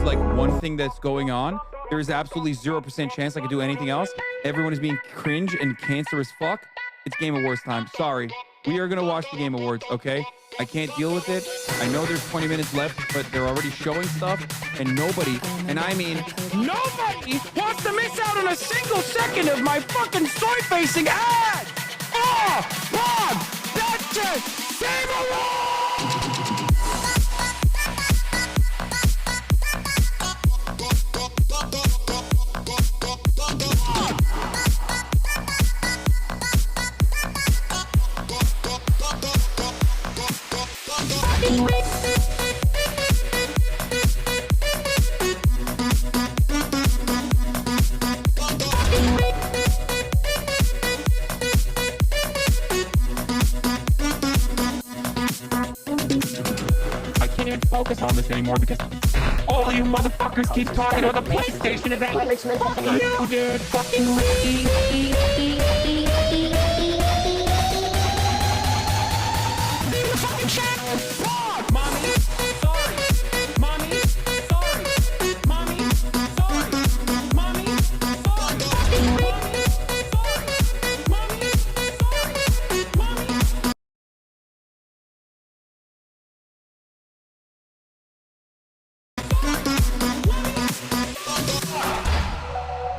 like one thing that's going on, there is absolutely 0% chance I could do anything else. Everyone is being cringe and cancer as fuck. It's Game Awards time. Sorry. We are going to watch the Game Awards, okay? I can't deal with it. I know there's 20 minutes left, but they're already showing stuff, and nobody, and I mean nobody, wants to miss out on a single second of my fucking soy-facing ad! Oh, Bob! That's it! Game Awards! I can't even focus on this anymore because all of you motherfuckers keep talking about the PlayStation event. Fuck you, dude. Fucking leave the fucking channel. Fuck, mommy. Sorry. Mommy. Sorry. Mommy. Sorry. Mommy. Sorry. Fucking mommy. Sorry. Mommy. Sorry. Mommy.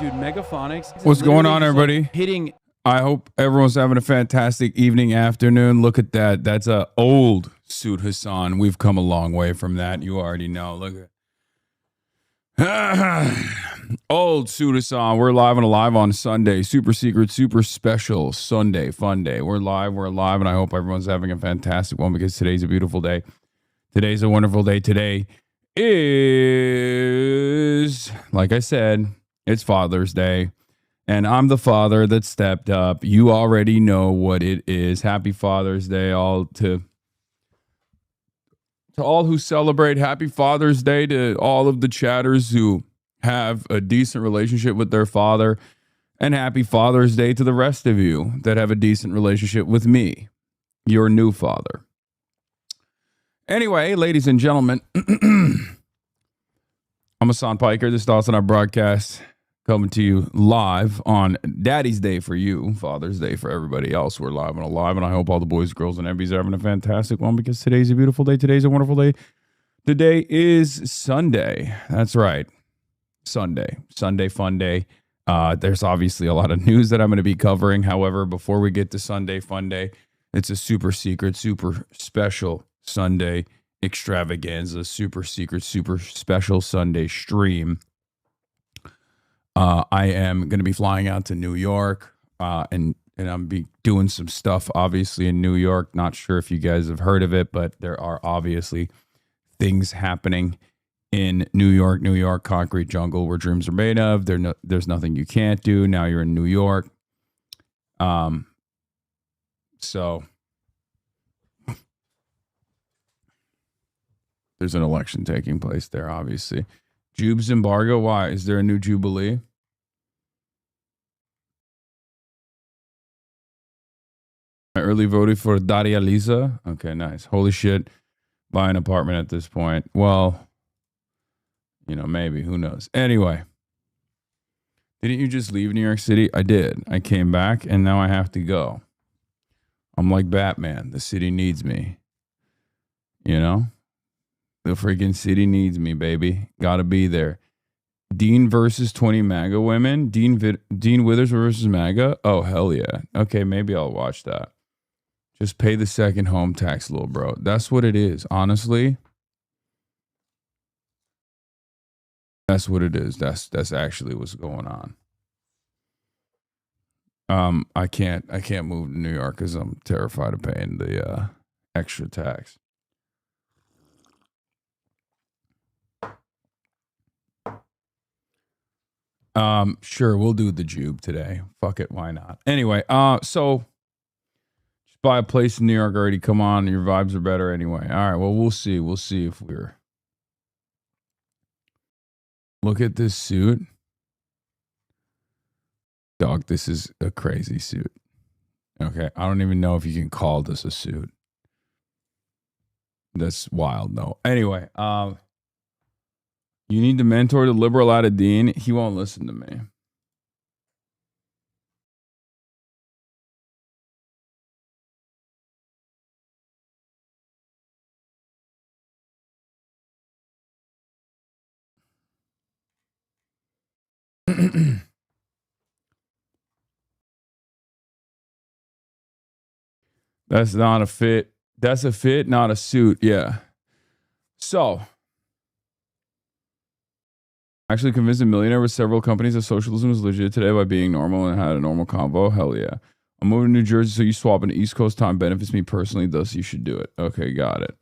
Dude, Megaphonics. What's going on, literally just, everybody? like, hitting. I hope everyone's having a fantastic evening, afternoon. Look at that. That's a old suit, Hasan. We've come a long way from that. You already know. Look at old suit, Hasan. We're live and alive on Sunday. Super secret, super special Sunday, fun day. We're live, and I hope everyone's having a fantastic one because today's a beautiful day. Today's a wonderful day. Today is, like I said, it's Father's Day. And I'm the father that stepped up. You already know what it is. Happy Father's Day all to all who celebrate. Happy Father's Day to all of the chatters who have a decent relationship with their father. And happy Father's Day to the rest of you that have a decent relationship with me, your new father. Anyway, ladies and gentlemen, I'm Hasan Piker. This is Dawson, our broadcast. Coming to you live on Daddy's Day for you, Father's Day for everybody else. We're live and alive, and I hope all the boys, girls, and everybody's having a fantastic one because today's a beautiful day. Today's a wonderful day. Today is Sunday. That's right. Sunday, fun day. There's obviously a lot of news that I'm going to be covering. However, before we get to Sunday, fun day, it's a super secret, super special Sunday extravaganza, super secret, super special Sunday stream. I am going to be flying out to New York, and I'm be doing some stuff, obviously, in New York. Not sure if you guys have heard of it, but there are obviously things happening in New York, concrete jungle where dreams are made of. There's nothing you can't do. Now you're in New York. So there's an election taking place there, obviously. Jube's embargo. Why? Is there a new Jubilee? I early voted for Daria Lisa. Okay, nice. Holy shit. Buy an apartment at this point. Well, maybe. Who knows? Anyway. Didn't you just leave New York City? I did. I came back and now I have to go. I'm like Batman. The city needs me. The freaking city needs me, baby. Gotta be there. Dean versus 20 MAGA women. Dean Withers versus MAGA. Oh, hell yeah. Okay, maybe I'll watch that. Just pay the second home tax, little bro. That's what it is, honestly. That's what it is. That's actually what's going on. I can't move to New York because I'm terrified of paying the extra tax. Sure, we'll do the Jube today. Fuck it, why not? Anyway, so just buy a place in New York already. Come on, your vibes are better anyway. All right, well, we'll see. We'll see if we're... Look at this suit. Dog, this is a crazy suit. Okay, I don't even know if you can call this a suit. That's wild, though. Anyway, You need to mentor the liberal Aladdin. He won't listen to me. That's not a fit. That's a fit, not a suit. Yeah. So, actually convinced a millionaire with several companies that socialism is legit today by being normal and had a normal convo. Hell yeah. I'm moving to New Jersey, so you swap into East Coast time benefits me personally, thus you should do it. Okay, got it.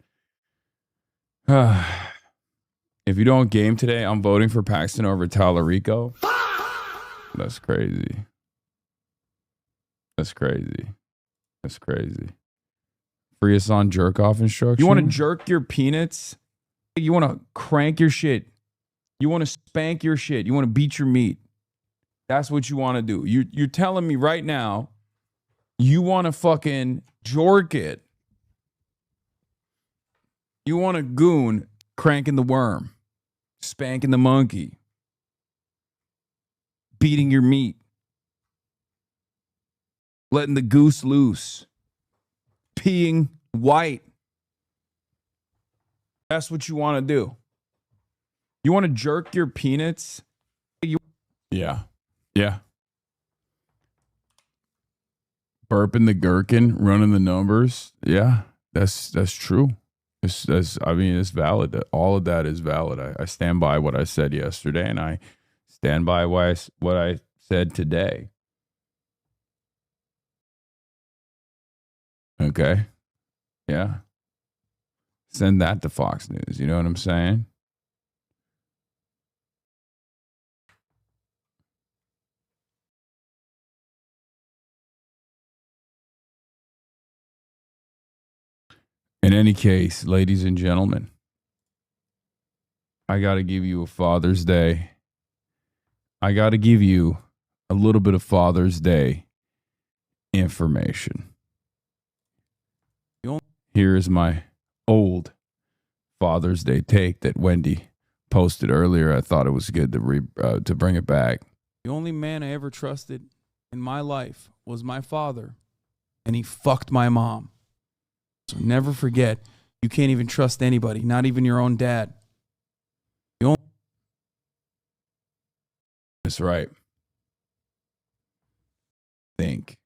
If you don't game today, I'm voting for Paxton over Tallarico. That's crazy. That's crazy. That's crazy. Free Hasan jerk off instruction. You want to jerk your peanuts? You want to crank your shit? You want to spank your shit? You want to beat your meat? That's what you want to do. You're telling me right now you want to fucking jork it. You want a goon cranking the worm, spanking the monkey, beating your meat, letting the goose loose, peeing white. That's what you want to do. You want to jerk your peanuts? Yeah. Burping the gherkin, running the numbers. Yeah, that's true. It's valid. All of that is valid. I stand by what I said yesterday, and I stand by what I said today. Okay. Yeah. Send that to Fox News. You know what I'm saying? In any case, ladies and gentlemen, I got to give you a Father's Day. I got to give you a little bit of Father's Day information. Here is my old Father's Day take that Wendy posted earlier. I thought it was good to bring it back. The only man I ever trusted in my life was my father, and he fucked my mom. So never forget, you can't even trust anybody, not even your own dad. That's right. Think.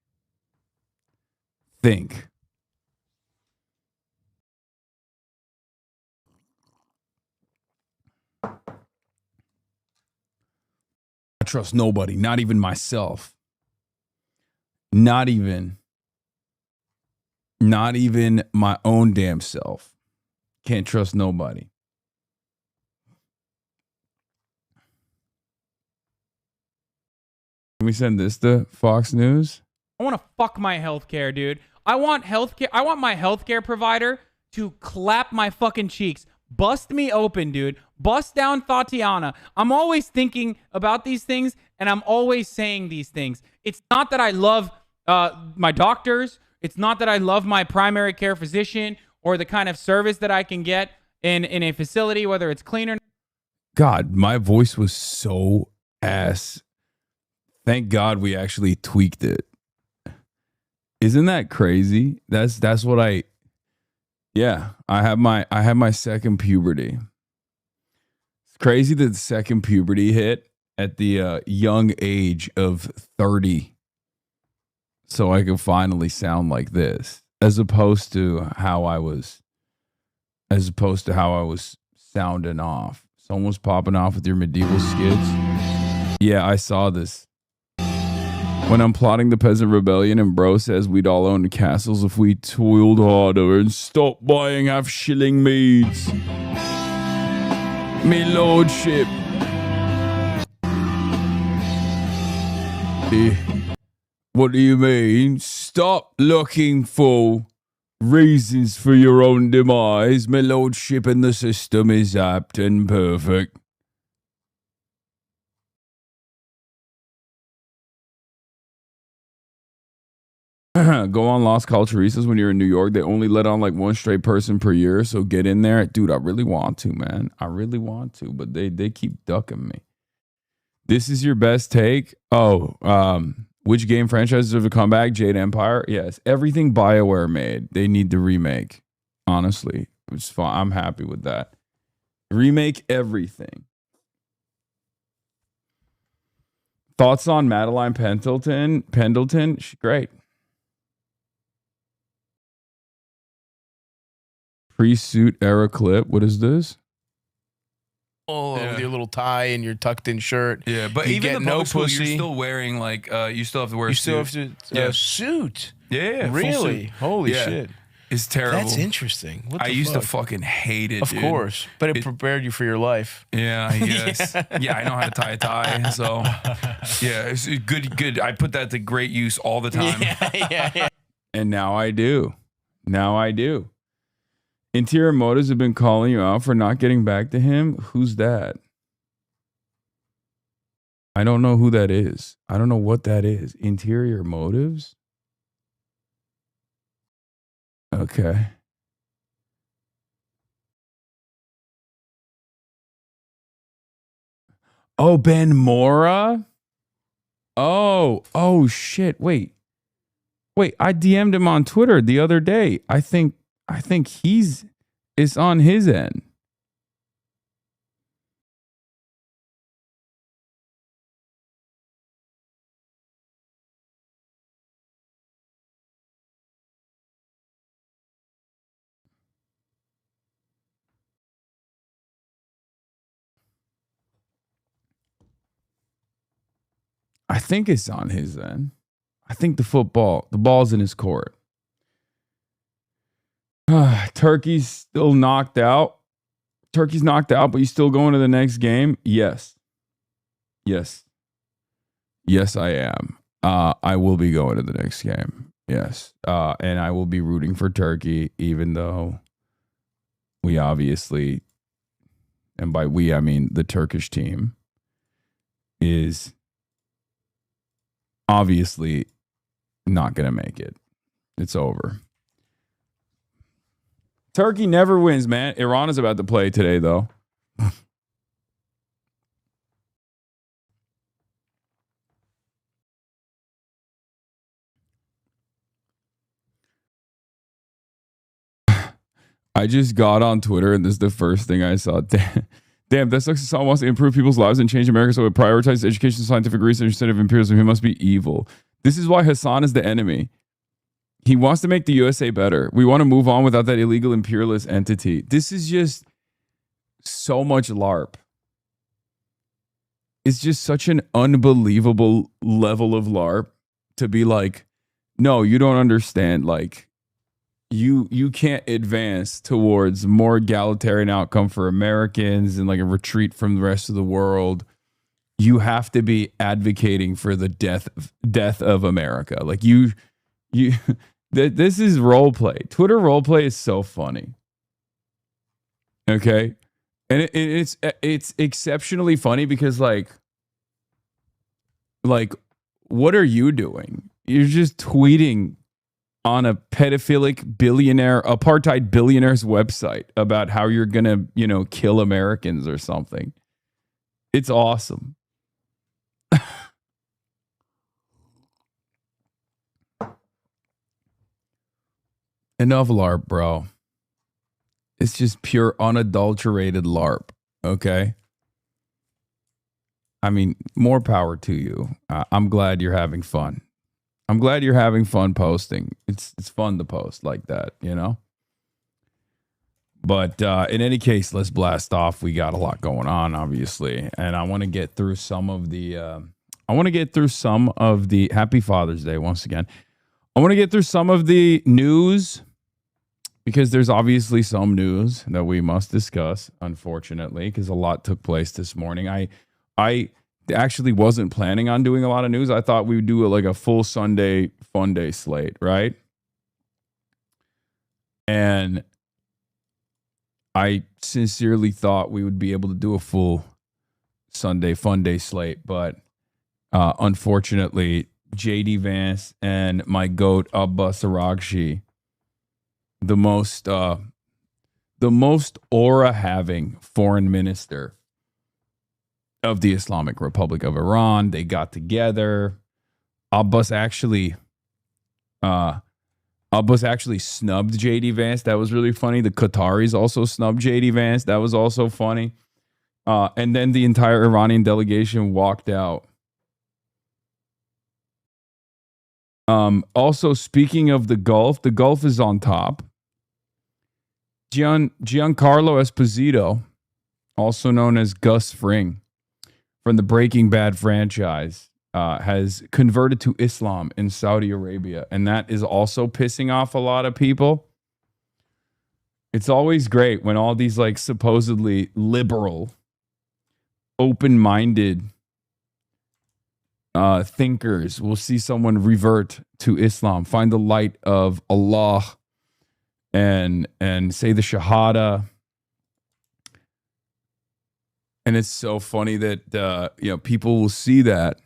I trust nobody, not even myself. Not even my own damn self. Can't trust nobody. Can we send this to Fox News? I want to fuck my healthcare, dude. I want healthcare. I want my healthcare provider to clap my fucking cheeks. Bust me open, dude. Bust down Tatiana. I'm always thinking about these things, and I'm always saying these things. It's not that I love my doctors. It's not that I love my primary care physician or the kind of service that I can get in a facility, whether it's clean or not. God, my voice was so ass. Thank God we actually tweaked it. Isn't that crazy? That's what I have my second puberty. It's crazy that the second puberty hit at the young age of 30. So I could finally sound like this, as opposed to how I was sounding off. Someone was popping off with your medieval skids. Yeah, I saw this. When I'm plotting the peasant rebellion and bro says we'd all own castles if we toiled harder and stopped buying half-shilling meads. Me lordship. What do you mean? Stop looking for reasons for your own demise. My lordship and the system is apt and perfect. Go on Las Culturistas when you're in New York. They only let on like one straight person per year. So get in there. Dude, I really want to, man. I really want to, but they keep ducking me. This is your best take? Which game franchises have a comeback? Jade Empire? Yes. Everything BioWare made, they need to remake. Honestly, it's fun. I'm happy with that. Remake everything. Thoughts on Madeline Pendleton? She's great. Pre-suit era clip. What is this? With your little tie and your tucked in shirt. Yeah, but you even get the no public school, pussy. you're still wearing like you still have to wear a You suit. still have to suit. Yeah, full Really? suit. Holy shit. It's terrible. That's interesting. What the I used to fuck? fucking hate it, Of dude. course. But it prepared you for your life. Yeah, I guess. Yeah, I know how to tie a tie. So, yeah, it's good. I put that to great use all the time. Yeah. And now I do. Interior Motives have been calling you out for not getting back to him. Who's that? I don't know who that is. I don't know what that is. Interior Motives? Okay. Oh, Ben Mora? Oh shit. Wait, I DM'd him on Twitter the other day. I think it's on his end. I think it's on his end. I think the ball's in his court. Turkey's still knocked out. Turkey's knocked out, but you still going to the next game? Yes, I am. I will be going to the next game. Yes. And I will be rooting for Turkey, even though we obviously, and by we, I mean the Turkish team, is obviously not going to make it. It's over. Turkey never wins, man. Iran is about to play today, though. I just got on Twitter, and this is the first thing I saw. Damn, that sucks. Hassan wants to improve people's lives and change America, so it prioritizes education, scientific research instead of imperialism. He must be evil. This is why Hassan is the enemy. He wants to make the USA better. We want to move on without that illegal imperialist entity. This is just so much LARP. It's just such an unbelievable level of LARP to be like, no, you don't understand. Like, you can't advance towards more egalitarian outcome for Americans and like a retreat from the rest of the world. You have to be advocating for the death of America. Like you this is role play. Twitter role play is so funny. Okay? And it's exceptionally funny because like what are you doing? You're just tweeting on a pedophilic billionaire, apartheid billionaire's website about how you're going to, kill Americans or something. It's awesome. Enough LARP, bro. It's just pure unadulterated LARP, okay? I mean, more power to you. I'm glad you're having fun. I'm glad you're having fun posting. It's fun to post like that, But in any case, let's blast off. We got a lot going on, obviously, and I want to get through some of the. Happy Father's Day once again. I want to get through some of the news because there's obviously some news that we must discuss. Unfortunately, because a lot took place this morning. I actually wasn't planning on doing a lot of news. I thought we would do a full Sunday fun day slate, right? And I sincerely thought we would be able to do a full Sunday fun day slate, but unfortunately, JD Vance and my goat Abbas Araghchi, the most aura having foreign minister of the Islamic Republic of Iran. They got together. Abbas actually snubbed JD Vance. That was really funny. The Qataris also snubbed JD Vance. That was also funny. And then the entire Iranian delegation walked out. Also, speaking of the Gulf is on top. Giancarlo Esposito, also known as Gus Fring, from the Breaking Bad franchise, has converted to Islam in Saudi Arabia, and that is also pissing off a lot of people. It's always great when all these like supposedly liberal, open-minded thinkers will see someone revert to Islam, find the light of Allah, and say the Shahada. And it's so funny that people will see that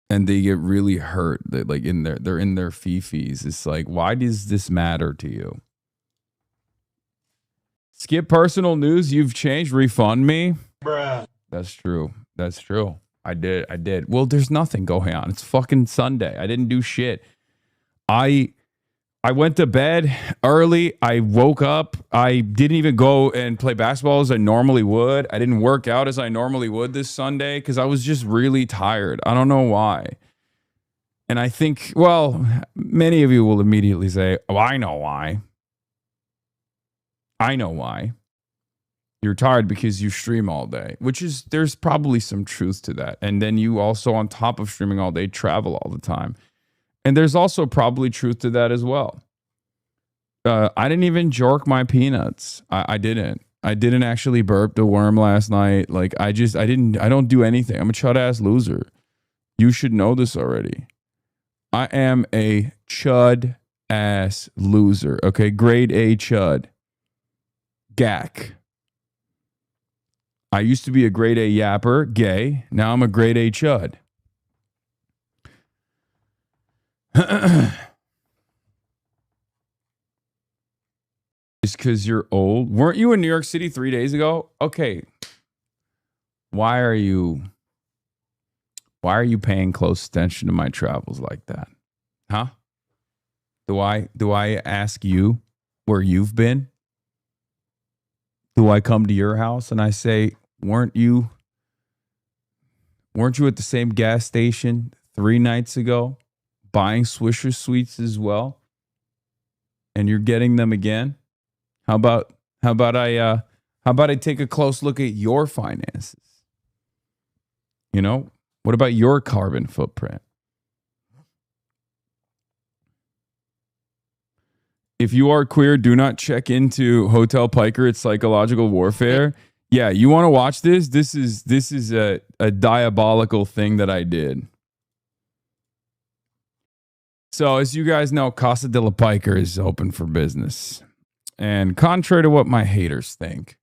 and they get really hurt. They're like they're in their fifis. It's like, why does this matter to you? Skip personal news. You've changed. Refund me. Bruh. That's true. I did. Well, there's nothing going on. It's fucking Sunday. I didn't do shit. I went to bed early. I woke up. I didn't even go and play basketball as I normally would. I didn't work out as I normally would this Sunday because I was just really tired. I don't know why. And I think, well, many of you will immediately say, oh, I know why. You're tired because you stream all day, there's probably some truth to that. And then you also, on top of streaming all day, travel all the time. And there's also probably truth to that as well. I didn't even jerk my peanuts. I didn't actually burp the worm last night. Like I don't do anything. I'm a chud ass loser. You should know this already. I am a chud ass loser. Okay. Grade A chud. Gack. I used to be a grade A yapper, gay. Now I'm a grade A chud. Just because you're old. Weren't you in New York City 3 days ago? Okay. Why are you paying close attention to my travels like that? Huh? Do I ask you where you've been? Do I come to your house and I say, weren't you at the same gas station 3 nights ago buying Swisher Sweets as well? And you're getting them again? How about I take a close look at your finances? What about your carbon footprint? If you are queer, do not check into Hotel Piker. It's psychological warfare. Yeah, you want to watch this? This is a diabolical thing that I did. So as you guys know, Casa de la Piker is open for business. And contrary to what my haters think,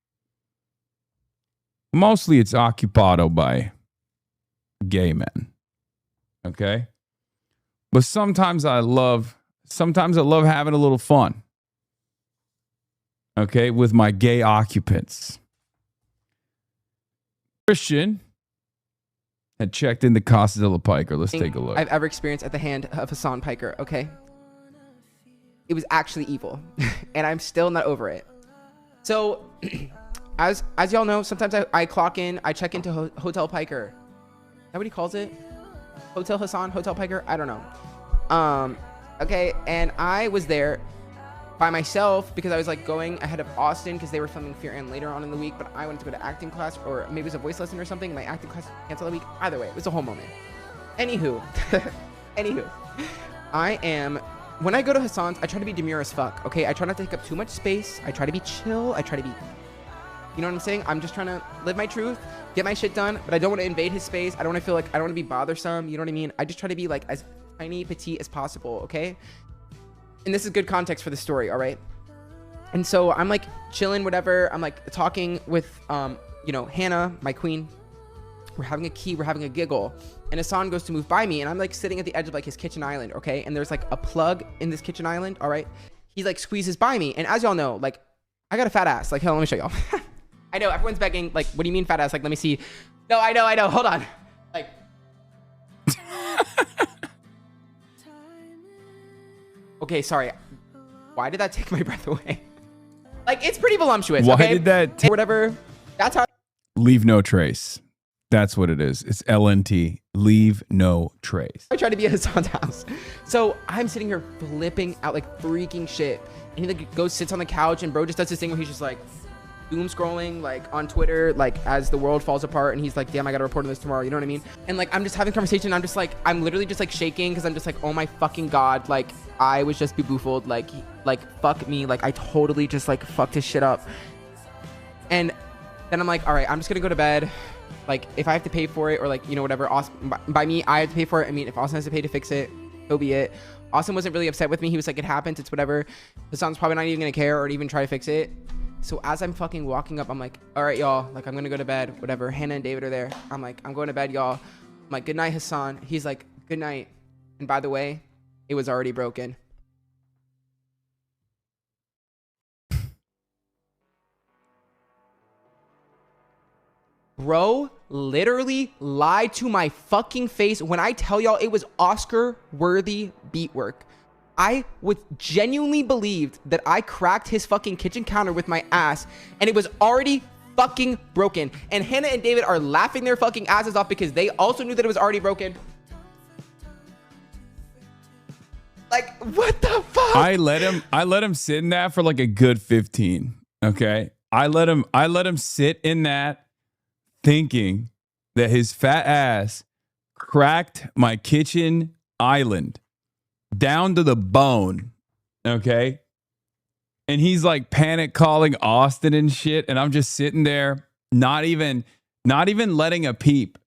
mostly it's occupado by gay men. Okay? But sometimes I love having a little fun. Okay, with my gay occupants. Christian had checked in the Casa de la Piker. Let's take a look. I've ever experienced at the hand of Hasan Piker, okay? It was actually evil, and I'm still not over it. So, as y'all know, sometimes I clock in, I check into Hotel Piker. Is that what he calls it? Hotel Hasan, Hotel Piker? I don't know. Okay, and I was there by myself because I was like going ahead of Austin because they were filming Fear and later on in the week, but I wanted to go to acting class, or maybe it was a voice lesson or something. My acting class canceled that week. Either way, it was a whole moment. Anywho, when I go to Hasan's, I try to be demure as fuck, okay? I try not to take up too much space. I try to be chill. I try to be, you know what I'm saying? I'm just trying to live my truth, get my shit done, but I don't want to invade his space. I don't want to feel like, I don't want to be bothersome, you know what I mean? I just try to be like as tiny, petite as possible, okay? And this is good context for the story, all right? And so I'm like chilling, whatever. I'm like talking with, Hannah, my queen. we're having a key, we're having a giggle, and Hasan goes to move by me, and I'm like sitting at the edge of like his kitchen island, okay? And there's like a plug in this kitchen island, all right? He like squeezes by me, and as y'all know, like I got a fat ass. Like, hell, let me show y'all. I know everyone's begging, like, what do you mean fat ass? Like, let me see. No, I know. Hold on. Like. Okay, sorry. Why did that take my breath away? Like, it's pretty voluptuous. Why okay? did that take? Whatever. That's how. Leave no trace. That's what it is. It's LNT. Leave no trace. I tried to be at Hasan's house. So I'm sitting here flipping out, like freaking shit. And he like goes, sits on the couch, and bro just does this thing where he's just like doom scrolling like on Twitter, like as the world falls apart, and he's like, damn, I gotta report on this tomorrow, you know what I mean? And like I'm just having a conversation, and I'm just like, I'm literally just like shaking because I'm just like, oh my fucking god, like I was just befooled, like fuck me, like I totally just like fucked his shit up. And then I'm like, all right, I'm just gonna go to bed. Like if I have to pay for it, or like, you know, whatever, Austin, by me I have to pay for it. I mean, if Austin has to pay to fix it, so be it. Austin wasn't really upset with me. He was like, it happens, it's whatever. Hasan's probably not even gonna care or even try to fix it. So as I'm fucking walking up, I'm like, all right, y'all, like I'm gonna go to bed, whatever. Hannah and David are there. I'm like, I'm going to bed, y'all. I'm like, good night, Hasan. He's like, good night. And by the way, it was already broken. Bro literally lied to my fucking face when I tell y'all it was Oscar-worthy beat work. I would genuinely believed that I cracked his fucking kitchen counter with my ass, and it was already fucking broken. And Hannah and David are laughing their fucking asses off because they also knew that it was already broken. Like, what the fuck? I let him sit in that for like a good 15. Okay. I let him sit in that thinking that his fat ass cracked my kitchen island down to the bone. Okay. And he's like panic calling Austin and shit. And I'm just sitting there, not even letting a peep,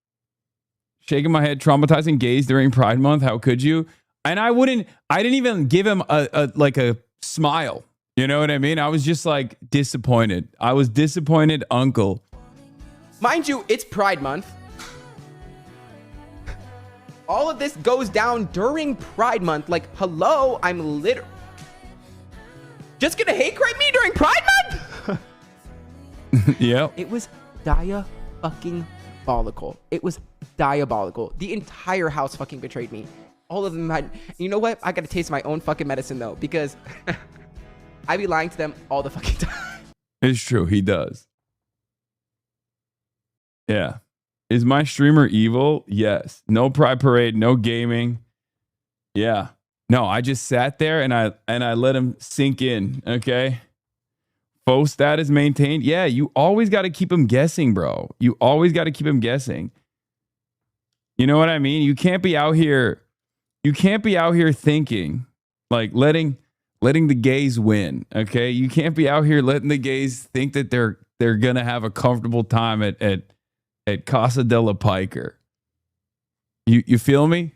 shaking my head, traumatizing gaze during Pride Month. How could you? And I didn't even give him a smile. You know what I mean? I was just like disappointed. I was disappointed, uncle. Mind you, it's Pride Month. All of this goes down during Pride Month. Like, hello, I'm literally just gonna hate crime me during Pride Month? Yep. It was diabolical. It was diabolical. The entire house fucking betrayed me. All of them had, you know what? I gotta taste my own fucking medicine though, because I be lying to them all the fucking time. It's true. He does. Yeah. Is my streamer evil? Yes. No pride parade, no gaming. Yeah. No, I just sat there and I let him sink in. Okay. Faux status maintained. Yeah, you always got to keep him guessing, bro. You always got to keep him guessing. You know what I mean? You can't be out here thinking like letting the gays win. Okay. You can't be out here letting the gays think that they're gonna have a comfortable time at Casa de la Piker. You feel me?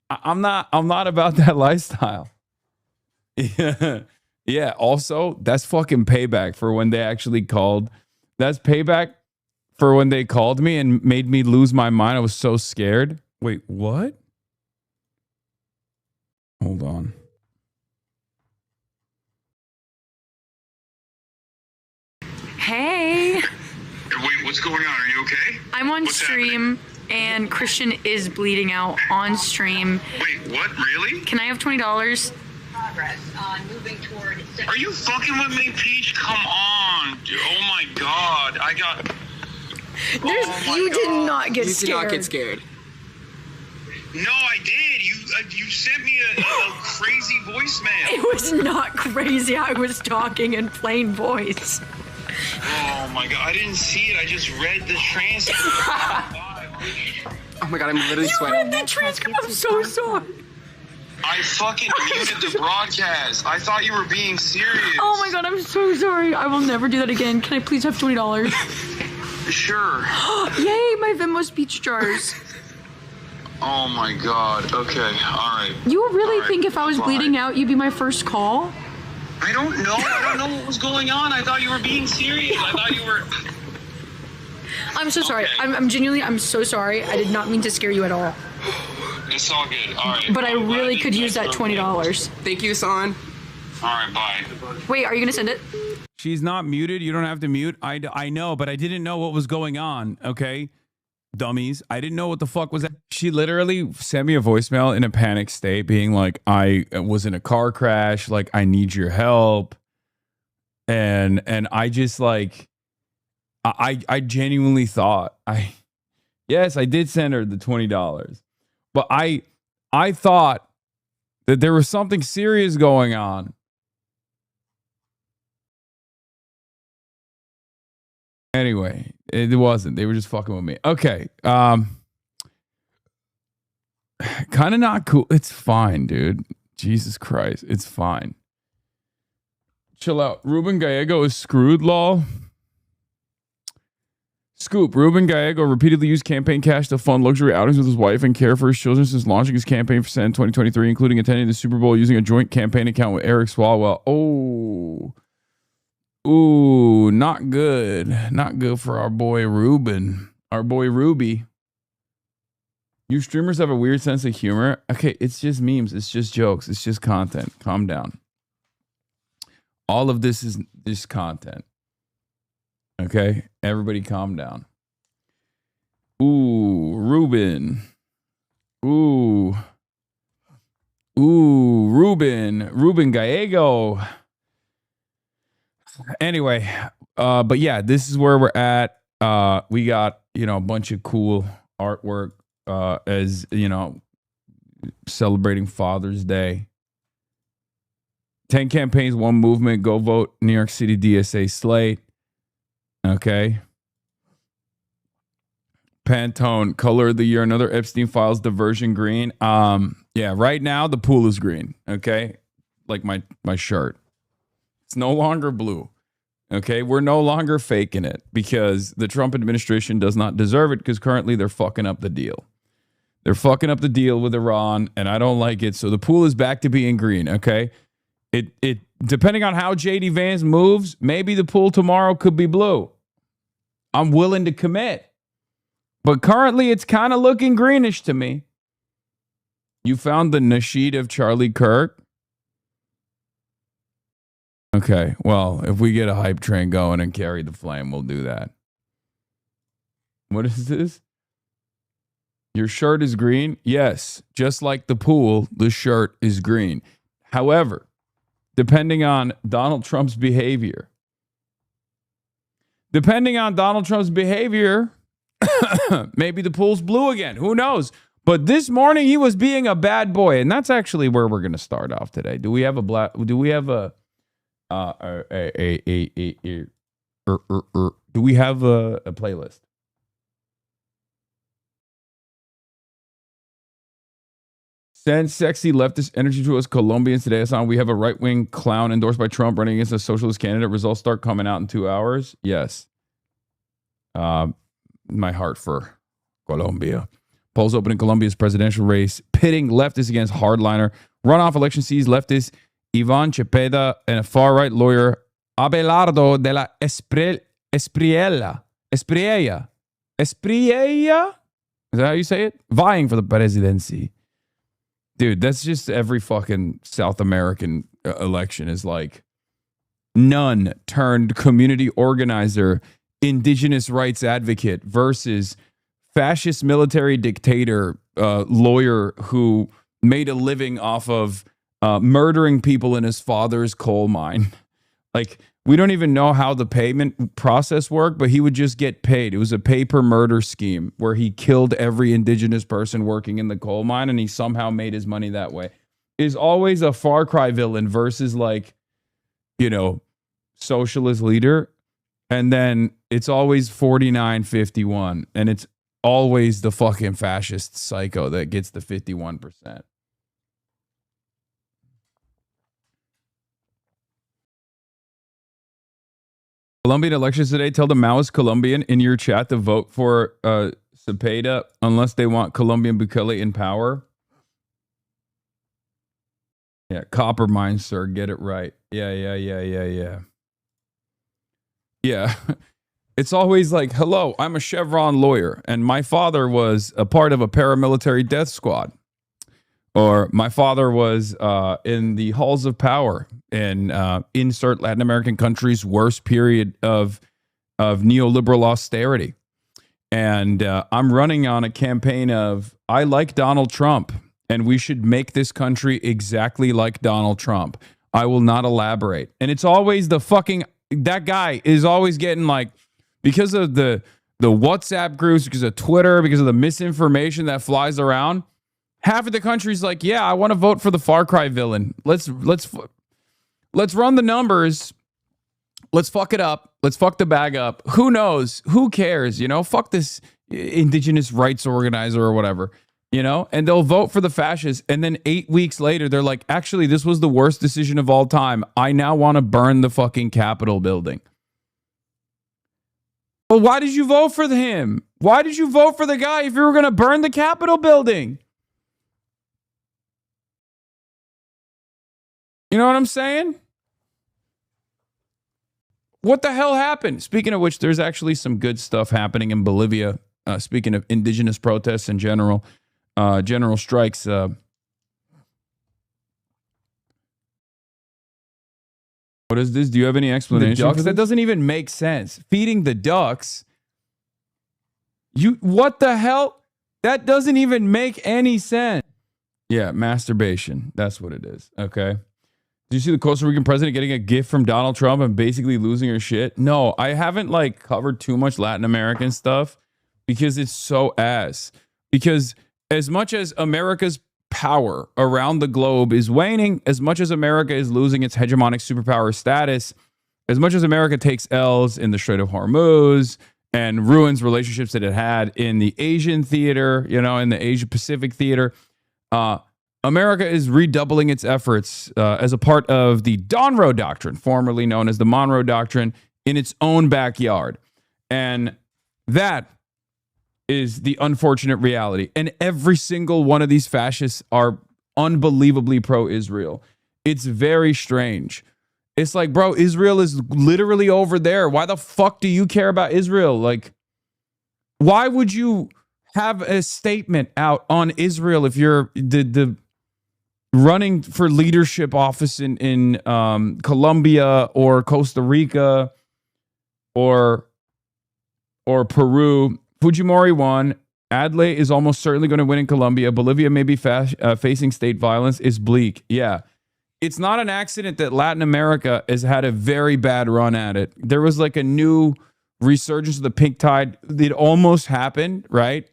I'm not about that lifestyle. Yeah. Yeah. Also, that's fucking payback for when they actually called. That's payback for when they called me and made me lose my mind. I was so scared. Wait, what? Hold on. Hey. Wait, what's going on? Are you okay? I'm on stream and Christian is bleeding out on stream. Wait, what? Really? Can I have $20? Progress on moving toward. Are you fucking with me, Peach? Come on. Dude, oh my god. I got... You did not get scared. You did not get scared. No, I did. You sent me a crazy voicemail. It was not crazy. I was talking in plain voice. Oh my god, I didn't see it. I just read the transcript. Oh my god, I'm literally sweating. You read the transcript? I'm so sorry. I fucking muted the broadcast. I thought you were being serious. Oh my god, I'm so sorry. I will never do that again. Can I please have $20? Sure. Yay, my Venmo speech jars. Oh my god. Okay, alright. You really All think right, if I was fine. bleeding out, you'd be my first call? I don't know. I don't know what was going on. I thought you were being serious. I thought you were... I'm so sorry. Okay. I'm genuinely, I'm so sorry. I did not mean to scare you at all. It's all good. All right. But I I'm glad really you could guys use that are okay. $20. Thank you, Hasan. All right, bye. Wait, are you gonna send it? She's not muted. You don't have to mute. I know, but I didn't know what was going on. Okay, dummies. I didn't know what the fuck was that. She literally sent me a voicemail in a panic state, being like, "I was in a car crash. Like, I need your help." And I just like, I genuinely thought yes, I did send her the $20, but I thought that there was something serious going on. Anyway, it wasn't. They were just fucking with me. Okay. Kind of not cool. It's fine, dude. Jesus Christ. It's fine. Chill out. Ruben Gallego is screwed, lol. Scoop. Ruben Gallego repeatedly used campaign cash to fund luxury outings with his wife and care for his children since launching his campaign for Senate 2023, including attending the Super Bowl using a joint campaign account with Eric Swalwell. Ooh, not good. Not good for our boy Ruben. Our boy Ruby. You streamers have a weird sense of humor. Okay, it's just memes. It's just jokes. It's just content. Calm down. All of this is just content. Okay? Everybody calm down. Ooh, Ruben. Ooh, Ruben Gallego. Anyway, but yeah, this is where we're at. We got, a bunch of cool artwork as, celebrating Father's Day. 10 campaigns, 1 movement. Go vote New York City DSA slate. Okay. Pantone, color of the year, another Epstein Files diversion green. Yeah, right now the pool is green. Okay. Like my shirt. It's no longer blue. Okay, we're no longer faking it because the Trump administration does not deserve it because currently they're fucking up the deal. They're fucking up the deal with Iran and I don't like it. So the pool is back to being green, okay? It depending on how JD Vance moves, maybe the pool tomorrow could be blue. I'm willing to commit. But currently it's kind of looking greenish to me. You found the Nasheed of Charlie Kirk? Okay, well, if we get a hype train going and carry the flame, we'll do that. What is this? Your shirt is green? Yes, just like the pool, the shirt is green. However, depending on Donald Trump's behavior, maybe the pool's blue again. Who knows? But this morning he was being a bad boy, and that's actually where we're going to start off today. Do we have a playlist? Send sexy leftist energy to us Colombians today. Hasan, we have a right-wing clown endorsed by Trump running against a socialist candidate. Results start coming out in 2 hours. Yes. My heart for Colombia. Polls open in Colombia's presidential race, pitting leftists against hardliner. Runoff election sees leftist Ivan Cepeda and a far-right lawyer, Abelardo de la Espriella. Is that how you say it? Vying for the presidency. Dude, that's just every fucking South American election is like nun turned community organizer, indigenous rights advocate versus fascist military dictator lawyer who made a living off of murdering people in his father's coal mine. Like, we don't even know how the payment process worked, but he would just get paid. It was a pay per murder scheme where he killed every indigenous person working in the coal mine and he somehow made his money that way. Is always a Far Cry villain versus like, socialist leader. And then it's always 49-51. And it's always the fucking fascist psycho that gets the 51%. Colombian elections today. Tell the Maoist Colombian in your chat to vote for Cepeda unless they want Colombian Bukele in power. Yeah, copper mines, sir. Get it right. Yeah. Yeah. It's always like, hello, I'm a Chevron lawyer, and my father was a part of a paramilitary death squad. Or my father was in the halls of power and insert Latin American country's worst period of neoliberal austerity. And I'm running on a campaign of, I like Donald Trump, and we should make this country exactly like Donald Trump. I will not elaborate. And it's always the fucking, that guy is always getting like, because of the WhatsApp groups, because of Twitter, because of the misinformation that flies around, half of the country's like, yeah, I want to vote for the Far Cry villain. Let's run the numbers. Let's fuck it up. Let's fuck the bag up. Who knows? Who cares? You know, fuck this indigenous rights organizer or whatever, you know, and they'll vote for the fascists. And then 8 weeks later, they're like, actually, this was the worst decision of all time. I now want to burn the fucking Capitol building. Well, why did you vote for him? Why did you vote for the guy if you were going to burn the Capitol building? You know what I'm saying? What the hell happened? Speaking of which, there's actually some good stuff happening in Bolivia. Speaking of indigenous protests in general, general strikes. What is this? Do you have any explanation? Because that doesn't even make sense. Feeding the ducks. What the hell? That doesn't even make any sense. Yeah, masturbation. That's what it is. Okay. Did you see the Costa Rican president getting a gift from Donald Trump and basically losing her shit? No, I haven't like covered too much Latin American stuff because it's so ass. Because as much as America's power around the globe is waning, as much as America is losing its hegemonic superpower status, as much as America takes L's in the Strait of Hormuz and ruins relationships that it had in the Asian theater, you know, in the Asia Pacific theater, America is redoubling its efforts as a part of the Monroe Doctrine, formerly known as the Monroe Doctrine, in its own backyard. And that is the unfortunate reality. And every single one of these fascists are unbelievably pro-Israel. It's very strange. It's like, bro, Israel is literally over there. Why the fuck do you care about Israel? Like, why would you have a statement out on Israel if you're the running for leadership office in Colombia or Costa Rica or Peru? Fujimori won. Adlai is almost certainly going to win in Colombia. Bolivia may be facing state violence. Is bleak. Yeah. It's not an accident that Latin America has had a very bad run at it. There was like a new resurgence of the pink tide. It almost happened, right?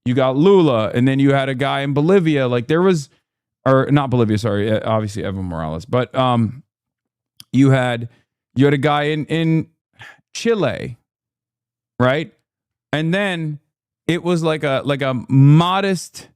You got Lula, and then you had a guy in Bolivia. Like there was, or not Bolivia, sorry, obviously Evo Morales, but you had a guy in Chile, right? And then it was like a modest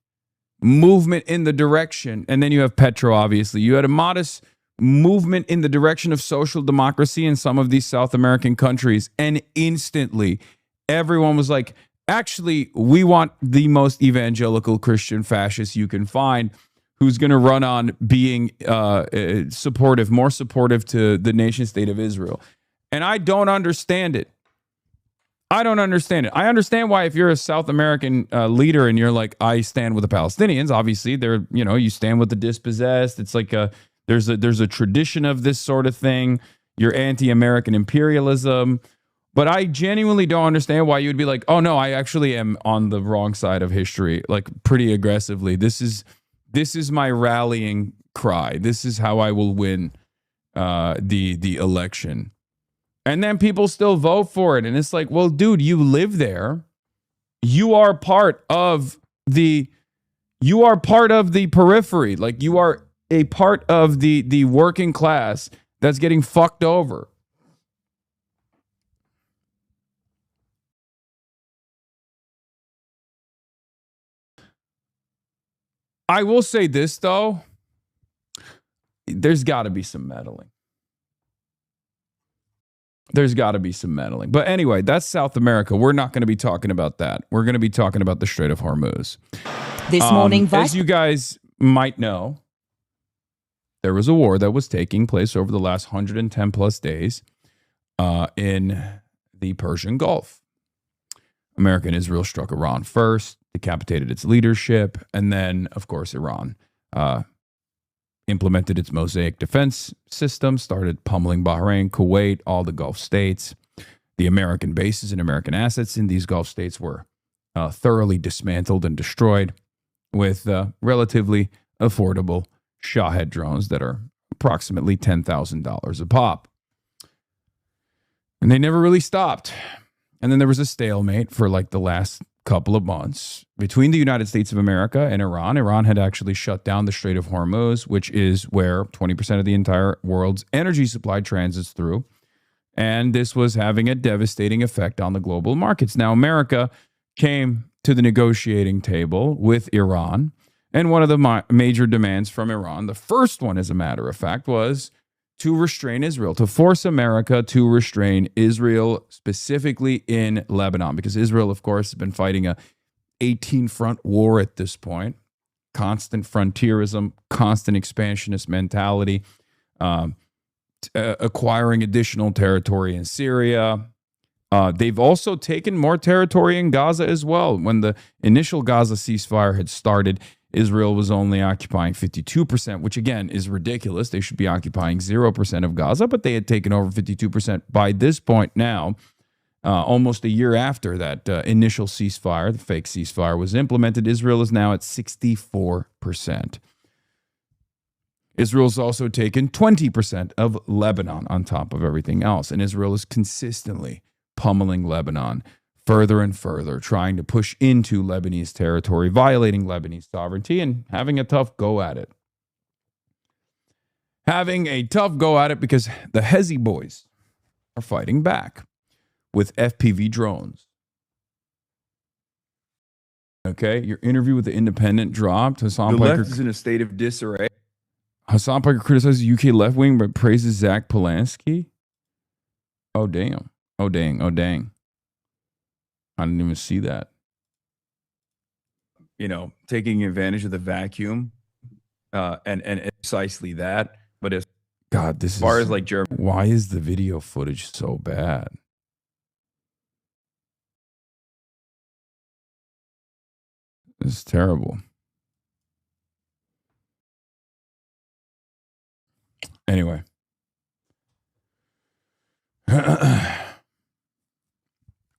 movement in the direction. And then you have Petro, obviously. You had a modest movement in the direction of social democracy in some of these South American countries. And instantly, everyone was like, actually, we want the most evangelical Christian fascist you can find who's going to run on being supportive, more supportive to the nation state of Israel. And I don't understand it. I don't understand it. I understand why if you're a South American leader and you're like, I stand with the Palestinians, obviously they're, you know, you stand with the dispossessed. It's like there's a tradition of this sort of thing. You're anti-American imperialism. But I genuinely don't understand why you would be like, oh no, I actually am on the wrong side of history, like pretty aggressively. This is my rallying cry. This is how I will win the election. And then people still vote for it. And it's like, well, dude, you live there. You are part of the periphery. Like you are a part of the working class that's getting fucked over. I will say this, though. There's got to be some meddling. But anyway, that's South America. We're not going to be talking about that. We're going to be talking about the Strait of Hormuz. This morning, as you guys might know, there was a war that was taking place over the last 110 plus days in the Persian Gulf. America and Israel struck Iran first, decapitated its leadership, and then, of course, Iran implemented its Mosaic defense system, started pummeling Bahrain, Kuwait, all the Gulf states. The American bases and American assets in these Gulf states were thoroughly dismantled and destroyed with relatively affordable Shahed drones that are approximately $10,000 a pop. And they never really stopped. And then there was a stalemate for like the last couple of months between the United States of America and Iran. Iran had actually shut down the Strait of Hormuz, which is where 20% of the entire world's energy supply transits through. And this was having a devastating effect on the global markets. Now, America came to the negotiating table with Iran. And one of the major demands from Iran, the first one, as a matter of fact, was to restrain Israel, to force America to restrain Israel, specifically in Lebanon, because Israel, of course, has been fighting a 18-front war at this point, constant frontierism, constant expansionist mentality, acquiring additional territory in Syria. They've also taken more territory in Gaza as well. When the initial Gaza ceasefire had started, Israel was only occupying 52%, which again is ridiculous. They should be occupying 0% of Gaza, but they had taken over 52% by this point now, almost a year after that initial ceasefire, the fake ceasefire was implemented. Israel is now at 64%. Israel's also taken 20% of Lebanon on top of everything else, and Israel is consistently pummeling Lebanon further and further, trying to push into Lebanese territory, violating Lebanese sovereignty, and having a tough go at it. Having a tough go at it because the Hezi boys are fighting back with FPV drones. Okay, your interview with The Independent dropped. Hasan Piker left is in a state of disarray. Hasan Piker criticizes UK left wing but praises Zach Polanski. Oh, damn. Oh, dang. Oh, dang. I didn't even see that. You know, taking advantage of the vacuum and precisely that. But as God, this far is, as like German, why is the video footage so bad? This is terrible. Anyway.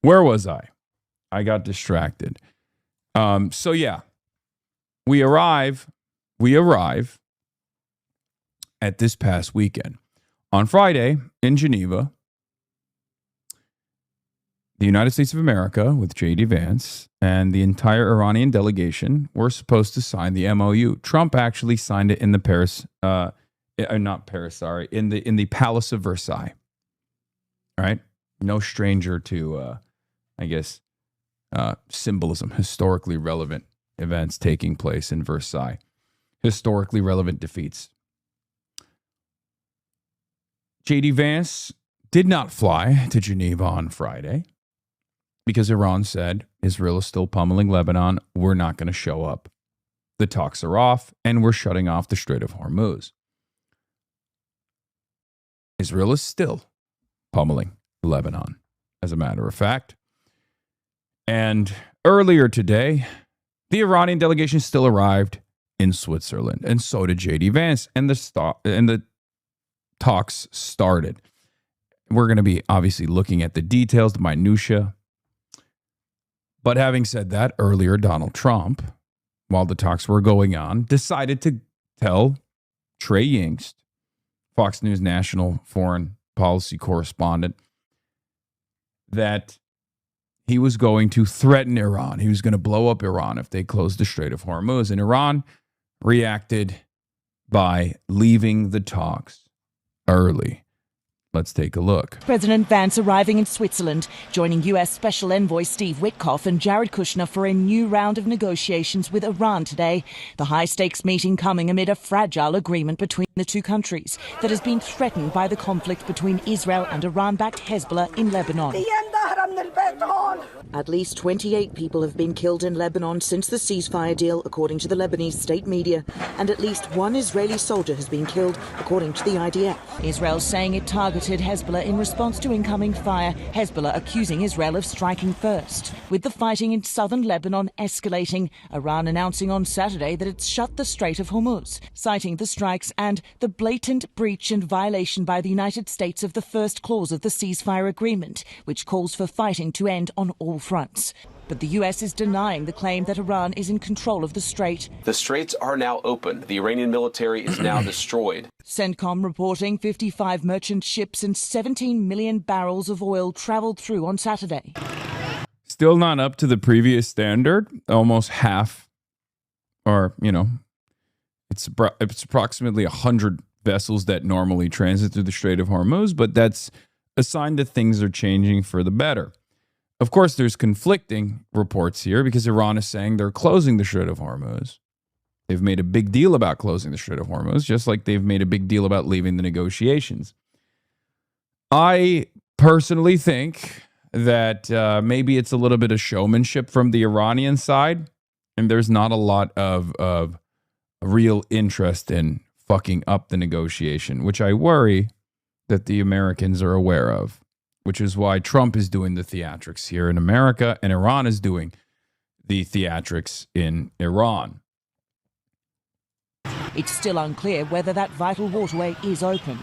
Where was I? I got distracted. So yeah, we arrive at this past weekend. On Friday in Geneva, the United States of America with J.D. Vance and the entire Iranian delegation were supposed to sign the MOU. Trump actually signed it in the in the Palace of Versailles. Right? No stranger to, symbolism, historically relevant events taking place in Versailles, historically relevant defeats. J.D. Vance did not fly to Geneva on Friday because Iran said Israel is still pummeling Lebanon. We're not going to show up. The talks are off, and we're shutting off the Strait of Hormuz. Israel is still pummeling Lebanon, as a matter of fact. And earlier today, the Iranian delegation still arrived in Switzerland, and so did J.D. Vance, and the talks started. We're going to be obviously looking at the details, the minutiae. But having said that, earlier Donald Trump, while the talks were going on, decided to tell Trey Yingst, Fox News national foreign policy correspondent, that he was going to threaten Iran. He was going to blow up Iran if they closed the Strait of Hormuz. And Iran reacted by leaving the talks early. Let's take a look. President Vance arriving in Switzerland, joining U.S. Special Envoy Steve Witkoff and Jared Kushner for a new round of negotiations with Iran today. The high-stakes meeting coming amid a fragile agreement between the two countries that has been threatened by the conflict between Israel and Iran-backed Hezbollah in Lebanon. At least 28 people have been killed in Lebanon since the ceasefire deal, according to the Lebanese state media, and at least one Israeli soldier has been killed, according to the IDF. Israel saying it targeted Hezbollah in response to incoming fire, Hezbollah accusing Israel of striking first. With the fighting in southern Lebanon escalating, Iran announcing on Saturday that it's shut the Strait of Hormuz, citing the strikes and the blatant breach and violation by the United States of the first clause of the ceasefire agreement, which calls for fighting to end on all fronts. But the U.S. is denying the claim that Iran is in control of the strait. The straits are now open. The Iranian military is now destroyed. CENTCOM reporting 55 merchant ships and 17 million barrels of oil traveled through on Saturday. Still not up to the previous standard. Almost half, or, it's approximately 100 vessels that normally transit through the Strait of Hormuz, but that's a sign that things are changing for the better. Of course, there's conflicting reports here because Iran is saying they're closing the Strait of Hormuz. They've made a big deal about closing the Strait of Hormuz, just like they've made a big deal about leaving the negotiations. I personally think that maybe it's a little bit of showmanship from the Iranian side, and there's not a lot of real interest in fucking up the negotiation, which I worry that the Americans are aware of, which is why Trump is doing the theatrics here in America and Iran is doing the theatrics in Iran. It's still unclear whether that vital waterway is open.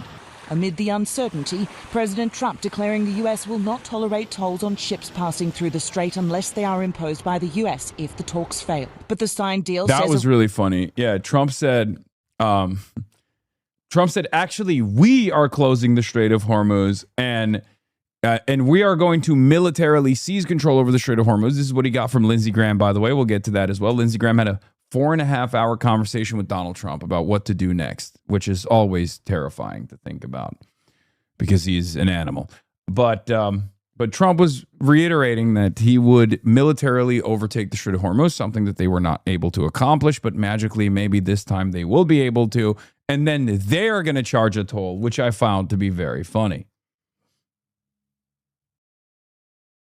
Amid the uncertainty, President Trump declaring the U.S. will not tolerate tolls on ships passing through the strait unless they are imposed by the U.S. if the talks fail. But the signed deal says... That was really funny. Yeah, Trump said, actually, we are closing the Strait of Hormuz and we are going to militarily seize control over the Strait of Hormuz. This is what he got from Lindsey Graham, by the way. We'll get to that as well. Lindsey Graham had a 4.5-hour conversation with Donald Trump about what to do next, which is always terrifying to think about because he's an animal. But Trump was reiterating that he would militarily overtake the Strait of Hormuz, something that they were not able to accomplish, but magically maybe this time they will be able to. And then they're going to charge a toll, which I found to be very funny.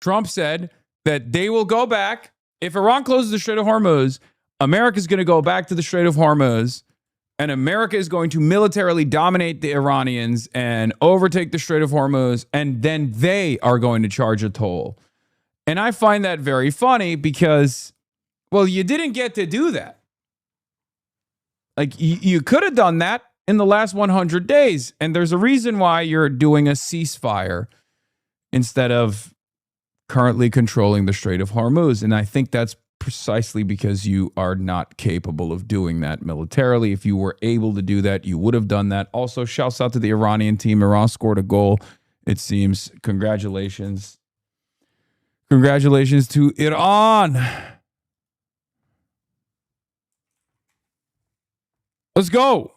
Trump said that they will go back. If Iran closes the Strait of Hormuz, America's going to go back to the Strait of Hormuz, and America is going to militarily dominate the Iranians and overtake the Strait of Hormuz, and then they are going to charge a toll. And I find that very funny because, well, you didn't get to do that. Like, you could have done that in the last 100 days, and there's a reason why you're doing a ceasefire instead of currently controlling the Strait of Hormuz. And I think that's precisely because you are not capable of doing that militarily. If you were able to do that, you would have done that. Also, shouts out to the Iranian team. Iran scored a goal, it seems. Congratulations. Congratulations to Iran. Let's go.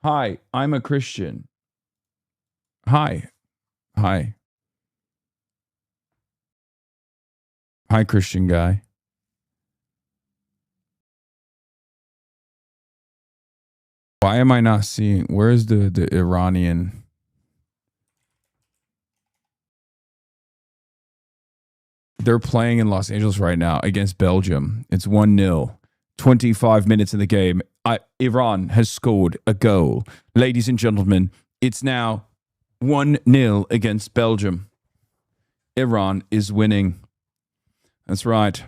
Hi, I'm a Christian. Hi. Hi, Christian guy. Why am I not seeing? Where's the Iranian? They're playing in Los Angeles right now against Belgium. It's 1-0. 25 minutes in the game. Iran has scored a goal. Ladies and gentlemen, it's now 1-0 against Belgium. Iran is winning. That's right.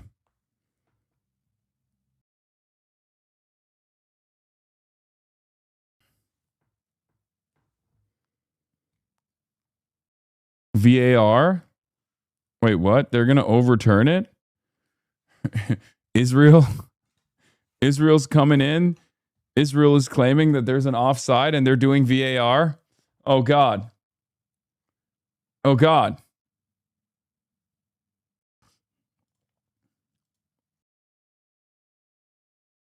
VAR? Wait, what? They're going to overturn it? Israel's coming in. Israel is claiming that there's an offside and they're doing VAR. Oh, God. Oh, God.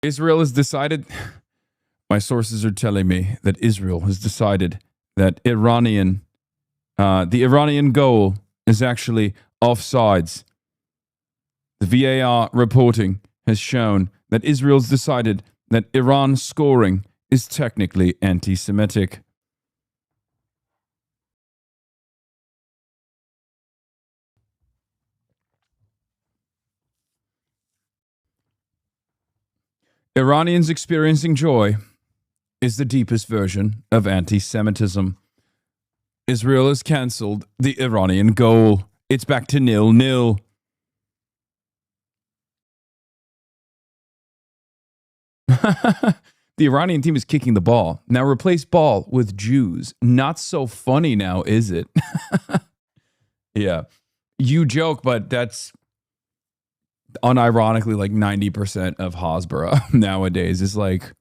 Israel has decided, my sources are telling me that Israel has decided that the Iranian goal is actually offsides. The VAR reporting has shown that Israel's decided that Iran's scoring is technically anti-Semitic. Iranians experiencing joy is the deepest version of anti-Semitism. Israel has canceled the Iranian goal. It's back to 0-0. The Iranian team is kicking the ball. Now replace ball with Jews. Not so funny now, is it? Yeah. You joke, but that's unironically like 90% of Hasbara nowadays. Is like,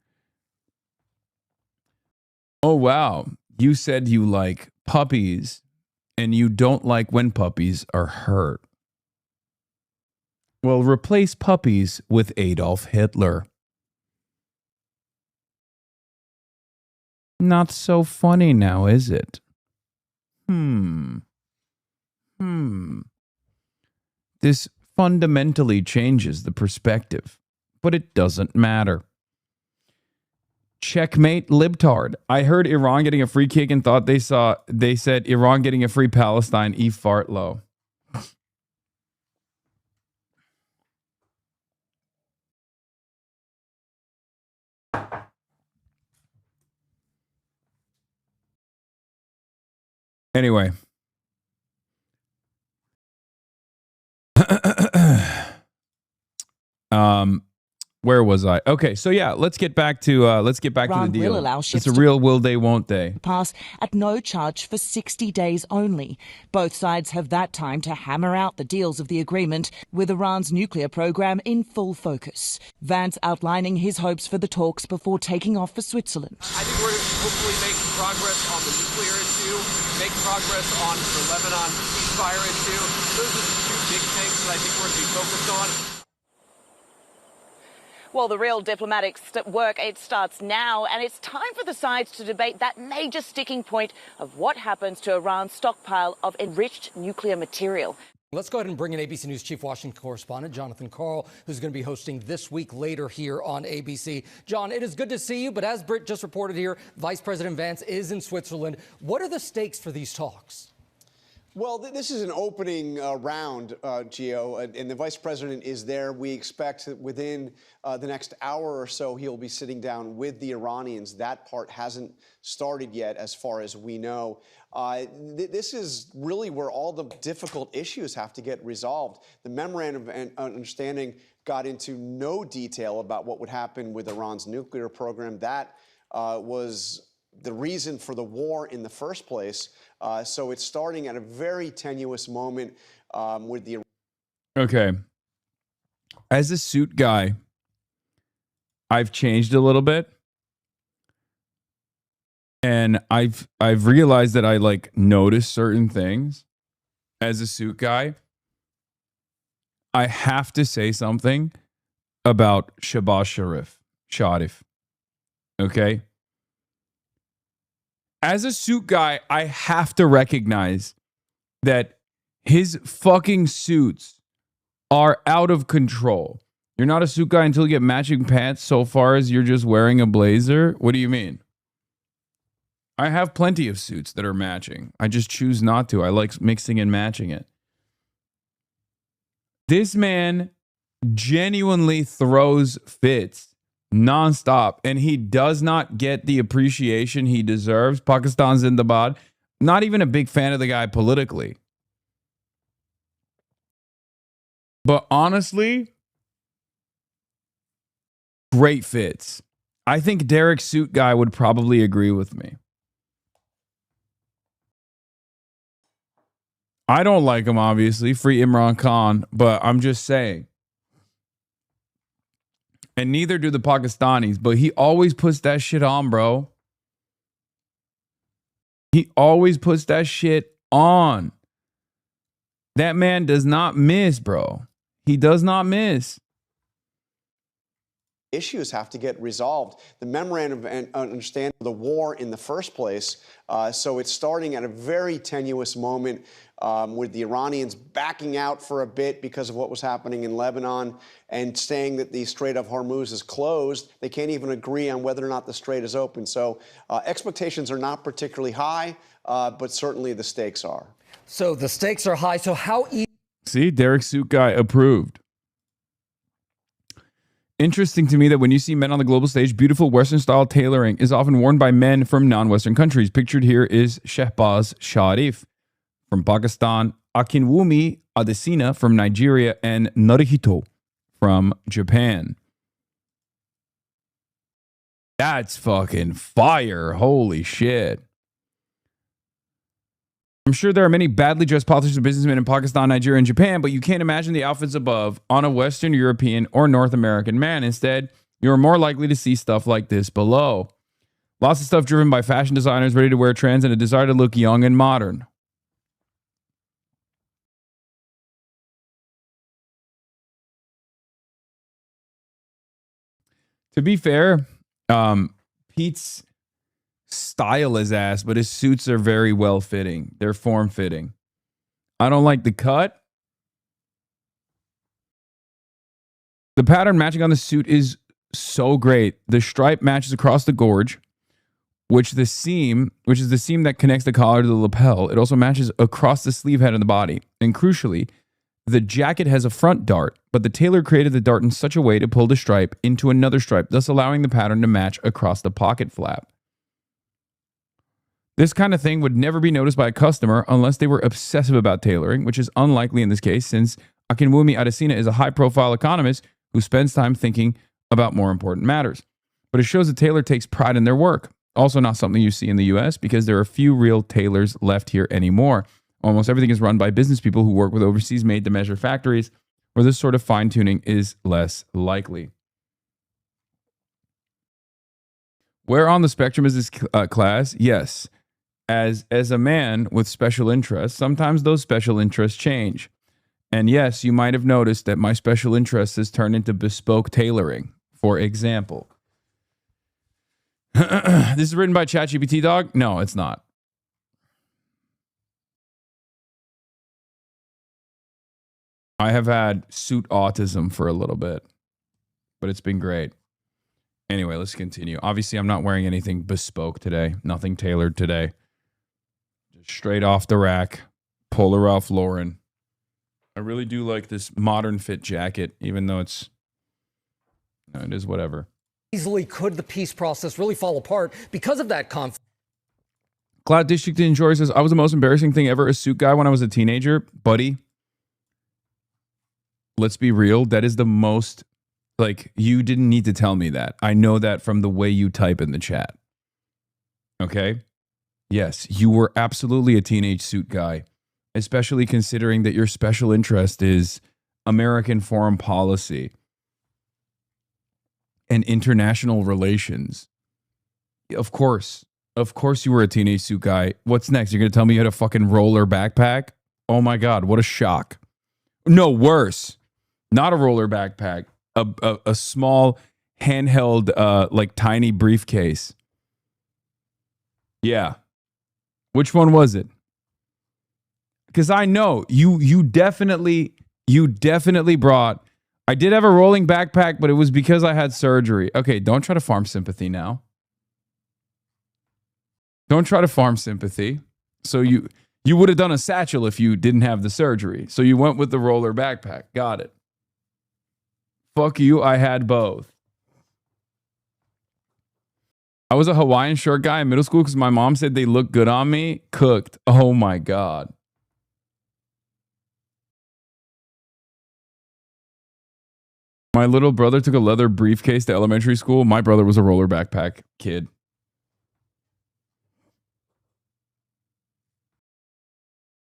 oh, wow. You said you like puppies and you don't like when puppies are hurt. Well, replace puppies with Adolf Hitler. Not so funny now, is it? This fundamentally changes the perspective, but it doesn't matter. Checkmate libtard. I heard Iran getting a free kick and thought they said Iran getting a free Palestine. E fart low. Anyway. Where was I? Okay, so yeah, let's get back to the deal. It's a real will they, won't they? Pass at no charge for 60 days only. Both sides have that time to hammer out the deals of the agreement, with Iran's nuclear program in full focus. Vance outlining his hopes for the talks before taking off for Switzerland. I think we're hopefully making progress on the nuclear issue, make progress on the Lebanon ceasefire issue. Those are the two big things that I think we're going to be focused on. Well, the real diplomatic work, it starts now, and it's time for the sides to debate that major sticking point of what happens to Iran's stockpile of enriched nuclear material. Let's go ahead and bring in ABC News Chief Washington Correspondent Jonathan Karl, who's going to be hosting This Week later here on ABC. John, it is good to see you, but as Britt just reported here, Vice President Vance is in Switzerland. What are the stakes for these talks? Well, this is an opening round, Gio, and the vice president is there. We expect that within the next hour or so, he'll be sitting down with the Iranians. That part hasn't started yet, as far as we know. This is really where all the difficult issues have to get resolved. The memorandum of understanding got into no detail about what would happen with Iran's nuclear program. That was the reason for the war in the first place. So it's starting at a very tenuous moment with the... Okay. As a suit guy, I've changed a little bit. And I've realized that I like notice certain things as a suit guy. I have to say something about Shabazz Sharif. Okay? As a suit guy, I have to recognize that his fucking suits are out of control. You're not a suit guy until you get matching pants so far as you're just wearing a blazer? What do you mean? I have plenty of suits that are matching. I just choose not to. I like mixing and matching it. This man genuinely throws fits nonstop, and he does not get the appreciation he deserves. Pakistan Zindabad. Not even a big fan of the guy politically. But honestly, great fits. I think Derek Suit Guy would probably agree with me. I don't like him, obviously. Free Imran Khan, but I'm just saying. And neither do the Pakistanis, but he always puts that shit on, bro. He always puts that shit on. That man does not miss, bro. He does not miss. Issues have to get resolved. The memorandum of understanding the war in the first place. So it's starting at a very tenuous moment with the Iranians backing out for a bit because of what was happening in Lebanon and saying that the Strait of Hormuz is closed. They can't even agree on whether or not the strait is open. So expectations are not particularly high, but certainly the stakes are. So the stakes are high. So how easy? See, Derek Suit Guy approved. Interesting to me that when you see men on the global stage, beautiful Western-style tailoring is often worn by men from non-Western countries. Pictured here is Shehbaz Sharif from Pakistan, Akinwumi Adesina from Nigeria, and Naruhito from Japan. That's fucking fire. Holy shit. I'm sure there are many badly dressed politicians and businessmen in Pakistan, Nigeria, and Japan, but you can't imagine the outfits above on a Western European or North American man. Instead, you're more likely to see stuff like this below. Lots of stuff driven by fashion designers ready to wear trends and a desire to look young and modern. To be fair, Pete's style is ass, but his suits are very well fitting. They're form fitting. I don't like the cut. The pattern matching on the suit is so great. The stripe matches across the gorge, which is the seam that connects the collar to the lapel. It also matches across the sleeve head and the body. And crucially, the jacket has a front dart, but the tailor created the dart in such a way to pull the stripe into another stripe, thus allowing the pattern to match across the pocket flap. This kind of thing would never be noticed by a customer unless they were obsessive about tailoring, which is unlikely in this case since Akinwumi Adesina is a high-profile economist who spends time thinking about more important matters. But it shows the tailor takes pride in their work. Also not something you see in the US because there are few real tailors left here anymore. Almost everything is run by business people who work with overseas made-to-measure factories where this sort of fine-tuning is less likely. Where on the spectrum is this class? Yes. As a man with special interests, sometimes those special interests change. And yes, you might have noticed that my special interest has turned into bespoke tailoring. For example, this is written by ChatGPT, dog? No, it's not. I have had suit autism for a little bit, but it's been great. Anyway, let's continue. Obviously, I'm not wearing anything bespoke today. Nothing tailored today. Just straight off the rack. Polar Ralph Lauren. I really do like this modern fit jacket, even though it is whatever. Easily could the peace process really fall apart because of that conflict? Cloud District Enjoyer says, I was the most embarrassing thing ever, a suit guy when I was a teenager. Buddy, let's be real. That is the most, you didn't need to tell me that. I know that from the way you type in the chat. Okay? Yes, you were absolutely a teenage suit guy, especially considering that your special interest is American foreign policy and international relations. Of course you were a teenage suit guy. What's next? You're going to tell me you had a fucking roller backpack? Oh my God, what a shock. No, worse. Not a roller backpack. A small handheld, tiny briefcase. Yeah. Which one was it? Because I know you definitely brought. I did have a rolling backpack, but it was because I had surgery. Okay, don't try to farm sympathy now. Don't try to farm sympathy. So you would have done a satchel if you didn't have the surgery. So you went with the roller backpack. Got it. Fuck you, I had both. I was a Hawaiian shirt guy in middle school because my mom said they looked good on me. Cooked. Oh my God. My little brother took a leather briefcase to elementary school. My brother was a roller backpack kid.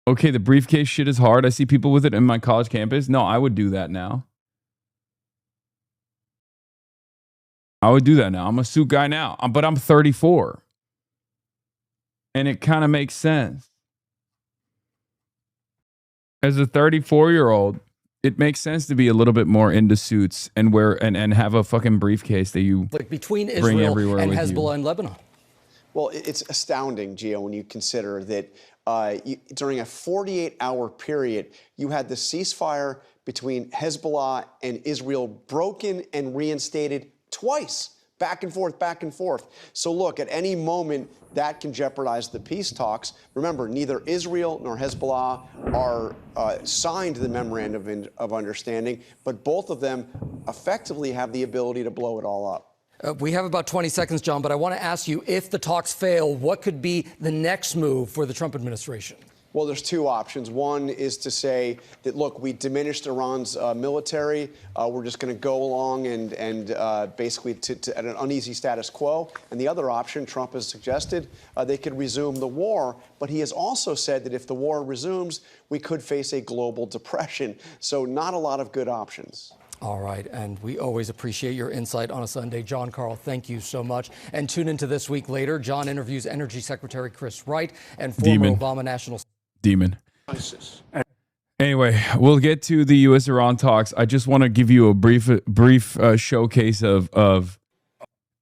Okay, the briefcase shit is hard. I see people with it in my college campus. No, I would do that now. I would do that now. I'm a suit guy now, but I'm 34. And it kind of makes sense. As a 34-year-old, it makes sense to be a little bit more into suits and wear and have a fucking briefcase that you between bring Israel everywhere and with Hezbollah you. and Lebanon. Well, it's astounding, Gio, when you consider that during a 48-hour period, you had the ceasefire between Hezbollah and Israel broken and reinstated twice back and forth, back and forth. So look, at any moment, that can jeopardize the peace talks. Remember, neither Israel nor Hezbollah are signed the memorandum of understanding, but both of them effectively have the ability to blow it all up. We have about 20 seconds, John, but I want to ask you, if the talks fail, what could be the next move for the Trump administration? Well, there's two options. One is to say that, look, we diminished Iran's military. We're just going to go along and basically at an uneasy status quo. And the other option, Trump has suggested, they could resume the war. But he has also said that if the war resumes, we could face a global depression. So not a lot of good options. All right, and we always appreciate your insight on a Sunday. John Karl, thank you so much. And tune into This Week Later. John interviews Energy Secretary Chris Wright and former Obama National... Demon. Anyway, we'll get to the U.S.-Iran talks. I just want to give you a brief showcase of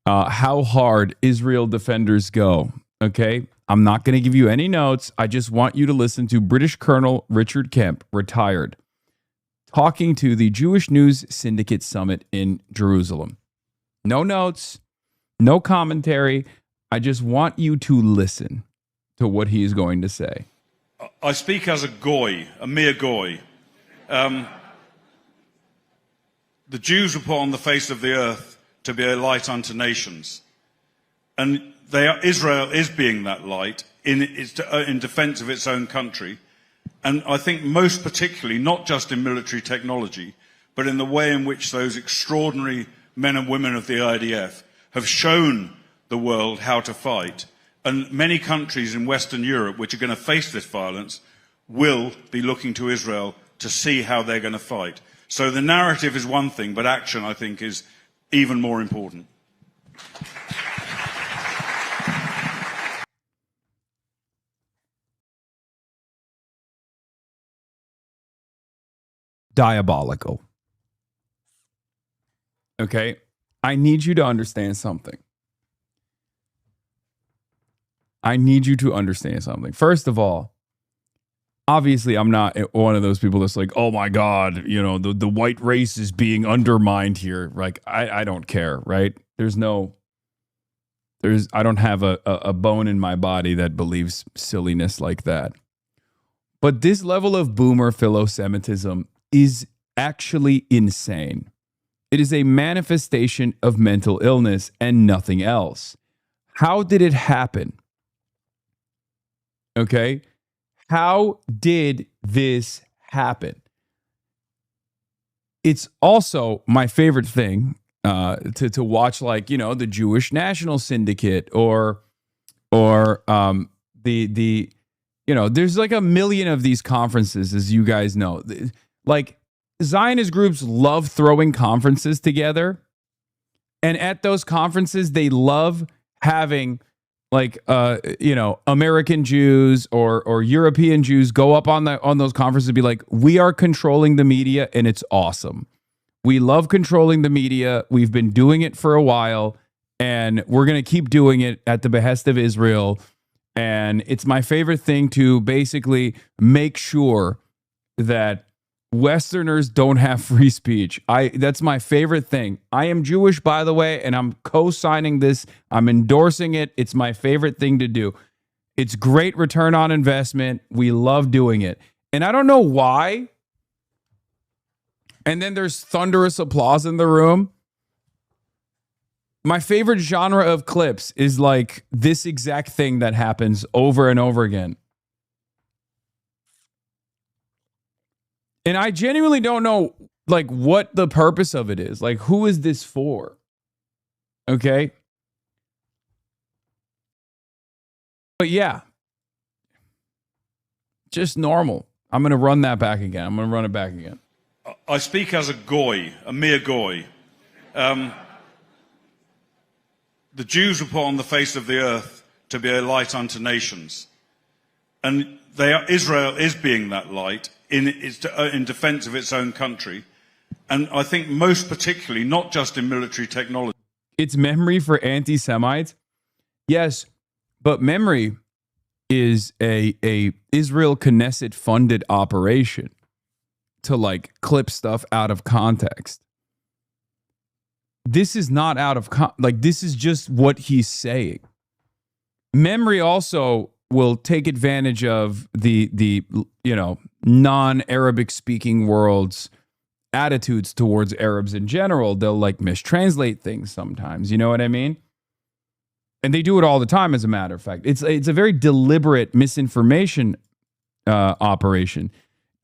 how hard Israel defenders go. Okay, I'm not going to give you any notes. I just want you to listen to British Colonel Richard Kemp, retired, talking to the Jewish News Syndicate Summit in Jerusalem. No notes, no commentary. I just want you to listen to what he is going to say. I speak as a goy, a mere goy. The Jews were put on the face of the earth to be a light unto nations. And Israel is being that light in defense of its own country. And I think most particularly, not just in military technology, but in the way in which those extraordinary men and women of the IDF have shown the world how to fight. And many countries in Western Europe, which are going to face this violence, will be looking to Israel to see how they're going to fight. So the narrative is one thing, but action, I think, is even more important. Diabolical. Okay, I need you to understand something. I need you to understand something. First of all, obviously, I'm not one of those people that's like, oh my God, you know, the white race is being undermined here. Like, I don't care, right? I don't have a bone in my body that believes silliness like that. But this level of boomer philo-Semitism is actually insane. It is a manifestation of mental illness and nothing else. How did it happen? Okay, how did this happen? It's also my favorite thing to watch, like, you know, the Jewish National Syndicate or the you know, there's like a million of these conferences, as you guys know. Like, Zionist groups love throwing conferences together, and at those conferences, they love having, like, you know, American Jews or European Jews go up on those conferences and be like, we are controlling the media and it's awesome. We love controlling the media. We've been doing it for a while and we're going to keep doing it at the behest of Israel. And it's my favorite thing to basically make sure that Westerners don't have free speech. That's my favorite thing. I am Jewish, by the way, and I'm co-signing this. I'm endorsing it. It's my favorite thing to do. It's great return on investment. We love doing it. And I don't know why. And then there's thunderous applause in the room. My favorite genre of clips is like this exact thing that happens over and over again. And I genuinely don't know, like, what the purpose of it is. Like, who is this for? Okay. But yeah, just normal. I'm going to run that back again. I'm going to run it back again. I speak as a goy, a mere goy. The Jews were put on the face of the earth to be a light unto nations. And Israel is being that light in defense of its own country. And I think most particularly, not just in military technology. It's memory for anti-Semites. Yes, but memory is a Israel Knesset funded operation to, like, clip stuff out of context. this is not out of like, this is just what he's saying. Memory also will take advantage of the non-Arabic speaking world's attitudes towards Arabs in general. They'll like mistranslate things sometimes. You know what I mean? And they do it all the time, as a matter of fact. It's a very deliberate misinformation operation.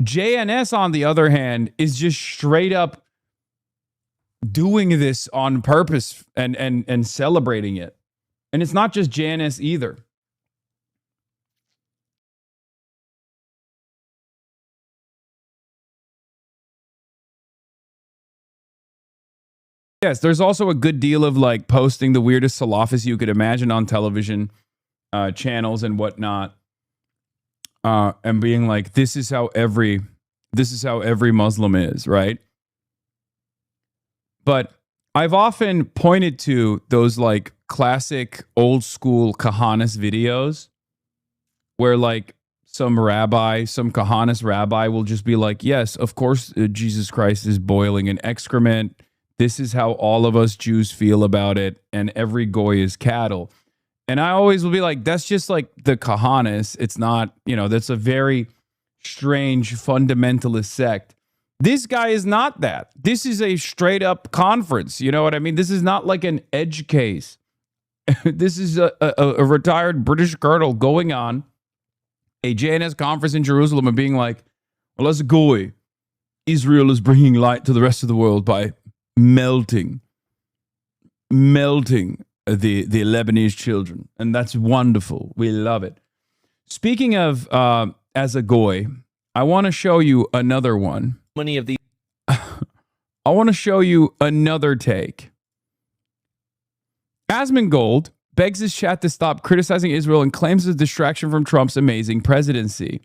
JNS, on the other hand, is just straight up doing this on purpose and celebrating it. And it's not just JNS either. Yes, there's also a good deal of like posting the weirdest salafis you could imagine on television channels and whatnot, and being like, this is how every Muslim is, right? But I've often pointed to those like classic old school Kahanis videos where like some Kahanis rabbi will just be like, yes, of course, Jesus Christ is boiling in excrement. This is how all of us Jews feel about it. And every goy is cattle. And I always will be like, that's just like the Kahanis. It's not, that's a very strange fundamentalist sect. This guy is not that. This is a straight up conference. You know what I mean? This is not like an edge case. This is a retired British colonel going on a JNS conference in Jerusalem and being like, well, as a goy, Israel is bringing light to the rest of the world by melting the Lebanese children. And that's wonderful. We love it. Speaking of as a goy, I want to show you another one. Many of these. I want to show you another take. Asmongold begs his chat to stop criticizing Israel and claims it's a distraction from Trump's amazing presidency.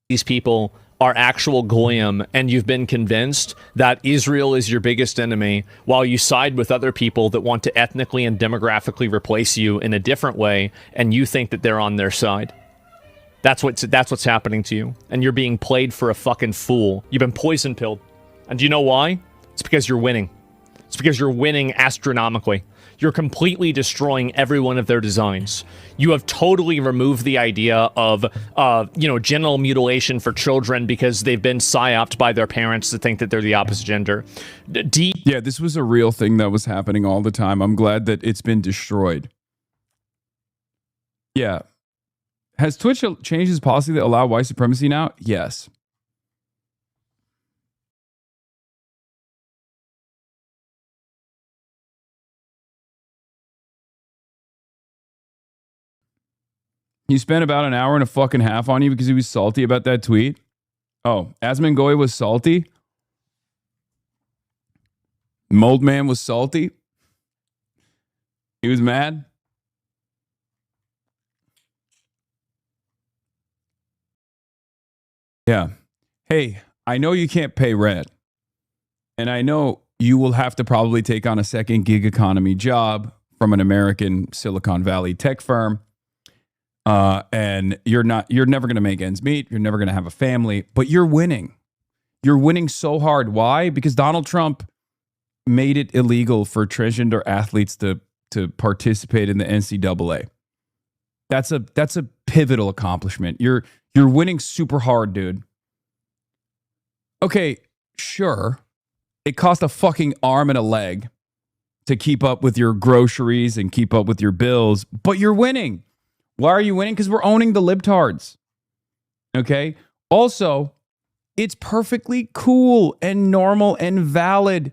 These people are actual goyim, and you've been convinced that Israel is your biggest enemy while you side with other people that want to ethnically and demographically replace you in a different way, and you think that they're on their side. That's what's happening to you, and you're being played for a fucking fool. You've been poison pilled. And do you know why? It's because you're winning. It's because you're winning astronomically. You're completely destroying every one of their designs. You have totally removed the idea of, genital mutilation for children because they've been psyoped by their parents to think that they're the opposite gender. Yeah, this was a real thing that was happening all the time. I'm glad that it's been destroyed. Yeah. Has Twitch changed its policy that allow white supremacy now? Yes. He spent about an hour and a fucking half on you because he was salty about that tweet. Oh, Asmongoy was salty? Mold Man was salty? He was mad? Yeah. Hey, I know you can't pay rent. And I know you will have to probably take on a second gig economy job from an American Silicon Valley tech firm. And you're never going to make ends meet. You're never going to have a family, but you're winning. You're winning so hard. Why? Because Donald Trump made it illegal for transgender athletes to participate in the NCAA. That's a pivotal accomplishment. You're winning super hard, dude. Okay, sure. It cost a fucking arm and a leg to keep up with your groceries and keep up with your bills, but you're winning. Why are you winning? Because we're owning the libtards. Okay? Also, it's perfectly cool and normal and valid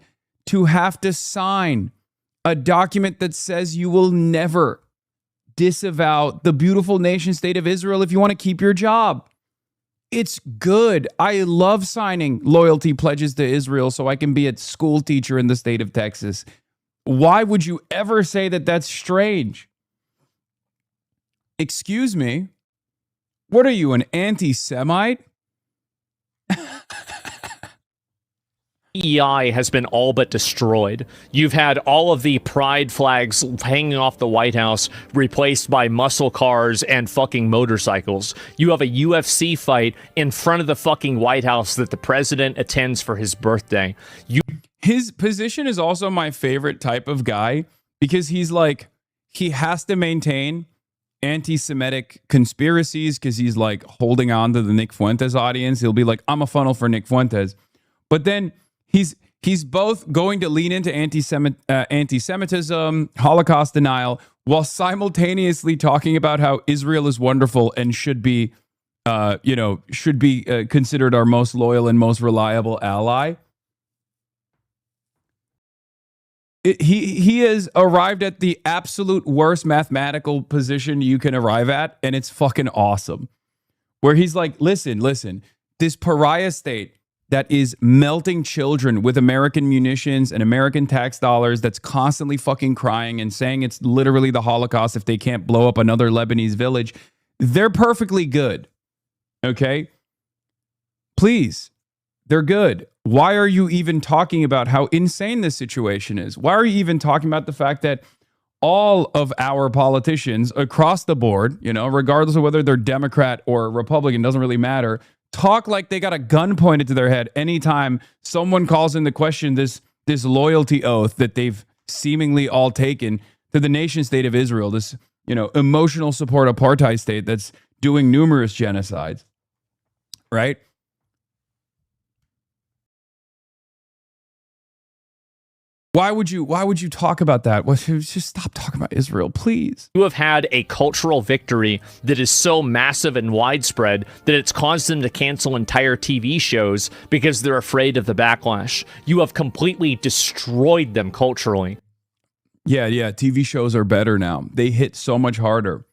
to have to sign a document that says you will never disavow the beautiful nation state of Israel if you want to keep your job. It's good. I love signing loyalty pledges to Israel so I can be a school teacher in the state of Texas. Why would you ever say that that's strange? Excuse me? What are you, an anti-Semite? EI has been all but destroyed. You've had all of the pride flags hanging off the White House replaced by muscle cars and fucking motorcycles. You have a UFC fight in front of the fucking White House that the president attends for his birthday. his position is also my favorite type of guy because he's like, he has to maintain anti-Semitic conspiracies because he's like holding on to the Nick Fuentes audience. He'll be like, I'm a funnel for Nick Fuentes. But then he's both going to lean into anti-Semitism, Holocaust denial, while simultaneously talking about how Israel is wonderful and should be considered our most loyal and most reliable ally. He has arrived at the absolute worst mathematical position you can arrive at, and it's fucking awesome. Where he's like, listen, this pariah state that is melting children with American munitions and American tax dollars, that's constantly fucking crying and saying it's literally the Holocaust if they can't blow up another Lebanese village, they're perfectly good. Okay? Please. They're good. Why are you even talking about how insane this situation is? Why are you even talking about the fact that all of our politicians across the board, regardless of whether they're Democrat or Republican, doesn't really matter, talk like they got a gun pointed to their head anytime someone calls into question this loyalty oath that they've seemingly all taken to the nation state of Israel, this, emotional support apartheid state that's doing numerous genocides, right? Why would you talk about that? Well, just stop talking about Israel, please. You have had a cultural victory that is so massive and widespread that it's caused them to cancel entire TV shows because they're afraid of the backlash. You have completely destroyed them culturally. Yeah, TV shows are better now. They hit so much harder.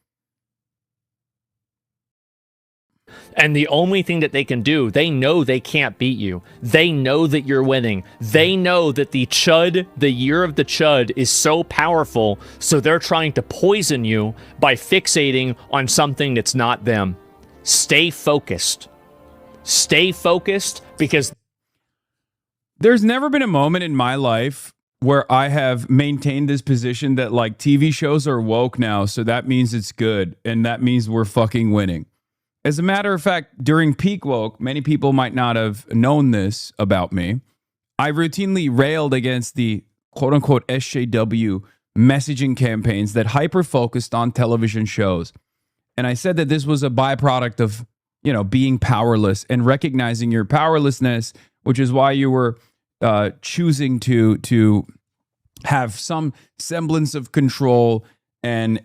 And the only thing that they can do, they know they can't beat you. They know that you're winning. They know that the Chud, the year of the Chud, is so powerful, so they're trying to poison you by fixating on something that's not them. Stay focused. Stay focused, because there's never been a moment in my life where I have maintained this position that like TV shows are woke now, so that means it's good, and that means we're fucking winning. As a matter of fact, during peak woke, many people might not have known this about me. I routinely railed against the quote unquote SJW messaging campaigns that hyper focused on television shows. And I said that this was a byproduct of, being powerless and recognizing your powerlessness, which is why you were choosing to have some semblance of control and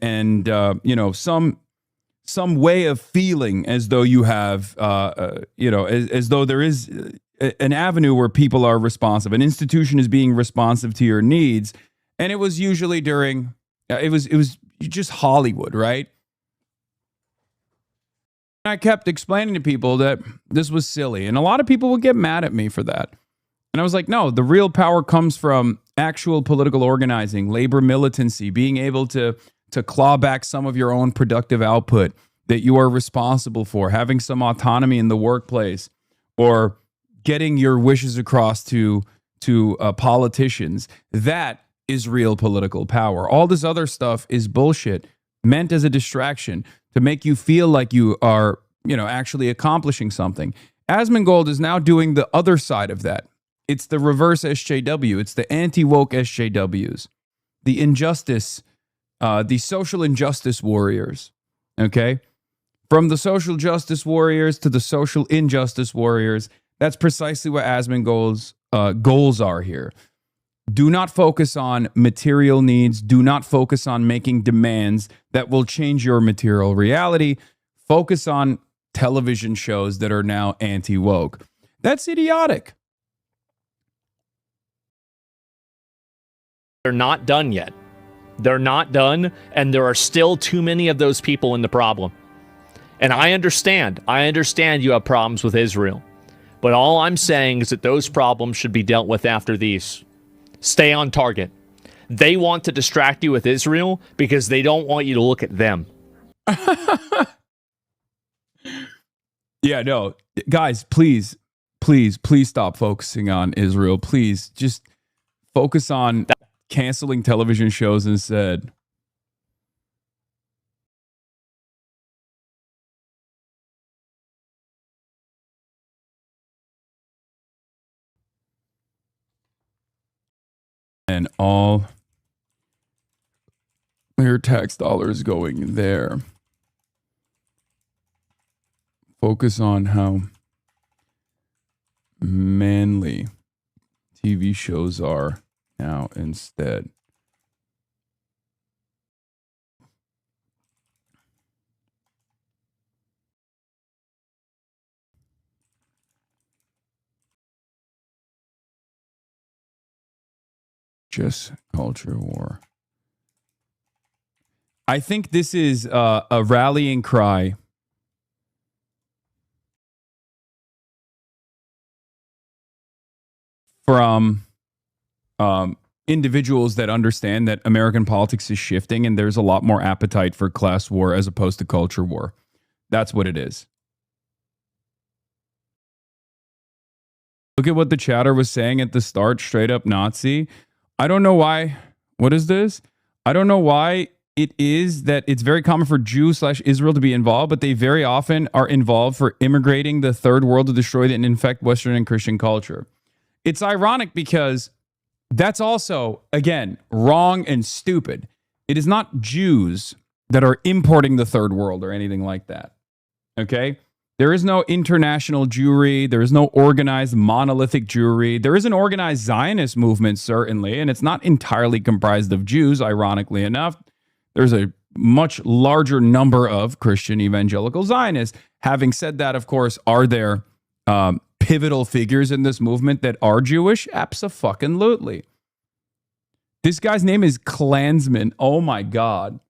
some way of feeling as though you have, as though there is an avenue where people are responsive. An institution is being responsive to your needs. And it was usually during, it was just Hollywood, right? And I kept explaining to people that this was silly. And a lot of people would get mad at me for that. And I was like, no, the real power comes from actual political organizing, labor militancy, being able to claw back some of your own productive output that you are responsible for, having some autonomy in the workplace, or getting your wishes across to politicians. That is real political power. All this other stuff is bullshit, meant as a distraction to make you feel like you are, actually accomplishing something. Asmongold is now doing the other side of that. It's the reverse SJW. It's the anti-woke SJWs, the injustice, the social injustice warriors, okay? From the social justice warriors to the social injustice warriors, that's precisely what Asmongold's goals are here. Do not focus on material needs. Do not focus on making demands that will change your material reality. Focus on television shows that are now anti-woke. That's idiotic. They're not done yet. They're not done, and there are still too many of those people in the problem. And I understand you have problems with Israel. But all I'm saying is that those problems should be dealt with after these. Stay on target. They want to distract you with Israel because they don't want you to look at them. Yeah, no. Guys, please stop focusing on Israel. Please just focus on canceling television shows instead. and all your tax dollars going there. Focus on how manly TV shows are now instead. Just culture war. I think this is a rallying cry from individuals that understand that American politics is shifting and there's a lot more appetite for class war as opposed to culture war. That's what it is. Look at what the chatter was saying at the start, straight up Nazi. I don't know why. What is this? I don't know why it is that it's very common for Jew/Israel to be involved, but they very often are involved for immigrating the third world to destroy and infect Western and Christian culture. It's ironic because that's also, again, wrong and stupid. It is not Jews that are importing the third world or anything like that. Okay? There is no international Jewry. There is no organized monolithic Jewry. There is an organized Zionist movement, certainly, and it's not entirely comprised of Jews, ironically enough. There's a much larger number of Christian evangelical Zionists. Having said that, of course, are there pivotal figures in this movement that are Jewish? Abso-fucking-lutely. This guy's name is Klansman. Oh my God.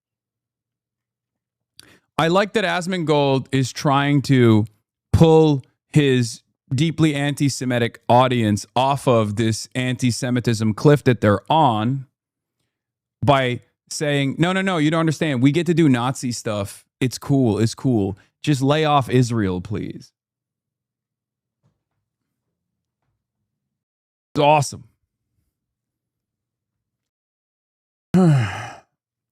I like that Asmongold is trying to pull his deeply anti-Semitic audience off of this anti-Semitism cliff that they're on by saying, no, you don't understand. We get to do Nazi stuff. It's cool. It's cool. Just lay off Israel, please. It's awesome.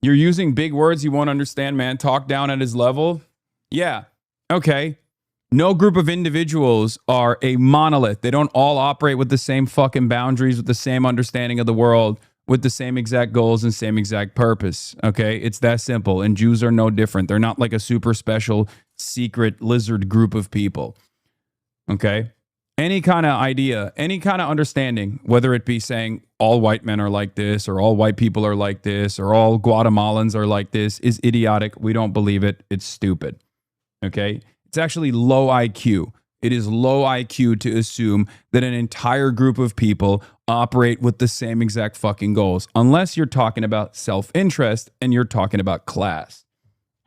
You're using big words you won't understand, man. Talk down at his level. Yeah. Okay. No group of individuals are a monolith. They don't all operate with the same fucking boundaries, with the same understanding of the world, with the same exact goals and same exact purpose. Okay. It's that simple. And Jews are no different. They're not like a super special secret lizard group of people. Okay. Any kind of idea, any kind of understanding, whether it be saying all white men are like this, or all white people are like this, or all Guatemalans are like this, is idiotic. We don't believe it. It's stupid. Okay? It's actually low IQ. It is low IQ to assume that an entire group of people operate with the same exact fucking goals, unless you're talking about self-interest and you're talking about class.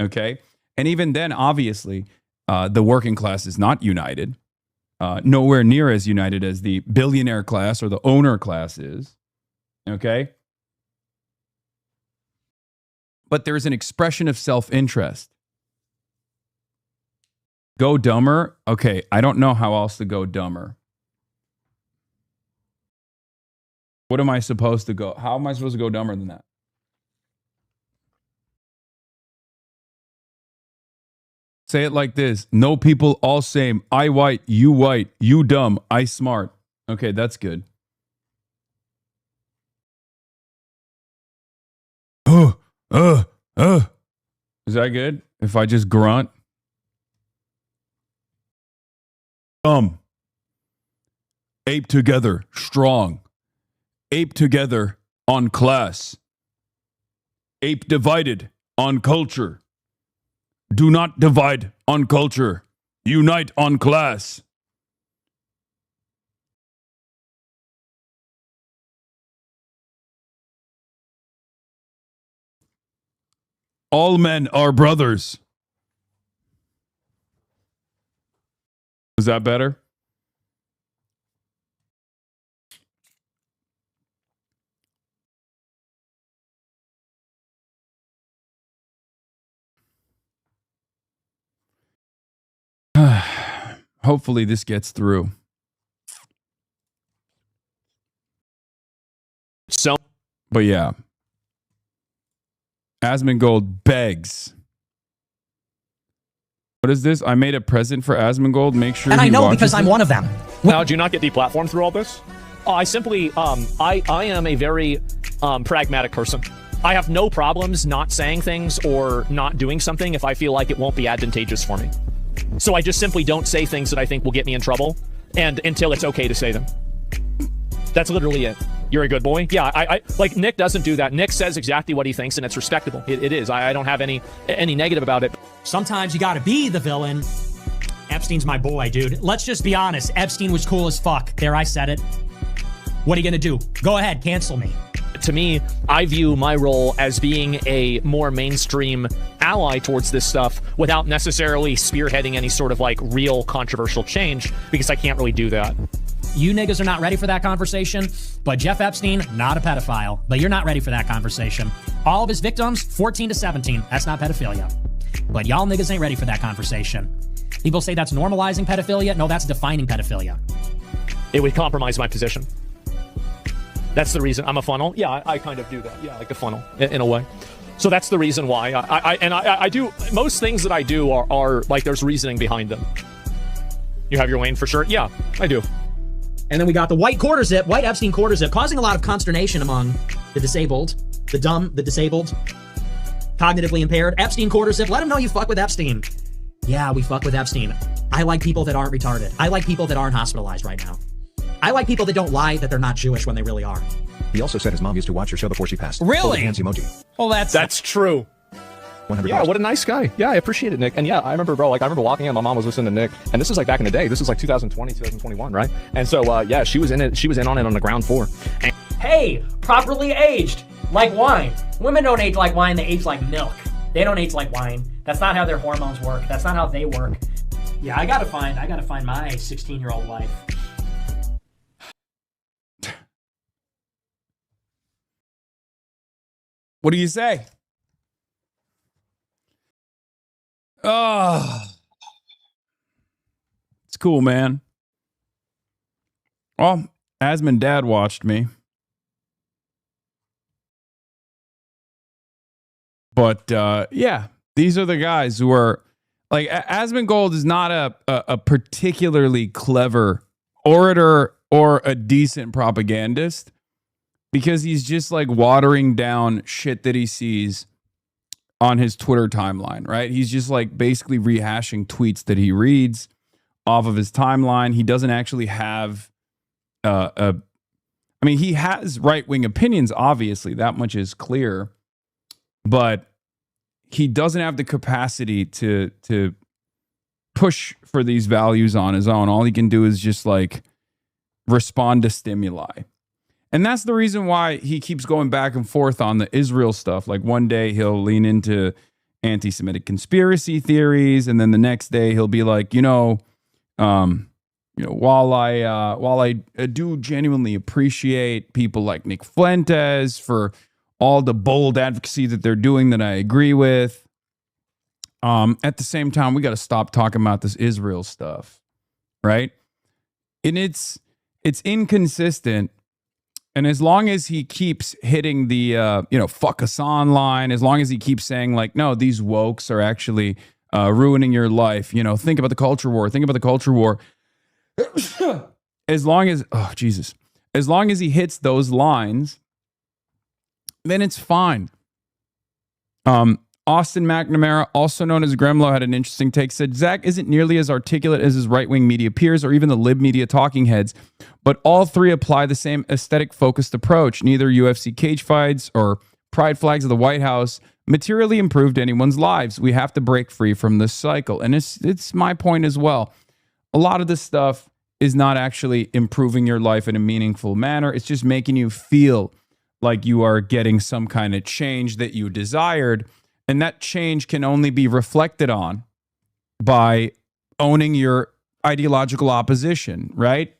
Okay? And even then, obviously, the working class is not united. Nowhere near as united as the billionaire class or the owner class is. Okay? But there's an expression of self-interest. Go dumber? Okay, I don't know how else to go dumber. What am I supposed to go? How am I supposed to go dumber than that? Say it like this. No people, all same. I white, you dumb, I smart. Okay, that's good. Is that good? If I just grunt? Ape together, strong. Ape together on class. Ape divided on culture. Do not divide on culture. Unite on class. All men are brothers. Is that better? Hopefully this gets through. So, but yeah, Asmongold begs. What is this? I made a present for Asmongold. Make sure. And I know because I'm one of them. Now, did you not get deplatformed through all this? I simply, I am a very pragmatic person. I have no problems not saying things or not doing something if I feel like it won't be advantageous for me. So I just simply don't say things that I think will get me in trouble, and until it's okay to say them. That's literally it. You're a good boy. Yeah, I like Nick doesn't do that. Nick says exactly what he thinks, and it's respectable. It is. I don't have any negative about it. Sometimes you gotta be the villain. Epstein's my boy, dude. Let's just be honest. Epstein was cool as fuck. There, I said it. What are you gonna do? Go ahead, cancel me. To me, I view my role as being a more mainstream ally towards this stuff without necessarily spearheading any sort of like real controversial change, because I can't really do that. You niggas are not ready for that conversation, but Jeff Epstein, not a pedophile, but you're not ready for that conversation. All of his victims, 14 to 17. That's not pedophilia. But y'all niggas ain't ready for that conversation. People say that's normalizing pedophilia. No, that's defining pedophilia. It would compromise my position. That's the reason. I'm a funnel. Yeah, I kind of do that. Yeah, like a funnel in a way. So that's the reason why I do most things that I do are like there's reasoning behind them. You have your Wayne for sure. Yeah, I do. And then we got the white quarter zip, white Epstein quarter zip, causing a lot of consternation among the disabled, the dumb, the disabled, cognitively impaired. Epstein quarter zip. Let them know you fuck with Epstein. Yeah, we fuck with Epstein. I like people that aren't retarded. I like people that aren't hospitalized right now. I like people that don't lie that they're not Jewish when they really are. He also said his mom used to watch your show before she passed. Really? Hands emoji. Well, that's true. 100%. Yeah, what a nice guy. Yeah, I appreciate it, Nick. And yeah, I remember, bro, like I remember walking in, my mom was listening to Nick, and this was like back in the day. This was like 2020, 2021, right? And so, yeah, she was in it. She was in on it on the ground floor. And Hey, properly aged, like wine. Women don't age like wine, they age like milk. They don't age like wine. That's not how their hormones work. That's not how they work. Yeah, I gotta find my 16-year-old wife. What do you say? Oh, it's cool, man. Well, Asmund Dad watched me. But yeah, these are the guys who are like Asmund Gold is not a particularly clever orator or a decent propagandist, because he's just like watering down shit that he sees on his Twitter timeline, right? He's just like basically rehashing tweets that he reads off of his timeline. He doesn't actually have I mean, he has right-wing opinions, obviously, that much is clear, but he doesn't have the capacity to push for these values on his own. All he can do is just like respond to stimuli. And that's the reason why he keeps going back and forth on the Israel stuff. Like one day he'll lean into anti-Semitic conspiracy theories, and then the next day he'll be like, while I do genuinely appreciate people like Nick Fuentes for all the bold advocacy that they're doing that I agree with, at the same time, we got to stop talking about this Israel stuff, right? And it's inconsistent. And as long as he keeps hitting the, fuck Hasan line, as long as he keeps saying like, no, these wokes are actually ruining your life. Think about the culture war. Think about the culture war. As long as he hits those lines, then it's fine. Austin McNamara, also known as Gremlo, had an interesting take. Said, Zach isn't nearly as articulate as his right-wing media peers or even the lib media talking heads, but all three apply the same aesthetic-focused approach. Neither UFC cage fights or pride flags of the White House materially improved anyone's lives. We have to break free from this cycle. And it's my point as well. A lot of this stuff is not actually improving your life in a meaningful manner. It's just making you feel like you are getting some kind of change that you desired. And that change can only be reflected on by owning your ideological opposition, right?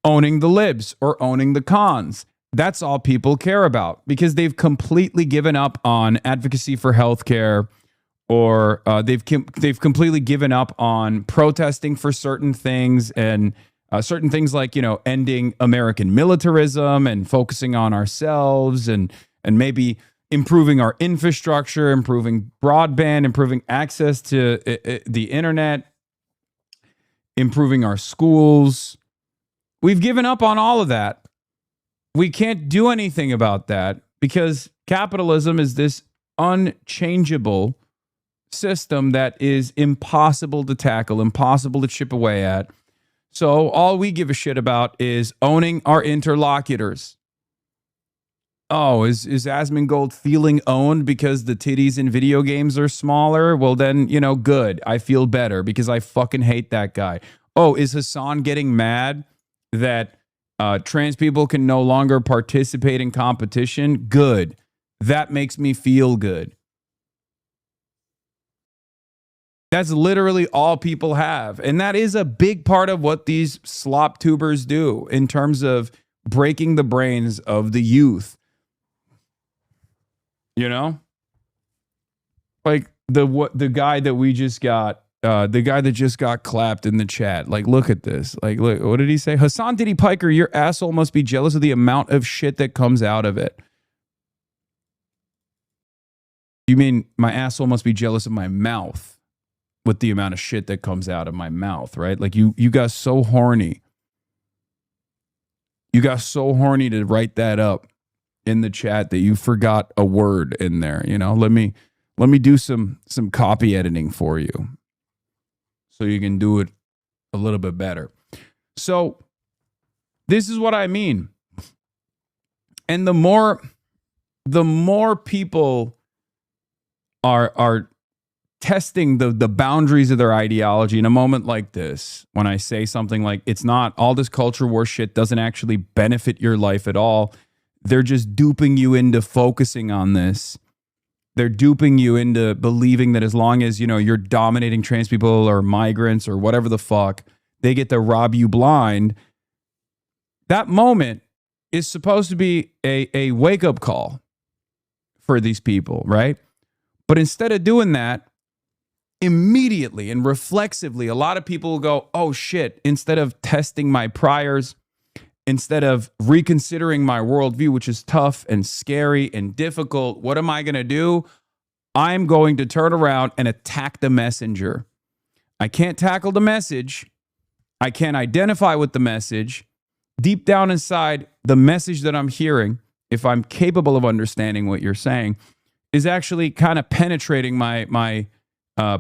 Owning the libs or owning the cons. That's all people care about, because they've completely given up on advocacy for healthcare, or they've completely given up on protesting for certain things, and certain things like, ending American militarism and focusing on ourselves, and maybe improving our infrastructure, improving broadband, improving access to the internet, improving our schools. We've given up on all of that. we can't do anything about that because capitalism is this unchangeable system that is impossible to tackle, impossible to chip away at. So all we give a shit about is owning our interlocutors. Oh, is Asmongold feeling owned because the titties in video games are smaller? Well, then, good. I feel better because I fucking hate that guy. Oh, is Hasan getting mad that trans people can no longer participate in competition? Good. That makes me feel good. That's literally all people have. And that is a big part of what these slop tubers do in terms of breaking the brains of the youth. Like the guy that we just got, the guy that just got clapped in the chat. Like, look at this. Like, look, what did he say? Hasan Diddy Piker, your asshole must be jealous of the amount of shit that comes out of it. You mean my asshole must be jealous of my mouth with the amount of shit that comes out of my mouth, right? Like you got so horny. You got so horny to write that up in the chat that you forgot a word in there. Let me do some copy editing for you so you can do it a little bit better. So this is what I mean. And the more people are testing the boundaries of their ideology in a moment like this, when I say something like, it's not, all this culture war shit doesn't actually benefit your life at all. They're just duping you into focusing on this. They're duping you into believing that as long as, you're dominating trans people or migrants or whatever the fuck, they get to rob you blind. That moment is supposed to be a wake-up call for these people, right? But instead of doing that, immediately and reflexively, a lot of people will go, oh shit, instead of testing my priors, instead of reconsidering my worldview, which is tough and scary and difficult, what am I going to do? I'm going to turn around and attack the messenger. I can't tackle the message. I can't identify with the message. Deep down inside, the message that I'm hearing, if I'm capable of understanding what you're saying, is actually kind of penetrating my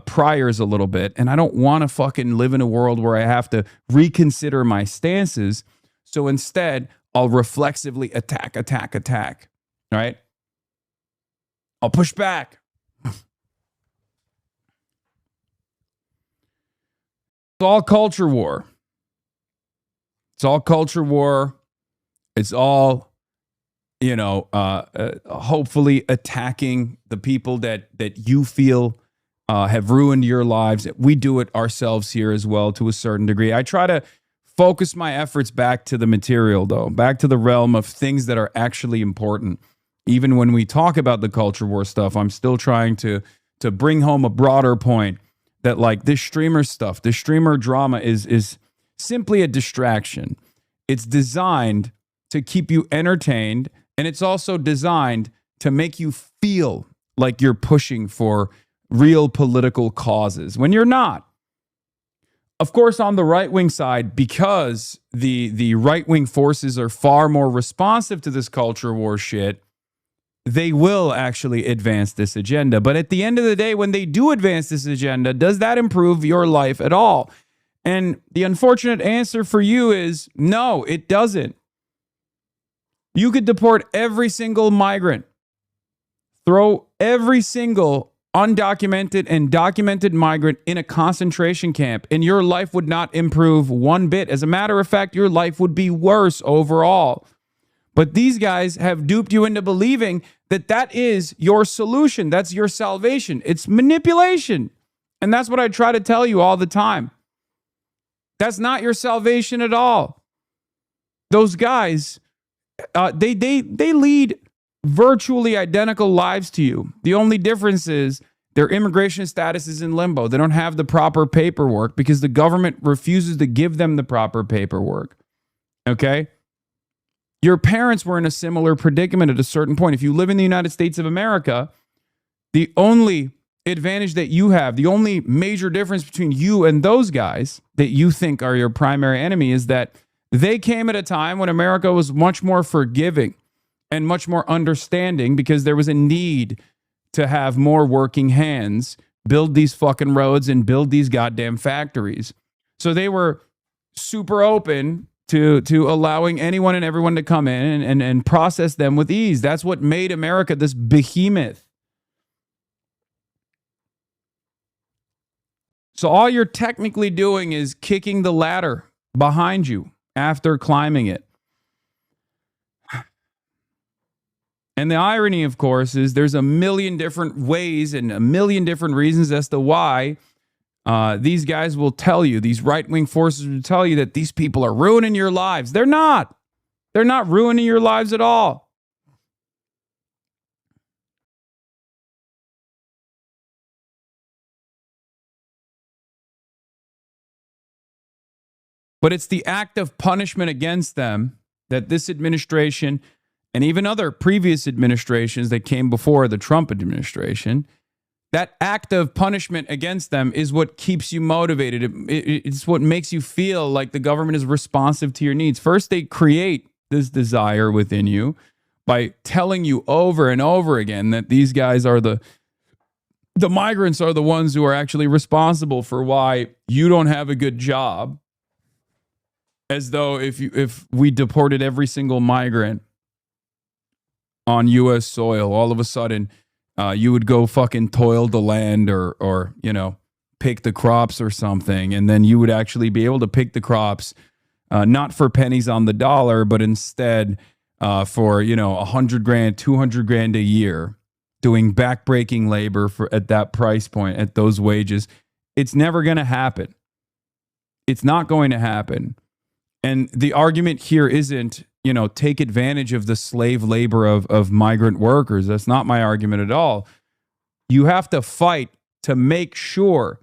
priors a little bit. And I don't want to fucking live in a world where I have to reconsider my stances. So instead, I'll reflexively attack. All right? I'll push back. It's all culture war. It's all culture war. It's all, hopefully attacking the people that you feel have ruined your lives. We do it ourselves here as well to a certain degree. I try to focus my efforts back to the material, though, back to the realm of things that are actually important. Even when we talk about the culture war stuff, I'm still trying to bring home a broader point that, like, this streamer stuff, this streamer drama is simply a distraction. It's designed to keep you entertained, and it's also designed to make you feel like you're pushing for real political causes when you're not. Of course, on the right-wing side, because the right-wing forces are far more responsive to this culture war shit, they will actually advance this agenda. But at the end of the day, when they do advance this agenda, does that improve your life at all? And the unfortunate answer for you is no, it doesn't. You could deport every single migrant, throw every single undocumented and documented migrant in a concentration camp, and your life would not improve one bit. As a matter of fact, your life would be worse overall. But these guys have duped you into believing that that is your solution. That's your salvation. It's manipulation. And that's what I try to tell you all the time. That's not your salvation at all. Those guys, they lead virtually identical lives to you. The only difference is their immigration status is in limbo. They don't have the proper paperwork because the government refuses to give them the proper paperwork. Okay? Your parents were in a similar predicament at a certain point. If you live in the United States of America, the only advantage that you have, the only major difference between you and those guys that you think are your primary enemy is that They came at a time when America was much more forgiving and much more understanding because there was a need to have more working hands build these fucking roads and build these goddamn factories. So they were super open to allowing anyone and everyone to come in and process them with ease. That's what made America this behemoth. So all you're technically doing is kicking the ladder behind you after climbing it. And the irony, of course, is there's a million different ways and a million different reasons as to why these guys will tell you, these right-wing forces will tell you that these people are ruining your lives. They're not. They're not ruining your lives at all. But it's the act of punishment against them that this administration and even other previous administrations that came before the Trump administration, that act of punishment against them is what keeps you motivated. It's what makes you feel like the government is responsive to your needs. First, they create this desire within you by telling you over and over again that these guys are the migrants are the ones who are actually responsible for why you don't have a good job. As though if we deported every single migrant on U.S. soil, all of a sudden you would go fucking toil the land or pick the crops or something, and then you would actually be able to pick the crops not for pennies on the dollar, but instead for $100,000, $200,000 a year, doing backbreaking labor at that price point at those wages. It's never going to happen. It's not going to happen. And the argument here isn't, take advantage of the slave labor of migrant workers. That's not my argument at all. You have to fight to make sure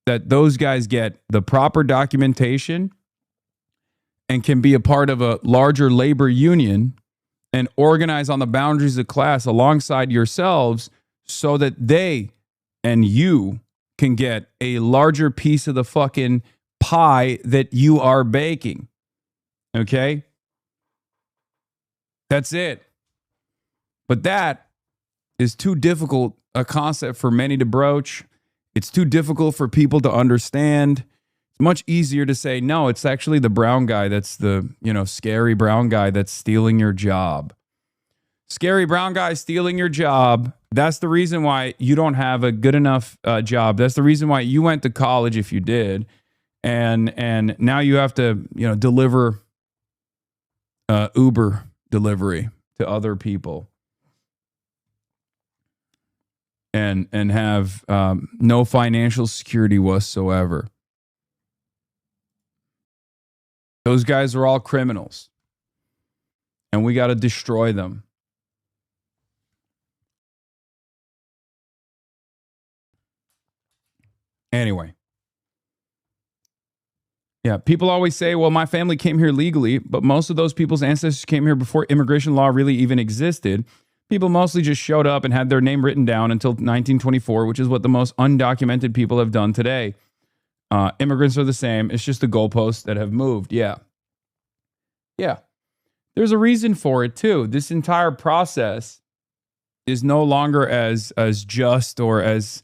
that those guys get the proper documentation and can be a part of a larger labor union and organize on the boundaries of class alongside yourselves so that they and you can get a larger piece of the fucking pie that you are baking. Okay? That's it. But that is too difficult a concept for many to broach. It's too difficult for people to understand. It's much easier to say, no, it's actually the brown guy that's the, scary brown guy that's stealing your job. Scary brown guy stealing your job. That's the reason why you don't have a good enough job. That's the reason why you went to college if you did. And now you have to, deliver Uber delivery to other people and have no financial security whatsoever. Those guys are all criminals, and we got to destroy them. Anyway. Yeah, people always say, well, my family came here legally, but most of those people's ancestors came here before immigration law really even existed. People mostly just showed up and had their name written down until 1924, which is what the most undocumented people have done today. Immigrants are the same. It's just the goalposts that have moved. Yeah. Yeah. There's a reason for it, too. This entire process is no longer as just or as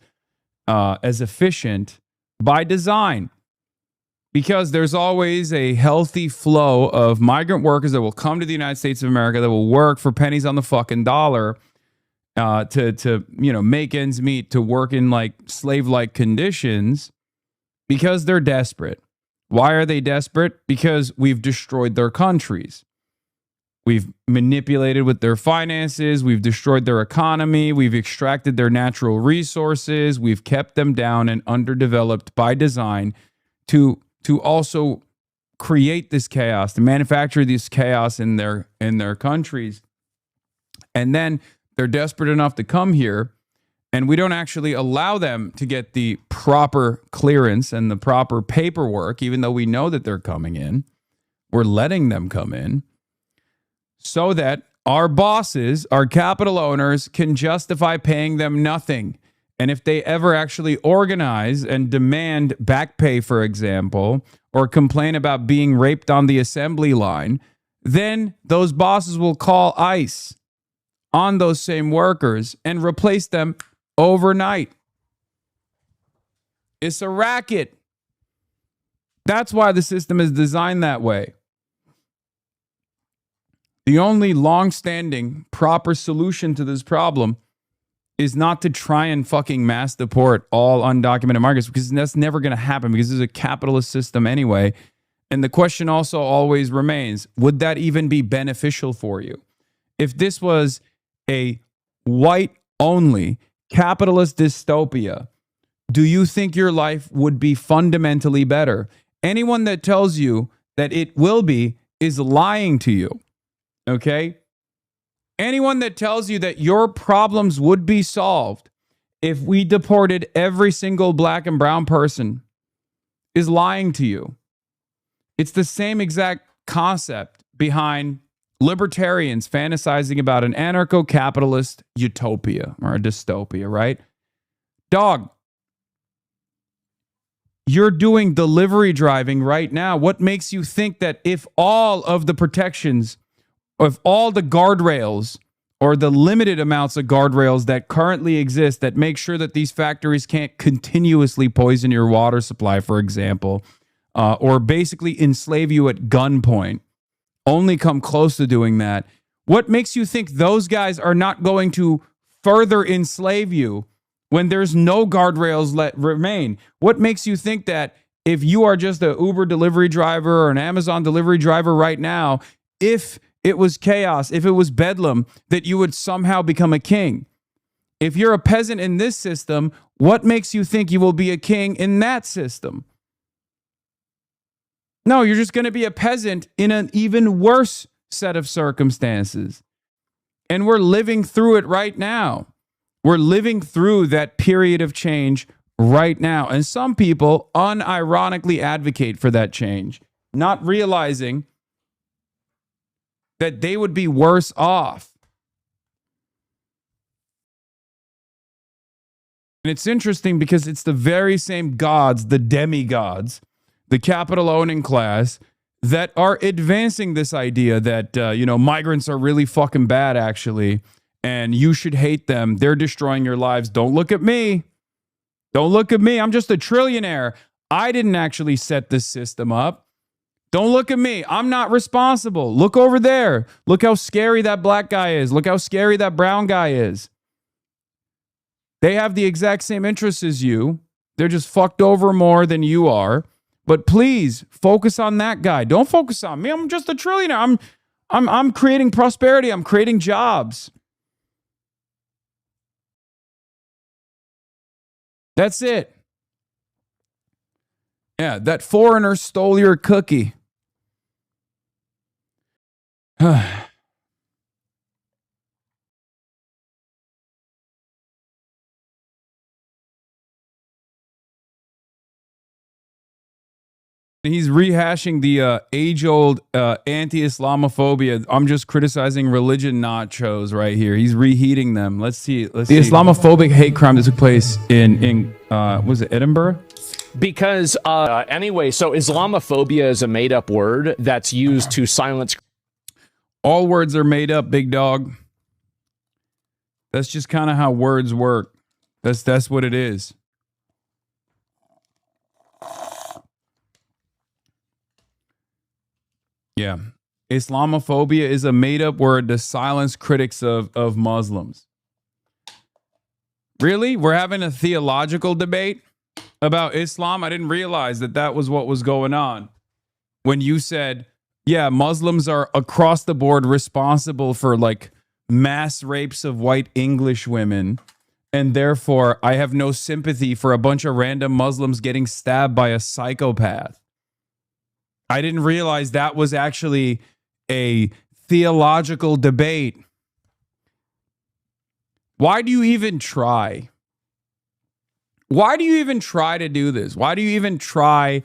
efficient by design. Because there's always a healthy flow of migrant workers that will come to the United States of America that will work for pennies on the fucking dollar to make ends meet, to work in like slave-like conditions because they're desperate. Why are they desperate? Because we've destroyed their countries. We've manipulated with their finances. We've destroyed their economy. We've extracted their natural resources. We've kept them down and underdeveloped by design to also create this chaos, to manufacture this chaos in their countries. And then they're desperate enough to come here, and we don't actually allow them to get the proper clearance and the proper paperwork, even though we know that they're coming in. We're letting them come in so that our bosses, our capital owners, can justify paying them nothing And if they ever actually organize and demand back pay, for example, or complain about being raped on the assembly line, then those bosses will call ICE on those same workers and replace them overnight. It's a racket. That's why the system is designed that way. The only long-standing proper solution to this problem is not to try and fucking mass deport all undocumented migrants, because that's never going to happen, because this is a capitalist system anyway. And the question also always remains, would that even be beneficial for you? If this was a white-only capitalist dystopia, do you think your life would be fundamentally better? Anyone that tells you that it will be is lying to you, okay? Anyone that tells you that your problems would be solved if we deported every single black and brown person is lying to you. It's the same exact concept behind libertarians fantasizing about an anarcho-capitalist utopia or a dystopia, right? Dog, you're doing delivery driving right now. What makes you think that if all of the protections, if all the guardrails or the limited amounts of guardrails that currently exist that make sure that these factories can't continuously poison your water supply, for example, or basically enslave you at gunpoint, only come close to doing that, what makes you think those guys are not going to further enslave you when there's no guardrails that remain? What makes you think that if you are just an Uber delivery driver or an Amazon delivery driver right now, if it was chaos, if it was bedlam, that you would somehow become a king? If you're a peasant in this system, what makes you think you will be a king in that system? No, you're just going to be a peasant in an even worse set of circumstances. And we're living through it right now. We're living through that period of change right now. And some people unironically advocate for that change, not realizing that they would be worse off. And it's interesting because it's the very same gods, the demigods, the capital owning class, that are advancing this idea that, migrants are really fucking bad, actually, and you should hate them. They're destroying your lives. Don't look at me. Don't look at me. I'm just a trillionaire. I didn't actually set this system up. Don't look at me. I'm not responsible. Look over there. Look how scary that black guy is. Look how scary that brown guy is. They have the exact same interests as you. They're just fucked over more than you are. But please focus on that guy. Don't focus on me. I'm just a trillionaire. I'm creating prosperity. I'm creating jobs. That's it. Yeah, that foreigner stole your cookie. He's rehashing the age-old anti-Islamophobia. I'm just criticizing religion nachos right here. He's reheating them. Let's see. The Islamophobic hate crime that took place in was it Edinburgh? Because anyway, so Islamophobia is a made-up word that's used to silence. All words are made up, big dog. That's just kind of how words work. That's what it is. Yeah. Islamophobia is a made-up word to silence critics of Muslims. Really? We're having a theological debate about Islam? I didn't realize that was what was going on. When you said, yeah, Muslims are across the board responsible for like mass rapes of white English women, and therefore I have no sympathy for a bunch of random Muslims getting stabbed by a psychopath. I didn't realize that was actually a theological debate. Why do you even try? Why do you even try to do this? Why do you even try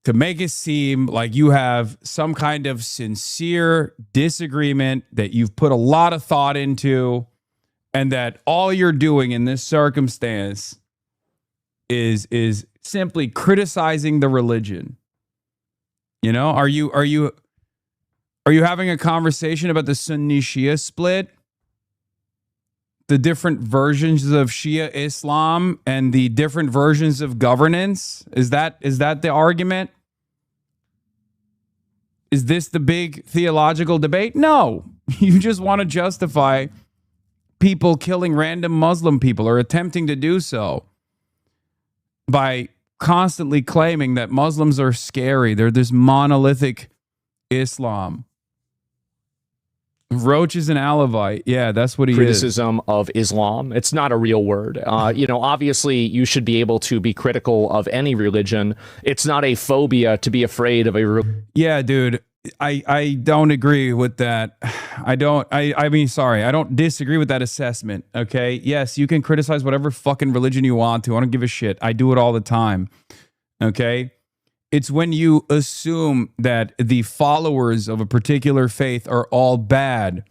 to make it seem like you have some kind of sincere disagreement that you've put a lot of thought into, and that all you're doing in this circumstance is simply criticizing the religion. You know, are you having a conversation about the Sunni Shia split? The different versions of Shia Islam and the different versions of governance? Is that the argument? Is this the big theological debate? No. You just want to justify people killing random Muslim people or attempting to do so by constantly claiming that Muslims are scary. They're this monolithic Islam. Roach is an Alevite. Yeah, that's what he criticism of Islam. It's not a real word. Obviously, you should be able to be critical of any religion. It's not a phobia to be afraid of a Yeah, dude. I don't agree with that. I don't disagree with that assessment. Okay. Yes, you can criticize whatever fucking religion you want to. I don't give a shit. I do it all the time. Okay. It's when you assume that the followers of a particular faith are all bad.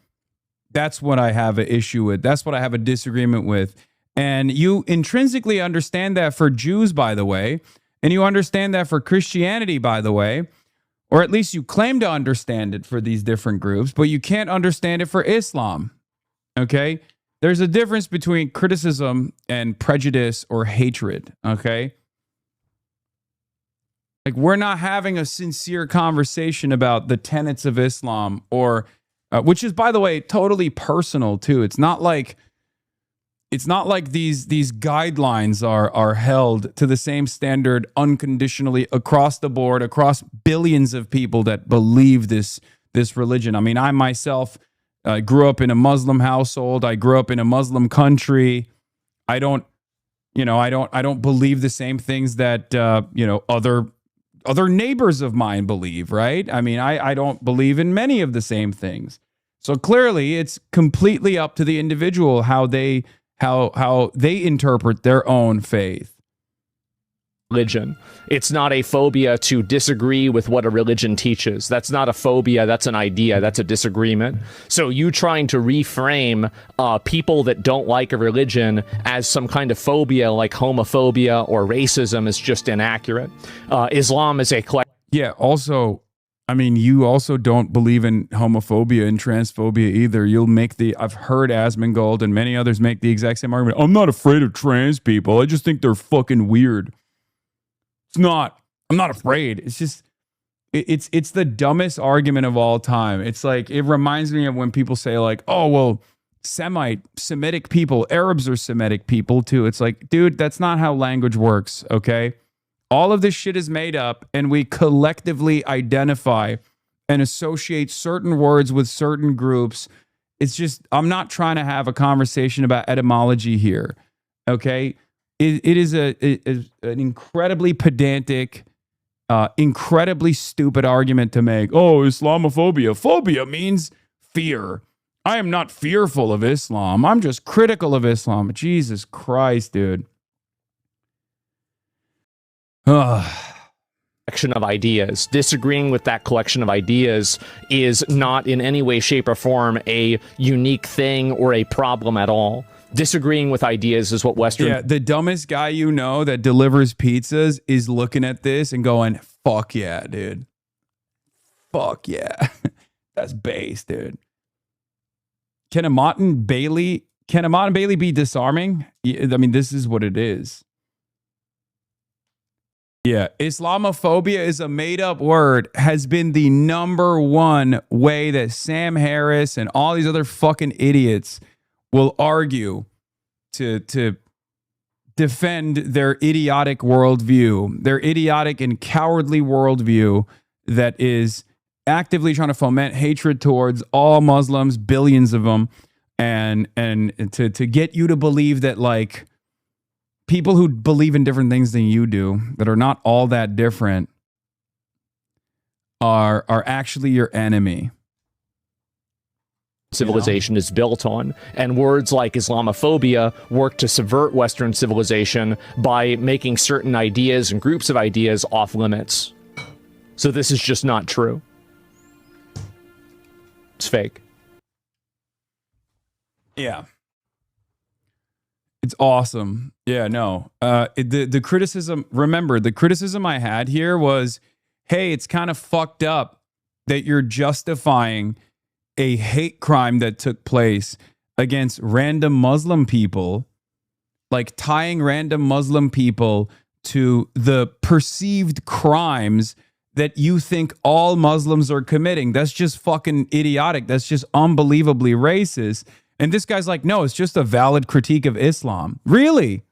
That's what I have an issue with. That's what I have a disagreement with. And you intrinsically understand that for Jews, by the way, and you understand that for Christianity, by the way, or at least you claim to understand it for these different groups, but you can't understand it for Islam. Okay? There's a difference between criticism and prejudice or hatred. Okay? Like, we're not having a sincere conversation about the tenets of Islam, or which is, by the way, totally personal too. It's not like these guidelines are held to the same standard unconditionally across the board, across billions of people that believe this religion. I mean, I myself grew up in a Muslim household. I grew up in a Muslim country. I don't believe the same things that other neighbors of mine believe, right? I mean, I don't believe in many of the same things. So clearly it's completely up to the individual how they interpret their own faith. Religion. It's not a phobia to disagree with what a religion teaches. That's not a phobia. That's an idea. That's a disagreement. So you trying to reframe people that don't like a religion as some kind of phobia like homophobia or racism is just inaccurate. Islam is a Yeah, also, I mean, you also don't believe in homophobia and transphobia either. I've heard Asmongold and many others make the exact same argument. I'm not afraid of trans people. I just think they're fucking weird. I'm not afraid. It's just, it's the dumbest argument of all time. It's like, it reminds me of when people say like, oh, well, Semitic people, Arabs are Semitic people too. It's like, dude, that's not how language works. Okay. All of this shit is made up, and we collectively identify and associate certain words with certain groups. It's just, I'm not trying to have a conversation about etymology here. Okay. It is an incredibly pedantic, incredibly stupid argument to make. Oh, Islamophobia. Phobia means fear. I am not fearful of Islam. I'm just critical of Islam. Jesus Christ, dude. Collection of ideas. Disagreeing with that collection of ideas is not in any way, shape, or form a unique thing or a problem at all. Disagreeing with ideas is what Western... Yeah, the dumbest guy you know that delivers pizzas is looking at this and going, fuck yeah, dude. Fuck yeah. That's base, dude. Can Amat and Bailey be disarming? I mean, this is what it is. Yeah, Islamophobia is a made-up word, has been the number one way that Sam Harris and all these other fucking idiots will argue to defend their idiotic worldview, their idiotic and cowardly worldview that is actively trying to foment hatred towards all Muslims, billions of them, and to get you to believe that, like, people who believe in different things than you do, that are not all that different, are actually your enemy. Civilization is built on, and words like Islamophobia work to subvert Western civilization by making certain ideas and groups of ideas off limits. So this is just not true. It's fake. Yeah. It's awesome. Yeah, no. The criticism, remember, the criticism I had here was, hey, it's kind of fucked up that you're justifying a hate crime that took place against random Muslim people, like tying random Muslim people to the perceived crimes that you think all Muslims are committing. That's just fucking idiotic. That's just unbelievably racist. And this guy's like, no, it's just a valid critique of Islam. Really?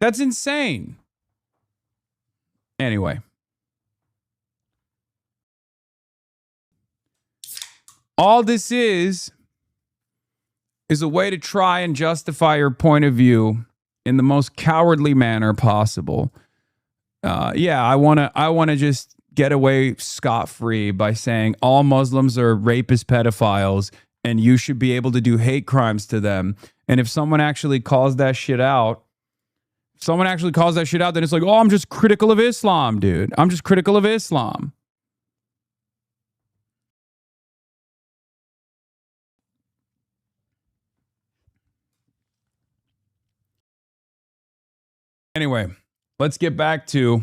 That's insane. Anyway. All this is a way to try and justify your point of view in the most cowardly manner possible. Yeah, I want to just get away scot-free by saying all Muslims are rapist pedophiles and you should be able to do hate crimes to them. And if someone actually calls that shit out, then it's like, oh, I'm just critical of Islam, dude. I'm just critical of Islam. Anyway, let's get back to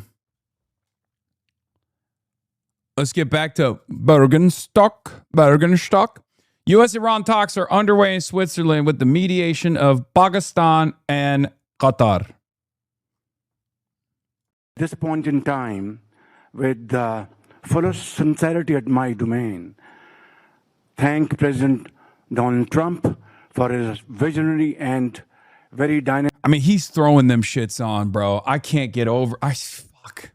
Bergenstock. U.S.-Iran talks are underway in Switzerland with the mediation of Pakistan and Qatar. This point in time, with the fullest sincerity at my domain, thank President Donald Trump for his visionary and very dynamic. I mean, he's throwing them shits on, bro. I can't get over. Fuck.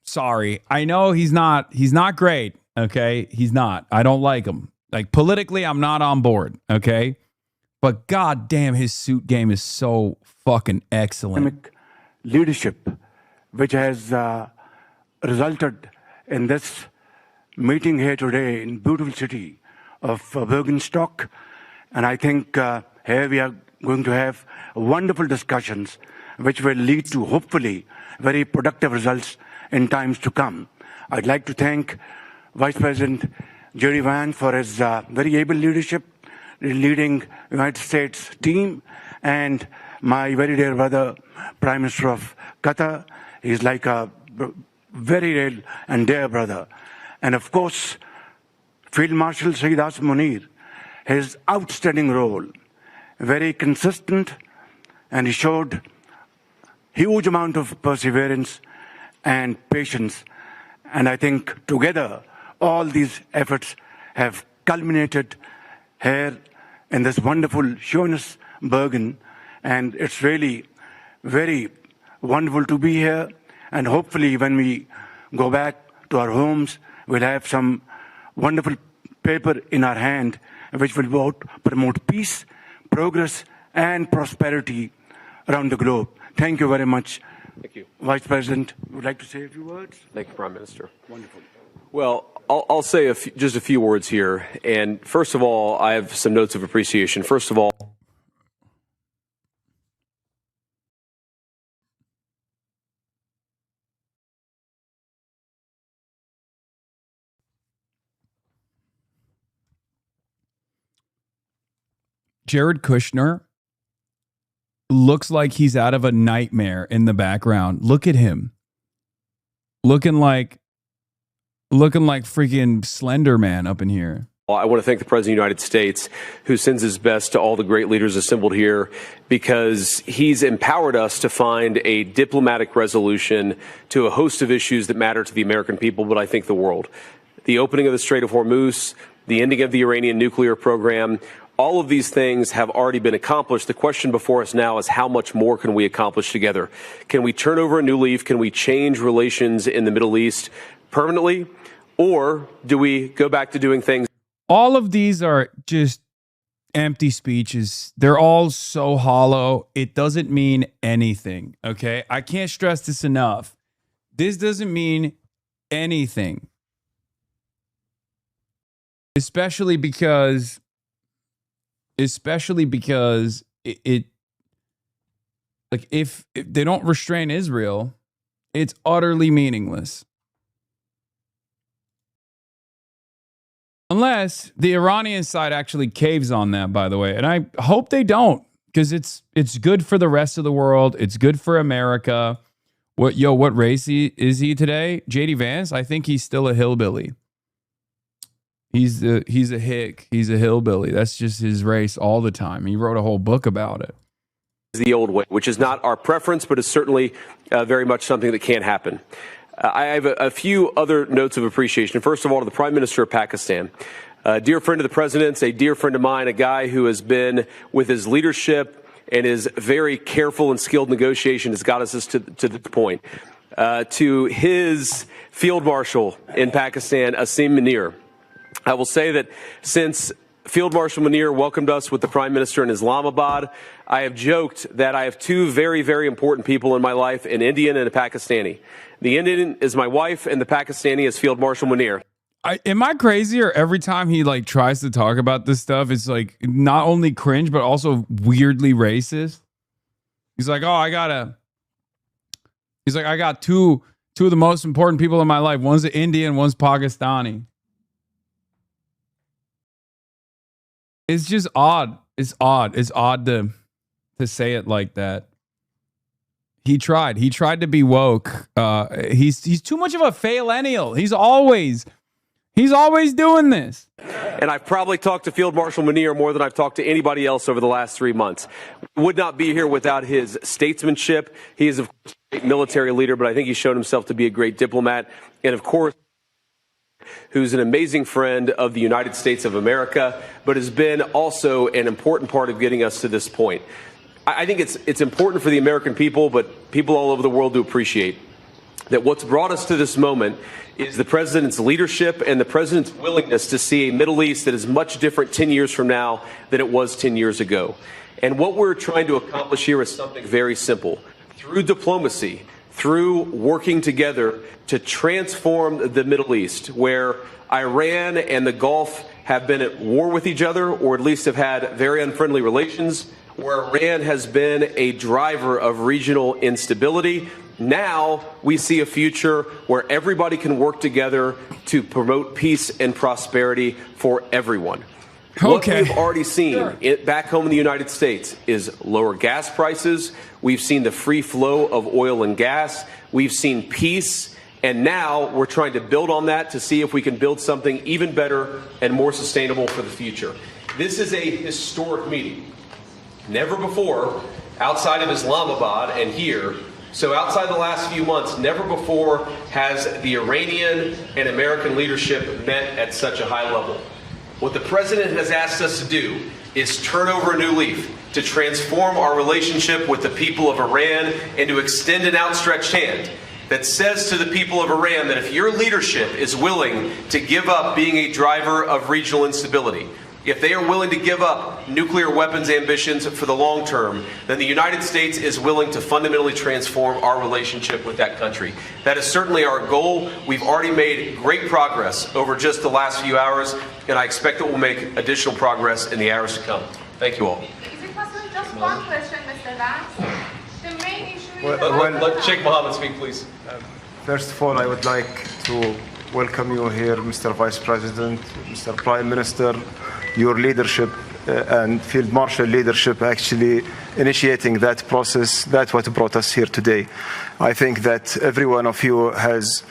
Sorry. I know he's not great. Okay. He's not. I don't like him. Like politically, I'm not on board. Okay. But goddamn, his suit game is so fucking excellent. Leadership, which has resulted in this meeting here today in beautiful city of Bergenstock. And I think here we are going to have wonderful discussions which will lead to hopefully very productive results in times to come. I'd like to thank Vice President Jerry Vance for his very able leadership, leading United States team, and my very dear brother, Prime Minister of Qatar. He's like a very real and dear brother. And of course, Field Marshal Sayyid Asim Munir, his outstanding role, very consistent, and he showed huge amount of perseverance and patience. And I think together, all these efforts have culminated here in this wonderful Schönes-Bergen. And it's really very wonderful to be here. And hopefully when we go back to our homes, we'll have some wonderful paper in our hand, which will both promote peace, progress, and prosperity around the globe. Thank you very much. Thank you. Vice President, would like to say a few words? Thank you, Prime Minister. Wonderful. Well, I'll say just a few words here. And first of all, I have some notes of appreciation. First of all, Jared Kushner looks like he's out of a nightmare in the background. Look at him. Looking like freaking Slender Man up in here. I want to thank the President of the United States, who sends his best to all the great leaders assembled here, because he's empowered us to find a diplomatic resolution to a host of issues that matter to the American people, but I think the world. The opening of the Strait of Hormuz, the ending of the Iranian nuclear program, all of these things have already been accomplished. The question before us now is how much more can we accomplish together? Can we turn over a new leaf? Can we change relations in the Middle East permanently? Or do we go back to doing things? All of these are just empty speeches. They're all so hollow. It doesn't mean anything. Okay. I can't stress this enough. This doesn't mean anything. Especially because it like if they don't restrain Israel, it's utterly meaningless. Unless the Iranian side actually caves on that, by the way. And I hope they don't. because it's good for the rest of the world. It's good for America. What race is he today? JD Vance? I think he's still a hillbilly. He's a hick. He's a hillbilly. That's just his race all the time. He wrote a whole book about it. The old way, which is not our preference, but is certainly very much something that can happen. I have a few other notes of appreciation. First of all, to the Prime Minister of Pakistan. A dear friend of the president's, a dear friend of mine, a guy who has been, with his leadership and his very careful and skilled negotiation, has got us to this point. To his Field Marshal in Pakistan, Asim Munir. I will say that since Field Marshal Munir welcomed us with the Prime Minister in Islamabad, I have joked that I have two very, very important people in my life, an Indian and a Pakistani. The Indian is my wife, and the Pakistani is Field Marshal Munir. Am I crazy, or every time he like tries to talk about this stuff, it's like not only cringe but also weirdly racist? He's like, I got two of the most important people in my life. One's an Indian, one's Pakistani. It's just odd. It's odd. It's odd to say it like that. He tried to be woke. He's too much of a faillennial. He's always doing this. And I've probably talked to Field Marshal Munir more than I've talked to anybody else over the last 3 months. Would not be here without his statesmanship. He is, of course, a great military leader, but I think he's shown himself to be a great diplomat. And, of course, who's an amazing friend of the United States of America, but has been also an important part of getting us to this point. I think it's important for the American people, but people all over the world to appreciate that what's brought us to this moment is the president's leadership and the president's willingness to see a Middle East that is much different 10 years from now than it was 10 years ago. And what we're trying to accomplish here is something very simple. Through diplomacy, through working together to transform the Middle East, where Iran and the Gulf have been at war with each other, or at least have had very unfriendly relations, where Iran has been a driver of regional instability. Now we see a future where everybody can work together to promote peace and prosperity for everyone. What we've already seen back home in the United States is lower gas prices. We've seen the free flow of oil and gas. We've seen peace. And now we're trying to build on that to see if we can build something even better and more sustainable for the future. This is a historic meeting. Never before, outside of Islamabad and here, so outside the last few months, never before has the Iranian and American leadership met at such a high level. What the president has asked us to do is turn over a new leaf, to transform our relationship with the people of Iran and to extend an outstretched hand that says to the people of Iran that if your leadership is willing to give up being a driver of regional instability, if they are willing to give up nuclear weapons ambitions for the long term, then the United States is willing to fundamentally transform our relationship with that country. That is certainly our goal. We've already made great progress over just the last few hours, and I expect that we'll make additional progress in the hours to come. Thank you all. Is it possible just one question, Mr. Vance? The main issue is... Let Sheikh Mohammed speak, please. First of all, I would like to welcome you here, Mr. Vice President, Mr. Prime Minister. Your leadership and Field Marshal leadership actually initiating that process, that's what brought us here today. I think that every one of you has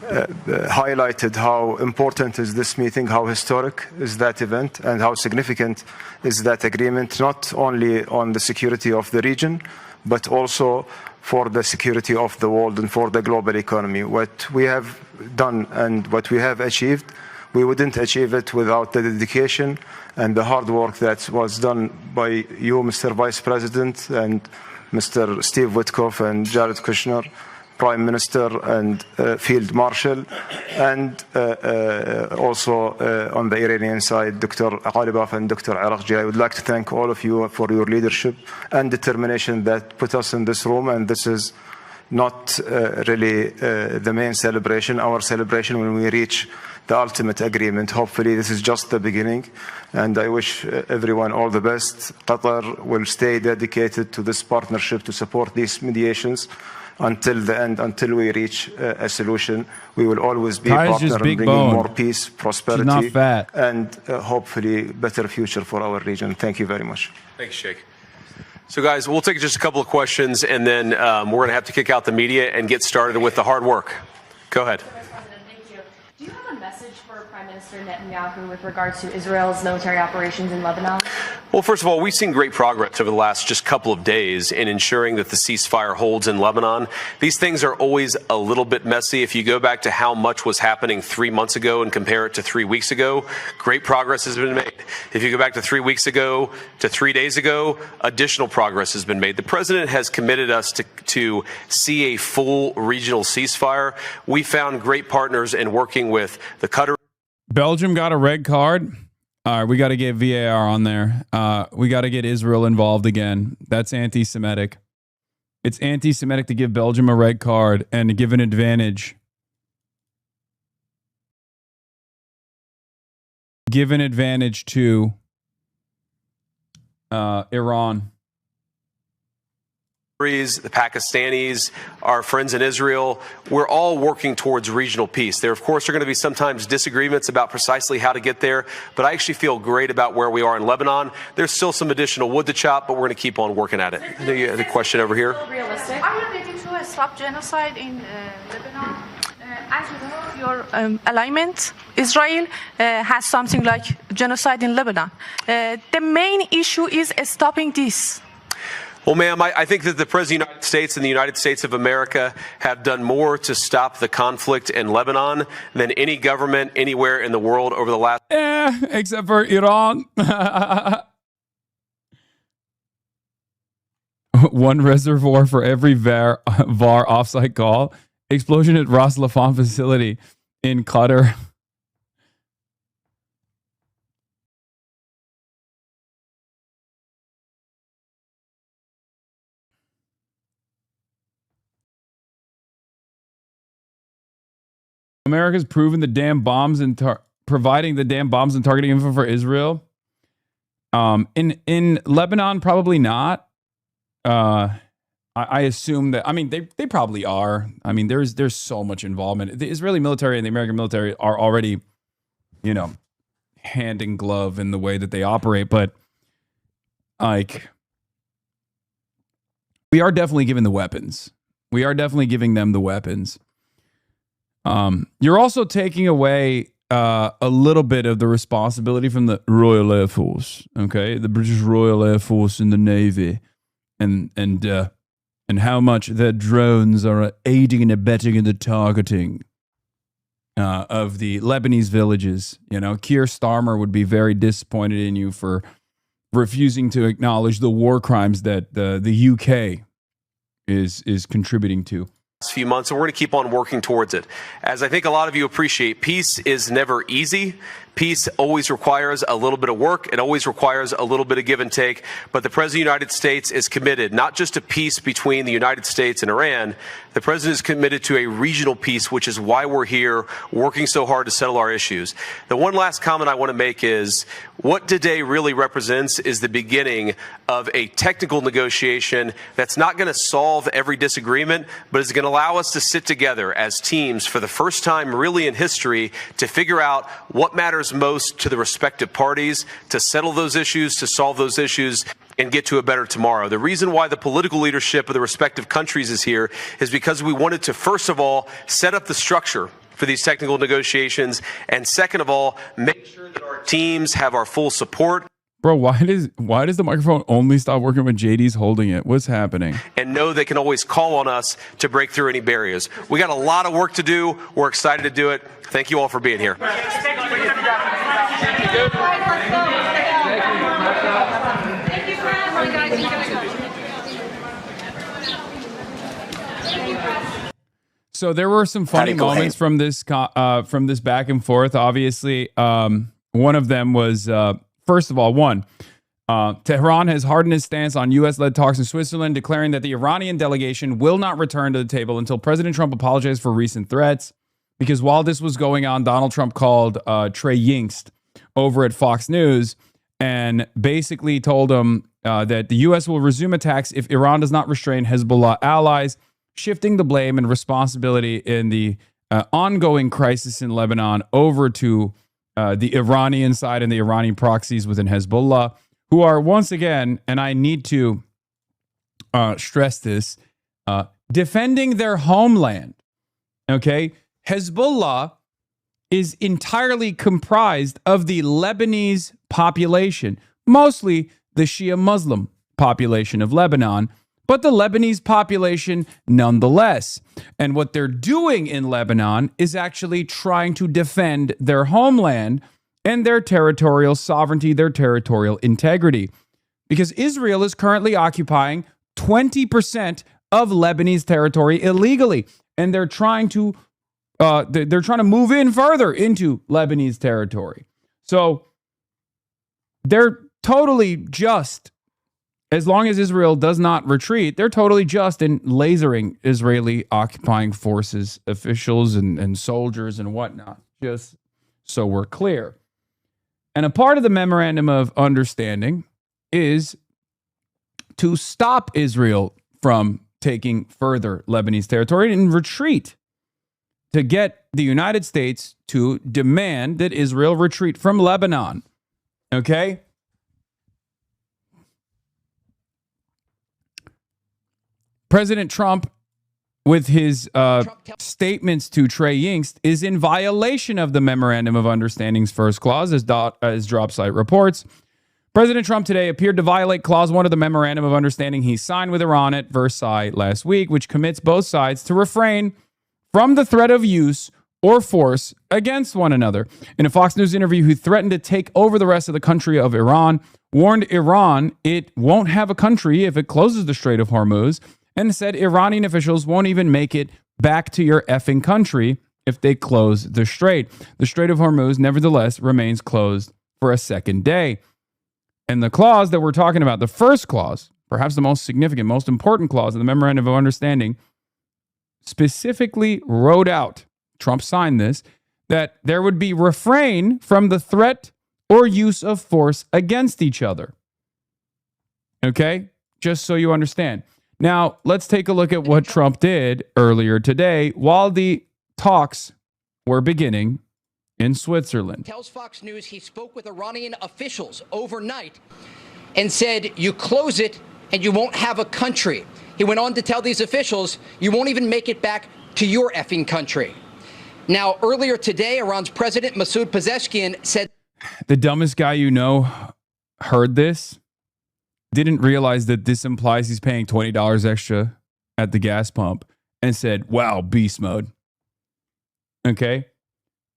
highlighted how important is this meeting, how historic is that event, and how significant is that agreement, not only on the security of the region, but also for the security of the world and for the global economy. What we have done and what we have achieved, we wouldn't achieve it without the dedication and the hard work that was done by you, Mr. Vice President, and Mr. Steve Witkoff and Jared Kushner, Prime Minister and Field Marshal, and also on the Iranian side, Dr. Ghalibaf and Dr. Arakji. I would like to thank all of you for your leadership and determination that put us in this room, and this is not really the main celebration. Our celebration when we reach the ultimate agreement. Hopefully this is just the beginning, and I wish everyone all the best. Qatar will stay dedicated to this partnership to support these mediations until the end, until we reach a solution. We will always be a partner in bringing more peace, prosperity, and hopefully better future for our region. Thank you very much. Thanks, Sheikh. So, guys, we'll take just a couple of questions, and then we're going to have to kick out the media and get started with the hard work. Go ahead. Do you have a message for Prime Minister Netanyahu with regards to Israel's military operations in Lebanon? Well, first of all, we've seen great progress over the last just couple of days in ensuring that the ceasefire holds in Lebanon. These things are always a little bit messy. If you go back to how much was happening 3 months ago and compare it to 3 weeks ago, great progress has been made. If you go back to 3 weeks ago to 3 days ago, additional progress has been made. The president has committed us to see a full regional ceasefire. We found great partners in working with the Qatar. Belgium got a red card. All right, we got to get VAR on there. We got to get Israel involved again. That's anti-Semitic. It's anti-Semitic to give Belgium a red card and to give an advantage. Give an advantage to Iran. The Pakistanis, our friends in Israel, we're all working towards regional peace. There, of course, are going to be sometimes disagreements about precisely how to get there, but I actually feel great about where we are in Lebanon. There's still some additional wood to chop, but we're going to keep on working at it. I know you had a question over here. Realistic. Are you ready to stop genocide in Lebanon? As you know, your alignment, Israel has something like genocide in Lebanon. The main issue is stopping this. Well, ma'am, I think that the President of the United States and the United States of America have done more to stop the conflict in Lebanon than any government anywhere in the world over the last... except for Iran. One reservoir for every VAR offsite call. Explosion at Ras Laffan facility in Qatar. America's proven the damn bombs and providing the damn bombs and targeting info for Israel. In Lebanon, probably not. I assume that. I mean, they probably are. I mean, there's so much involvement. The Israeli military and the American military are already, hand in glove in the way that they operate. But like, we are definitely giving the weapons. We are definitely giving them the weapons. You're also taking away a little bit of the responsibility from the Royal Air Force, okay, the British Royal Air Force and the Navy, and how much their drones are aiding and abetting in the targeting of the Lebanese villages. Keir Starmer would be very disappointed in you for refusing to acknowledge the war crimes that the UK is contributing to. Few months, and we're going to keep on working towards it. As I think a lot of you appreciate, peace is never easy. Peace always requires a little bit of work. It always requires a little bit of give and take. But the President of the United States is committed not just to peace between the United States and Iran. The President is committed to a regional peace, which is why we're here working so hard to settle our issues. The one last comment I want to make is what today really represents is the beginning of a technical negotiation that's not going to solve every disagreement, but is going to allow us to sit together as teams for the first time really in history to figure out what matters most to the respective parties, to settle those issues, to solve those issues, and get to a better tomorrow. The reason why the political leadership of the respective countries is here is because we wanted to, first of all, set up the structure for these technical negotiations, and second of all, make sure that our teams have our full support. Bro, why does the microphone only stop working when JD's holding it? What's happening? And know they can always call on us to break through any barriers. We got a lot of work to do. We're excited to do it. Thank you all for being here. So there were some funny moments from this back and forth. Obviously, one of them was first of all, Tehran has hardened its stance on U.S.-led talks in Switzerland, declaring that the Iranian delegation will not return to the table until President Trump apologizes for recent threats. Because while this was going on, Donald Trump called Trey Yingst over at Fox News and basically told him that the U.S. will resume attacks if Iran does not restrain Hezbollah allies, shifting the blame and responsibility in the ongoing crisis in Lebanon over to the Iranian side and the Iranian proxies within Hezbollah, who are once again, and I need to stress this, defending their homeland. Okay? Hezbollah is entirely comprised of the Lebanese population, mostly the Shia Muslim population of Lebanon, but the Lebanese population nonetheless. And what they're doing in Lebanon is actually trying to defend their homeland and their territorial sovereignty, their territorial integrity. Because Israel is currently occupying 20% of Lebanese territory illegally, and they're trying to move in further into Lebanese territory. So they're totally just, as long as Israel does not retreat, they're totally just in lasering Israeli occupying forces, officials and soldiers and whatnot, just so we're clear. And a part of the memorandum of understanding is to stop Israel from taking further Lebanese territory and retreat, to get the United States to demand that Israel retreat from Lebanon. Okay? President Trump, with his statements to Trey Yingst, is in violation of the Memorandum of Understanding's first clause, as DropSite reports. President Trump today appeared to violate Clause 1 of the Memorandum of Understanding he signed with Iran at Versailles last week, which commits both sides to refrain from the threat of use or force against one another. In a Fox News interview, he threatened to take over the rest of the country of Iran, warned Iran it won't have a country if it closes the Strait of Hormuz, and said Iranian officials won't even make it back to your effing country if they close the strait. The Strait of Hormuz, nevertheless, remains closed for a second day. And the clause that we're talking about, the first clause, perhaps the most significant, most important clause of the Memorandum of Understanding, specifically wrote out, Trump signed this, that there would be refrain from the threat or use of force against each other. Okay? Just so you understand. Now, let's take a look at what Trump did earlier today while the talks were beginning in Switzerland. Tells Fox News he spoke with Iranian officials overnight and said, you close it and you won't have a country. He went on to tell these officials, you won't even make it back to your effing country. Now, earlier today, Iran's President Masoud Pezeshkian said, the dumbest guy you know heard this, didn't realize that this implies he's paying $20 extra at the gas pump, and said, wow, beast mode. Okay?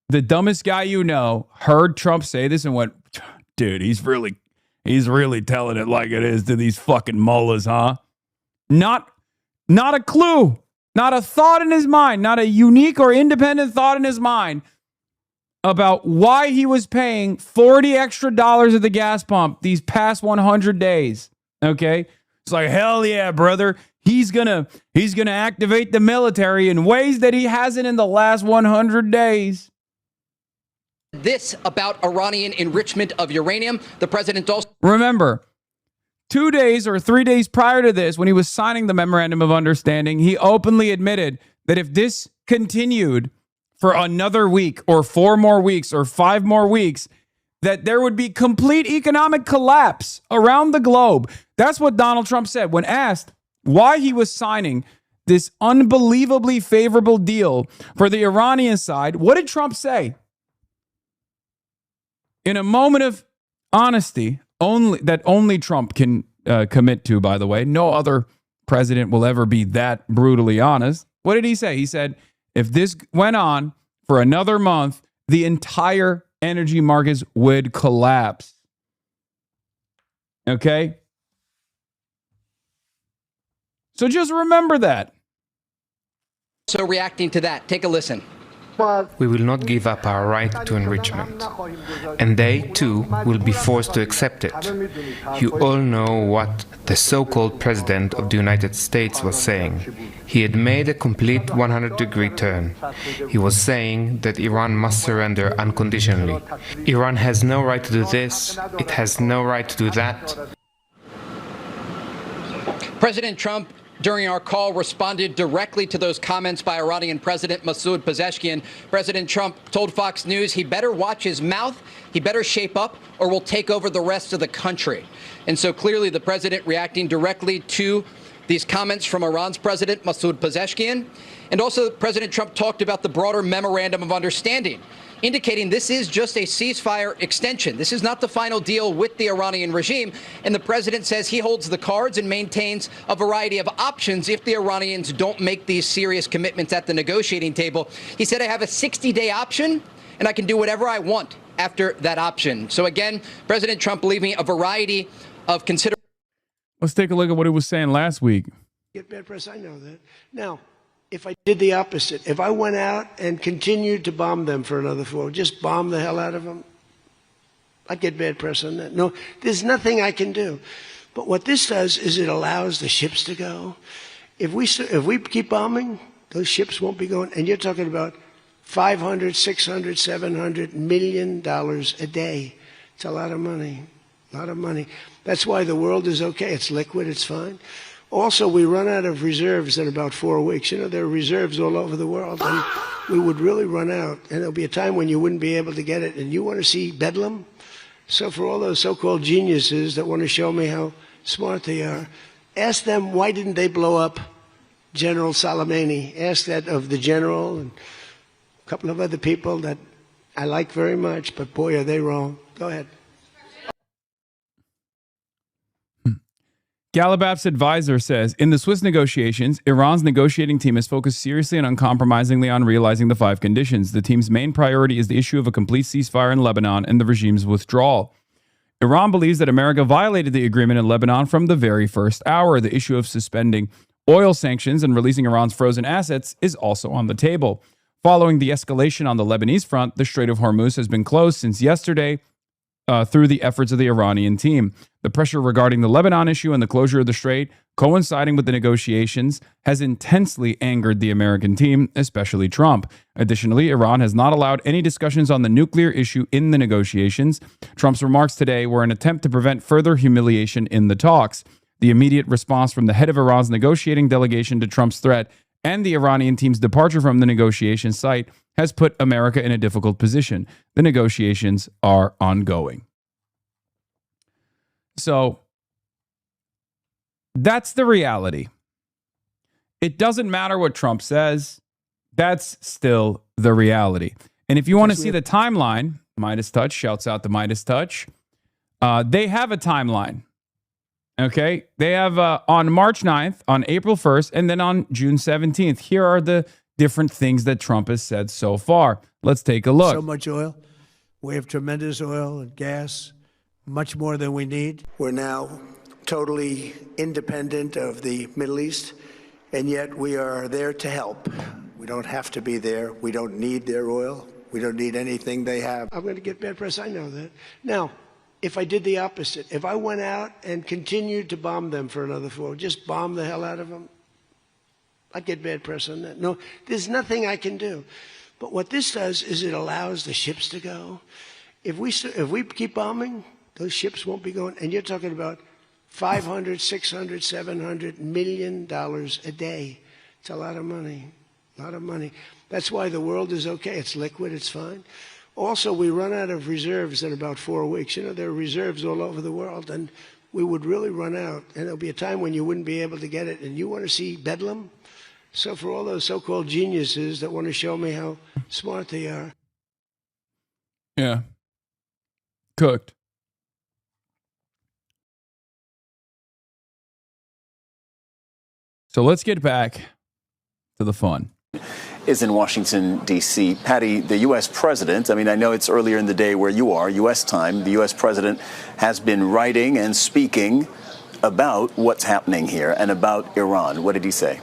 The dumbest guy you know heard Trump say this and went, dude, he's really telling it like it is to these fucking mullahs, huh? Not a clue, not a thought in his mind, not a unique or independent thought in his mind about why he was paying $40 extra at the gas pump these past 100 days. Okay? It's like, hell yeah, brother. He's gonna activate the military in ways that he hasn't in the last 100 days. this about Iranian enrichment of uranium. The president also... Remember, 2 days or 3 days prior to this, when he was signing the Memorandum of Understanding, he openly admitted that if this continued for another week or 4 more weeks or 5 more weeks, that there would be complete economic collapse around the globe. That's what Donald Trump said when asked why he was signing this unbelievably favorable deal for the Iranian side. What did Trump say? In a moment of honesty, only Trump can commit to, by the way. No other president will ever be that brutally honest. What did he say? He said, if this went on for another month, the entire energy markets would collapse. Okay? So just remember that. So reacting to that, take a listen. We will not give up our right to enrichment, and they too will be forced to accept it. You all know what the so-called President of the United States was saying. He had made a complete 180-degree turn. He was saying that Iran must surrender unconditionally. Iran has no right to do this, it has no right to do that. President Trump, during our call, responded directly to those comments by Iranian President Masoud Pezeshkian. President Trump told Fox News he better watch his mouth, he better shape up, or we'll take over the rest of the country. And so clearly the president reacting directly to these comments from Iran's president, Masoud Pezeshkian. And also, President Trump talked about the broader memorandum of understanding, indicating this is just a ceasefire extension. This is not the final deal with the Iranian regime. And the president says he holds the cards and maintains a variety of options if the Iranians don't make these serious commitments at the negotiating table. He said, I have a 60-day option, and I can do whatever I want after that option. So again, President Trump leaving a variety of considerations. Let's take a look at what he was saying last week. Get bad press, I know that. Now, if I did the opposite, if I went out and continued to bomb them for another 4, just bomb the hell out of them, I'd get bad press on that. No, there's nothing I can do. But what this does is it allows the ships to go. If we keep bombing, those ships won't be going. And you're talking about $500, $600, $700 million a day. It's a lot of money. A lot of money. That's why the world is okay. It's liquid. It's fine. Also, we run out of reserves in about 4 weeks. You know, there are reserves all over the world, and we would really run out. And there'll be a time when you wouldn't be able to get it. And you want to see bedlam? So for all those so-called geniuses that want to show me how smart they are, ask them why didn't they blow up General Soleimani? Ask that of the general and a couple of other people that I like very much, but boy, are they wrong. Go ahead. Galabap's advisor says, in the Swiss negotiations, Iran's negotiating team is focused seriously and uncompromisingly on realizing the 5 conditions. The team's main priority is the issue of a complete ceasefire in Lebanon and the regime's withdrawal. Iran believes that America violated the agreement in Lebanon from the very first hour. The issue of suspending oil sanctions and releasing Iran's frozen assets is also on the table. Following the escalation on the Lebanese front, the Strait of Hormuz has been closed since yesterday through the efforts of the Iranian team. The pressure regarding the Lebanon issue and the closure of the strait, coinciding with the negotiations, has intensely angered the American team, especially Trump. Additionally, Iran has not allowed any discussions on the nuclear issue in the negotiations. Trump's remarks today were an attempt to prevent further humiliation in the talks. The immediate response from the head of Iran's negotiating delegation to Trump's threat and the Iranian team's departure from the negotiation site has put America in a difficult position. The negotiations are ongoing. So that's the reality. It doesn't matter what Trump says. That's still the reality. And if you want to see the timeline, Midas Touch, shouts out to Midas Touch. They have a timeline. Okay? They have on March 9th, on April 1st, and then on June 17th. Here are the different things that Trump has said so far. Let's take a look. So much oil. We have tremendous oil and gas, much more than we need. We're now totally independent of the Middle East, and yet we are there to help. We don't have to be there. We don't need their oil. We don't need anything they have. I'm going to get bad press. I know that. Now, if I did the opposite, if I went out and continued to bomb them for another 4, just bomb the hell out of them, I'd get bad press on that. No, there's nothing I can do. But what this does is it allows the ships to go. If we keep bombing, those ships won't be going. And you're talking about $500, $600, $700 million a day. It's a lot of money. A lot of money. That's why the world is okay. It's liquid. It's fine. Also, we run out of reserves in about 4 weeks. You know, there are reserves all over the world, and we would really run out. And there'll be a time when you wouldn't be able to get it. And you want to see bedlam? So for all those so-called geniuses that want to show me how smart they are. Yeah. Cooked. So let's get back to the fun. Is in Washington, D.C. Patty, the U.S. president, I mean, I know it's earlier in the day where you are, U.S. time. The U.S. president has been writing and speaking about what's happening here and about Iran. What did he say?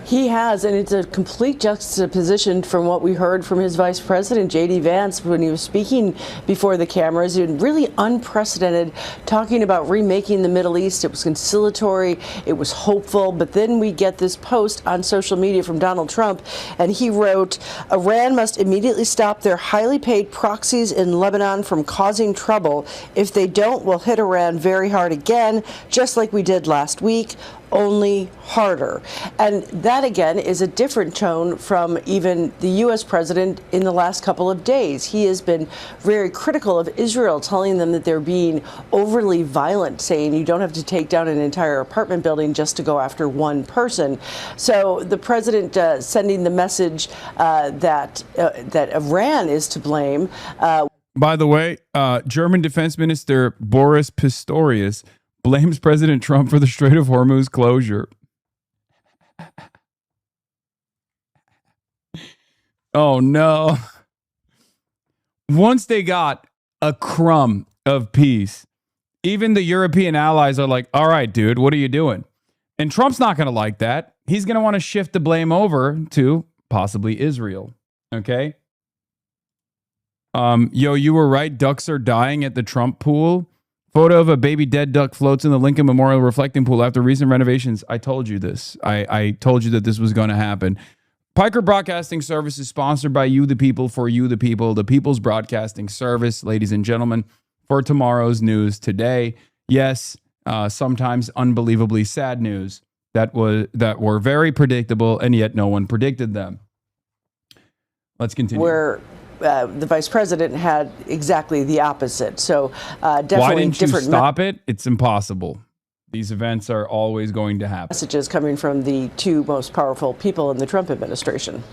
He has, and it's a complete juxtaposition from what we heard from his vice president, J.D. Vance, when he was speaking before the cameras. And really unprecedented, talking about remaking the Middle East. It was conciliatory, it was hopeful, but then we get this post on social media from Donald Trump, and he wrote, Iran must immediately stop their highly paid proxies in Lebanon from causing trouble. If they don't, we'll hit Iran very hard again, just like we did last week. only harder. And that, again, is a different tone from even the U.S. president in the last couple of days. He has been very critical of Israel, telling them that they're being overly violent, saying you don't have to take down an entire apartment building just to go after one person. So the president sending the message that Iran is to blame. By the way, German Defense Minister Boris Pistorius blames President Trump for the Strait of Hormuz closure. Oh, no. Once they got a crumb of peace, even the European allies are like, all right, dude, what are you doing? And Trump's not going to like that. He's going to want to shift the blame over to possibly Israel. Okay? Yo, you were right. Ducks are dying at the Trump pool. Photo of a baby dead duck floats in the Lincoln Memorial reflecting pool after recent renovations. I told you this. I told you that this was going to happen. Piker Broadcasting Service is sponsored by you, the people, for you, the people, the People's Broadcasting Service, ladies and gentlemen, for tomorrow's news today. Yes, sometimes unbelievably sad news that were very predictable, and yet no one predicted them. Let's continue. Where the vice president had exactly the opposite. So definitely why didn't you different stop it? It's impossible. These events are always going to happen. Messages coming from the two most powerful people in the Trump administration.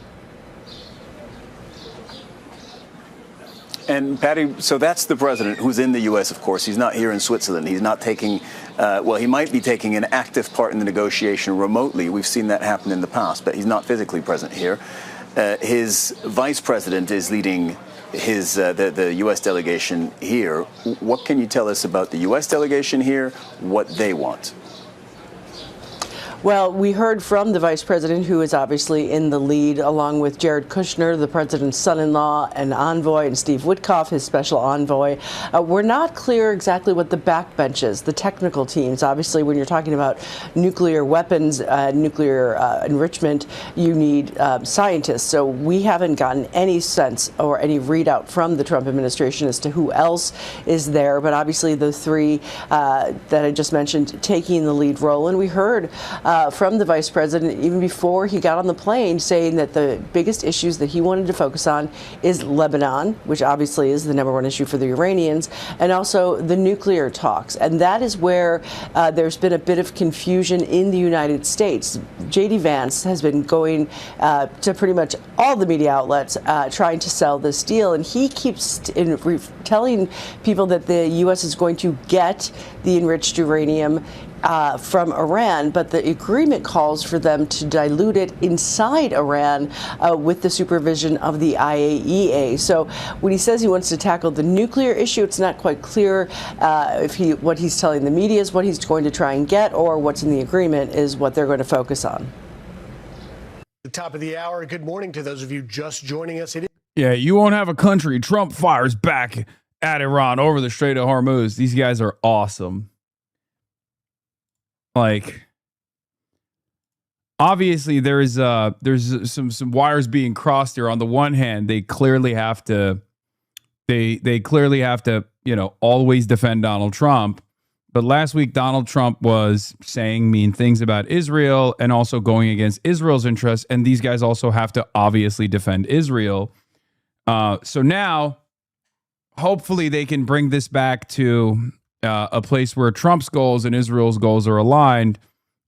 And Patty, so that's the president who's in the U.S., of course. He's not here in Switzerland. He's not taking, he might be taking an active part in the negotiation remotely. We've seen that happen in the past, but he's not physically present here. His vice president is leading the U.S. delegation here. What can you tell us about the U.S. delegation here, what they want? Well, we heard from the vice president, who is obviously in the lead, along with Jared Kushner, the president's son-in-law and envoy, and Steve Witkoff, his special envoy. We're not clear exactly what the backbenches, the technical teams. Obviously, when you're talking about nuclear weapons, nuclear enrichment, you need scientists. So we haven't gotten any sense or any readout from the Trump administration as to who else is there. But obviously, the three that I just mentioned taking the lead role. And we heard from the vice president, even before he got on the plane, saying that the biggest issues that he wanted to focus on is Lebanon, which obviously is the #1 issue for the Iranians, and also the nuclear talks. And that is where there's been a bit of confusion in the United States. J.D. Vance has been going to pretty much all the media outlets trying to sell this deal, and he keeps telling people that the U.S. is going to get the enriched uranium from Iran, but the agreement calls for them to dilute it inside Iran with the supervision of the IAEA. So when he says he wants to tackle the nuclear issue, it's not quite clear if what he's telling the media is what he's going to try and get, or what's in the agreement is what they're going to focus on. The top of the hour. Good morning to those of you just joining us. Yeah, you won't have a country. Trump fires back at Iran over the Strait of Hormuz. These guys are awesome. Like, obviously there's some wires being crossed here. On the one hand, they clearly have to always defend Donald Trump. But last week Donald Trump was saying mean things about Israel and also going against Israel's interests, and these guys also have to obviously defend Israel. So now hopefully they can bring this back to a place where Trump's goals and Israel's goals are aligned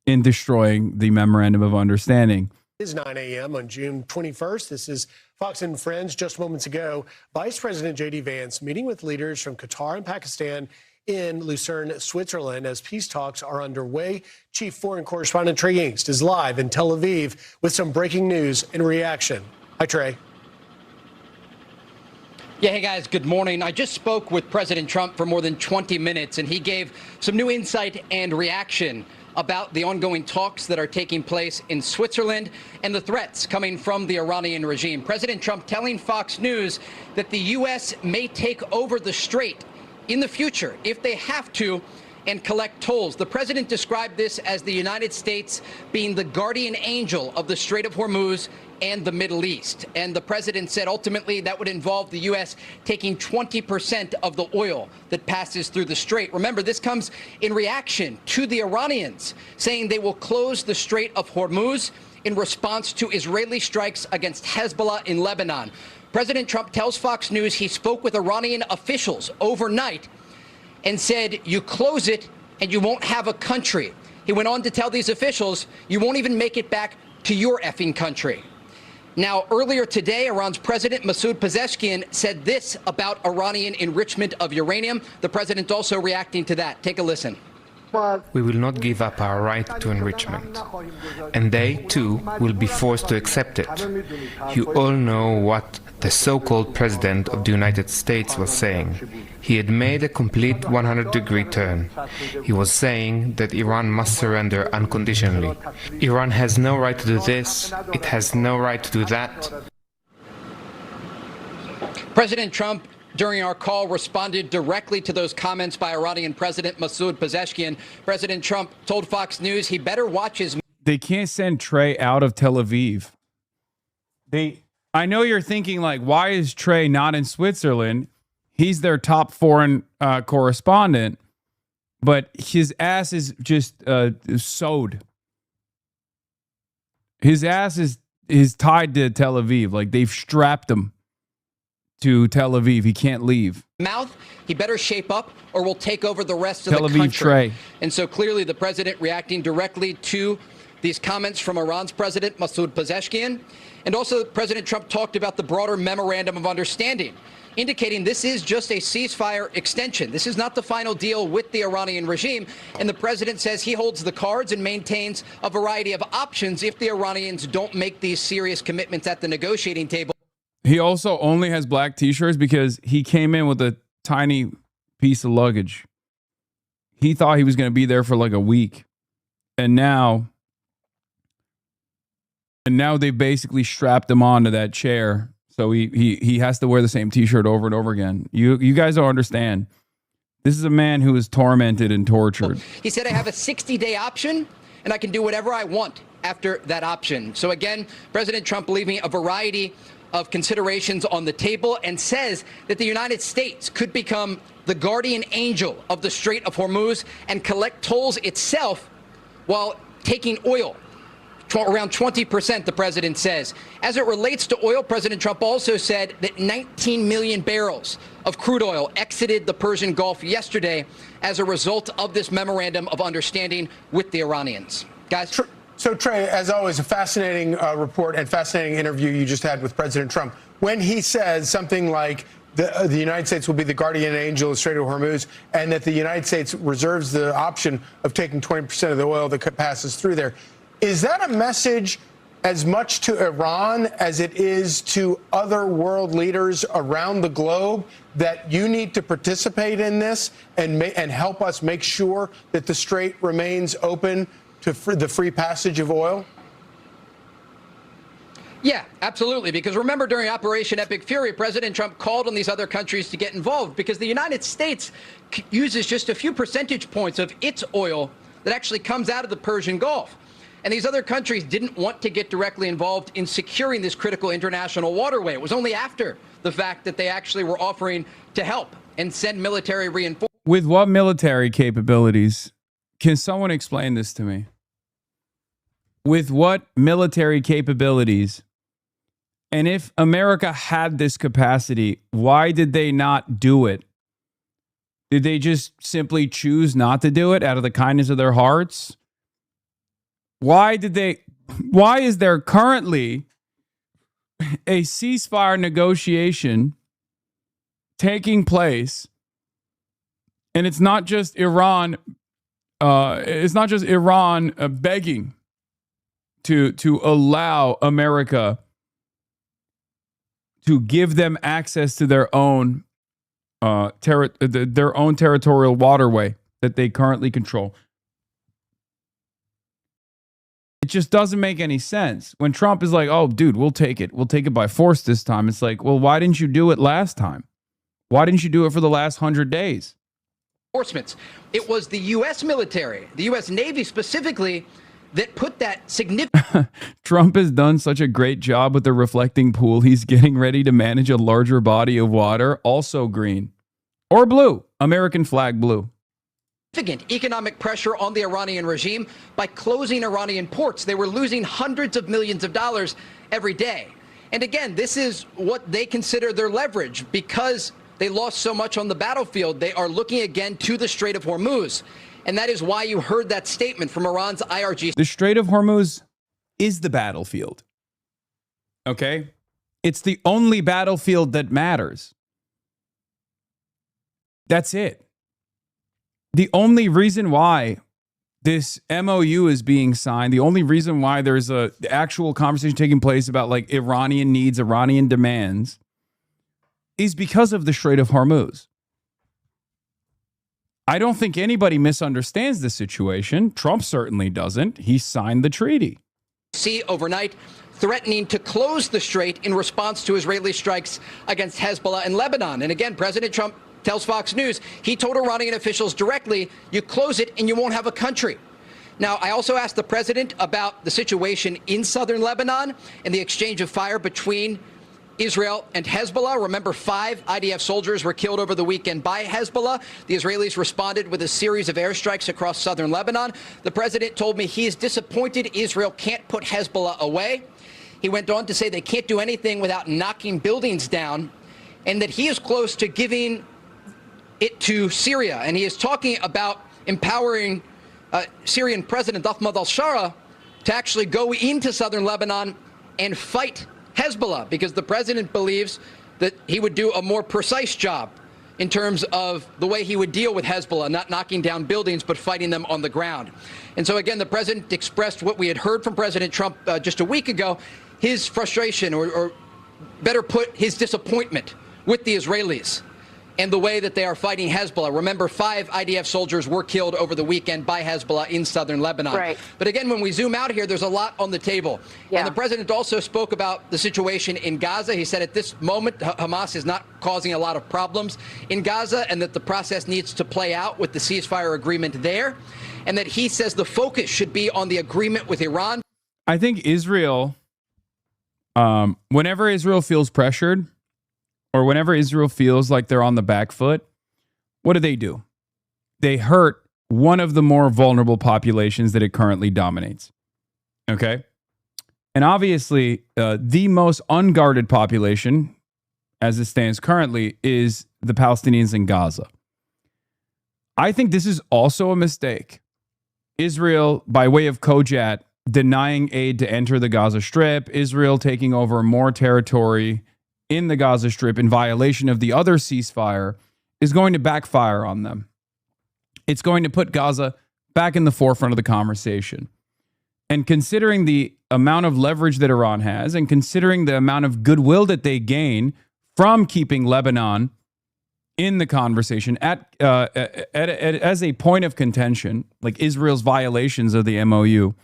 in destroying the Memorandum of Understanding. It is 9 a.m. on June 21st. This is Fox and Friends. Just moments ago, Vice President J.D. Vance meeting with leaders from Qatar and Pakistan in Lucerne, Switzerland, as peace talks are underway. Chief Foreign Correspondent Trey Yingst is live in Tel Aviv with some breaking news and reaction. Hi, Trey. Yeah, hey guys, good morning. I just spoke with President Trump for more than 20 minutes, and he gave some new insight and reaction about the ongoing talks that are taking place in Switzerland and the threats coming from the Iranian regime. President Trump telling Fox News that the U.S. may take over the strait in the future if they have to and collect tolls. The president described this as the United States being the guardian angel of the Strait of Hormuz and the Middle East. And the president said ultimately that would involve the U.S. taking 20% of the oil that passes through the strait. Remember, this comes in reaction to the Iranians saying they will close the Strait of Hormuz in response to Israeli strikes against Hezbollah in Lebanon. President Trump tells Fox News he spoke with Iranian officials overnight and said, you close it and you won't have a country. He went on to tell these officials, you won't even make it back to your effing country. Now, earlier today, Iran's President Masoud Pezeshkian said this about Iranian enrichment of uranium. The president also reacting to that. Take a listen. We will not give up our right to enrichment, and they, too, will be forced to accept it. You all know what the so-called President of the United States was saying. He had made a complete 100-degree turn. He was saying that Iran must surrender unconditionally. Iran has no right to do this, it has no right to do that. President Trump, during our call, responded directly to those comments by Iranian President Masoud Pezeshkian. President Trump told Fox News he better watch his... They can't send Trey out of Tel Aviv. I know you're thinking, like, why is Trey not in Switzerland? He's their top foreign correspondent, but his ass is just sewed. His ass is tied to Tel Aviv. Like, they've strapped him to Tel Aviv. He can't leave. Mouth, he better shape up or we'll take over the rest of Tel the Aviv country. Trey. And so clearly the president reacting directly to these comments from Iran's President Masoud Pezeshkian. And also President Trump talked about the broader memorandum of understanding, indicating this is just a ceasefire extension. This is not the final deal with the Iranian regime. And the president says he holds the cards and maintains a variety of options if the Iranians don't make these serious commitments at the negotiating table. He also only has black t-shirts because he came in with a tiny piece of luggage. He thought he was going to be there for like a week. And now they basically strapped him onto that chair. So he has to wear the same t-shirt over and over again. You guys don't understand. This is a man who is tormented and tortured. He said, I have a 60-day option and I can do whatever I want after that option. So again, President Trump leaving a variety of considerations on the table and says that the United States could become the guardian angel of the Strait of Hormuz and collect tolls itself while taking oil. Around 20%, the president says. As it relates to oil, President Trump also said that 19 million barrels of crude oil exited the Persian Gulf yesterday as a result of this memorandum of understanding with the Iranians. Guys? So, Trey, as always, a fascinating report and fascinating interview you just had with President Trump. When he says something like the United States will be the guardian angel of the Strait of Hormuz and that the United States reserves the option of taking 20% of the oil that passes through there, is that a message as much to Iran as it is to other world leaders around the globe that you need to participate in this and help us make sure that the strait remains open to the free passage of oil? Yeah, absolutely. Because remember, during Operation Epic Fury, President Trump called on these other countries to get involved because the United States uses just a few percentage points of its oil that actually comes out of the Persian Gulf. And these other countries didn't want to get directly involved in securing this critical international waterway. It was only after the fact that they actually were offering to help and send military reinforcements. With what military capabilities? Can someone explain this to me? With what military capabilities? And if America had this capacity, why did they not do it? Did they just simply choose not to do it out of the kindness of their hearts? Why is there currently a ceasefire negotiation taking place? And it's not just Iran. Begging to allow America to give them access to their own territorial waterway that they currently control. It just doesn't make any sense. When Trump is like, oh, dude, we'll take it. We'll take it by force this time. It's like, well, why didn't you do it last time? Why didn't you do it for the last 100 days? It was the U.S. military, the U.S. Navy specifically, that put that significant Trump has done such a great job with the reflecting pool. He's getting ready to manage a larger body of water, also green or blue, American flag blue. Economic pressure on the Iranian regime by closing Iranian ports. They were losing hundreds of millions of dollars every day. And again, this is what they consider their leverage. Because they lost so much on the battlefield, they are looking again to the Strait of Hormuz. And that is why you heard that statement from Iran's IRG. The Strait of Hormuz is the battlefield. Okay? It's the only battlefield that matters. That's it. The only reason why this MOU is being signed, the only reason why there's a actual conversation taking place about like Iranian needs, Iranian demands, is because of the Strait of Hormuz. I don't think anybody misunderstands the situation. Trump certainly doesn't. He signed the treaty. See overnight, threatening to close the strait in response to Israeli strikes against Hezbollah and Lebanon. And again, President Trump tells Fox News he told Iranian officials directly, you close it and you won't have a country. Now, I also asked the president about the situation in southern Lebanon and the exchange of fire between Israel and Hezbollah. Remember, 5 IDF soldiers were killed over the weekend by Hezbollah. The Israelis responded with a series of airstrikes across southern Lebanon. The president told me he is disappointed Israel can't put Hezbollah away. He went on to say they can't do anything without knocking buildings down, and that he is close to giving it to Syria. And he is talking about empowering Syrian President Ahmad al-Shara to actually go into southern Lebanon and fight Hezbollah, because the president believes that he would do a more precise job in terms of the way he would deal with Hezbollah, not knocking down buildings, but fighting them on the ground. And so, again, the president expressed what we had heard from President Trump just a week ago, his frustration, or better put, his disappointment with the Israelis and the way that they are fighting Hezbollah. Remember, 5 IDF soldiers were killed over the weekend by Hezbollah in southern Lebanon. Right. But again, when we zoom out here, there's a lot on the table. Yeah. And the president also spoke about the situation in Gaza. He said at this moment, Hamas is not causing a lot of problems in Gaza, and that the process needs to play out with the ceasefire agreement there, and that he says the focus should be on the agreement with Iran. I think Israel, whenever Israel feels pressured, or whenever Israel feels like they're on the back foot, what do? They hurt one of the more vulnerable populations that it currently dominates. Okay? And obviously, the most unguarded population, as it stands currently, is the Palestinians in Gaza. I think this is also a mistake. Israel, by way of Kojat, denying aid to enter the Gaza Strip, Israel taking over more territory in the Gaza Strip in violation of the other ceasefire, is going to backfire on them. It's going to put Gaza back in the forefront of the conversation. And considering the amount of leverage that Iran has, and considering the amount of goodwill that they gain from keeping Lebanon in the conversation as a point of contention, like Israel's violations of the MOU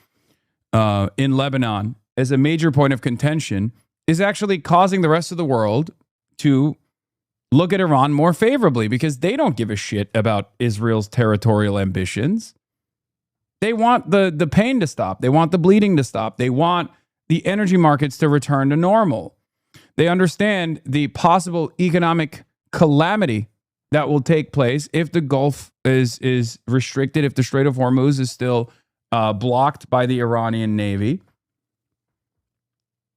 in Lebanon as a major point of contention, is actually causing the rest of the world to look at Iran more favorably, because they don't give a shit about Israel's territorial ambitions. They want the pain to stop. They want the bleeding to stop. They want the energy markets to return to normal. They understand the possible economic calamity that will take place if the Gulf is restricted, if the Strait of Hormuz is still blocked by the Iranian Navy.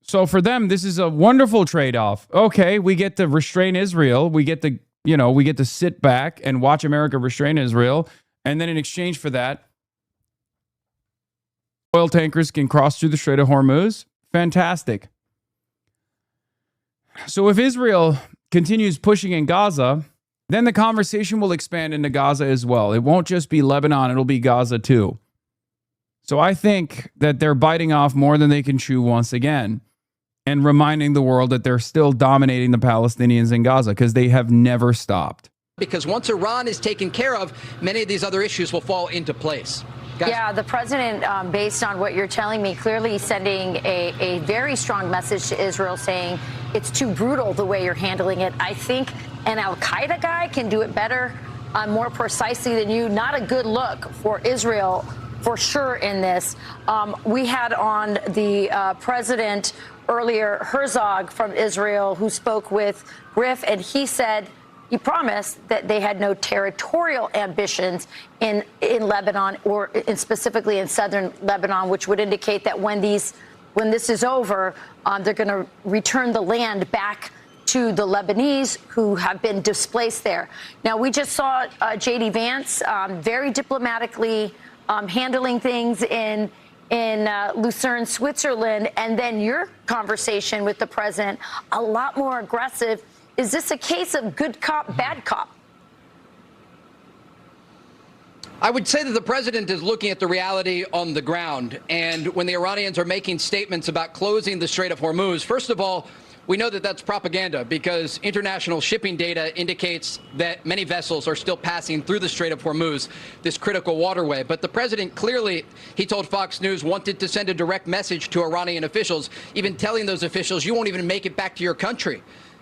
So for them, this is a wonderful trade-off. Okay, we get to restrain Israel. We get to sit back and watch America restrain Israel. And then in exchange for that, oil tankers can cross through the Strait of Hormuz. Fantastic. So if Israel continues pushing in Gaza, then the conversation will expand into Gaza as well. It won't just be Lebanon, it'll be Gaza too. So I think that they're biting off more than they can chew once again, and reminding the world that they're still dominating the Palestinians in Gaza, because they have never stopped. Because once Iran is taken care of, many of these other issues will fall into place. Guys. Yeah, the president, based on what you're telling me, clearly sending a very strong message to Israel, saying it's too brutal the way you're handling it. I think an al-Qaeda guy can do it better, more precisely than you. Not a good look for Israel for sure in this. We had on the president earlier, Herzog from Israel, who spoke with Griff, and he said he promised that they had no territorial ambitions in Lebanon, or specifically in southern Lebanon, which would indicate that when this is over, they're going to return the land back to the Lebanese who have been displaced there. Now, we just saw J.D. Vance very diplomatically handling things in Lucerne, Switzerland, and then your conversation with the president, a lot more aggressive. Is this a case of good cop, bad cop? I would say that the president is looking at the reality on the ground. And when the Iranians are making statements about closing the Strait of Hormuz, first of all, we know that that's propaganda because international shipping data indicates that many vessels are still passing through the Strait of Hormuz, this critical waterway. But the president clearly, he told Fox News, wanted to send a direct message to Iranian officials, even telling those officials, you won't even make it back to your country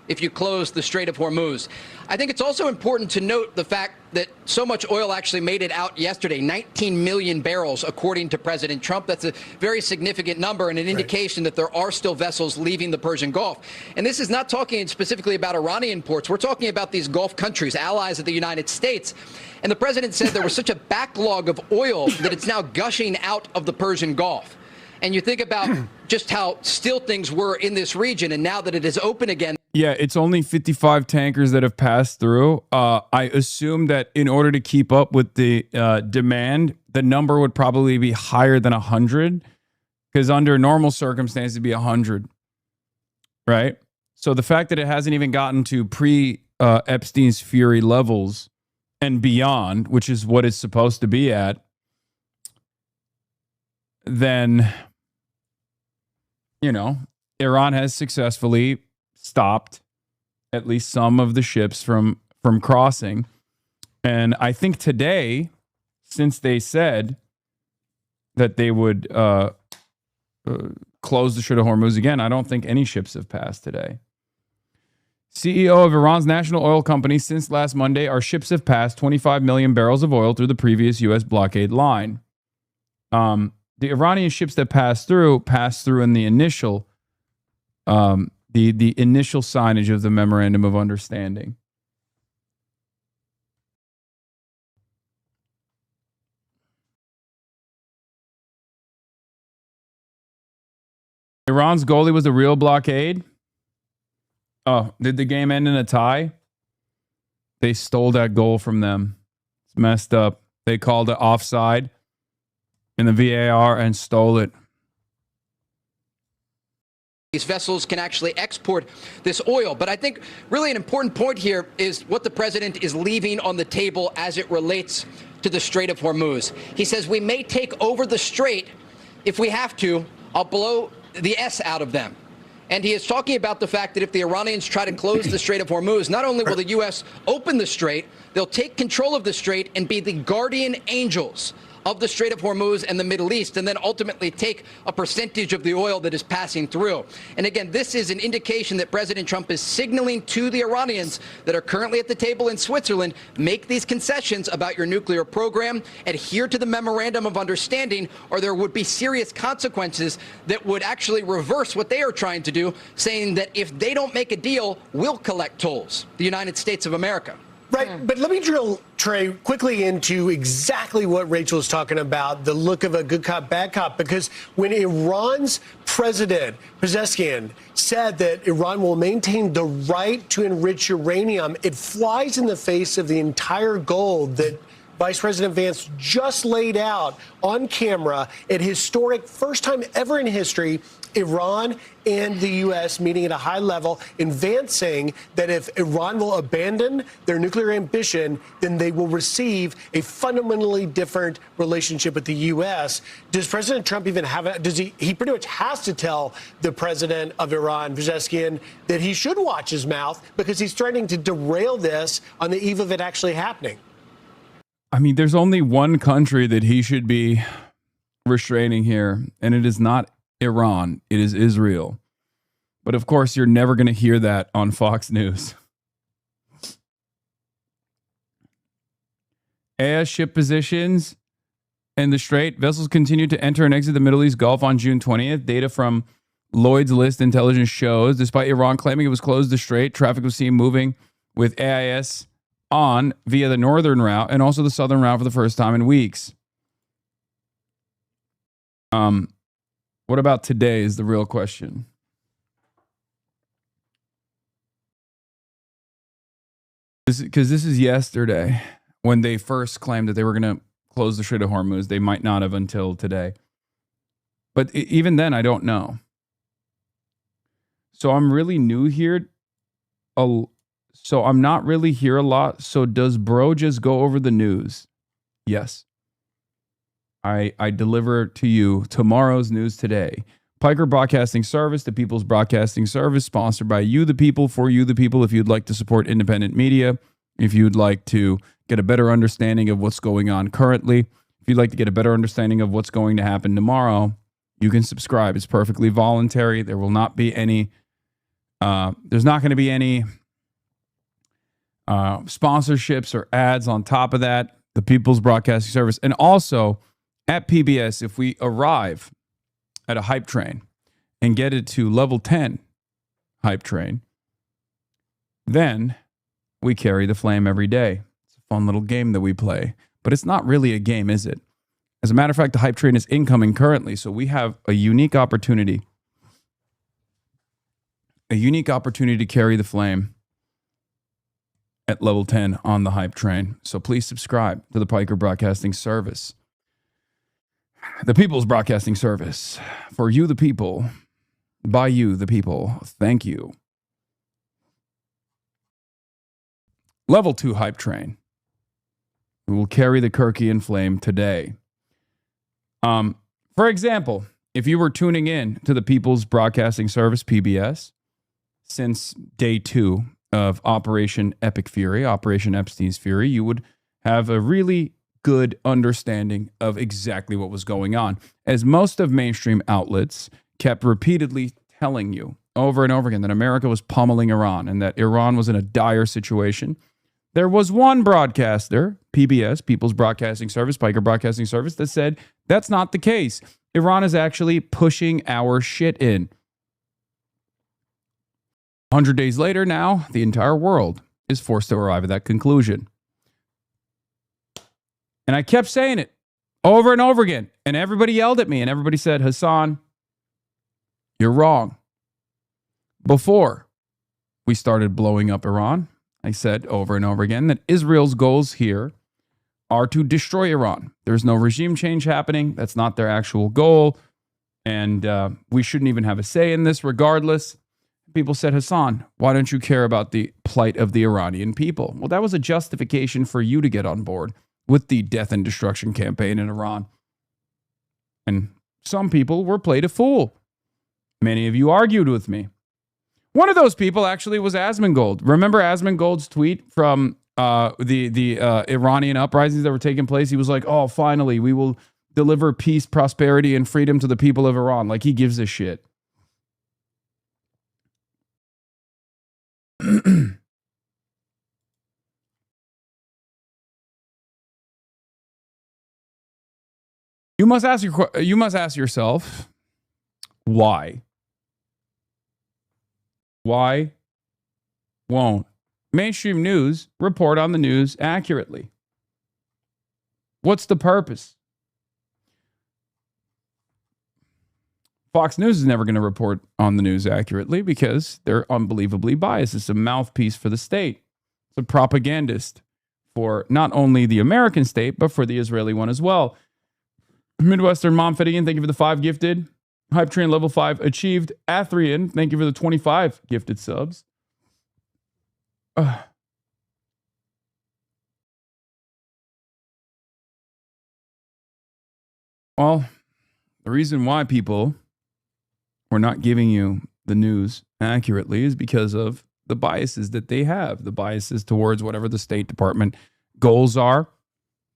if you close the Strait of Hormuz. I think it's also important to note the fact that so much oil actually made it out yesterday, 19 million barrels, according to President Trump. That's a very significant number and an indication that there are still vessels leaving the Persian Gulf. And this is not talking specifically about Iranian ports. We're talking about these Gulf countries, allies of the United States. And the president said there was such a backlog of oil that it's now gushing out of the Persian Gulf. And you think about just how still things were in this region, and now that it is open again. Yeah, it's only 55 tankers that have passed through. I assume that in order to keep up with the demand, the number would probably be higher than 100, because under normal circumstances, it'd be 100, right? So the fact that it hasn't even gotten to pre-Epstein's Fury levels and beyond, which is what it's supposed to be at, then, you know, Iran has successfully stopped at least some of the ships from crossing. And I think today, since they said that they would close the Strait of Hormuz again, I don't think any ships have passed today. CEO of Iran's national oil company, since last Monday, our ships have passed 25 million barrels of oil through the previous U.S. blockade line. The Iranian ships that passed through in the initial the initial signage of the Memorandum of Understanding. Iran's goalie was a real blockade. Oh, did the game end in a tie? They stole that goal from them. It's messed up. They called it offside in the VAR and stole it. These vessels can actually export this oil. But I think really an important point here is what the president is leaving on the table as it relates to the Strait of Hormuz. He says we may take over the strait if we have to. I'll blow the S out of them. And he is talking about the fact that if the Iranians try to close the Strait of Hormuz, not only will the U.S. open the strait, they'll take control of the strait and be the guardian angels of the Strait of Hormuz and the Middle East, and then ultimately take a percentage of the oil that is passing through. And again, this is an indication that President Trump is signaling to the Iranians that are currently at the table in Switzerland, make these concessions about your nuclear program, adhere to the Memorandum of Understanding, or there would be serious consequences that would actually reverse what they are trying to do, saying that if they don't make a deal, we'll collect tolls, the United States of America. Right, but let me drill, Trey, quickly into exactly what Rachel is talking about, the look of a good cop, bad cop, because when Iran's president, Pezeshkian, said that Iran will maintain the right to enrich uranium, it flies in the face of the entire goal that Vice President Vance just laid out on camera at historic, first time ever in history, Iran and the U.S. meeting at a high level, and Vance saying that if Iran will abandon their nuclear ambition, then they will receive a fundamentally different relationship with the U.S. Does President Trump even have a, he pretty much has to tell the president of Iran, Pezeshkian, that he should watch his mouth because he's threatening to derail this on the eve of it actually happening. I mean, there's only one country that he should be restraining here, and it is not Iran, it is Israel. But of course, you're never going to hear that on Fox News. As ship positions, in the Strait. Vessels continued to enter and exit the Middle East Gulf on June 20th. Data from Lloyd's List intelligence shows, despite Iran claiming it was closed the Strait, traffic was seen moving with AIS on via the northern route and also the southern route for the first time in weeks. What about today is the real question. Because this is yesterday when they first claimed that they were going to close the Strait of Hormuz. They might not have until today. But even then, I don't know. So I'm really new here. So I'm not really here a lot. So does bro just go over the news? Yes. I deliver to you tomorrow's news today. Piker Broadcasting Service, the People's Broadcasting Service, sponsored by you, the people, for you, the people. If you'd like to support independent media, if you'd like to get a better understanding of what's going on currently, if you'd like to get a better understanding of what's going to happen tomorrow, you can subscribe. It's perfectly voluntary. There will not be any, there's not going to be any sponsorships or ads on top of that. The People's Broadcasting Service. And also, at PBS, if we arrive at a hype train and get it to level 10 hype train, then we carry the flame every day. It's a fun little game that we play. But it's not really a game, is it? As a matter of fact, the hype train is incoming currently, so we have a unique opportunity. A unique opportunity to carry the flame at level 10 on the hype train. So please subscribe to the Piker Broadcasting Service. The People's Broadcasting Service. For you, the people. By you, the people. Thank you. Level 2 hype train. We will carry the Kirkian flame today. For example, if you were tuning in to the People's Broadcasting Service, PBS, since day 2 of Operation Epic Fury, Operation Epstein's Fury, you would have a really good understanding of exactly what was going on, as most of mainstream outlets kept repeatedly telling you over and over again that America was pummeling Iran and that Iran was in a dire situation. There was one broadcaster, PBS, People's Broadcasting Service, Piker Broadcasting Service, that said that's not the case. Iran is actually pushing our shit in. 100 days later now, the entire world is forced to arrive at that conclusion. And I kept saying it over and over again. And everybody yelled at me and everybody said, Hasan, you're wrong. Before we started blowing up Iran, I said over and over again that Israel's goals here are to destroy Iran. There's no regime change happening. That's not their actual goal. And we shouldn't even have a say in this regardless. People said, Hasan, why don't you care about the plight of the Iranian people? Well, that was a justification for you to get on board with the death and destruction campaign in Iran. And some people were played a fool. Many of you argued with me. One of those people actually was Asmongold. Remember Asmongold's tweet from the Iranian uprisings that were taking place? He was like, oh, finally, we will deliver peace, prosperity, and freedom to the people of Iran. Like he gives a shit. You must ask yourself, why? Why won't mainstream news report on the news accurately? What's the purpose? Fox News is never going to report on the news accurately because they're unbelievably biased. It's a mouthpiece for the state. It's a propagandist for not only the American state, but for the Israeli one as well. Midwestern Mom Fedian, thank you for the 5 gifted. Hype Train level 5 achieved. Athrian, thank you for the 25 gifted subs. Well, the reason why people were not giving you the news accurately is because of the biases that they have, the biases towards whatever the State Department goals are.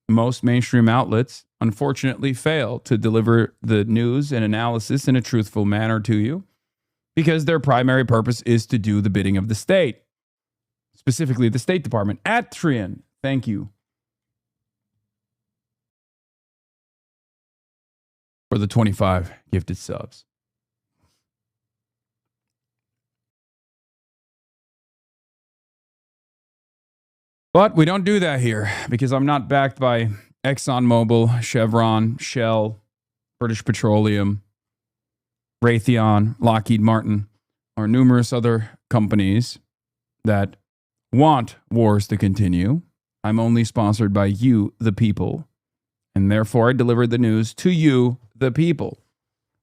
Most mainstream outlets, unfortunately, fail to deliver the news and analysis in a truthful manner to you because their primary purpose is to do the bidding of the state, specifically the State Department. Atrian, thank you. for the 25 gifted subs. But we don't do that here because I'm not backed by ExxonMobil, Chevron, Shell, British Petroleum, Raytheon, Lockheed Martin, or numerous other companies that want wars to continue. I'm only sponsored by you, the people, and therefore I deliver the news to you, the people.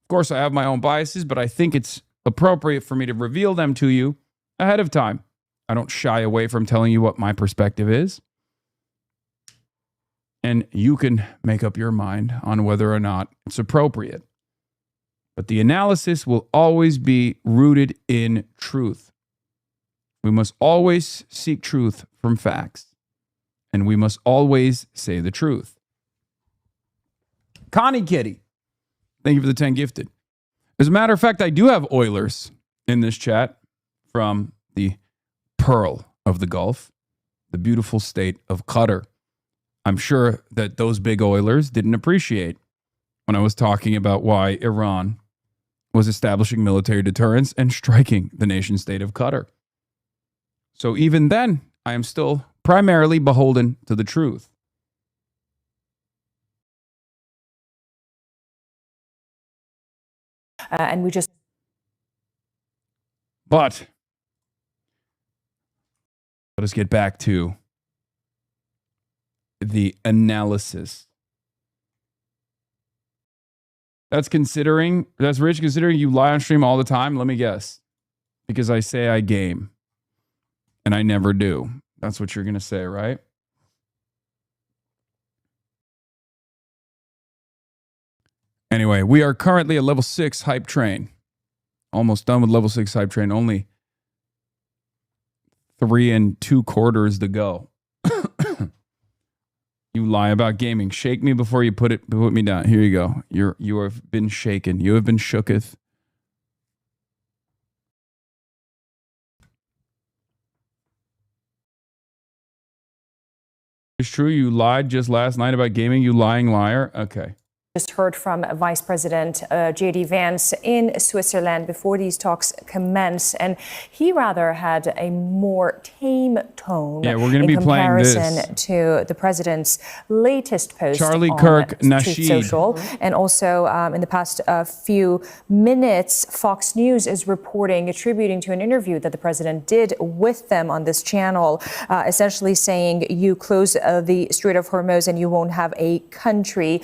Of course, I have my own biases, but I think it's appropriate for me to reveal them to you ahead of time. I don't shy away from telling you what my perspective is. And you can make up your mind on whether or not it's appropriate. But the analysis will always be rooted in truth. We must always seek truth from facts. And we must always say the truth. Connie Kitty, thank you for the 10 gifted. As a matter of fact, I do have Oilers in this chat from the Pearl of the Gulf, the beautiful state of Qatar. I'm sure that those big Oilers didn't appreciate when I was talking about why Iran was establishing military deterrence and striking the nation state of Qatar. So even then, I am still primarily beholden to the truth. And we just... But let us get back to the analysis. That's Rich considering you lie on stream all the time. Let me guess. Because I say I game. And I never do. That's what you're going to say, right? Anyway, we are currently at level 6 hype train. Almost done with level 6 hype train. Only 3 2/4 to go. You lie about gaming. Shake me before you put me down. Here you go. You have been shaken. You have been shooketh. It's true. You lied just last night about gaming. You lying liar. Okay. Just heard from Vice President J.D. Vance in Switzerland before these talks commence, and he rather had a more tame tone. Yeah, we're going to be playing this in comparison to the president's latest post Charlie on Kirk Truth Nasheed. Social, and also in the past few minutes, Fox News is attributing to an interview that the president did with them on this channel, essentially saying you close the Strait of Hormuz and you won't have a country.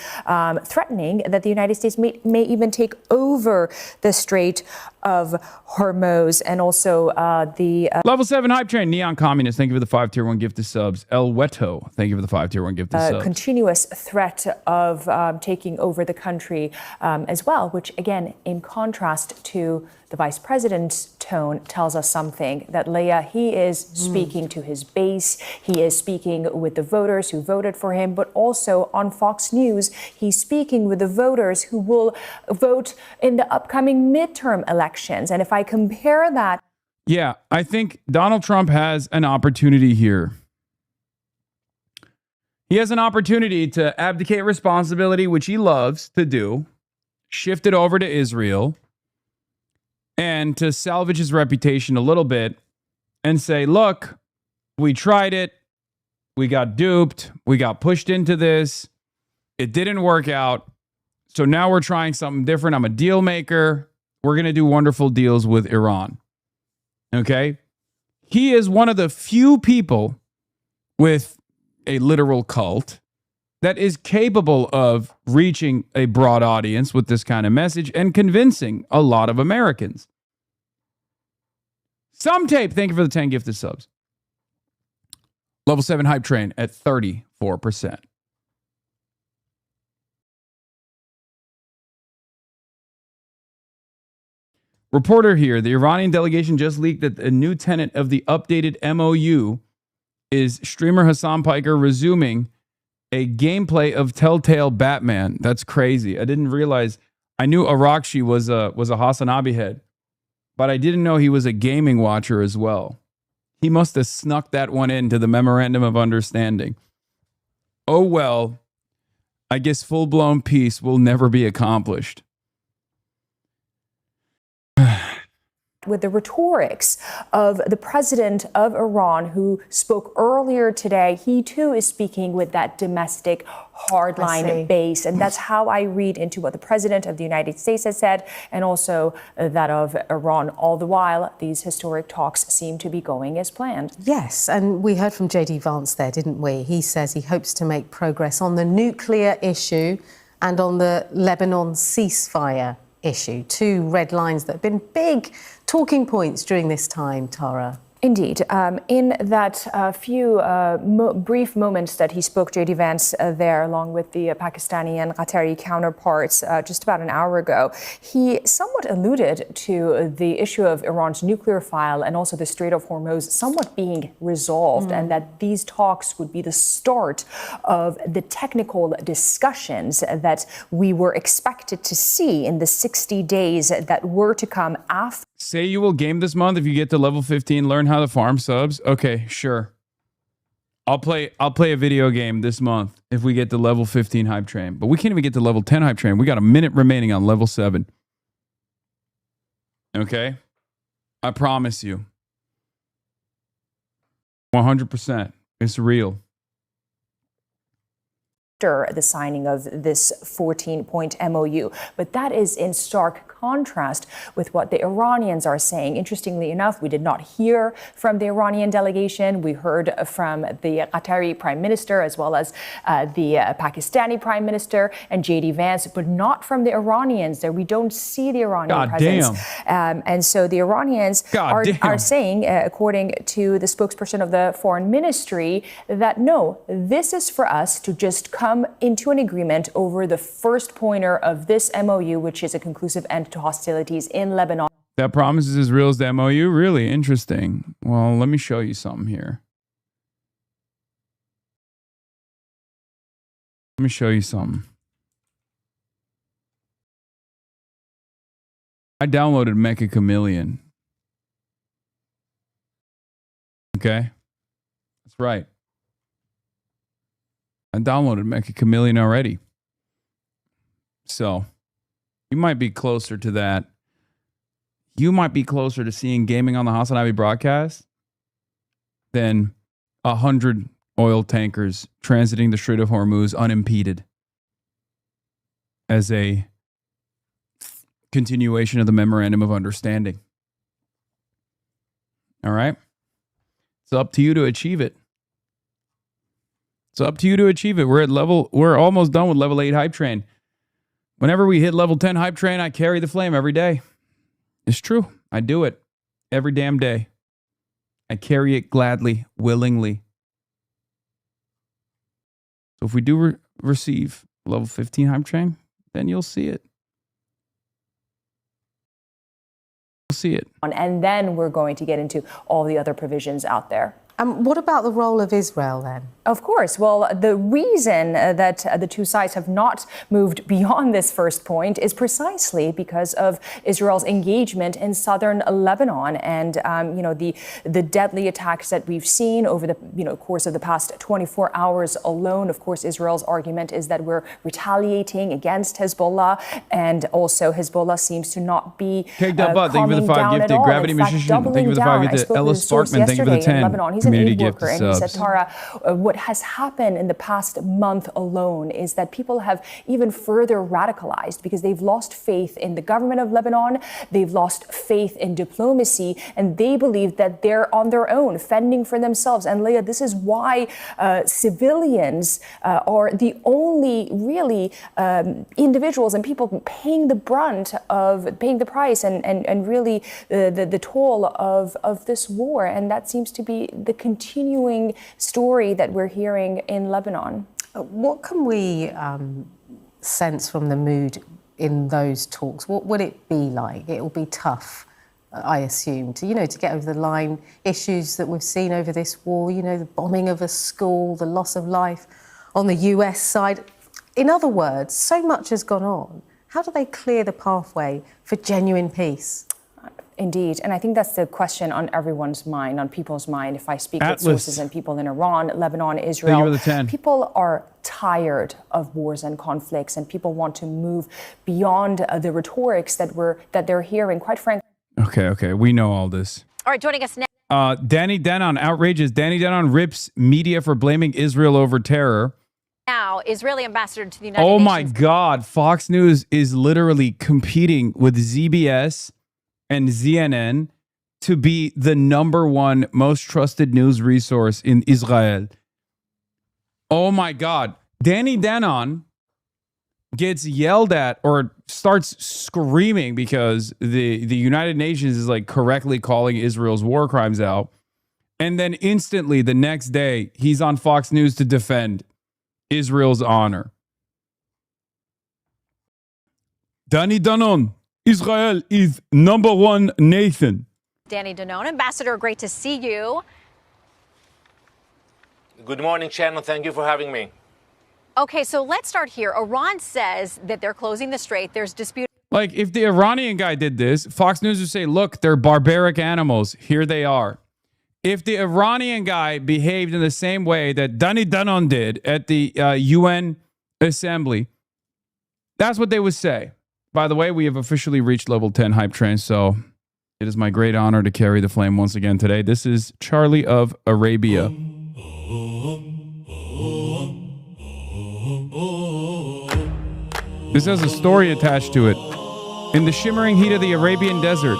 Threatening that the United States may even take over the Strait of Hormuz, and also the... Level 7 hype train, Neon Communist, thank you for the 5 tier 1 gifted subs. El Weto, thank you for the 5 tier 1 gifted subs. Continuous threat of taking over the country as well, which again, in contrast to the vice president's tone, tells us something that Leia, he is speaking to his base. He is speaking with the voters who voted for him, but also on Fox News, he's speaking with the voters who will vote in the upcoming midterm elections. And if I compare that. Yeah, I think Donald Trump has an opportunity here. He has an opportunity to abdicate responsibility, which he loves to do, shift it over to Israel, and to salvage his reputation a little bit and say, look, we tried it. We got duped. We got pushed into this. It didn't work out. So now we're trying something different. I'm a deal maker. We're going to do wonderful deals with Iran. Okay? He is one of the few people with a literal cult that is capable of reaching a broad audience with this kind of message and convincing a lot of Americans. Some tape, thank you for the 10 gifted subs. Level 7 hype train at 34%. Reporter here, the Iranian delegation just leaked that a new tenet of the updated MOU is streamer Hasan Piker resuming a gameplay of Telltale Batman. That's crazy. I didn't realize. I knew Arakshi was a Hasanabi head, but I didn't know he was a gaming watcher as well. He must have snuck that one into the memorandum of understanding. Oh well, I guess full-blown peace will never be accomplished. With the rhetorics of the president of Iran, who spoke earlier today, he too is speaking with that domestic hardline base. And that's how I read into what the president of the United States has said, and also that of Iran. All the while, these historic talks seem to be going as planned. Yes, and we heard from JD Vance there, didn't we? He says he hopes to make progress on the nuclear issue and on the Lebanon ceasefire issue. Two red lines that have been big talking points during this time, Tara. Indeed. In that few brief moments that he spoke, J.D. Vance, there, along with the Pakistani and Qatari counterparts just about an hour ago, he somewhat alluded to the issue of Iran's nuclear file and also the Strait of Hormuz somewhat being resolved, and that these talks would be the start of the technical discussions that we were expected to see in the 60 days that were to come after. Say you will game this month if you get to level 15, learn how to farm subs. Okay, sure. I'll play a video game this month if we get to level 15 hype train. But we can't even get to level 10 hype train. We got a minute remaining on level 7. Okay? I promise you. 100%. It's real. After the signing of this 14-point MOU. But that is in stark contrast with what the Iranians are saying. Interestingly enough, we did not hear from the Iranian delegation. We heard from the Qatari prime minister as well as the Pakistani prime minister and J.D. Vance, but not from the Iranians. There we don't see the Iranian presence. And so the Iranians are saying, according to the spokesperson of the foreign ministry, that no, this is for us to just come into an agreement over the first pointer of this MOU, which is a conclusive end to hostilities in Lebanon. That promise is as real as the MOU? Really interesting. Well, let me show you something here. Let me show you something. I downloaded Mecha Chameleon. Okay? That's right. I downloaded Mecha Chameleon already. So, you might be closer to that. You might be closer to seeing gaming on the Hasanabi broadcast than 100 oil tankers transiting the Strait of Hormuz unimpeded as a continuation of the Memorandum of Understanding. All right? It's up to you to achieve it. It's up to you to achieve it. We're almost done with level 8 hype train. Whenever we hit level 10 hype train, I carry the flame every day. It's true. I do it every damn day. I carry it gladly, willingly. So if we do receive level 15 hype train, then you'll see it. You'll see it. And then we're going to get into all the other provisions out there. What about the role of Israel then? Of course. Well, the reason that the two sides have not moved beyond this first point is precisely because of Israel's engagement in southern Lebanon and, the deadly attacks that we've seen over the, course of the past 24 hours alone. Of course, Israel's argument is that we're retaliating against Hezbollah, and also Hezbollah seems to not be Thank you for the 5 gifted. Gravity Musician. Thank you for the 5 gifted. Ella Sparkman. Thank you for the 10. He's an aid worker, and he said, Tara, what has happened in the past month alone is that people have even further radicalized because they've lost faith in the government of Lebanon, they've lost faith in diplomacy, and they believe that they're on their own, fending for themselves. And Leah, this is why civilians are the only really individuals and people paying the price and really the toll of this war. And that seems to be the continuing story that we're hearing in Lebanon. What can we sense from the mood in those talks? What would it be like? It will be tough, I assume, to get over the line issues that we've seen over this war, the bombing of a school, the loss of life on the US side. In other words, so much has gone on. How do they clear the pathway for genuine peace? Indeed. And I think that's the question on everyone's mind, on people's mind. If I speak Atlas. with sources and people in Iran, Lebanon, Thank you Israel, for the 10. people are tired of wars and conflicts, and people want to move beyond the rhetorics that they're hearing, quite frankly. Okay. We know all this. All right, joining us now. Danny Denon, outrageous. Danny Denon rips media for blaming Israel over terror. Now, Israeli ambassador to the United Oh Nations. my God. Fox News is literally competing with ZBS and CNN to be the #1 most trusted news resource in Israel. Oh my God. Danny Denon gets yelled at or starts screaming because the United Nations is like correctly calling Israel's war crimes out. And then instantly the next day, he's on Fox News to defend Israel's honor. Danny Denon, Israel is #1 nation. Danny Denon, ambassador, great to see you. Good morning, Shannon. Thank you for having me. Okay, so let's start here. Iran says that they're closing the strait. There's dispute. Like, if the Iranian guy did this, Fox News would say, look, they're barbaric animals. Here they are. If the Iranian guy behaved in the same way that Danny Denon did at the UN assembly, that's what they would say. By the way, we have officially reached level 10 hype train, so it is my great honor to carry the flame once again today. This is Charlie of Arabia. This has a story attached to it. In the shimmering heat of the Arabian desert.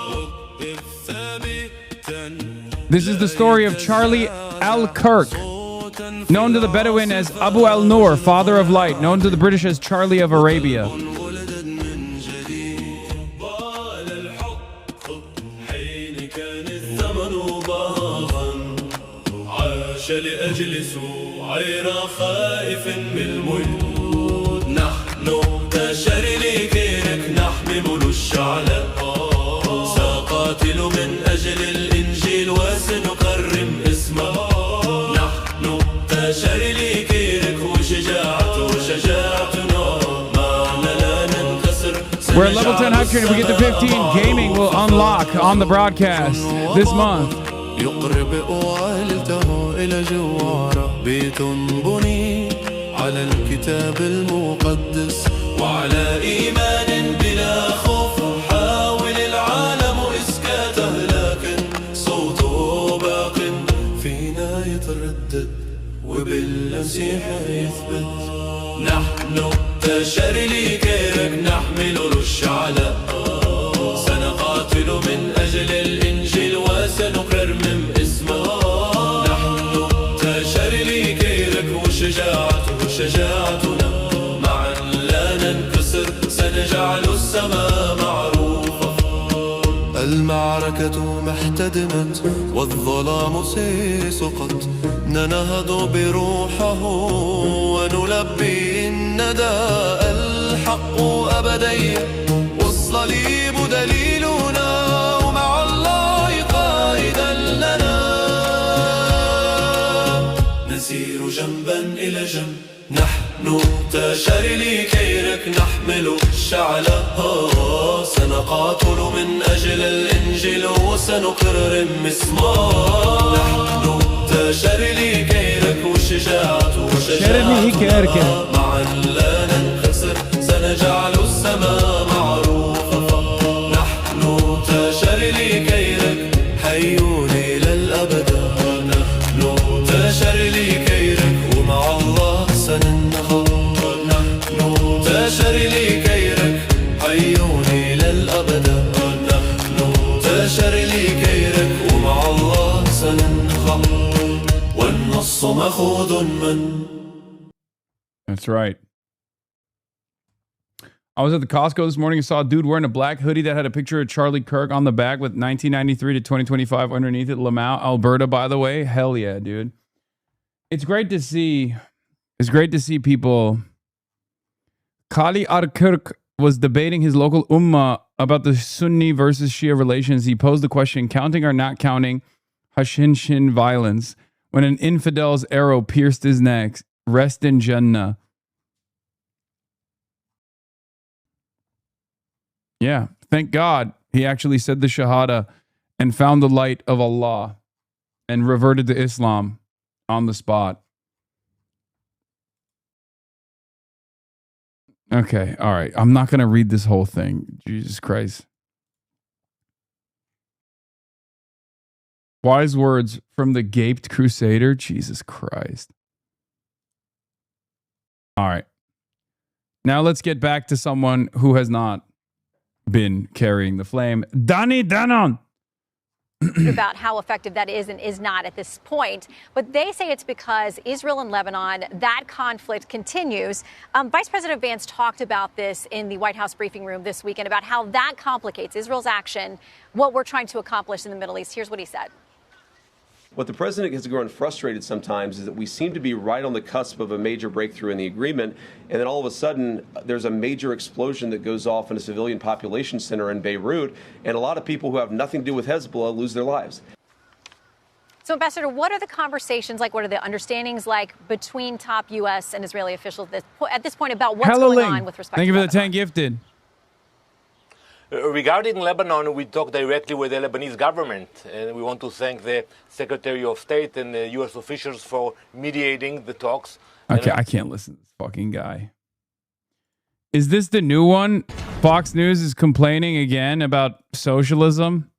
This is the story of Charlie al-Kirk, known to the Bedouin as Abu al-Nur, father of light, known to the British as Charlie of Arabia. سأقاتل من أجل الإنجيل وسنكرم اسمه نحن بشر لكيرك وشجاعتنا معنا لا ننكسر. We're at level 10 hype train. If we get to 15, gaming will unlock on the broadcast this month. يقرب وعائلته إلى جواره بيت بني على الكتاب المقدس وعلى إيمان بلا خوف حاول العالم إسكاته لكن صوته باق فينا يتردد وبالمسيح يثبت نحن بشر لكيرك نحمل له الشعلة سنقاتل من أجل الإنجيل وسنكرم اسمه نحن بشر لكيرك وشجاعتنا معا لا ننكسر سنجعل السماء معروفة المعركة محتدمت والظلام سيسقط ننهض بروحه ونلبي النداء الحق أبدي والصليب دليلنا ومع الله قائدا لنا نسير جنبا إلى جنب نحن تشر لكيرك نحمل الشعلة سنقاتل من أجل الإنجيل وسنكرم اسمه نحن تشر لكيرك وشجاعتنا معا لا ننكسر سنجعل السماء معروفة نحن تشر لكيرك حيون إلى الأبد نحن تشر لكيرك ومع الله سننهض نحن تشر لكيرك حيون إلى الأبد نحن تشر لكيرك ومع الله سننهض والنص مأخوذ من. That's right. I was at the Costco this morning and saw a dude wearing a black hoodie that had a picture of Charlie Kirk on the back with 1993 to 2025 underneath it. Lamau, Alberta, by the way. Hell yeah, dude. It's great to see people. Kali al-Kirk was debating his local ummah about the Sunni versus Shia relations. He posed the question, counting or not counting Hashinshin violence when an infidel's arrow pierced his neck. Rest in Jannah. Yeah, thank God He actually said the Shahada and found the light of Allah and reverted to Islam on the spot. Okay, all right. I'm not going to read this whole thing. Jesus Christ. Wise words from the gaped crusader. Jesus Christ. All right. Now let's get back to someone who has not been carrying the flame. Danny Danon. About how effective that is and is not at this point. But they say it's because Israel and Lebanon, that conflict continues. Vice President Vance talked about this in the White House briefing room this weekend about how that complicates Israel's action, what we're trying to accomplish in the Middle East. Here's what he said. What the president has grown frustrated sometimes is that we seem to be right on the cusp of a major breakthrough in the agreement, and then all of a sudden there's a major explosion that goes off in a civilian population center in Beirut, and a lot of people who have nothing to do with Hezbollah lose their lives. So, Ambassador, what are the conversations like? What are the understandings like between top U.S. and Israeli officials at this point about what's going on with respect Thank to you for the Lebanon? 10 gifted. Regarding Lebanon, we talk directly with the Lebanese government, and we want to thank the Secretary of State and the U.S. officials for mediating the talks. Okay, I can't listen to this fucking guy. Is this the new one? Fox News is complaining again about socialism.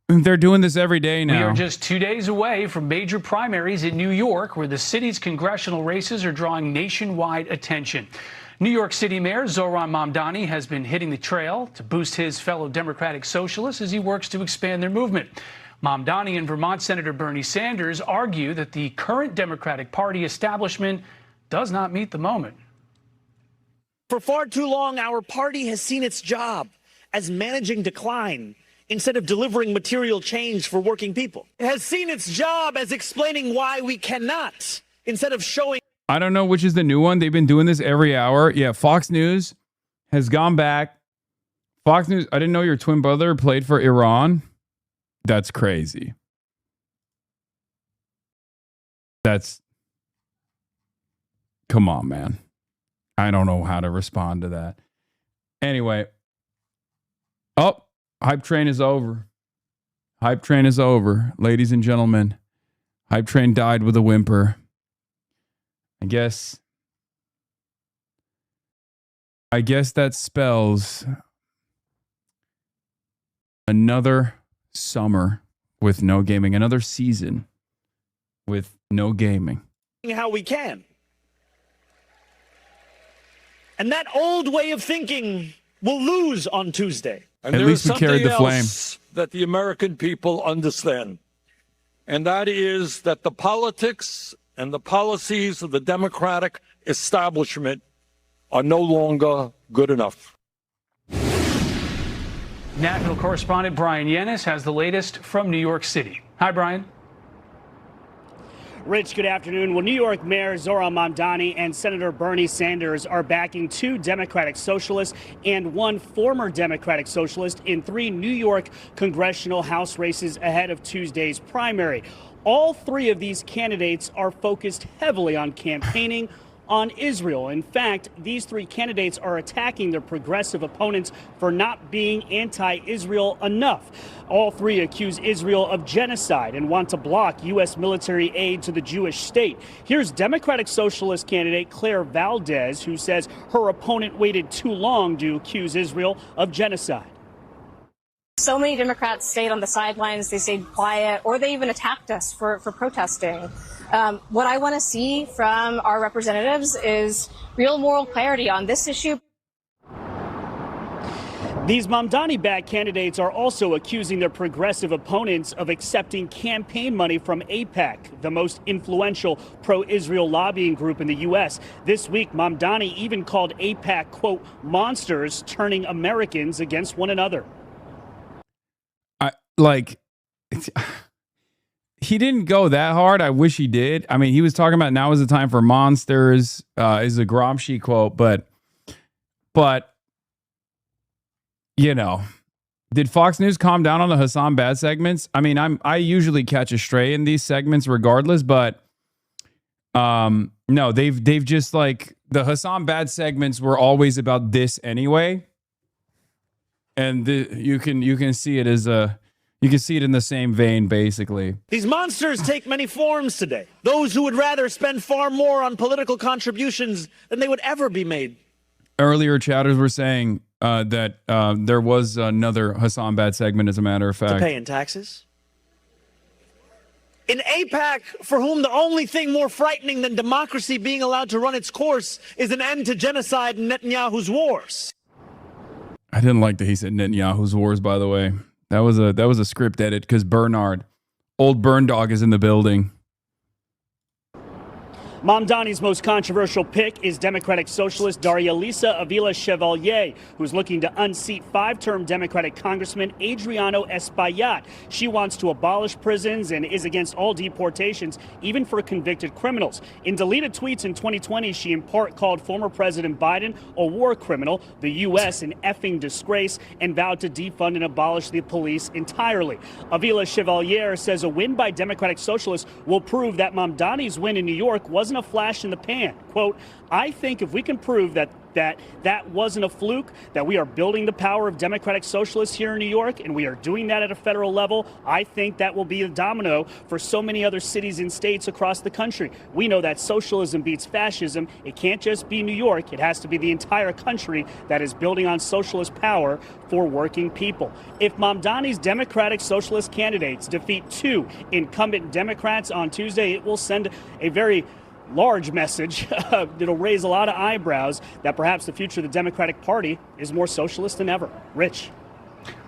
They're doing this every day now. We are just 2 days away from major primaries in New York, where the city's congressional races are drawing nationwide attention. New York City Mayor Zohran Mamdani has been hitting the trail to boost his fellow Democratic socialists as he works to expand their movement. Mamdani and Vermont Senator Bernie Sanders argue that the current Democratic Party establishment does not meet the moment. For far too long, our party has seen its job as managing decline instead of delivering material change for working people. It has seen its job as explaining why we cannot instead of showing. I don't know which is the new one. They've been doing this every hour. Yeah, Fox News has gone back. Fox News, I didn't know your twin brother played for Iran. That's crazy. Come on, man. I don't know how to respond to that. Anyway. Oh, hype train is over. Hype train is over. Ladies and gentlemen, hype train died with a whimper. I guess that spells another summer with no gaming, another season with no gaming. How we can. And that old way of thinking will lose on Tuesday. And at least we carried the flame. That the American people understand, and that is that the politics and the policies of the Democratic establishment are no longer good enough. National correspondent Brian Yennis has the latest from New York City. Hi, Brian. Rich, good afternoon. Well, New York Mayor Zohran Mamdani and Senator Bernie Sanders are backing 2 Democratic socialists and 1 former Democratic socialist in 3 New York congressional House races ahead of Tuesday's primary. All 3 of these candidates are focused heavily on campaigning on Israel. In fact, these 3 candidates are attacking their progressive opponents for not being anti-Israel enough. All 3 accuse Israel of genocide and want to block U.S. military aid to the Jewish state. Here's Democratic Socialist candidate Claire Valdez, who says her opponent waited too long to accuse Israel of genocide. So many Democrats stayed on the sidelines, they stayed quiet, or they even attacked us for protesting. What I want to see from our representatives is real moral clarity on this issue. These Mamdani-backed candidates are also accusing their progressive opponents of accepting campaign money from AIPAC, the most influential pro-Israel lobbying group in the U.S. This week, Mamdani even called AIPAC, quote, monsters turning Americans against one another. He didn't go that hard. I wish he did. I mean, he was talking about now is the time for monsters, is a Gramsci quote, but you know, did Fox News calm down on the Hassan bad segments? I mean, I usually catch a stray in these segments regardless, but no, they've just like the Hassan bad segments were always about this anyway. And you can see it as you can see it in the same vein, basically. These monsters take many forms today. Those who would rather spend far more on political contributions than they would ever be made. Earlier, chatters were saying that there was another Hassan Bad segment, as a matter of fact. To pay in taxes? In AIPAC, for whom the only thing more frightening than democracy being allowed to run its course is an end to genocide and Netanyahu's wars. I didn't like that he said Netanyahu's wars, by the way. That was a script edit because Bernard, old Burn Dog, is in the building. Mamdani's most controversial pick is Democratic Socialist Daria Lisa Avila Chevalier, who's looking to unseat five-term Democratic Congressman Adriano Espaillat. She wants to abolish prisons and is against all deportations, even for convicted criminals. In deleted tweets in 2020, she in part called former President Biden a war criminal, the U.S. an effing disgrace, and vowed to defund and abolish the police entirely. Avila Chevalier says a win by Democratic Socialists will prove that Mamdani's win in New York wasn't a flash in the pan. Quote, I think if we can prove that wasn't a fluke, that we are building the power of Democratic Socialists here in New York, and we are doing that at a federal level, I think that will be a domino for so many other cities and states across the country. We know that socialism beats fascism. It can't just be New York. It has to be the entire country that is building on socialist power for working people. If Mamdani's Democratic Socialist candidates defeat two incumbent Democrats on Tuesday, it will send a very large message that'll raise a lot of eyebrows that perhaps the future of the Democratic Party is more socialist than ever. Rich.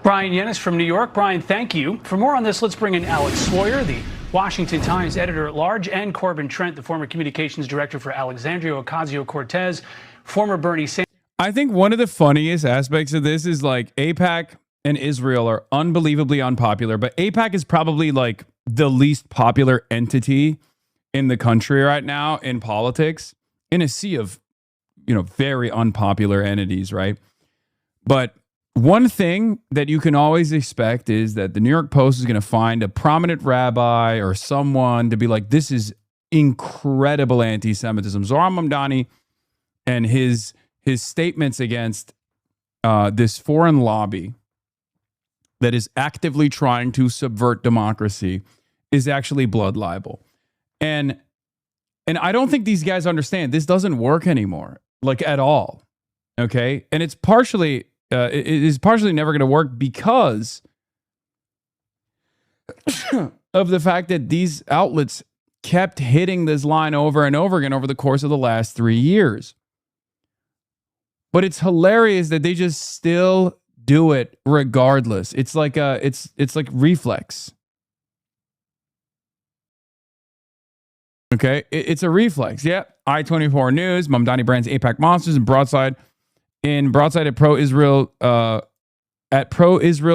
Brian Yennis from New York. Brian, thank you. For more on this, let's bring in Alex Sawyer, the Washington Times editor-at-large, and Corbin Trent, the former communications director for Alexandria Ocasio-Cortez, former Bernie Sanders. I think one of the funniest aspects of this is like AIPAC and Israel are unbelievably unpopular, but AIPAC is probably like the least popular entity in the country right now in politics, in a sea of, very unpopular entities, right? But one thing that you can always expect is that the New York Post is going to find a prominent rabbi or someone to be like, this is incredible anti-Semitism. Zohran Mamdani and his statements against this foreign lobby that is actively trying to subvert democracy is actually blood libel. And I don't think these guys understand this doesn't work anymore, like at all. Okay. And it's partially, it is partially never going to work because of the fact that these outlets kept hitting this line over and over again over the course of the last 3 years. But it's hilarious that they just still do it regardless. It's like it's like reflex. Okay, it's a reflex. Yeah, I-24 News, Mamdani brands AIPAC monsters and broadside at pro-Israel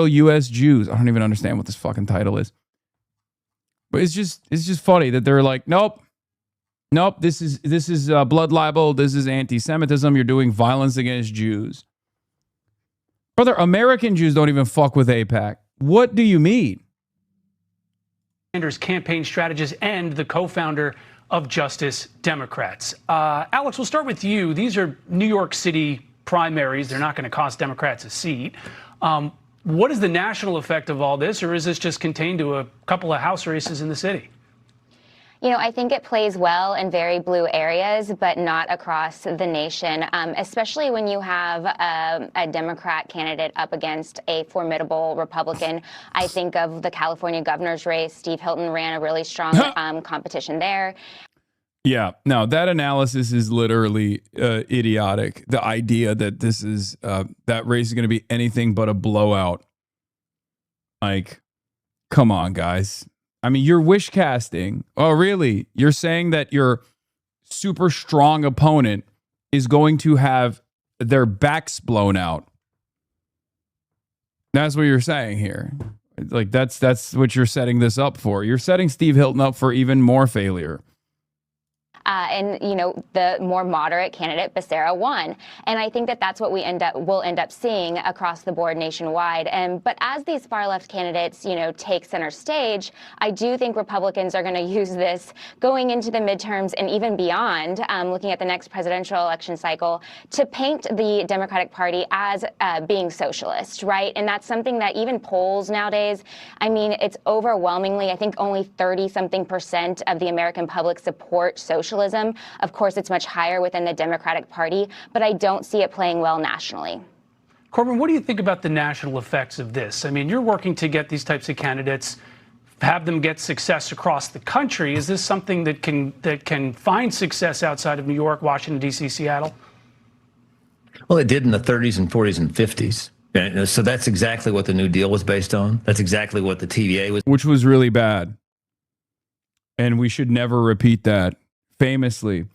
U.S. Jews. I don't even understand what this fucking title is, but it's just funny that they're like, nope, this is blood libel. This is anti-Semitism. You're doing violence against Jews, brother. American Jews don't even fuck with AIPAC. What do you mean? Sanders campaign strategist and the co-founder of Justice Democrats. Alex, we'll start with you. These are New York City primaries. They're not going to cost Democrats a seat. What is the national effect of all this, or is this just contained to a couple of House races in the city? I think it plays well in very blue areas, but not across the nation, especially when you have a Democrat candidate up against a formidable Republican. I think of the California governor's race. Steve Hilton ran a really strong competition there. Yeah, no, that analysis is literally idiotic. The idea that this is that race is going to be anything but a blowout. Like, come on, guys. I mean, you're wish casting. Oh, really? You're saying that your super strong opponent is going to have their backs blown out. That's what you're saying here. Like, that's what you're setting this up for. You're setting Steve Hilton up for even more failure. and the more moderate candidate Becerra won. And I think that that's what we'll end up seeing across the board nationwide. But as these far left candidates, take center stage, I do think Republicans are going to use this going into the midterms and even beyond, looking at the next presidential election cycle, to paint the Democratic Party as being socialist, right? And that's something that even polls nowadays, I mean, it's overwhelmingly, I think only 30-something% of the American public support socialism. Of course, it's much higher within the Democratic Party, but I don't see it playing well nationally. Corbin, what do you think about the national effects of this? I mean, you're working to get these types of candidates, have them get success across the country. Is this something that can find success outside of New York, Washington, D.C., Seattle? Well, it did in the 30s and 40s and 50s. So that's exactly what the New Deal was based on. That's exactly what the TVA was. Which was really bad. And we should never repeat that. Famously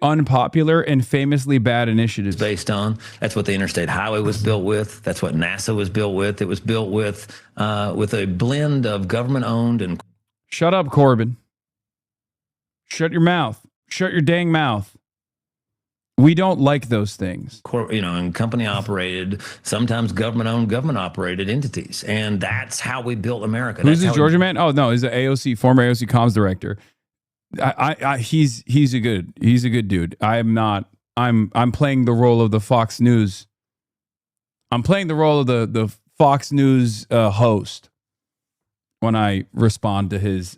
unpopular and famously bad initiatives. Based on. That's what the interstate highway was built with. That's what NASA was built with. It was built with a blend of government-owned and... Shut up, Corbin. Shut your mouth. Shut your dang mouth. We don't like those things. And company-operated, sometimes government-owned, government-operated entities. And that's how we built America. Who's this Georgia man? Oh, no, he's an AOC, former AOC comms director. He's a good dude. I'm playing the role of the Fox News. I'm playing the role of the Fox News host when I respond to his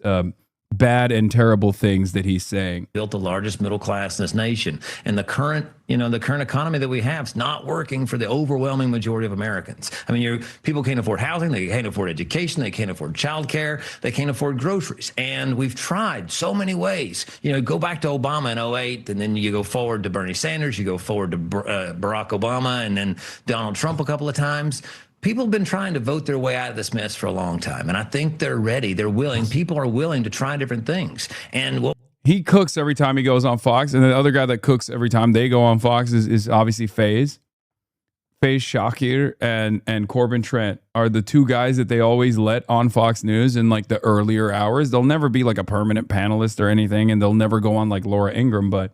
bad and terrible things that he's saying. Built the largest middle class in this nation, and the current economy that we have is not working for the overwhelming majority of Americans. I mean, people can't afford housing, they can't afford education, they can't afford childcare, they can't afford groceries, and we've tried so many ways. Go back to Obama in 2008, and then you go forward to Bernie Sanders, you go forward to Barack Obama, and then Donald Trump a couple of times. People have been trying to vote their way out of this mess for a long time, and I think they're ready. They're willing. People are willing to try different things. And he cooks every time he goes on Fox, and the other guy that cooks every time they go on Fox is obviously Faze Shakir and Corbin Trent are the two guys that they always let on Fox News in like the earlier hours. They'll never be like a permanent panelist or anything, and they'll never go on like Laura Ingraham, but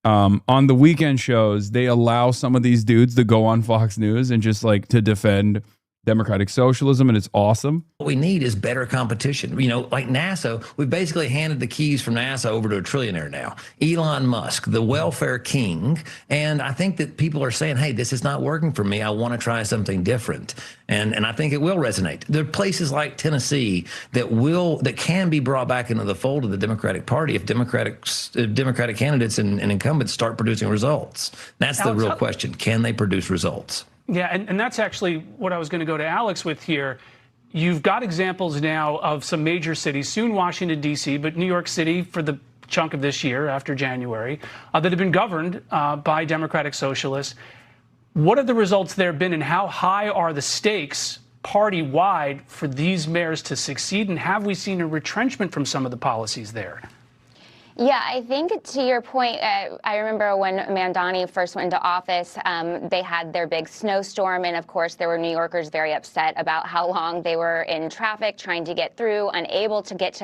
on the weekend shows, they allow some of these dudes to go on Fox News and just like to defend democratic socialism, and it's awesome. What we need is better competition. Like NASA, we basically handed the keys from NASA over to a trillionaire now. Elon Musk, the welfare king. And I think that people are saying, hey, this is not working for me. I want to try something different. And I think it will resonate. There are places like Tennessee that can be brought back into the fold of the Democratic Party if Democratic candidates and incumbents start producing results. That's the real question. Can they produce results? Yeah, and that's actually what I was going to go to Alex with here. You've got examples now of some major cities, soon Washington, D.C., but New York City for the chunk of this year after January, that have been governed by Democratic Socialists. What have the results there been, and how high are the stakes party-wide for these mayors to succeed? And have we seen a retrenchment from some of the policies there? Yeah, I think to your point, I remember when Mamdani first went into office, they had their big snowstorm. And of course, there were New Yorkers very upset about how long they were in traffic trying to get through, unable to get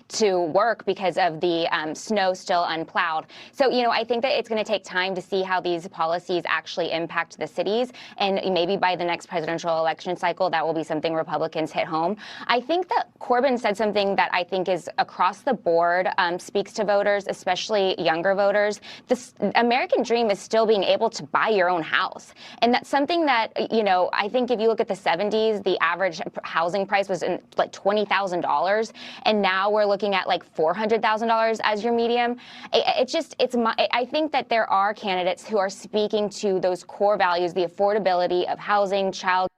to work because of the snow still unplowed. So, I think that it's going to take time to see how these policies actually impact the cities. And maybe by the next presidential election cycle, that will be something Republicans hit home. I think that Corbin said something that I think is across the board, speaks to voters, especially younger voters. The American dream is still being able to buy your own house. And that's something that, I think if you look at the 70s, the average housing price was in like $20,000. And now we're looking at like $400,000 as your median. I think that there are candidates who are speaking to those core values, the affordability of housing, child.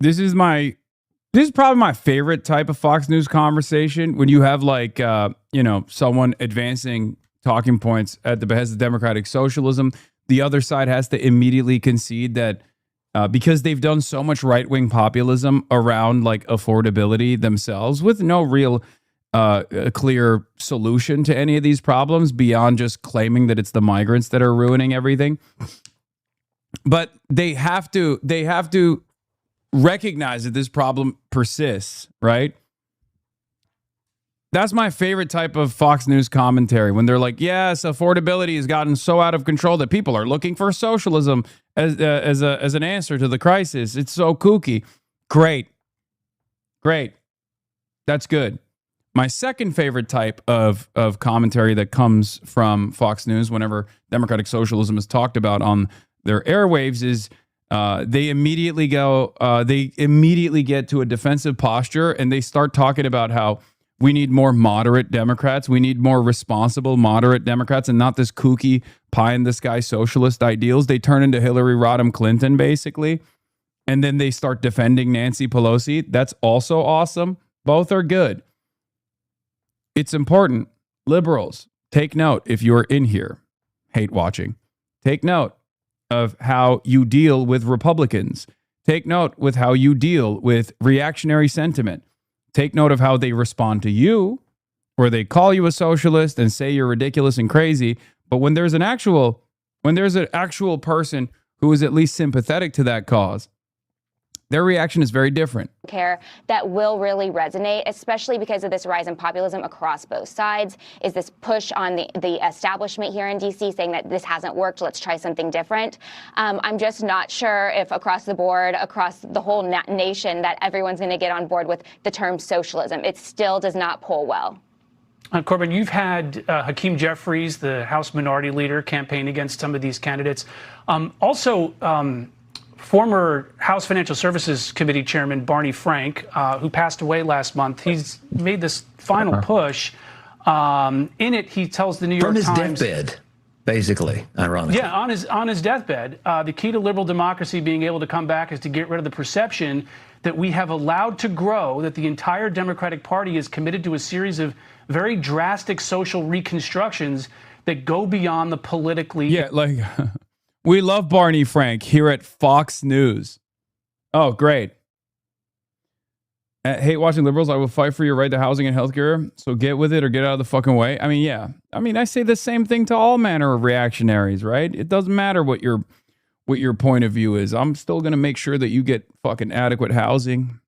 This is probably my favorite type of Fox News conversation, when you have like, someone advancing talking points at the behest of democratic socialism. The other side has to immediately concede that because they've done so much right-wing populism around like affordability themselves with no real clear solution to any of these problems beyond just claiming that it's the migrants that are ruining everything. But they have to recognize that this problem persists, right? That's my favorite type of Fox News commentary, when they're like, yes, affordability has gotten so out of control that people are looking for socialism as an answer to the crisis. It's so kooky. Great. That's good. My second favorite type of commentary that comes from Fox News whenever democratic socialism is talked about on their airwaves is they immediately get to a defensive posture, and they start talking about how we need more moderate Democrats. We need more responsible, moderate Democrats, and not this kooky pie-in-the-sky socialist ideals. They turn into Hillary Rodham Clinton, basically. And then they start defending Nancy Pelosi. That's also awesome. Both are good. It's important. Liberals, take note if you're in here, hate watching. Take note of how you deal with Republicans. Take note with how you deal with reactionary sentiment. Take note of how they respond to you, or they call you a socialist and say you're ridiculous and crazy. But when there's an actual person who is at least sympathetic to that cause, their reaction is very different. Care that will really resonate, especially because of this rise in populism across both sides, is this push on the establishment here in D.C. saying that this hasn't worked, let's try something different. I'm just not sure if across the board, across the whole nation, that everyone's going to get on board with the term socialism. It still does not poll well. Corbin, you've had Hakeem Jeffries, the House Minority Leader, campaign against some of these candidates. Former House Financial Services Committee Chairman Barney Frank, who passed away last month, he's made this final push. In it, he tells the New York Times... From his deathbed, basically, ironically. Yeah, on his deathbed. The key to liberal democracy being able to come back is to get rid of the perception that we have allowed to grow, that the entire Democratic Party is committed to a series of very drastic social reconstructions that go beyond the politically... Yeah, like... We love Barney Frank here at Fox News. Oh, great. Hate watching liberals. I will fight for your right to housing and healthcare. So get with it or get out of the fucking way. I mean, yeah. I mean, I say the same thing to all manner of reactionaries, right? It doesn't matter what your point of view is. I'm still going to make sure that you get fucking adequate housing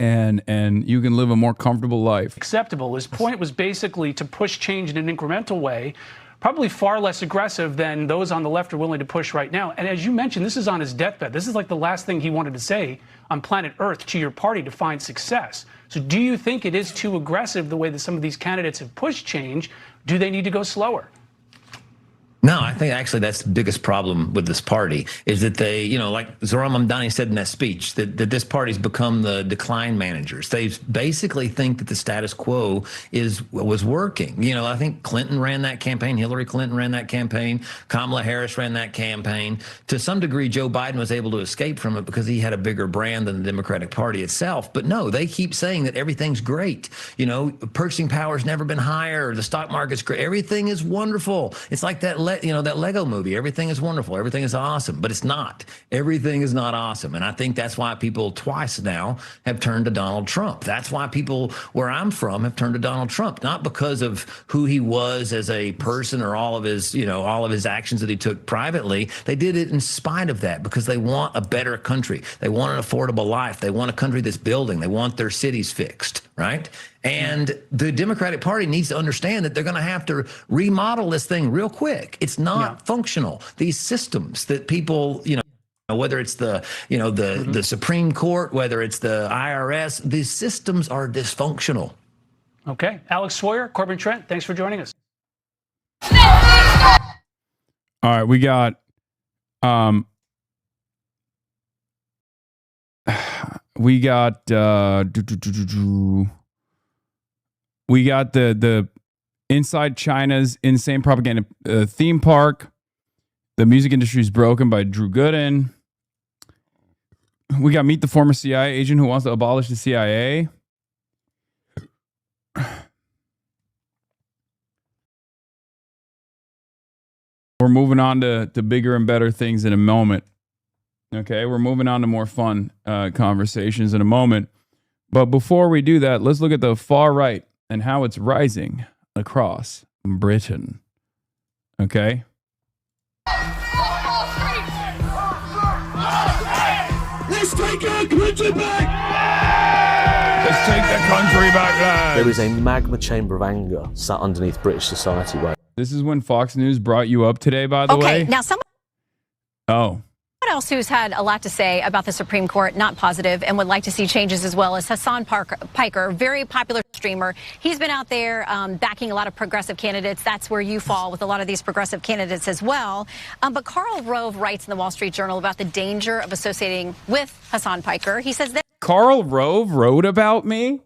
and you can live a more comfortable life. Acceptable. His point was basically to push change in an incremental way, probably far less aggressive than those on the left are willing to push right now. And as you mentioned, this is on his deathbed. This is like the last thing he wanted to say on planet Earth to your party to find success. So do you think it is too aggressive the way that some of these candidates have pushed change? Do they need to go slower? No, I think actually that's the biggest problem with this party is that they, like Zohran Mamdani said in that speech, that this party's become the decline managers. They basically think that the status quo was working. I think Clinton ran that campaign. Hillary Clinton ran that campaign. Kamala Harris ran that campaign. To some degree, Joe Biden was able to escape from it because he had a bigger brand than the Democratic Party itself. But no, they keep saying that everything's great. Purchasing power's never been higher. The stock market's great. Everything is wonderful. It's like that that Lego movie, everything is wonderful, everything is awesome, but it's not. Everything is not awesome. And I think that's why people twice now have turned to Donald Trump. That's why people where I'm from have turned to Donald Trump, not because of who he was as a person or all of his actions that he took privately. They did it in spite of that because they want a better country. They want an affordable life. They want a country that's building. They want their cities fixed, right? And the Democratic Party needs to understand that they're going to have to remodel this thing real quick. It's not functional. These systems that people, whether it's the Supreme Court, whether it's the IRS, these systems are dysfunctional. Okay. Alex Swoyer, Corbin Trent, thanks for joining us. All right, we got the Inside China's Insane Propaganda theme park. The music industry is broken by Drew Gooden. We got Meet the Former CIA Agent Who Wants to Abolish the CIA. We're moving on to bigger and better things in a moment. Okay, we're moving on to more fun conversations in a moment. But before we do that, let's look at the far right and how it's rising across Britain. Okay? Let's take our country back! Let's Take the country back, lads. There is a magma chamber of anger sat underneath British society right now. This is when Fox News brought you up today, by the way. Okay, now someone else who's had a lot to say about the Supreme Court, not positive, and would like to see changes as well, is Hasan Piker, very popular streamer. He's been out there backing a lot of progressive candidates. That's where you fall with a lot of these progressive candidates as well. But Karl Rove writes in the Wall Street Journal about the danger of associating with Hasan Piker. He says that Karl Rove wrote about me?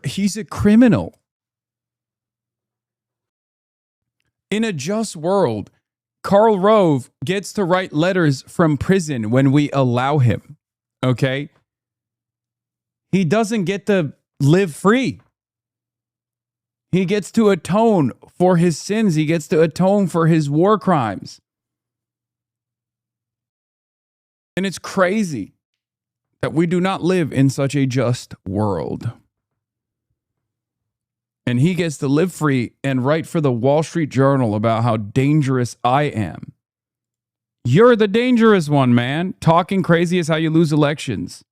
He's a criminal. In a just world, Karl Rove gets to write letters from prison when we allow him. Okay? He doesn't get to live free. He gets to atone for his sins. He gets to atone for his war crimes. And it's crazy that we do not live in such a just world. And he gets to live free and write for the Wall Street Journal about how dangerous I am. You're the dangerous one, man. Talking crazy is how you lose elections.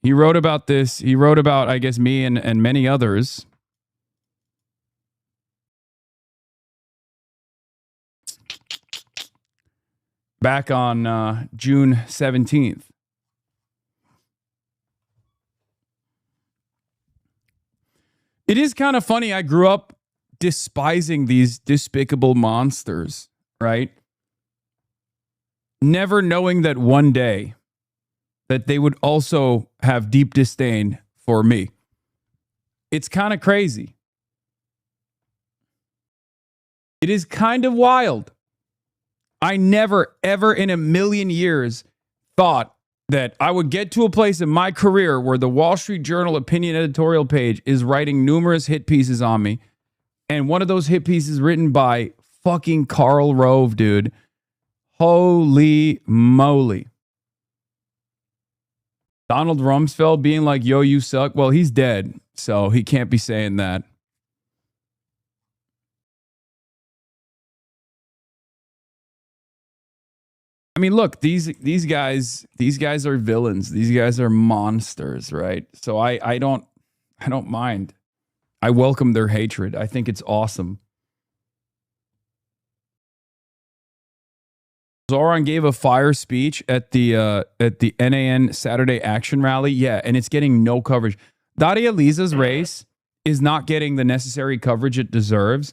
He wrote about this. He wrote about, I guess, me and many others. Back on June 17th. It is kind of funny. I grew up despising these despicable monsters, right? Never knowing that one day that they would also have deep disdain for me. It's kind of crazy. It is kind of wild. I never, ever in a million years thought that I would get to a place in my career where the Wall Street Journal opinion editorial page is writing numerous hit pieces on me. And one of those hit pieces written by fucking Karl Rove, dude. Holy moly. Donald Rumsfeld being like, yo, you suck. Well, he's dead, so he can't be saying that. I mean, look, these guys are villains. These guys are monsters, right? So I don't mind. I welcome their hatred. I think it's awesome. Zoran gave a fire speech at the NAN Saturday Action Rally. Yeah, and it's getting no coverage. Daria Liza's race is not getting the necessary coverage it deserves.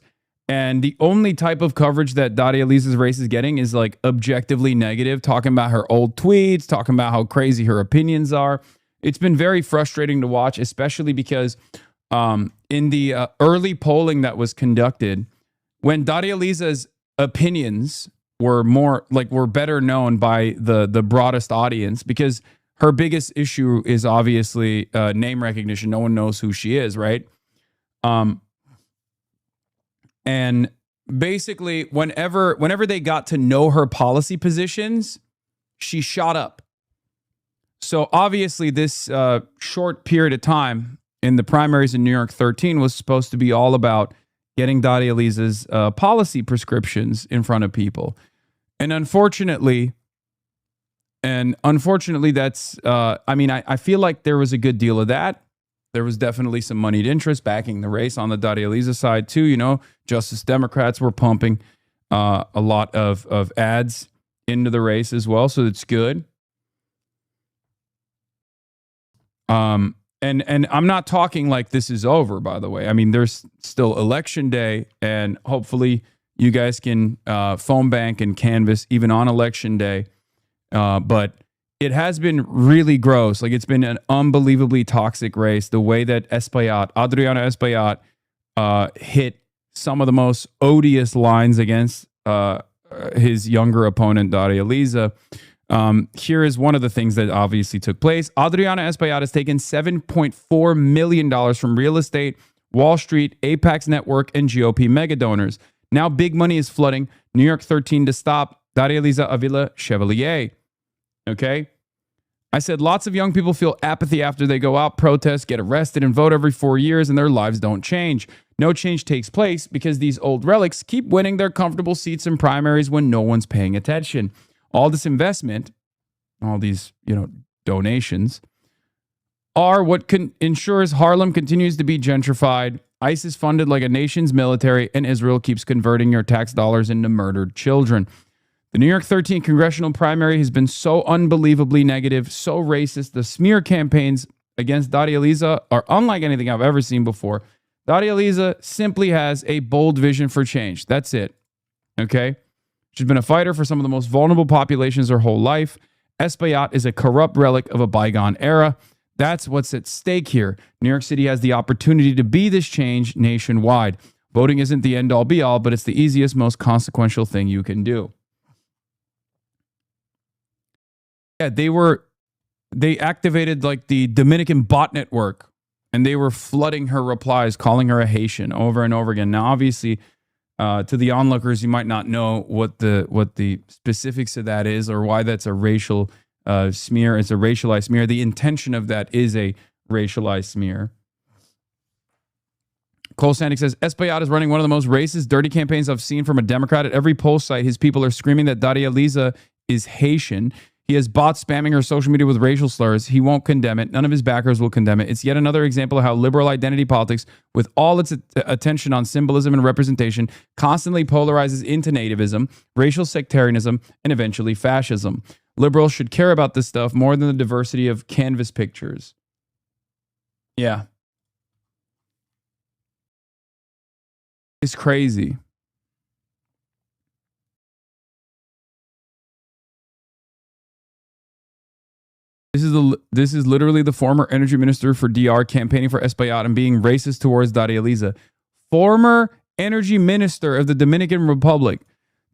And the only type of coverage that Daria Liza's race is getting is like objectively negative, talking about her old tweets, talking about how crazy her opinions are. It's been very frustrating to watch, especially because in the early polling that was conducted, when Daria Liza's opinions were better known by the broadest audience, because her biggest issue is obviously name recognition. No one knows who she is, right? And basically, whenever they got to know her policy positions, she shot up. So obviously, this short period of time in the primaries in New York 13 was supposed to be all about getting Daria Liza's policy prescriptions in front of people. And unfortunately, that's, I feel like there was a good deal of that. There was definitely some moneyed interest backing the race on the Daria Liza side too. You know, Justice Democrats were pumping a lot of ads into the race as well, so it's good. And I'm not talking like this is over, by the way. I mean, there's still election day, and hopefully you guys can phone bank and canvass even on election day. But it has been really gross. Like, it's been an unbelievably toxic race. The way that Adriano Espaillat, hit some of the most odious lines against his younger opponent, Daria Liza. Here is one of the things that obviously took place. Adriano Espaillat has taken $7.4 million from real estate, Wall Street, Apex Network, and GOP mega donors. Now big money is flooding New York 13 to stop Daria Liza Avila Chevalier. Okay. I said lots of young people feel apathy after they go out, protest, get arrested, and vote every 4 years, and their lives don't change. No change takes place because these old relics keep winning their comfortable seats in primaries when no one's paying attention. All this investment, all these, donations, are what ensures Harlem continues to be gentrified, ISIS funded like a nation's military, and Israel keeps converting your tax dollars into murdered children. The New York 13 congressional primary has been so unbelievably negative, so racist. The smear campaigns against Dadializa are unlike anything I've ever seen before. Dadializa simply has a bold vision for change. That's it. Okay? She's been a fighter for some of the most vulnerable populations her whole life. Espaillat is a corrupt relic of a bygone era. That's what's at stake here. New York City has the opportunity to be this change nationwide. Voting isn't the end-all be-all, but it's the easiest, most consequential thing you can do. Yeah, they activated like the Dominican bot network, and they were flooding her replies, calling her a Haitian over and over again. Now, obviously, to the onlookers, you might not know what the specifics of that is or why that's a racial smear. It's a racialized smear. The intention of that is a racialized smear. Cole Sandick says, Espaillat is running one of the most racist, dirty campaigns I've seen from a Democrat. At every poll site, his people are screaming that Dadializa is Haitian. He has bots spamming her social media with racial slurs. He won't condemn it. None of his backers will condemn it. It's yet another example of how liberal identity politics, with all its attention on symbolism and representation, constantly polarizes into nativism, racial sectarianism, and eventually fascism. Liberals should care about this stuff more than the diversity of canvas pictures. Yeah. It's crazy. This is literally the former energy minister for DR campaigning for Espaillat and being racist towards Dadializa. Former energy minister of the Dominican Republic.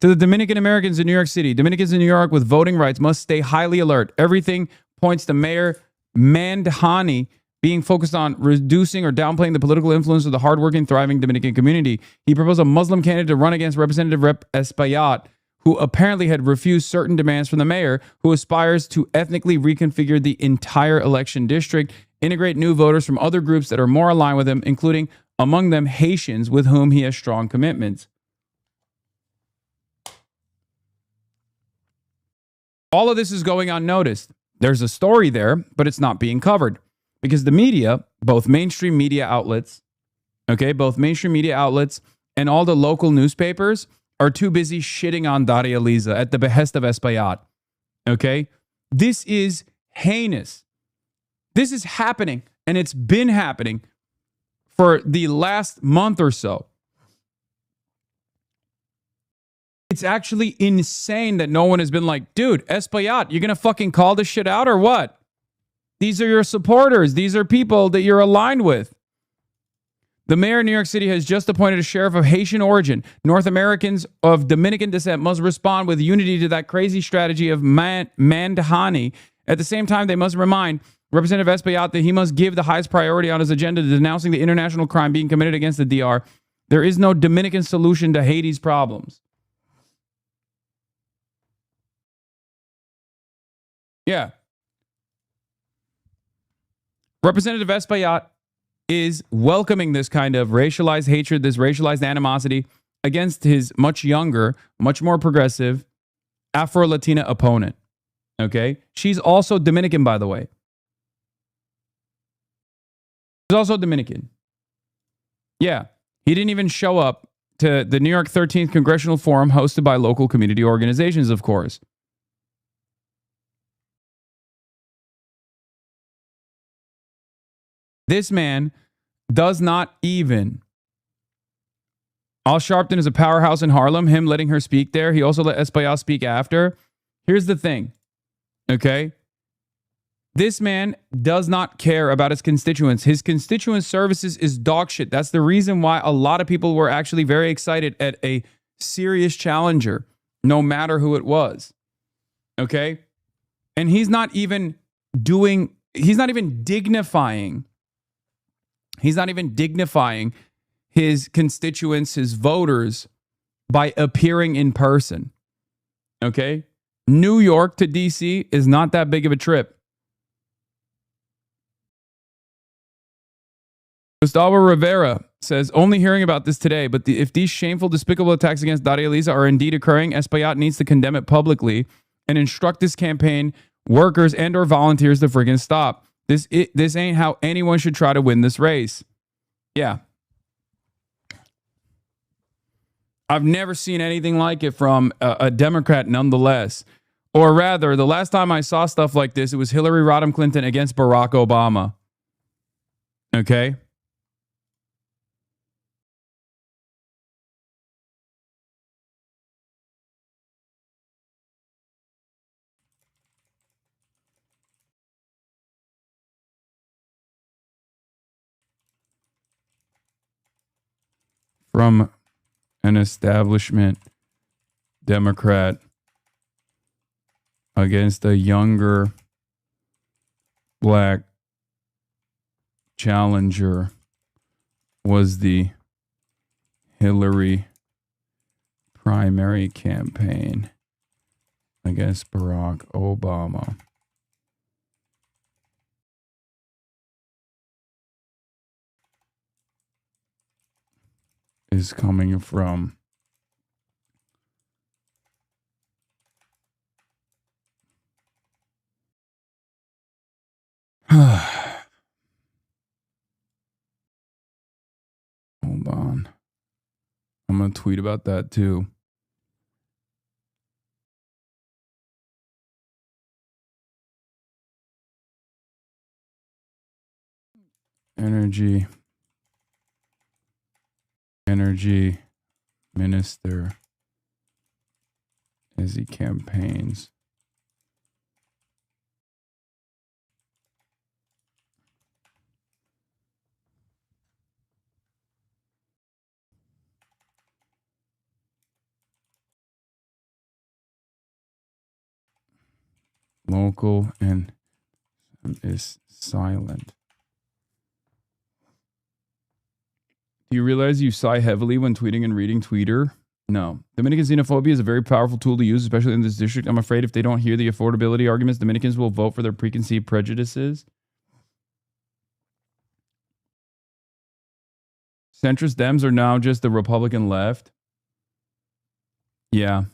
To the Dominican Americans in New York City, Dominicans in New York with voting rights must stay highly alert. Everything points to Mayor Mandhani being focused on reducing or downplaying the political influence of the hardworking, thriving Dominican community. He proposed a Muslim candidate to run against Representative Rep. Espaillat, who apparently had refused certain demands from the mayor, who aspires to ethnically reconfigure the entire election district, integrate new voters from other groups that are more aligned with him, including among them Haitians with whom he has strong commitments. All of this is going unnoticed. There's a story there, but it's not being covered because the media, both mainstream media outlets, and all the local newspapers are too busy shitting on Dadializa at the behest of Espaillat. Okay? This is heinous. This is happening, and it's been happening for the last month or so. It's actually insane that no one has been like, dude, Espaillat, you're going to fucking call this shit out or what? These are your supporters. These are people that you're aligned with. The mayor of New York City has just appointed a sheriff of Haitian origin. North Americans of Dominican descent must respond with unity to that crazy strategy of Mandhani. At the same time, they must remind Representative Espaillat that he must give the highest priority on his agenda to denouncing the international crime being committed against the DR. There is no Dominican solution to Haiti's problems. Yeah. Representative Espaillat is welcoming this kind of racialized hatred, this racialized animosity against his much younger, much more progressive Afro-Latina opponent. Okay? She's also Dominican, by the way. She's also Dominican. Yeah. He didn't even show up to the New York 13th Congressional Forum hosted by local community organizations, of course. This man does not even. Al Sharpton is a powerhouse in Harlem. Him letting her speak there. He also let Espaillat speak after. Here's the thing. Okay? This man does not care about his constituents. His constituent services is dog shit. That's the reason why a lot of people were actually very excited at a serious challenger, no matter who it was. Okay? And he's not even dignifying his constituents, his voters, by appearing in person. Okay? New York to DC is not that big of a trip. Gustavo Rivera says, only hearing about this today, but if these shameful, despicable attacks against Daria Lisa are indeed occurring, Espaillat needs to condemn it publicly and instruct this campaign workers and or volunteers to friggin' stop. This ain't how anyone should try to win this race. Yeah. I've never seen anything like it from a Democrat nonetheless. Or rather, the last time I saw stuff like this, it was Hillary Rodham Clinton against Barack Obama. Okay? From an establishment Democrat against a younger black challenger was the Hillary primary campaign against Barack Obama. Is coming from hold on. I'm going to tweet about that too. Energy minister as he campaigns. Local and is silent. Do you realize you sigh heavily when tweeting and reading Tweeter? No. Dominican xenophobia is a very powerful tool to use, especially in this district. I'm afraid if they don't hear the affordability arguments, Dominicans will vote for their preconceived prejudices. Centrist Dems are now just the Republican left. Yeah.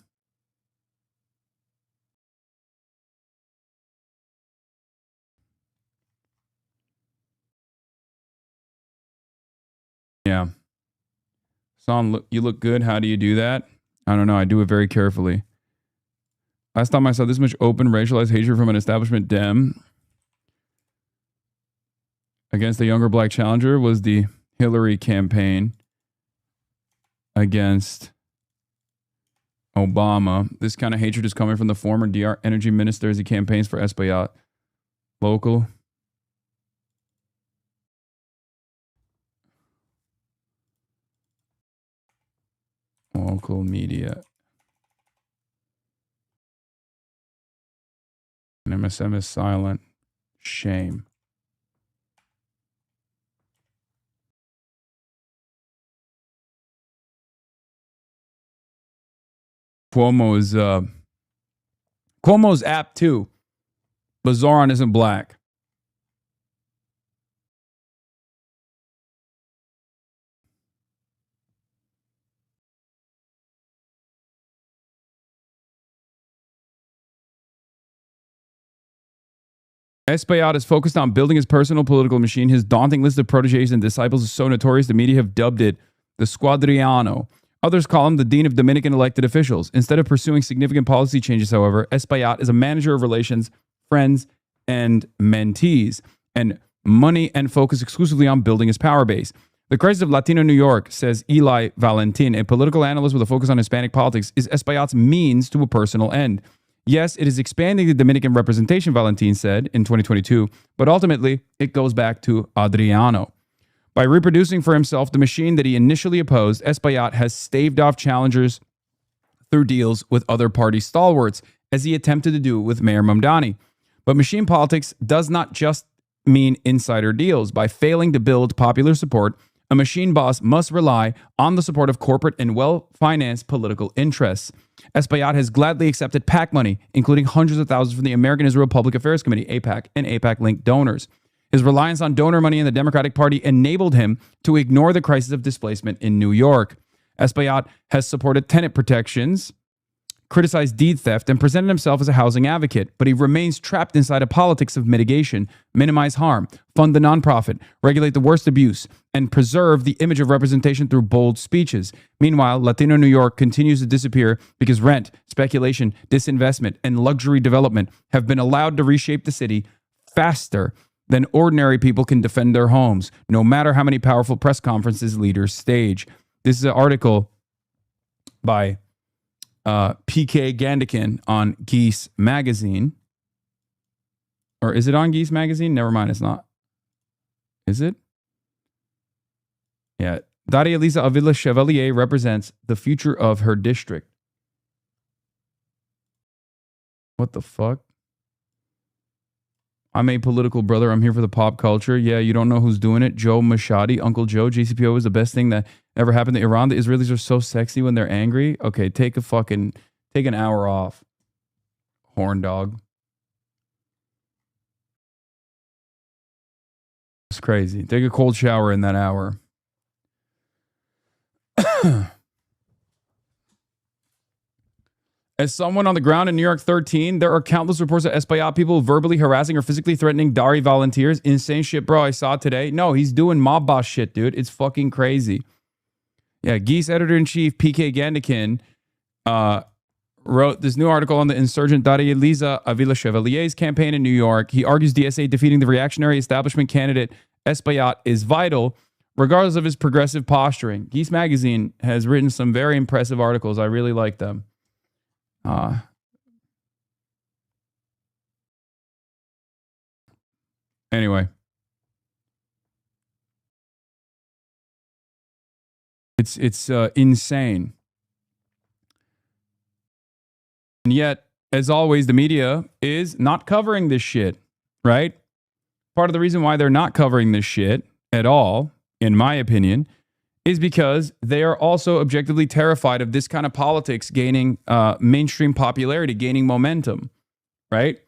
Yeah. Son, you look good. How do you do that? I don't know. I do it very carefully. Last time I saw this much open racialized hatred from an establishment Dem against a younger black challenger was the Hillary campaign against Obama. This kind of hatred is coming from the former DR energy minister as he campaigns for Espaillat. Local media. And MSM is silent. Shame. Cuomo's app too. But Zoran isn't black. Espaillat is focused on building his personal political machine. His daunting list of proteges and disciples is so notorious the media have dubbed it the Squadriano. Others call him the dean of Dominican elected officials. Instead of pursuing significant policy changes, however, Espaillat is a manager of relations, friends, and mentees, and money and focus exclusively on building his power base. The crisis of Latino New York, says Eli Valentin, a political analyst with a focus on Hispanic politics, is Espaillat's means to a personal end. Yes, it is expanding the Dominican representation, Valentin said in 2022, but ultimately it goes back to Adriano. By reproducing for himself the machine that he initially opposed, Espaillat has staved off challengers through deals with other party stalwarts, as he attempted to do with Mayor Mamdani. But machine politics does not just mean insider deals. By failing to build popular support, a machine boss must rely on the support of corporate and well-financed political interests. Espaillat has gladly accepted PAC money, including hundreds of thousands from the American Israel Public Affairs Committee, AIPAC, and AIPAC-linked donors. His reliance on donor money in the Democratic Party enabled him to ignore the crisis of displacement in New York. Espaillat has supported tenant protections, criticized deed theft, and presented himself as a housing advocate, but he remains trapped inside a politics of mitigation, minimize harm, fund the nonprofit, regulate the worst abuse, and preserve the image of representation through bold speeches. Meanwhile, Latino New York continues to disappear because rent, speculation, disinvestment, and luxury development have been allowed to reshape the city faster than ordinary people can defend their homes, no matter how many powerful press conferences leaders stage. This is an article by PK Gandikin on Geese Magazine. Or is it on Geese Magazine? Never mind, it's not. Is it? Yeah. Daria Lisa Avila Chevalier represents the future of her district. What the fuck? I'm a political brother. I'm here for the pop culture. Yeah, you don't know who's doing it. Joe Mashadi, Uncle Joe. JCPO is the best thing that ever happened to Iran. The Israelis are so sexy when they're angry. Okay, take an hour off. Horn dog. It's crazy. Take a cold shower in that hour. As someone on the ground in New York 13, there are countless reports of Espaillat people verbally harassing or physically threatening Dari volunteers. Insane shit, bro. I saw today. No, he's doing mob boss shit, dude. It's fucking crazy. Yeah, Geese editor-in-chief PK Gandikin wrote this new article on the insurgent Daria Lisa Avila Chevalier's campaign in New York. He argues DSA defeating the reactionary establishment candidate Espaillat is vital, regardless of his progressive posturing. Geese Magazine has written some very impressive articles. I really like them. Anyway, it's insane. And yet, as always, the media is not covering this shit, right? Part of the reason why they're not covering this shit at all, in my opinion, is because they are also objectively terrified of this kind of politics gaining mainstream popularity, gaining momentum, right?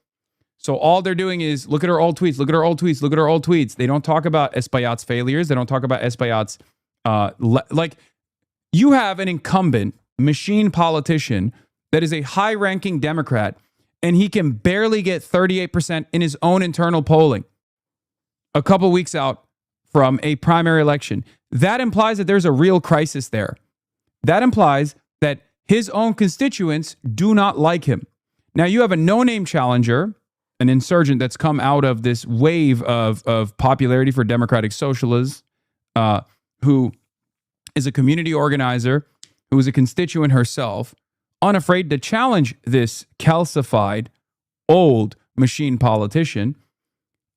So all they're doing is look at our old tweets, look at our old tweets, look at our old tweets. They don't talk about Espaillat's failures. They don't talk about Espaillat's, like you have an incumbent machine politician that is a high-ranking Democrat, and he can barely get 38% in his own internal polling a couple weeks out from a primary election. That implies that there's a real crisis there. That implies that his own constituents do not like him. Now, you have a no-name challenger, an insurgent that's come out of this wave of popularity for democratic socialists, who is a community organizer, who is a constituent herself, unafraid to challenge this calcified, old machine politician.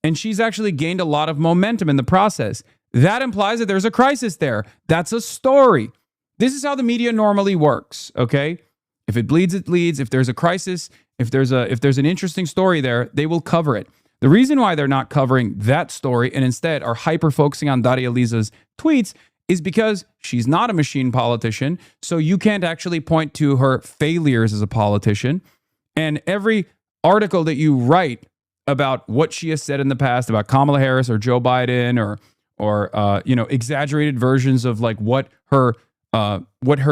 And she's actually gained a lot of momentum in the process. That implies that there's a crisis there. That's a story. This is how the media normally works, okay? If it bleeds, it leads. If there's a crisis, if there's an interesting story there, they will cover it. The reason why they're not covering that story and instead are hyper-focusing on Daria Lisa's tweets is because she's not a machine politician, so you can't actually point to her failures as a politician. And every article that you write about what she has said in the past about Kamala Harris or Joe Biden or exaggerated versions of like what her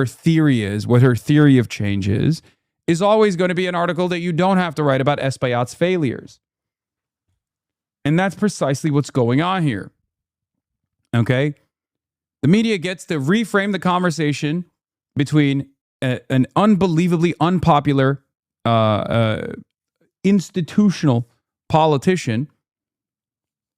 theory is, what her theory of change is always going to be an article that you don't have to write about Espaillat's failures. And that's precisely what's going on here. Okay? The media gets to reframe the conversation between an unbelievably unpopular institutional politician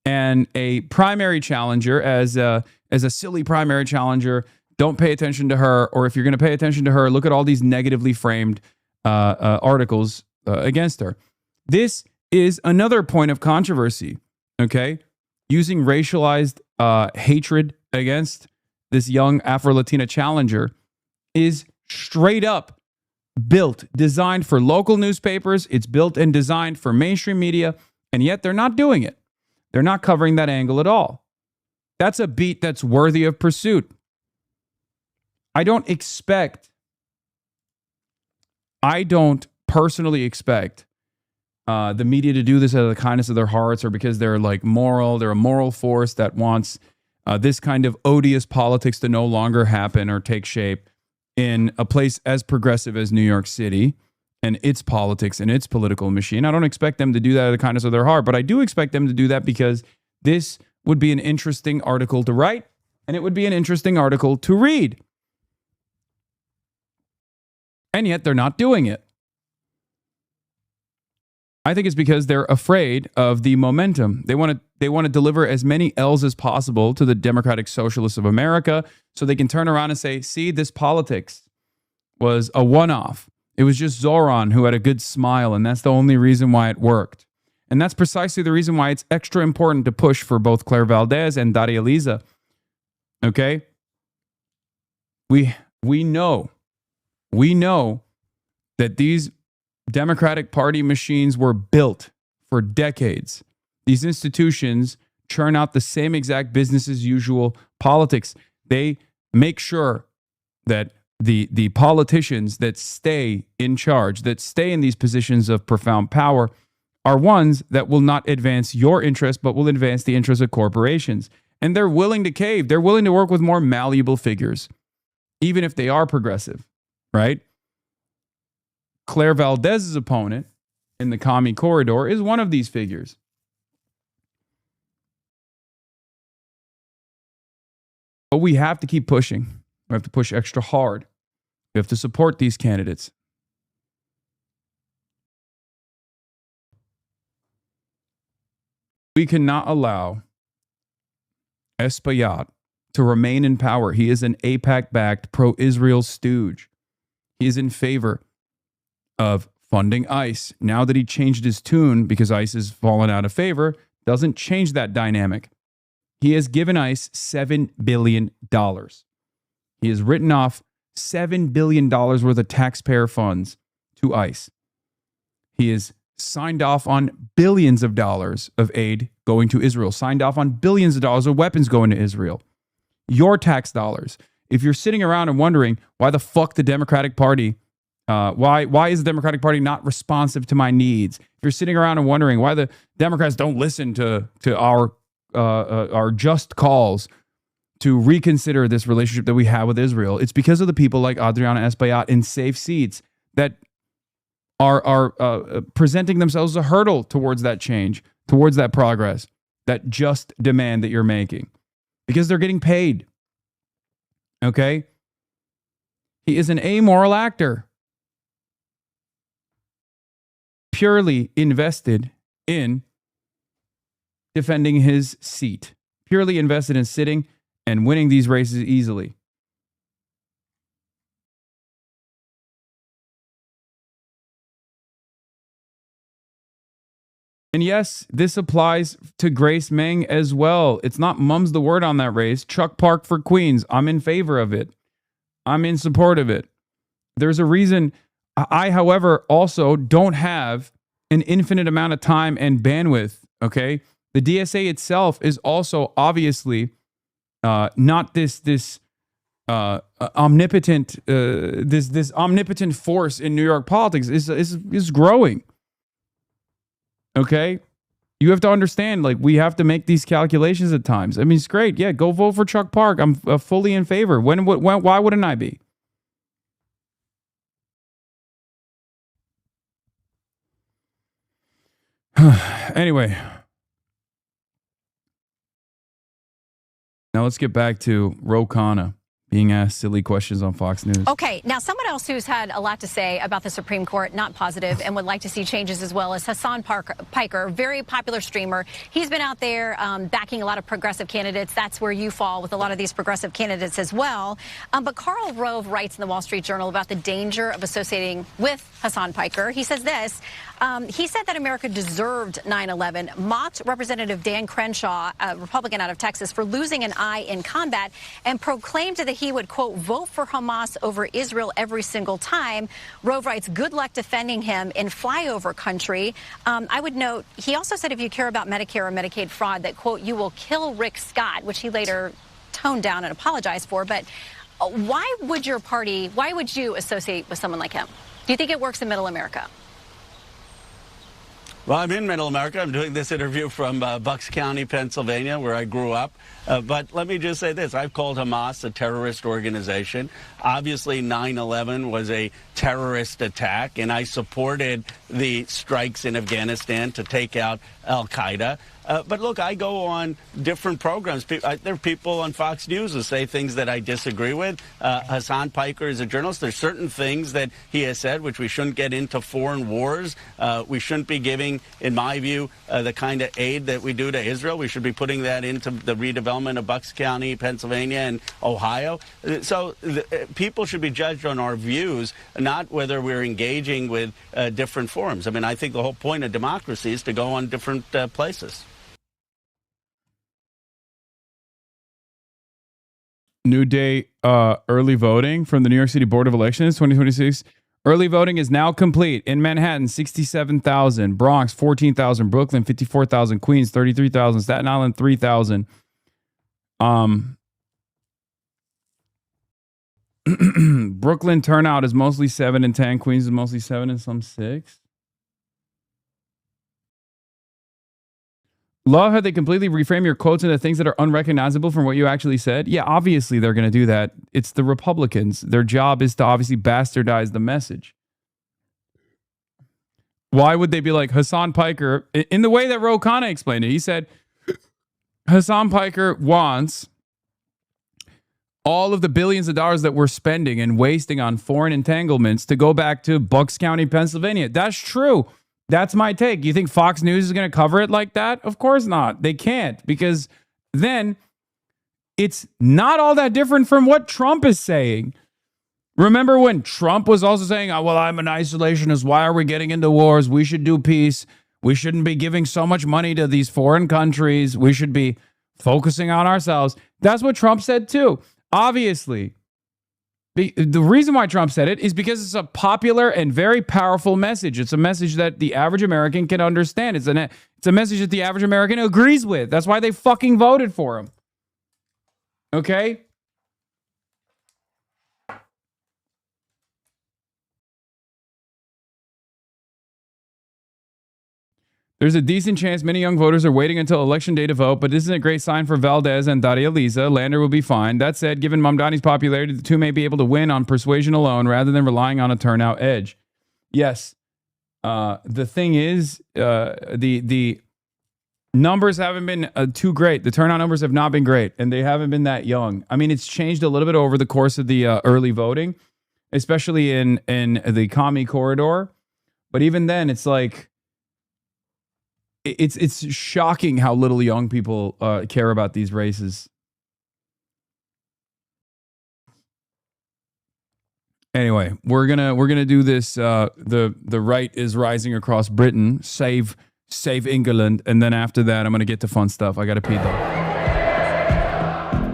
and a primary challenger as a silly primary challenger. Don't pay attention to her, or if you're going to pay attention to her, look at all these negatively framed articles against her. This is another point of controversy, okay? Using racialized hatred against this young Afro-Latina challenger is straight up designed for local newspapers. It's built and designed for mainstream media, and yet they're not doing it. They're not covering that angle at all. That's a beat that's worthy of pursuit. I don't personally expect the media to do this out of the kindness of their hearts, or because they're like moral. They're a moral force that wants this kind of odious politics to no longer happen or take shape in a place as progressive as New York City and its politics and its political machine. I don't expect them to do that out of the kindness of their heart, but I do expect them to do that because this would be an interesting article to write, and it would be an interesting article to read. And yet they're not doing it. I think it's because they're afraid of the momentum. They want to deliver as many L's as possible to the Democratic Socialists of America so they can turn around and say, see, this politics was a one-off. It was just Zoran who had a good smile, and that's the only reason why it worked. And that's precisely the reason why it's extra important to push for both Claire Valdez and Daria Liza. Okay? We know that these Democratic Party machines were built for decades. These institutions churn out the same exact business as usual politics. They make sure that the politicians that stay in charge, that stay in these positions of profound power, are ones that will not advance your interest, but will advance the interests of corporations. And they're willing to cave. They're willing to work with more malleable figures, even if they are progressive, right? Claire Valdez's opponent in the commie corridor is one of these figures. But we have to keep pushing. We have to push extra hard. We have to support these candidates. We cannot allow Espaillat to remain in power. He is an AIPAC-backed pro-Israel stooge. He is in favor of funding ICE. Now that he changed his tune because ICE has fallen out of favor, doesn't change that dynamic. He has given ICE $7 billion. He has written off $7 billion worth of taxpayer funds to ICE. He has signed off on billions of dollars of aid going to Israel, signed off on billions of dollars of weapons going to Israel. Your tax dollars. If you're sitting around and wondering why the fuck the Democratic Party, why is the Democratic Party not responsive to my needs? If you're sitting around and wondering why the Democrats don't listen to our just calls to reconsider this relationship that we have with Israel, it's because of the people like Adriana Espaillat in safe seats that are presenting themselves as a hurdle towards that change, towards that progress, that just demand that you're making, because they're getting paid. Okay? He is an amoral actor, purely invested in defending his seat, purely invested in sitting and winning these races easily. And yes, this applies to Grace Meng as well. It's not mum's the word on that race. Chuck Park for Queens. I'm in favor of it. I'm in support of it. There's a reason. I, however, also don't have an infinite amount of time and bandwidth. Okay. The DSA itself is also obviously not this omnipotent this omnipotent force in New York politics. Is growing. Okay, you have to understand, like, we have to make these calculations at times. I mean, it's great. Yeah, go vote for Chuck Park. I'm fully in favor. Why wouldn't I be? Anyway, now let's get back to Ro Khanna being asked silly questions on Fox News. Okay, now someone else who's had a lot to say about the Supreme Court, not positive, and would like to see changes as well, is Hasan Piker, very popular streamer. He's been out there backing a lot of progressive candidates. That's where you fall with a lot of these progressive candidates as well. But Karl Rove writes in the Wall Street Journal about the danger of associating with Hasan Piker. He says this. He said that America deserved 9/11, mocked Representative Dan Crenshaw, a Republican out of Texas, for losing an eye in combat, and proclaimed that he would, quote, vote for Hamas over Israel every single time. Rove writes, good luck defending him in flyover country. I would note, he also said if you care about Medicare or Medicaid fraud, that, quote, you will kill Rick Scott, which he later toned down and apologized for. But why would you associate with someone like him? Do you think it works in middle America? Well, I'm in Middle America. I'm doing this interview from Bucks County, Pennsylvania, where I grew up. But let me just say this. I've called Hamas a terrorist organization. Obviously, 9/11 was a terrorist attack, and I supported the strikes in Afghanistan to take out al-Qaeda. But look, I go on different programs. There are people on Fox News who say things that I disagree with. Hasan Piker is a journalist. There's certain things that he has said which we shouldn't get into foreign wars. We shouldn't be giving, in my view, the kind of aid that we do to Israel. We should be putting that into the redevelopment of Bucks County, Pennsylvania, and Ohio. So people should be judged on our views, not whether we're engaging with different forums. I mean, I think the whole point of democracy is to go on different places. New day, early voting from the New York City Board of Elections 2026. Early voting is now complete. In Manhattan, 67,000. Bronx, 14,000. Brooklyn, 54,000. Queens, 33,000. Staten Island, 3,000. Brooklyn turnout is mostly 7 and 10. Queens is mostly 7 and some 6. Love how they completely reframe your quotes into things that are unrecognizable from what you actually said. Yeah, obviously they're going to do that. It's the Republicans. Their job is to obviously bastardize the message. Why would they be like Hasan Piker? In the way that Ro Khanna explained it, he said, Hasan Piker wants all of the billions of dollars that we're spending and wasting on foreign entanglements to go back to Bucks County, Pennsylvania. That's true. That's my take. You think Fox News is going to cover it like that? Of course not. They can't, because then it's not all that different from what Trump is saying. Remember when Trump was also saying, oh, well, I'm an isolationist. Why are we getting into wars? We should do peace. We shouldn't be giving so much money to these foreign countries. We should be focusing on ourselves. That's what Trump said too. Obviously, the reason why Trump said it is because it's a popular and very powerful message. It's a message that the average American can understand. It's a message that the average American agrees with. That's why they fucking voted for him. Okay? There's a decent chance many young voters are waiting until election day to vote, but this isn't a great sign for Valdez and Daria Lisa. Lander will be fine. That said, given Mamdani's popularity, the two may be able to win on persuasion alone rather than relying on a turnout edge. Yes. The thing is, the numbers haven't been too great. The turnout numbers have not been great, and they haven't been that young. I mean, it's changed a little bit over the course of the early voting, especially in the commie corridor. But even then, it's like, it's shocking how little young people care about these races. Anyway, we're gonna do this. The right is rising across Britain. Save England, and then after that, I'm gonna get to fun stuff. I gotta pee though.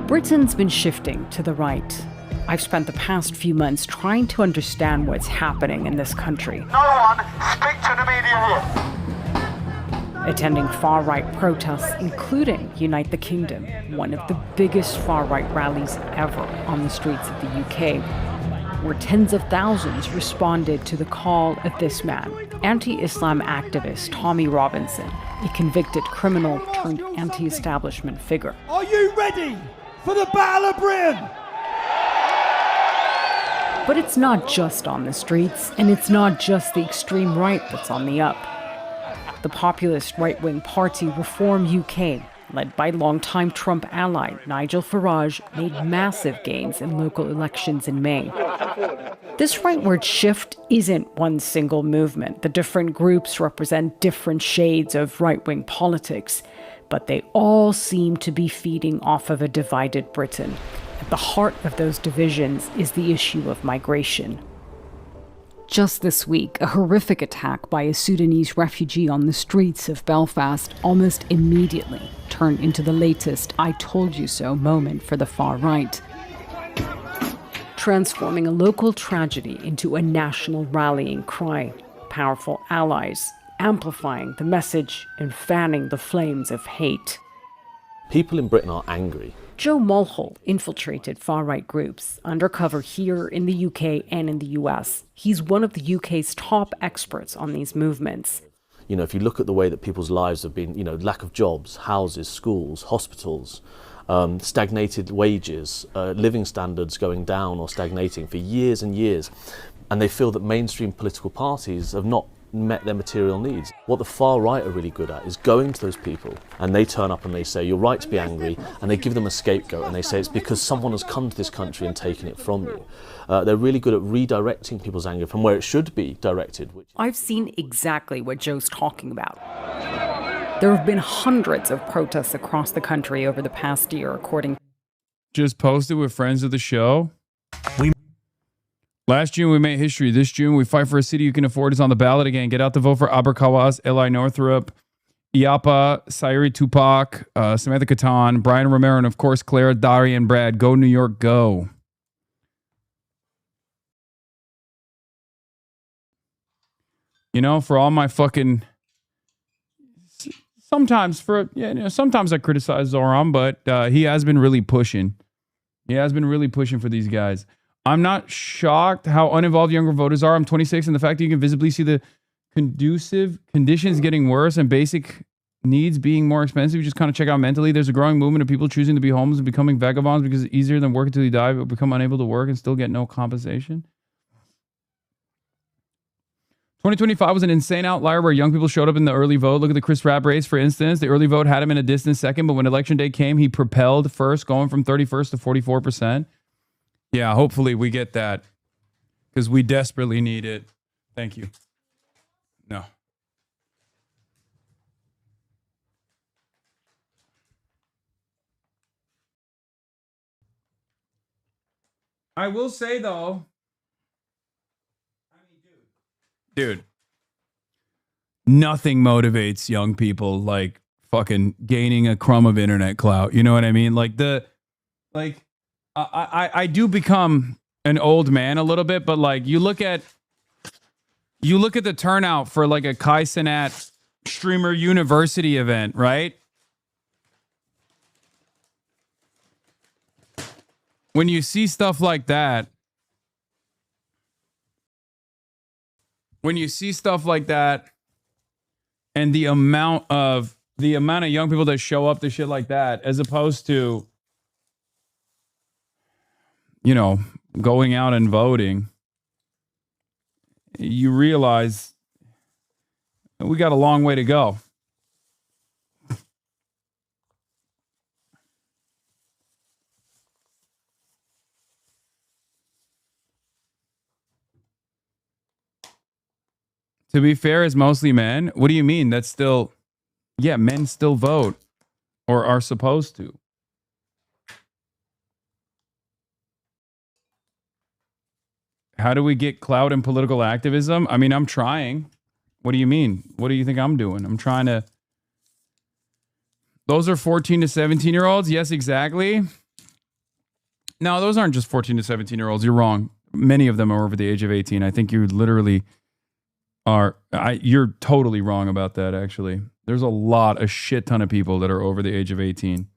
Britain's been shifting to the right. I've spent the past few months trying to understand what's happening in this country. No one speak to the media here. Attending far-right protests, including Unite the Kingdom, one of the biggest far-right rallies ever on the streets of the UK, where tens of thousands responded to the call of this man, anti-Islam activist Tommy Robinson, a convicted criminal turned anti-establishment figure. Are you ready for the Battle of Britain? But it's not just on the streets, and it's not just the extreme right that's on the up. The populist right-wing party Reform UK, led by longtime Trump ally Nigel Farage, made massive gains in local elections in May. This rightward shift isn't one single movement. The different groups represent different shades of right-wing politics, but they all seem to be feeding off of a divided Britain. At the heart of those divisions is the issue of migration. Just this week, a horrific attack by a Sudanese refugee on the streets of Belfast almost immediately turned into the latest I told you so moment for the far right, transforming a local tragedy into a national rallying cry, powerful allies amplifying the message and fanning the flames of hate. People in Britain are angry. Joe Mulhall infiltrated far-right groups, undercover here in the UK and in the US. He's one of the UK's top experts on these movements. You know, if you look at the way that people's lives have been, you know, lack of jobs, houses, schools, hospitals, stagnated wages, living standards going down or stagnating for years and years, and they feel that mainstream political parties have not met their material needs. What the far right are really good at is going to those people, and they turn up and they say, you're right to be angry, and they give them a scapegoat, and they say it's because someone has come to this country and taken it from you. They're really good at redirecting people's anger from where it should be directed. I've seen exactly what Joe's talking about. There have been hundreds of protests across the country over the past year, according. Just posted with friends of the show. Last June, we made history. This June, we fight for a city you can afford is on the ballot again. Get out to vote for Abercawas, Eli Northrup, Iapa, Sairi Tupac, Samantha Catan, Brian Romero, and of course, Clara, Dari, and Brad. Go New York, go. You know, for all my fucking... Sometimes I criticize Zoran, but he has been really pushing. He has been really pushing for these guys. I'm not shocked how uninvolved younger voters are. I'm 26, and the fact that you can visibly see the conducive conditions getting worse and basic needs being more expensive, you just kind of check out mentally. There's a growing movement of people choosing to be homeless and becoming vagabonds because it's easier than work until you die, but become unable to work and still get no compensation. 2025 was an insane outlier where young people showed up in the early vote. Look at the Chris Rapp race, for instance. The early vote had him in a distant second, but when election day came, he propelled first, going from 31st to 44%. Yeah, hopefully we get that because we desperately need it. Thank you. No. I will say, though, dude, nothing motivates young people like fucking gaining a crumb of internet clout. You know what I mean? I do become an old man a little bit, but like you look at the turnout for like a Kai Cenat streamer university event, right? When you see stuff like that, and the amount of young people that show up to shit like that, as opposed to, you know, going out and voting, you realize we got a long way to go. To be fair, it's mostly men. What do you mean? That's still, yeah, men still vote or are supposed to. How do we get clout in political activism? I mean, I'm trying. What do you mean? What do you think I'm doing? I'm trying to. Those are 14 to 17-year-olds? Yes, exactly. No, those aren't just 14 to 17-year-olds. You're wrong. Many of them are over the age of 18. I think you literally are. You're totally wrong about that, actually. There's a shit ton of people that are over the age of 18.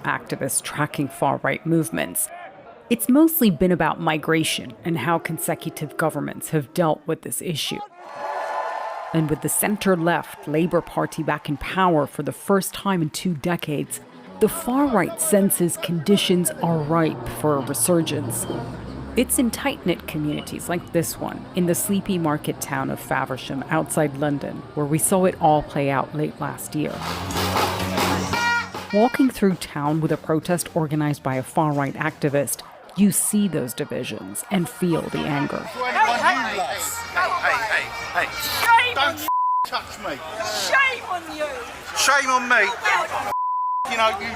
Activists tracking far-right movements. It's mostly been about migration and how consecutive governments have dealt with this issue. And with the center-left Labour Party back in power for the first time in 2 decades, the far-right senses conditions are ripe for a resurgence. It's in tight-knit communities like this one, in the sleepy market town of Faversham outside London, where we saw it all play out late last year. Walking through town with a protest organized by a far-right activist, you see those divisions and feel the anger. Hey. Shame on you! Touch me. Shame on you! Shame on me! You know, you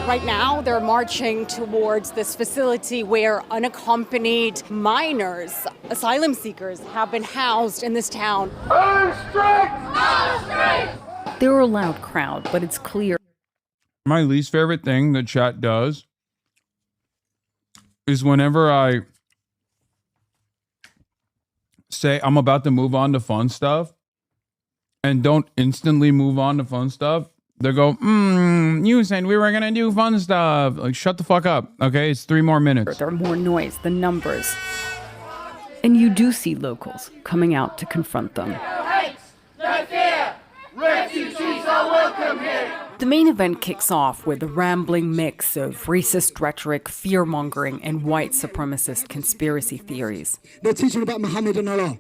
Right now, they're marching towards this facility where unaccompanied minors, asylum seekers, have been housed in this town. They're a loud crowd, but it's clear. My least favorite thing that chat does is whenever I say, I'm about to move on to fun stuff, and don't instantly move on to fun stuff, they go, you said we were going to do fun stuff. Like, shut the fuck up. Okay, it's 3 more minutes. There are more noise than numbers. And you do see locals coming out to confront them. No hate, no fear. Refugees are welcome here. The main event kicks off with a rambling mix of racist rhetoric, fear-mongering, and white supremacist conspiracy theories. They're teaching about Muhammad and Allah.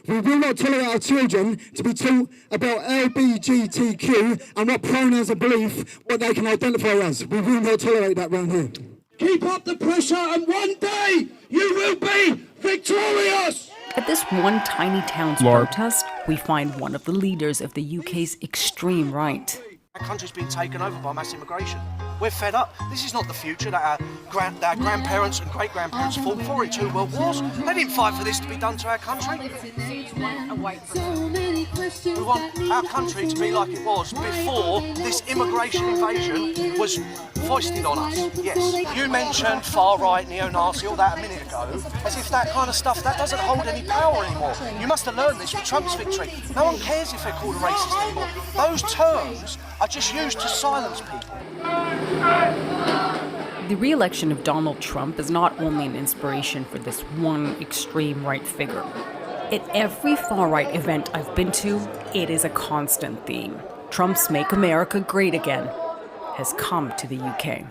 We will not tolerate our children to be taught about LGBTQ and what pronouns and belief, what they can identify as. We will not tolerate that round here. Keep up the pressure and one day you will be victorious! At this one tiny town's protest, we find one of the leaders of the UK's extreme right. Our country's been taken over by mass immigration. We're fed up. This is not the future that our grandparents and great-grandparents fought for in 2 world wars. They didn't fight for this to be done to our country. We want our country to be like it was before this immigration invasion was foisted on us. Yes, you mentioned far-right, neo-Nazi, all that a minute ago, as if that kind of stuff, that doesn't hold any power anymore. You must have learned this with Trump's victory. No one cares if they're called a racist anymore. Those terms are just used to silence people. The re-election of Donald Trump is not only an inspiration for this one extreme right figure. At every far-right event I've been to, it is a constant theme. Trump's Make America Great Again has come to the UK.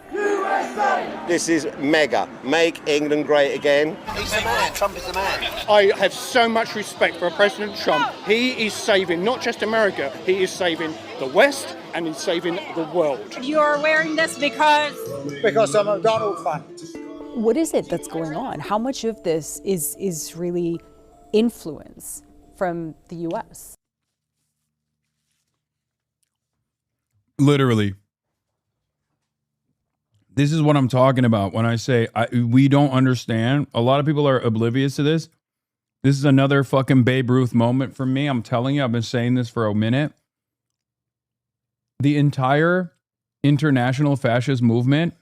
This is mega. Make England great again. He's the man. Trump is the man. I have so much respect for President Trump. He is saving not just America, he is saving the West and he's saving the world. You're wearing this because I'm a Donald fan. What is it that's going on? How much of this is really influence from the US? Literally. This is what I'm talking about when I say we don't understand. A lot of people are oblivious to this. This is another fucking Babe Ruth moment for me. I'm telling you, I've been saying this for a minute. The entire international fascist movement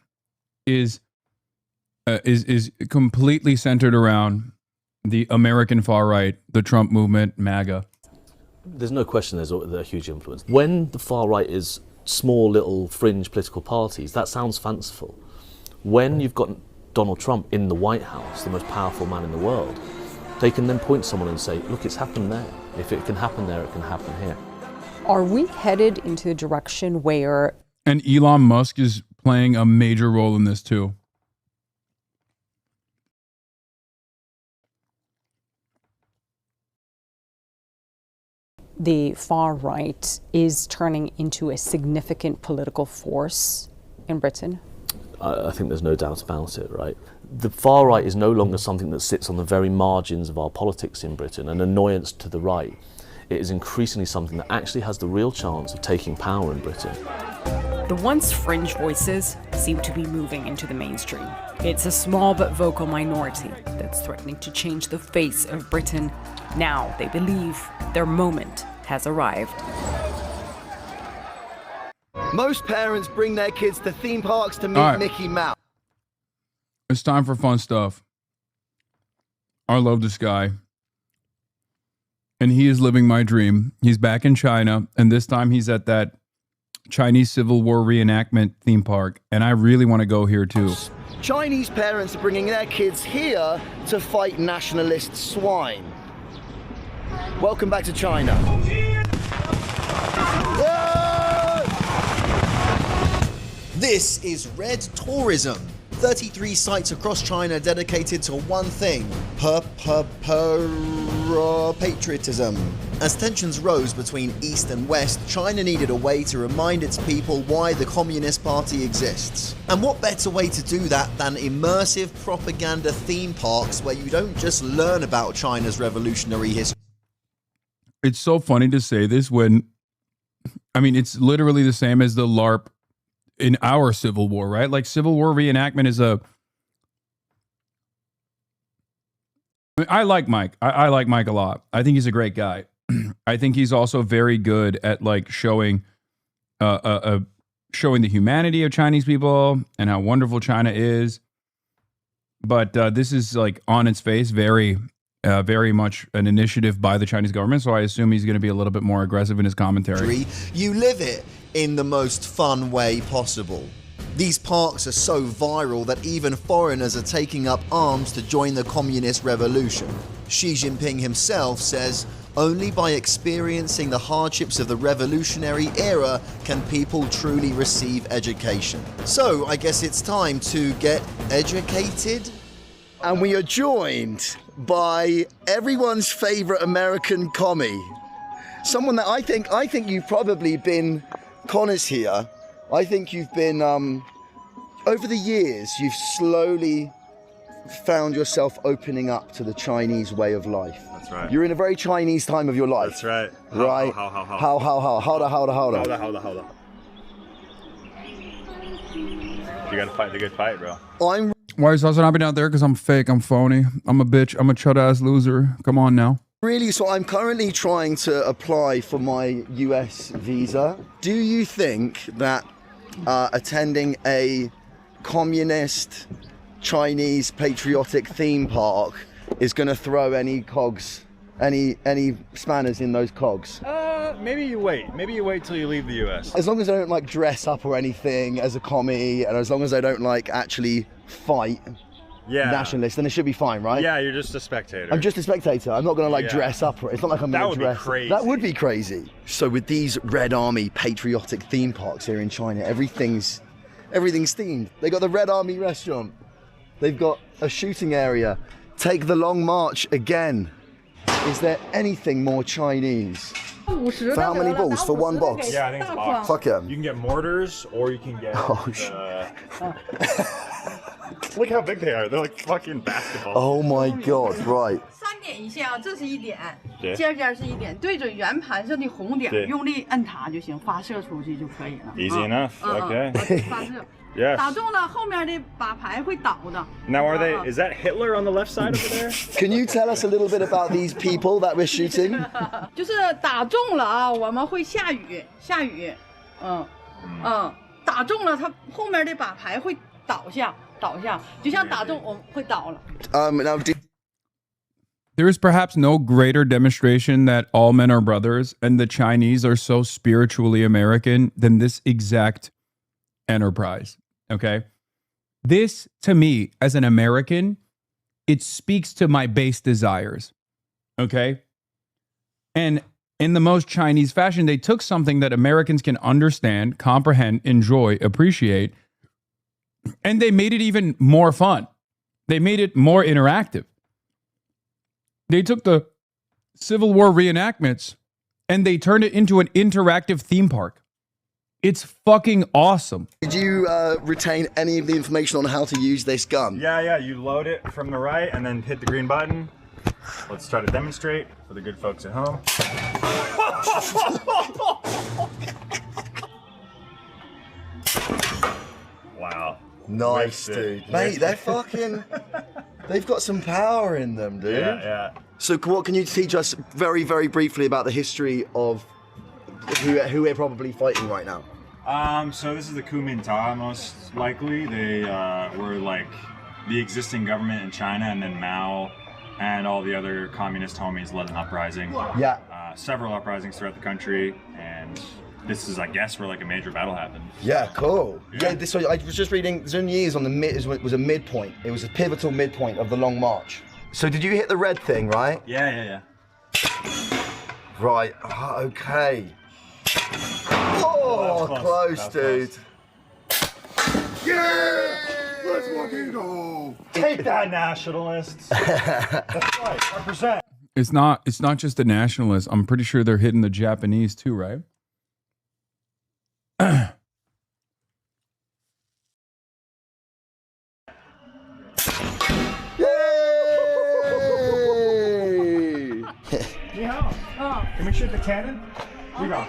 is completely centered around the American far right, the Trump movement, MAGA. There's no question there's a huge influence. When the far right is small little fringe political parties, that sounds fanciful. When you've got Donald Trump in the White House, the most powerful man in the world, they can then point to someone and say, look, it's happened there. If it can happen there, it can happen here. Are we headed into a direction where... And Elon Musk is playing a major role in this too. the far right is turning into a significant political force in Britain? I think there's no doubt about it, right? The far right is no longer something that sits on the very margins of our politics in Britain, an annoyance to the right. It is increasingly something that actually has the real chance of taking power in Britain. The once fringe voices seem to be moving into the mainstream. It's a small but vocal minority that's threatening to change the face of Britain. Now they believe their moment has arrived. Most parents bring their kids to theme parks to meet Mickey Mouse. It's time for fun stuff. I love this guy. And he is living my dream. He's back in China, and this time he's at that Chinese Civil War reenactment theme park, and I really want to go here too. Chinese parents are bringing their kids here to fight nationalist swine. Welcome back to China. This is Red Tourism. 33 sites across China dedicated to one thing, patriotism. As tensions rose between East and West, China needed a way to remind its people why the Communist Party exists. And what better way to do that than immersive propaganda theme parks where you don't just learn about China's revolutionary history. It's so funny to say this when, I mean, it's literally the same as the LARP in our Civil War, right? Like Civil War reenactment is I like Mike. I like Mike a lot. I think he's a great guy. I think he's also very good at like showing showing the humanity of Chinese people and how wonderful China is. But this is like on its face very very much an initiative by the Chinese government, so I assume he's going to be a little bit more aggressive in his commentary. You live it in the most fun way possible. These parks are so viral that even foreigners are taking up arms to join the communist revolution. Xi Jinping himself says, only by experiencing the hardships of the revolutionary era can people truly receive education. So I guess it's time to get educated. And we are joined by everyone's favorite American commie. Someone that I think you've probably been, Connor's here. I think you've been, over the years, you've slowly found yourself opening up to the Chinese way of life. That's right. You're in a very Chinese time of your life. That's right. Right? How. Hold on. You gotta fight the good fight, bro. Why is Hasanabi not there? Because I'm fake, I'm phony, I'm a bitch, I'm a chud-ass loser. Come on now. Really, so I'm currently trying to apply for my US visa. Do you think that attending a communist Chinese patriotic theme park is going to throw any cogs, any spanners in those cogs? Maybe you wait. Maybe you wait till you leave the US. As long as I don't like dress up or anything as a commie, and as long as I don't like actually fight nationalists, then it should be fine, right? Yeah, you're just a spectator. I'm just a spectator. I'm not going to like dress up. It's not like I'm going to dress. That would be crazy. That would be crazy. So with these Red Army patriotic theme parks here in China, everything's themed. They got the Red Army restaurant. They've got a shooting area. Take the Long March again. Is there anything more Chinese? For how many balls? For one box? Yeah, I think it's a box. Fuck yeah. You can get mortars, or you can get. Look how big they are. They're like fucking basketball. Oh my god! Right. 3点一线啊，这是1点，对尖边是1点，对准圆盘上的红点，对用力摁它就行，发射出去就可以了。 Easy enough. Okay. 发射。 Yes. 打中了，后面的把牌会倒的。 Now are they? Is that Hitler on the left side over there? Can you tell us a little bit about these people that we're shooting? 就是打中了啊，我们会下雨，打中了，它后面的把牌会倒下，就像打中我们会倒了。Now, There is perhaps no greater demonstration that all men are brothers and the Chinese are so spiritually American than this exact enterprise. Okay. This, to me, as an American, it speaks to my base desires. Okay. And in the most Chinese fashion, they took something that Americans can understand, comprehend, enjoy, appreciate, and they made it even more fun. They made it more interactive. They took the Civil War reenactments and they turned it into an interactive theme park. It's fucking awesome. Did you retain any of the information on how to use this gun? Yeah. You load it from the right and then hit the green button. Let's try to demonstrate for the good folks at home. Wow. Nice, dude. Mate, they're fucking... They've got some power in them, dude. Yeah. So what can you teach us very, very briefly about the history of who we're probably fighting right now? So this is the Kuomintang, most likely. They were like the existing government in China, and then Mao and all the other communist homies led an uprising. Yeah. Several uprisings throughout the country, and this is, I guess, where like a major battle happened. Yeah, cool. Yeah, this I was just reading. Zun Yi's on the was a midpoint. It was a pivotal midpoint of the Long March. So did you hit the red thing, right? Yeah. Right. Okay. Oh, close, dude. Yeah! Let's fucking go! Take that, nationalists. That's right, 100%. It's not just the nationalists. I'm pretty sure they're hitting the Japanese too, right? Can we shoot the cannon? You go.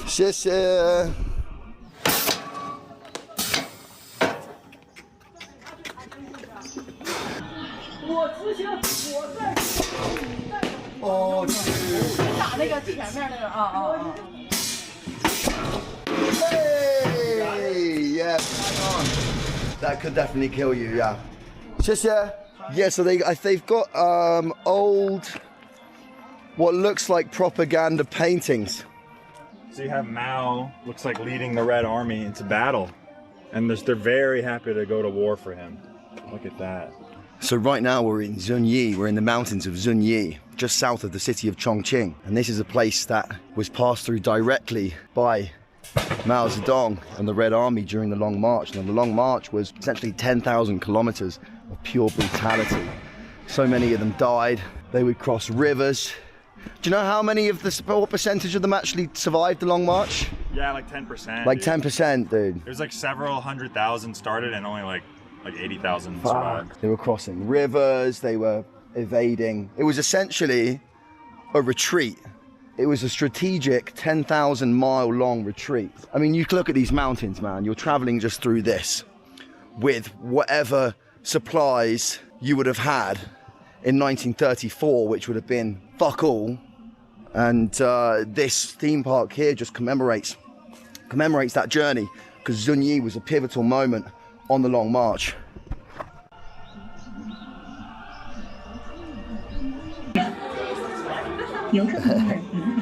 谢谢。我之前我在哦，打那个前面那个啊。Hey, yeah, that could definitely kill you, yeah. 谢谢。Yeah, so they've got old, what looks like propaganda paintings. So you have Mao, looks like leading the Red Army into battle. And they're very happy to go to war for him. Look at that. So right now we're in Zunyi, we're in the mountains of Zunyi, just south of the city of Chongqing. And this is a place that was passed through directly by Mao Zedong and the Red Army during the Long March. And the Long March was essentially 10,000 kilometers of pure brutality. So many of them died. They would cross rivers. Do you know how many of what percentage of them actually survived the Long March? Yeah, like 10%. Like 10%, dude. There's like several 100,000 started and only like 80,000 survived. They were crossing rivers, they were evading. It was essentially a retreat. It was a strategic 10,000 mile long retreat. I mean, you can look at these mountains, man. You're traveling just through this with whatever supplies you would have had in 1934, which would have been fuck all. And this theme park here just commemorates that journey, because Zunyi was a pivotal moment on the Long March.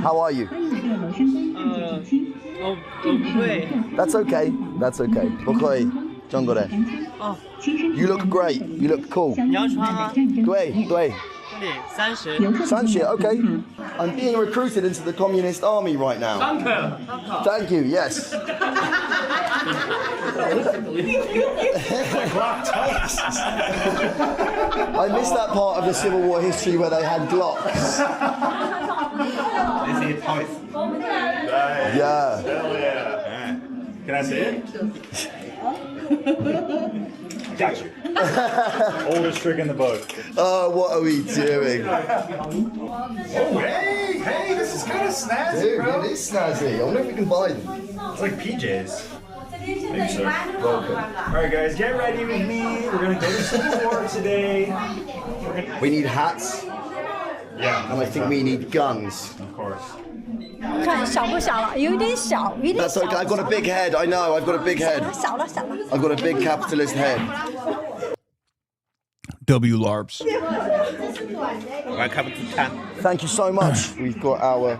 How are you? That's okay. That's okay. 不会中国人. You look great. You look cool. 对. 30, okay. I'm being recruited into the communist army right now. Thank you, yes. I missed that part of the Civil War history where they had Glocks. Yeah. Hell yeah. Can I see it? Got you. Oldest trick in the book. Oh, what are we doing? Oh, hey, this is kind of snazzy, Dude, bro. it is snazzy. I wonder if we can buy them. It's like PJs. Maybe so. Welcome. All right, guys, get ready with me. We're gonna go to Civil War today. We need hats. Yeah. And I think we need guns. Of course. That's okay. I've got a big head. I know. I've got a big head. I've got a big capitalist head. W LARPs. Thank you so much. We've got our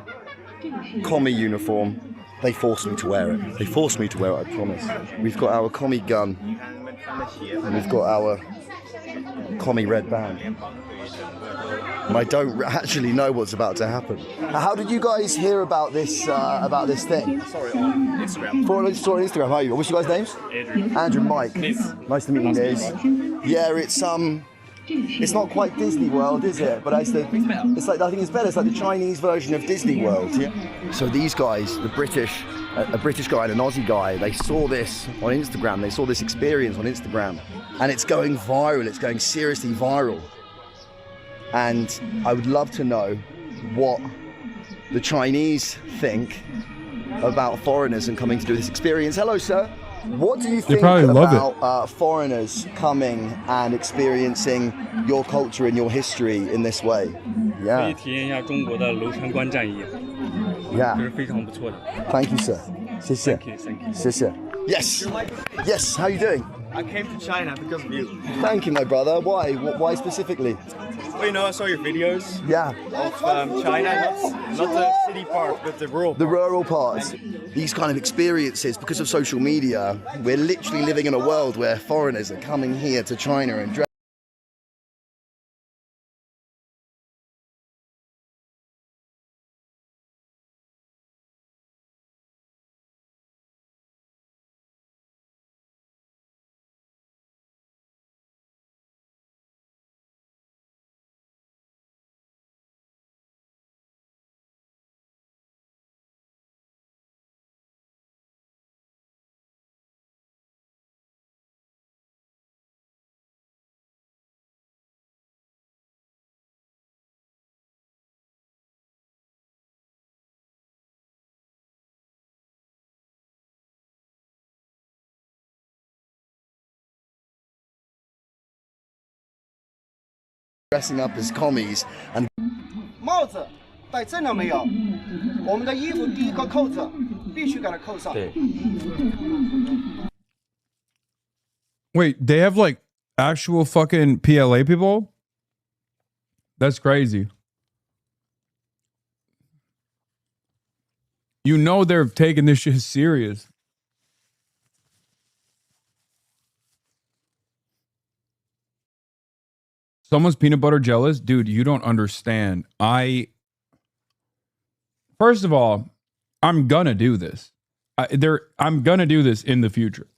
commie uniform. They forced me to wear it. They forced me to wear it, I promise. We've got our commie gun. And we've got our commie red band. And I don't actually know what's about to happen. How did you guys hear about this thing? Saw it on Instagram. Saw it on Instagram. How are you? What's your guys' names? Andrew. Andrew and Mike. Nice to meet you guys. Yeah, it's not quite Disney World, is it? But it's like, I think it's better. It's like the Chinese version of Disney World. Yeah. So these guys, a British guy and an Aussie guy, they saw this on Instagram. They saw this experience on Instagram, and it's going viral. It's going seriously viral. And I would love to know what the Chinese think about foreigners and coming to do this experience. Hello, sir. What do you think about foreigners coming and experiencing your culture and your history in this way? Yeah. Yeah. Thank you, sir. 谢谢. Thank you. 谢谢. Yes. Yes. How are you doing? I came to China because of you. Thank you, my brother. Why? Why specifically? Well, you know, I saw your videos. Yeah. Of China, not the city part, but the rural. The rural parts. These kind of experiences, because of social media, we're literally living in a world where foreigners are coming here to China and dressing up as commies and 帽子戴正了没有？我们的衣服第一个扣子必须给它扣上。 Wait, they have like Actual fucking PLA people? That's crazy. You know they're taking this shit serious. Someone's peanut butter jealous? Dude, you don't understand. First of all, I'm gonna do this. I'm gonna do this in the future.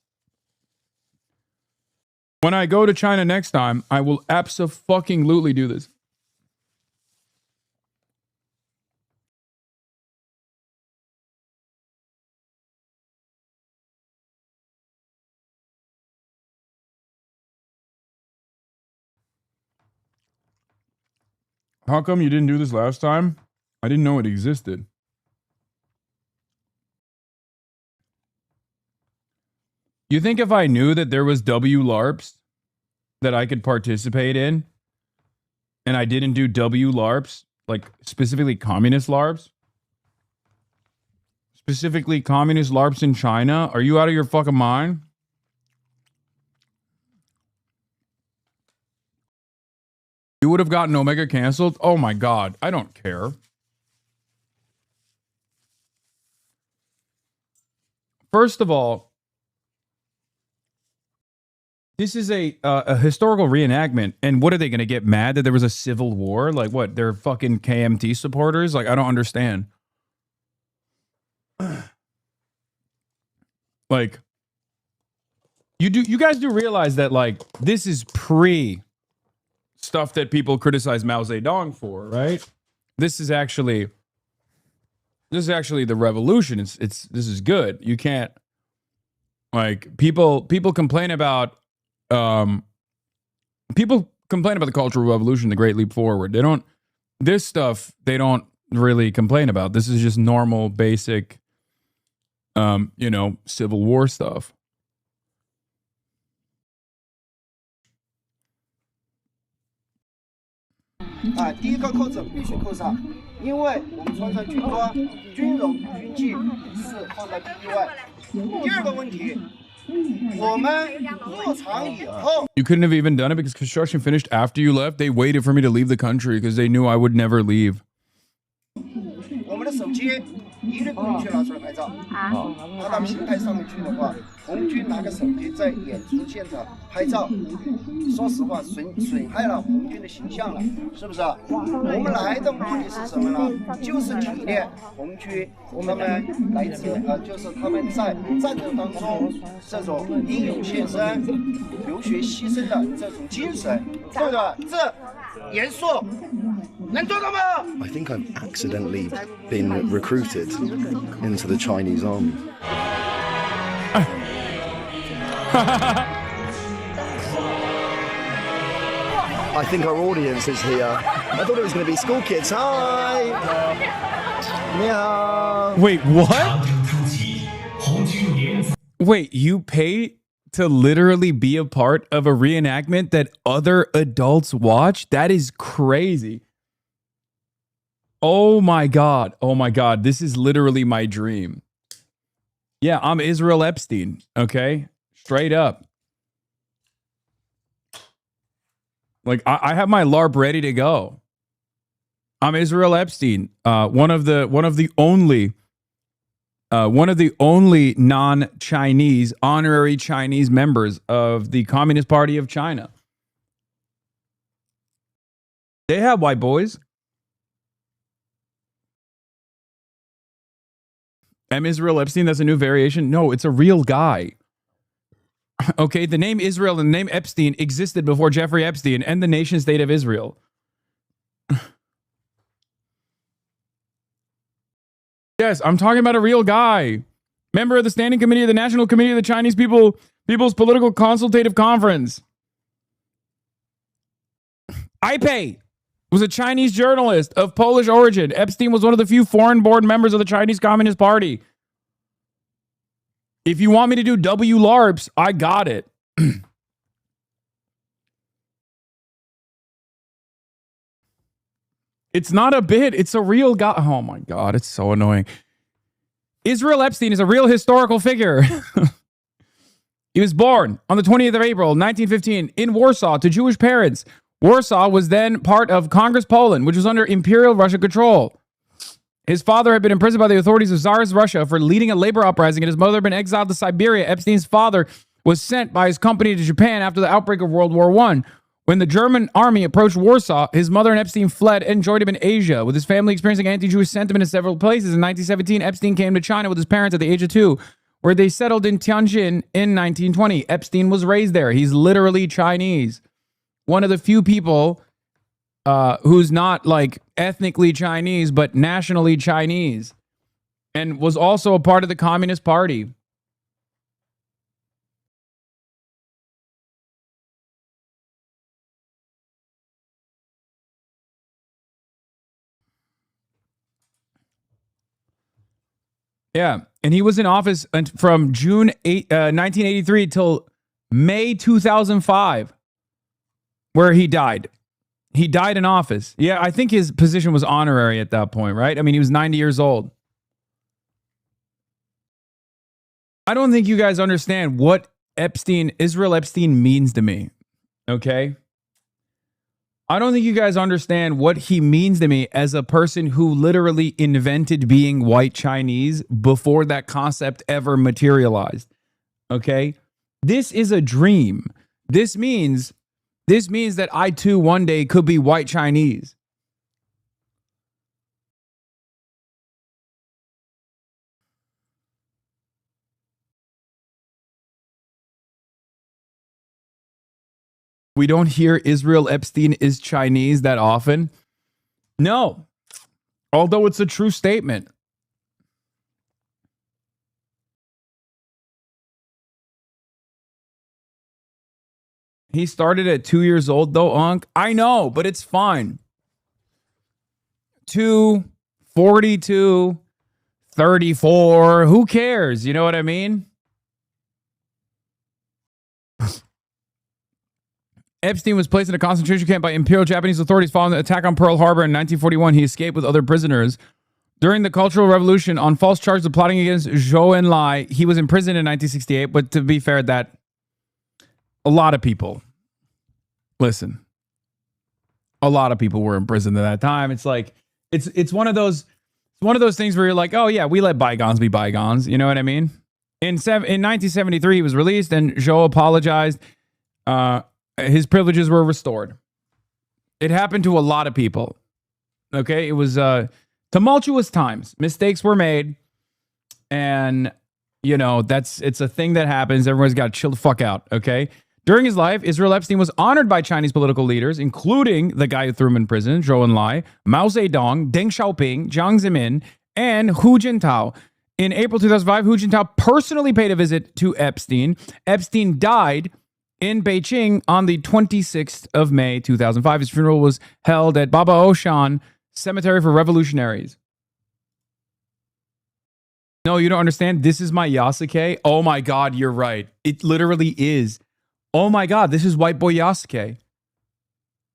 When I go to China next time, I will abso-fucking-lutely do this. How come you didn't do this last time? I didn't know it existed. You think if I knew that there was WLARPs that I could participate in, and I didn't do WLARPs, like specifically communist LARPs? Specifically communist LARPs in China? Are you out of your fucking mind? You would have gotten Omega canceled? Oh my God, I don't care. First of all, this is a historical reenactment, and what are they going to get mad that there was a civil war? Like what? They're fucking KMT supporters? Like I don't understand. Like you guys do realize that like this is pre stuff that people criticize Mao Zedong for, right? This is actually the revolution. This is good. You can't like people complain about the Cultural Revolution, the Great Leap Forward. This stuff they don't really complain about. This is just normal, basic, Civil War stuff.啊，第一个扣子必须扣上，因为我们穿上军装、军容、军纪是放在第一位。第二个问题，我们入场以后。 You couldn't have even done it because construction finished after you left. They waited for me to leave the country because they knew I would never leave. 我们的手机一律不允许拿出来拍照。拿到平台上面去的话，红军拿个手机在演出现场拍照，说实话损害了红军的形象了，是不是？我们来的目的是什么呢？就是体验红军他们来自就是他们在战斗当中这种英勇献身、流血牺牲的这种精神，对不对？这严肃。 I think I've accidentally been recruited into the Chinese army. I think our audience is here. I thought it was going to be school kids. Hi! Yeah. Wait, what? Wait, you pay to literally be a part of a reenactment that other adults watch? That is crazy. Oh my God. Oh my God. This is literally my dream. Yeah, I'm Israel Epstein. Okay. Straight up. Like I have my LARP ready to go. I'm Israel Epstein. One of the only non-Chinese honorary Chinese members of the Communist Party of China. They have white boys. I'm Israel Epstein. That's a new variation. No, it's a real guy. Okay, the name Israel and the name Epstein existed before Jeffrey Epstein and the nation state of Israel. Yes, I'm talking about a real guy. Member of the Standing Committee of the National Committee of the Chinese People's Political Consultative Conference. Ipe was a Chinese journalist of Polish origin. Epstein was one of the few foreign-born members of the Chinese Communist Party. If you want me to do WLARPs, I got it. It's not a bit. It's a real guy. Oh my God, it's so annoying. Israel Epstein is a real historical figure. He was born on the 20th of April, 1915, in Warsaw to Jewish parents. Warsaw was then part of Congress Poland, which was under Imperial Russia control. His father had been imprisoned by the authorities of Tsarist Russia for leading a labor uprising, and his mother had been exiled to Siberia. Epstein's father was sent by his company to Japan after the outbreak of World War I. When the German army approached Warsaw, his mother and Epstein fled and joined him in Asia, with his family experiencing anti-Jewish sentiment in several places. In 1917, Epstein came to China with his parents at the age of 2, where they settled in Tianjin in 1920. Epstein was raised there. He's literally Chinese. One of the few people who's not like ethnically Chinese, but nationally Chinese, and was also a part of the Communist Party. Yeah, and he was in office from June 1983 till May 2005, where he died. He died in office. Yeah, I think his position was honorary at that point, right? I mean, he was 90 years old. I don't think you guys understand what Israel Epstein means to me, okay? I don't think you guys understand what he means to me as a person who literally invented being white Chinese before that concept ever materialized, okay? This is a dream. This means that I too one day could be white Chinese. We don't hear Israel Epstein is Chinese that often. No, although it's a true statement. He started at 2 years old, though, Unc. I know, but it's fine. 2, 42, 34. Who cares? You know what I mean? Epstein was placed in a concentration camp by Imperial Japanese authorities following the attack on Pearl Harbor in 1941. He escaped with other prisoners. During the Cultural Revolution, on false charges of plotting against Zhou Enlai, he was imprisoned in 1968. But to be fair, that a lot of people, listen, a lot of people were imprisoned at that time. It's like it's one of those things where you're like, oh yeah, we let bygones be bygones. You know what I mean? In 1973, he was released, and Zhou apologized. His privileges were restored. It happened to a lot of people. Okay, it was tumultuous times. Mistakes were made, and you know it's a thing that happens. Everyone's got to chill the fuck out. Okay. During his life, Israel Epstein was honored by Chinese political leaders, including the guy who threw him in prison, Zhou Enlai, Mao Zedong, Deng Xiaoping, Jiang Zemin, and Hu Jintao. In April 2005, Hu Jintao personally paid a visit to Epstein. Epstein died in Beijing on the 26th of May, 2005. His funeral was held at Baba Oshan Cemetery for Revolutionaries. No, you don't understand? This is my Yasuke? Oh my God, you're right. It literally is. Oh my God, this is White Boy Yasuke.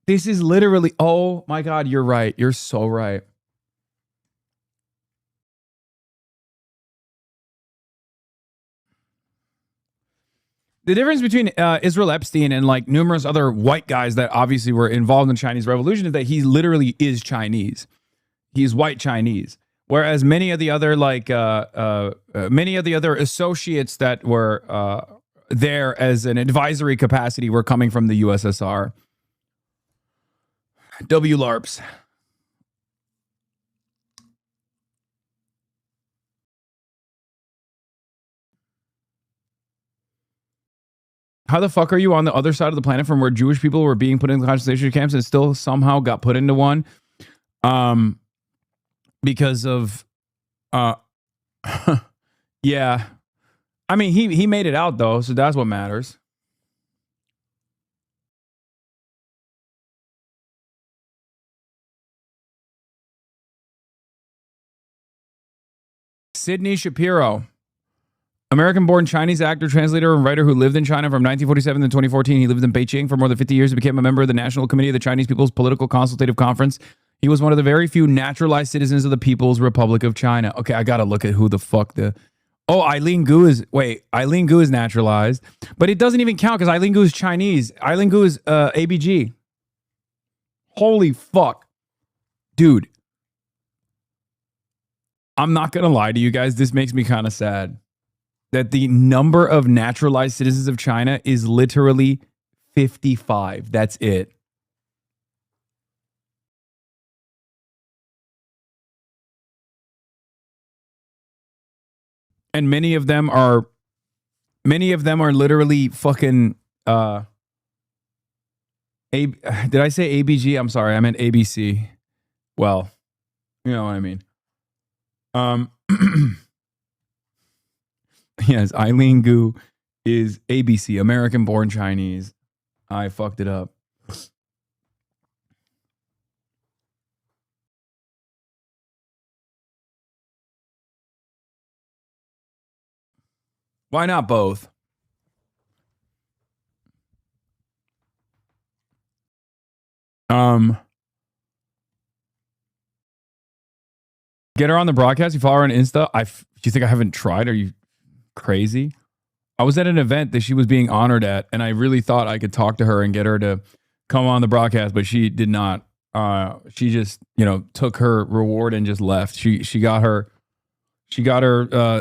This is literally, oh my God, you're right. You're so right. The difference between Israel Epstein and like numerous other white guys that obviously were involved in the Chinese Revolution is that he literally is Chinese. He's white Chinese. Whereas many of the other associates that were there as an advisory capacity were coming from the USSR. WLARPs. How the fuck are you on the other side of the planet from where Jewish people were being put in concentration camps and still somehow got put into one? Because of, yeah. I mean, he made it out though, so that's what matters. Sidney Shapiro, American-born Chinese actor, translator, and writer who lived in China from 1947 to 2014. He lived in Beijing for more than 50 years and became a member of the National Committee of the Chinese People's Political Consultative Conference. He was one of the very few naturalized citizens of the People's Republic of China. Okay, I gotta look at who the fuck the Oh, Eileen Gu is naturalized, but it doesn't even count because Eileen Gu is Chinese. Eileen Gu is ABG. Holy fuck. Dude. I'm not going to lie to you guys. This makes me kind of sad that the number of naturalized citizens of China is literally 55. That's it. And many of them are literally fucking did I say ABG? I'm sorry. I meant ABC. Well, you know what I mean. Yes, Eileen Gu is ABC, American born Chinese. I fucked it up. Why not both? Get her on the broadcast. You follow her on Insta. Do you think I haven't tried? Are you crazy? I was at an event that she was being honored at, and I really thought I could talk to her and get her to come on the broadcast, but she did not. She just, took her reward and just left. She got her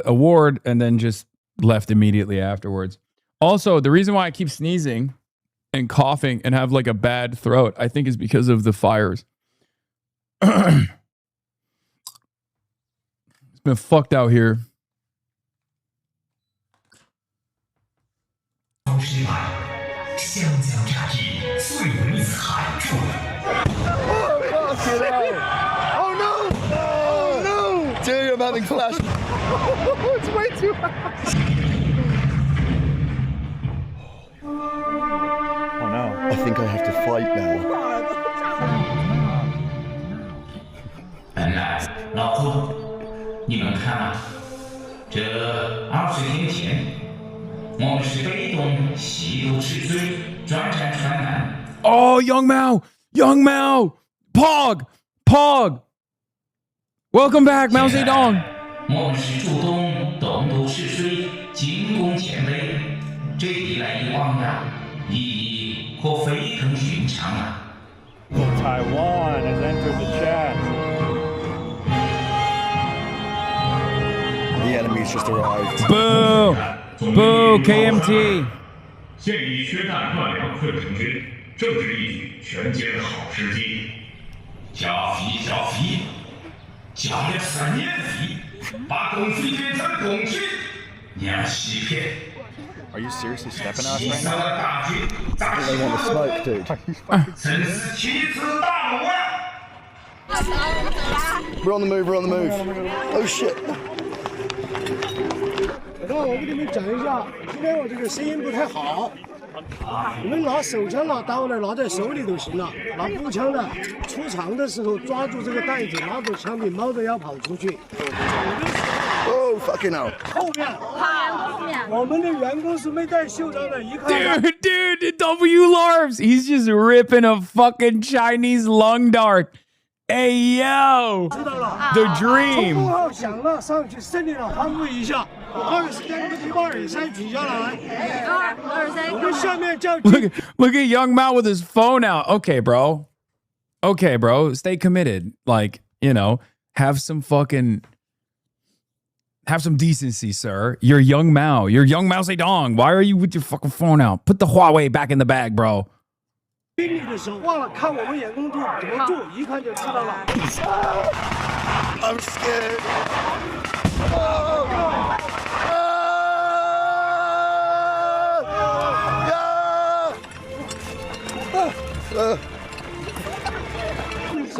award and then just left immediately afterwards. Also, the reason why I keep sneezing and coughing and have like a bad throat, I think is because of the fires. It's been fucked out here. Oh no! Oh no! Dude, I'm having flash. It's way too hot. Oh no. I think I have to fight now. 本来老公，你们看啊，这20天前，我们是被动吸毒吃醉，转战传染。Oh, Young Mao! Pog! Welcome back, Mao Zedong! 我们是主动东渡赤水，进攻前辈，这一来一往呀，意义可非同寻常啊。 Taiwan has entered the chat. The enemy's just arrived. Boo! Boo, KMT! 现以缺弹断粮困城军，政治一举全歼好时机。剿匪，剿了3年匪，把共匪变成共军，娘欺骗。 Are you seriously stepping on us right 杀 now? 了大军，砸 They want the smoke, dude. 真是旗帜大谋啊！ We're on the move. Oh shit! 我给你们讲一下，今天我这个声音不太好，你们拿手枪拿刀的拿在手里就行了，拿步枪的出场的时候抓住这个袋子，拿着枪柄冒着要跑出去。 Oh fucking hell! 后面，我们的员工是没带袖章的，一看。Dude, W Larves, he's just ripping a fucking Chinese lung dart. Hey yo, the dream. 冲锋号响了，上去胜利了，欢呼一下。23个地方23举下来。我们下面叫。Look at Young Mao with his phone out. Okay, bro. Stay committed. Like, have some decency, sir. You're Young Mao. You're Young Mao Zedong. Why are you with your fucking phone out? Put the Huawei back in the bag, bro. 兵力的时候忘了看我们员工做怎么做，一看就知道了。I'm scared.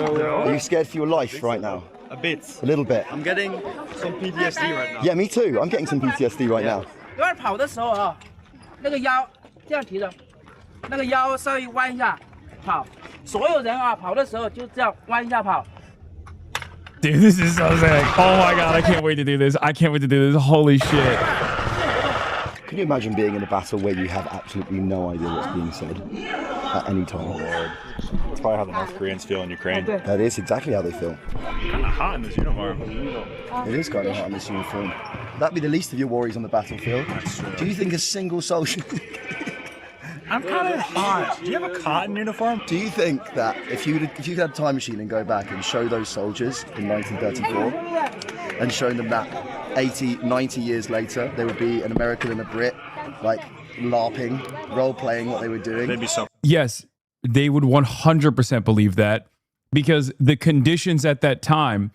Are you scared for your life right now? A bit. A little bit. I'm getting some PTSD right now. Yeah, me too. I'm getting some PTSD right now. 有点跑的时候啊，那个腰这样提着，那个腰稍微弯一下跑。所有人啊，跑的时候就这样弯一下跑。 Dude, this is so sick. Oh my god, I can't wait to do this. Holy shit. Can you imagine being in a battle where you have absolutely no idea what's being said at any time? Oh, Lord. That's probably how the North Koreans feel in Ukraine. That is exactly how they feel. Kind of hot in this uniform. It is kind of hot in this uniform. That'd be the least of your worries on the battlefield. Do you think a single soldier... I'm kind of hot. Do you have a cotton uniform? Do you think that if you could have a time machine and go back and show those soldiers in 1934 and show them that 80, 90 years later, there would be an American and a Brit, like, LARPing, role-playing what they were doing? They'd be so... Yes, they would 100% believe that, because the conditions at that time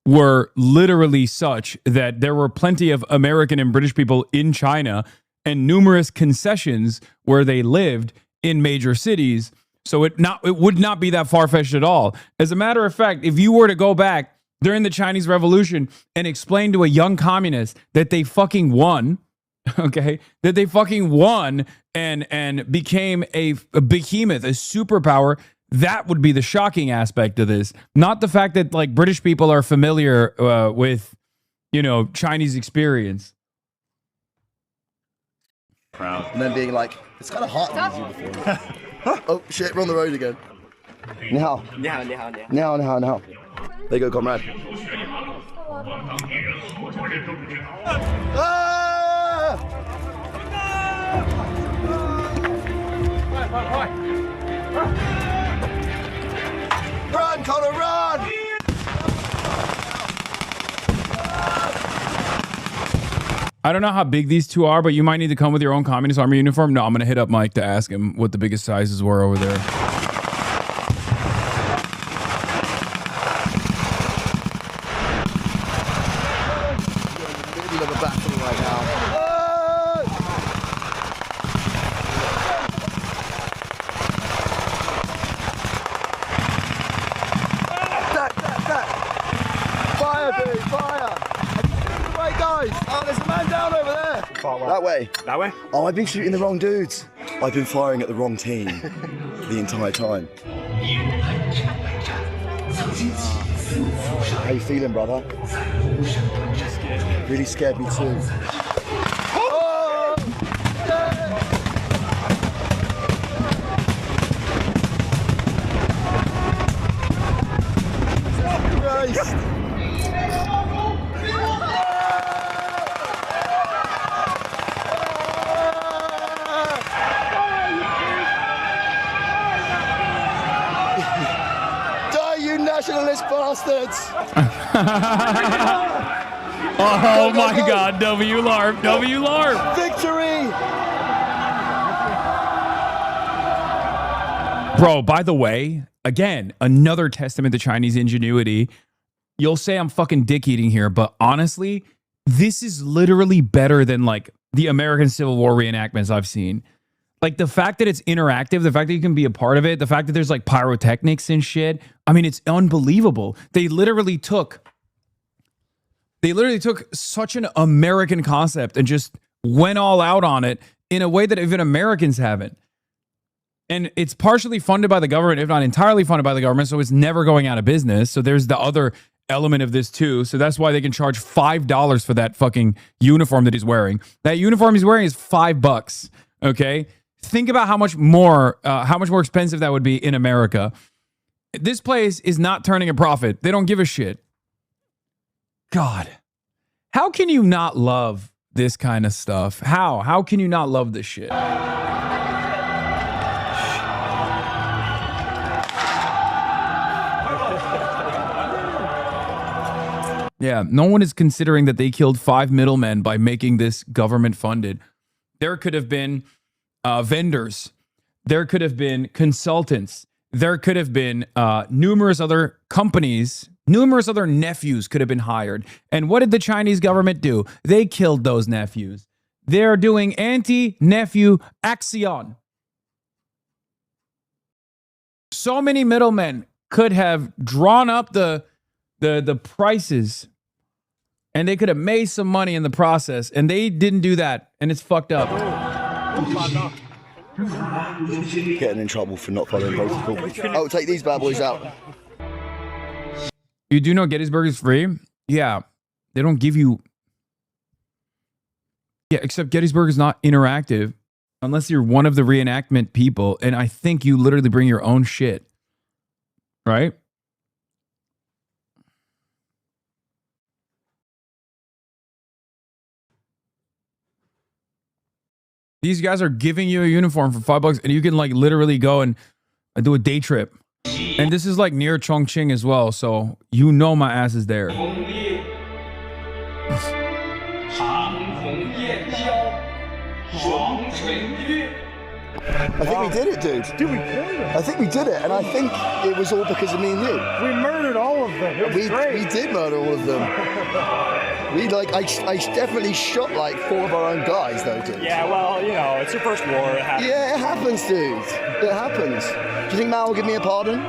were literally such that there were plenty of American and British people in China and numerous concessions where they lived in major cities. So it would not be that far-fetched at all. As a matter of fact, if you were to go back during the Chinese Revolution and explain to a young communist that they fucking won, okay, that they fucking won and became a behemoth, a superpower, that would be the shocking aspect of this. Not the fact that, like, British people are familiar with, you know, Chinese experience. Proud. And then being like, it's kind of hot in these uniforms. Oh shit, we're on the road again. Ni hao. Ni hao, ni hao, ni hao. Ni hao, ni hao. There you go, comrade. Ah! Run, Connor, run! I don't know how big these two are, but you might need to come with your own Communist Army uniform. No, I'm going to hit up Mike to ask him what the biggest sizes were over there. Middle of a battle right now. Fire, dude, fire! Right, guys! Oh, there's a man down over there! That way. That way? Oh, I've been shooting the wrong dudes. I've been firing at the wrong team the entire time. How you feeling, brother? Really scared me too. Oh! Christ! Nationalist bastards! Oh my God, W-LARP, W-LARP! Victory! Bro, by the way, again, another testament to Chinese ingenuity. You'll say I'm fucking dick eating here, but honestly, this is literally better than, like, the American Civil War reenactments I've seen. Like, the fact that it's interactive, the fact that you can be a part of it, the fact that there's, like, pyrotechnics and shit. I mean, it's unbelievable. They literally took such an American concept and just went all out on it in a way that even Americans haven't. And it's partially funded by the government, if not entirely funded by the government, so it's never going out of business. So there's the other element of this too. So that's why they can charge $5 for that fucking uniform that he's wearing. That uniform he's wearing is $5, okay? Think about how much more expensive that would be in America. This place is not turning a profit. They don't give a shit. God, how can you not love this kind of stuff? How can you not love this shit? Yeah, no one is considering that they killed 5 middlemen by making this government funded. There could have been vendors. There could have been consultants. There could have been numerous other companies, numerous other nephews could have been hired. And what did the Chinese government do? They killed those nephews. They're doing anti-nephew action. So many middlemen could have drawn up the prices, and they could have made some money in the process, and they didn't do that, and it's fucked up. Getting in trouble for not following protocol. Oh, take these bad boys out. You do know Gettysburg is free? Yeah. They don't give you... Yeah, except Gettysburg is not interactive unless you're one of the reenactment people, and I think you literally bring your own shit. Right? These guys are giving you a uniform for $5 and you can like literally go and do a day trip. And this is like near Chongqing as well. So you know my ass is there. I think we did it, dude. Dude, we killed it. I think we did it, and I think it was all because of me and you. We murdered all of them. It was great. We did murder all of them. I definitely shot like 4 of our own guys, though, dude. Yeah, well, you know, it's your first war. It happens. Yeah, it happens, dude. It happens. Do you think Mao will give me a pardon?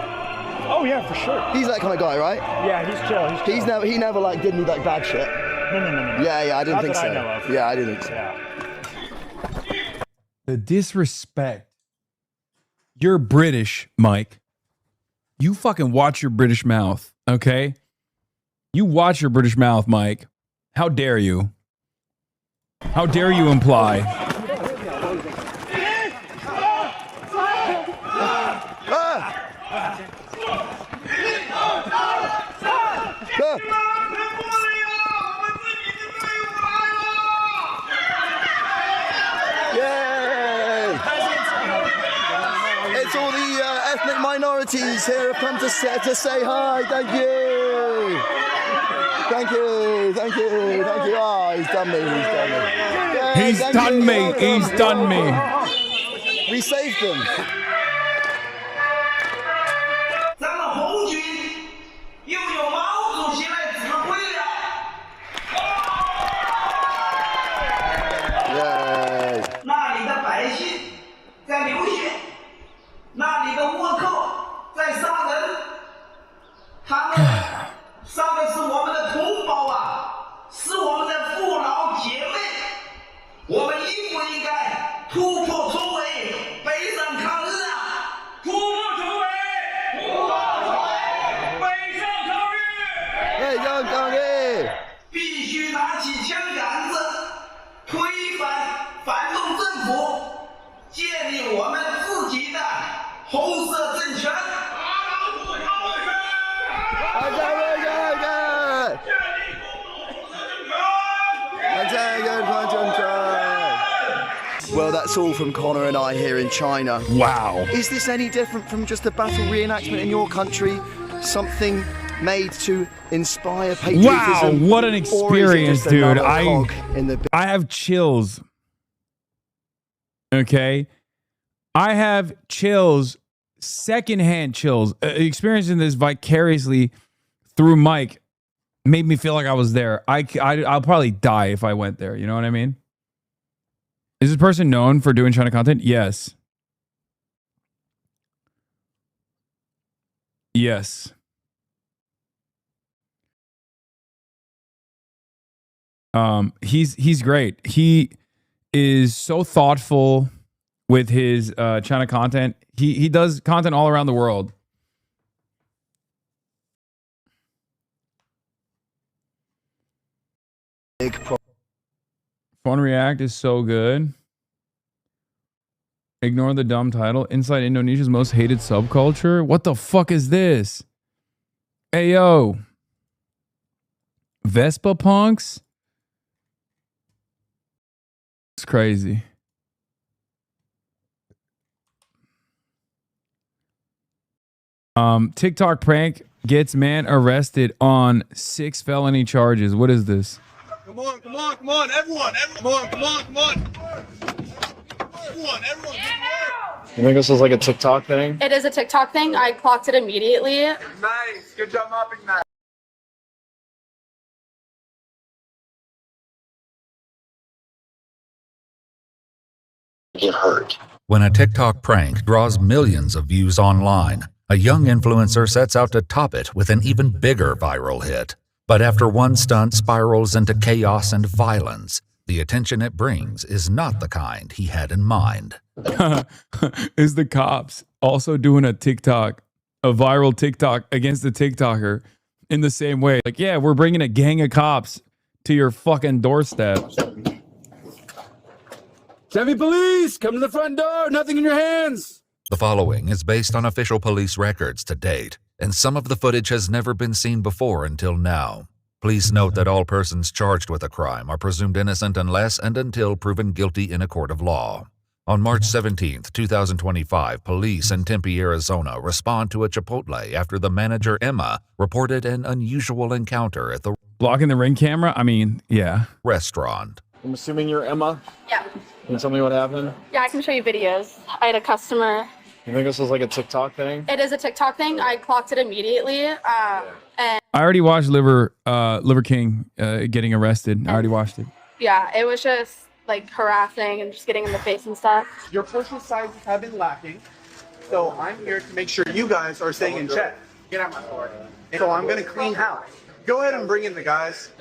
Oh yeah, for sure. He's that kind of guy, right? Yeah, he's chill. He's chill. He never like did any like bad shit. No. Yeah, I didn't Not think that so. I know of. Yeah, I didn't think so. Yeah. The disrespect. You're British, Mike. You fucking watch your British mouth, okay? You watch your British mouth, Mike. How dare you? How dare you imply? It's all the ethnic minorities here have come to say hi. Thank you. Thank you. Thank you. Thank you. Oh, he's done me. He's done me. Yeah, He's done me. We saved them. Yay. 那里的百姓在流血，那里的倭寇在杀人，他们杀的是我们的同胞啊，是我们的父老姐妹，我们应不应该突破重围，北上抗日啊？突破重围，北上抗日，北上抗日，必须拿起枪杆子，推反动政府，建立我们自己的红色政权。Well, that's all from Connor and I here in China. Wow. Is this any different from just a battle reenactment in your country? Something made to inspire patriotism? Wow, what an experience, dude. I have chills. Okay? I have chills, secondhand chills. Experiencing this vicariously through Mike made me feel like I was there. I'll probably die if I went there. You know what I mean? Is this person known for doing China content? Yes. Yes. He's great. He is so thoughtful with his China content. He does content all around the world. Fun React is so good. Ignore the dumb title. Inside Indonesia's most hated subculture. What the fuck is this? Hey yo. Vespa punks? It's crazy. TikTok prank gets man arrested on 6 felony charges. What is this? Come on, everyone, come on. Everyone. You think this is like a TikTok thing? It is a TikTok thing. I clocked it immediately. Nice, good job mopping that. Get hurt. When a TikTok prank draws millions of views online, a young influencer sets out to top it with an even bigger viral hit. But after one stunt spirals into chaos and violence, the attention it brings is not the kind he had in mind. Is the cops also doing a viral TikTok against the TikToker in the same way? Like, yeah, we're bringing a gang of cops to your fucking doorstep. Chevy police, come to the front door, nothing in your hands. The following is based on official police records to date, and some of the footage has never been seen before until now. Please note that all persons charged with a crime are presumed innocent unless and until proven guilty in a court of law. On March 17, 2025, police in Tempe, Arizona respond to a Chipotle after the manager, Emma, reported an unusual encounter at the blocking the Ring camera? I mean, yeah. Restaurant. I'm assuming you're Emma? Yeah. Can you tell me what happened? Yeah, I can show you videos. I had a customer. You think this was like a TikTok thing? It is a TikTok thing. I clocked it immediately. And I already watched Liver King getting arrested. I already watched it. yeah, it was just like harassing and just getting in the face and stuff. Your personal sizes have been lacking, so I'm here to make sure you guys are staying in check. Get out my door. So I'm gonna clean house. Go ahead and bring in the guys.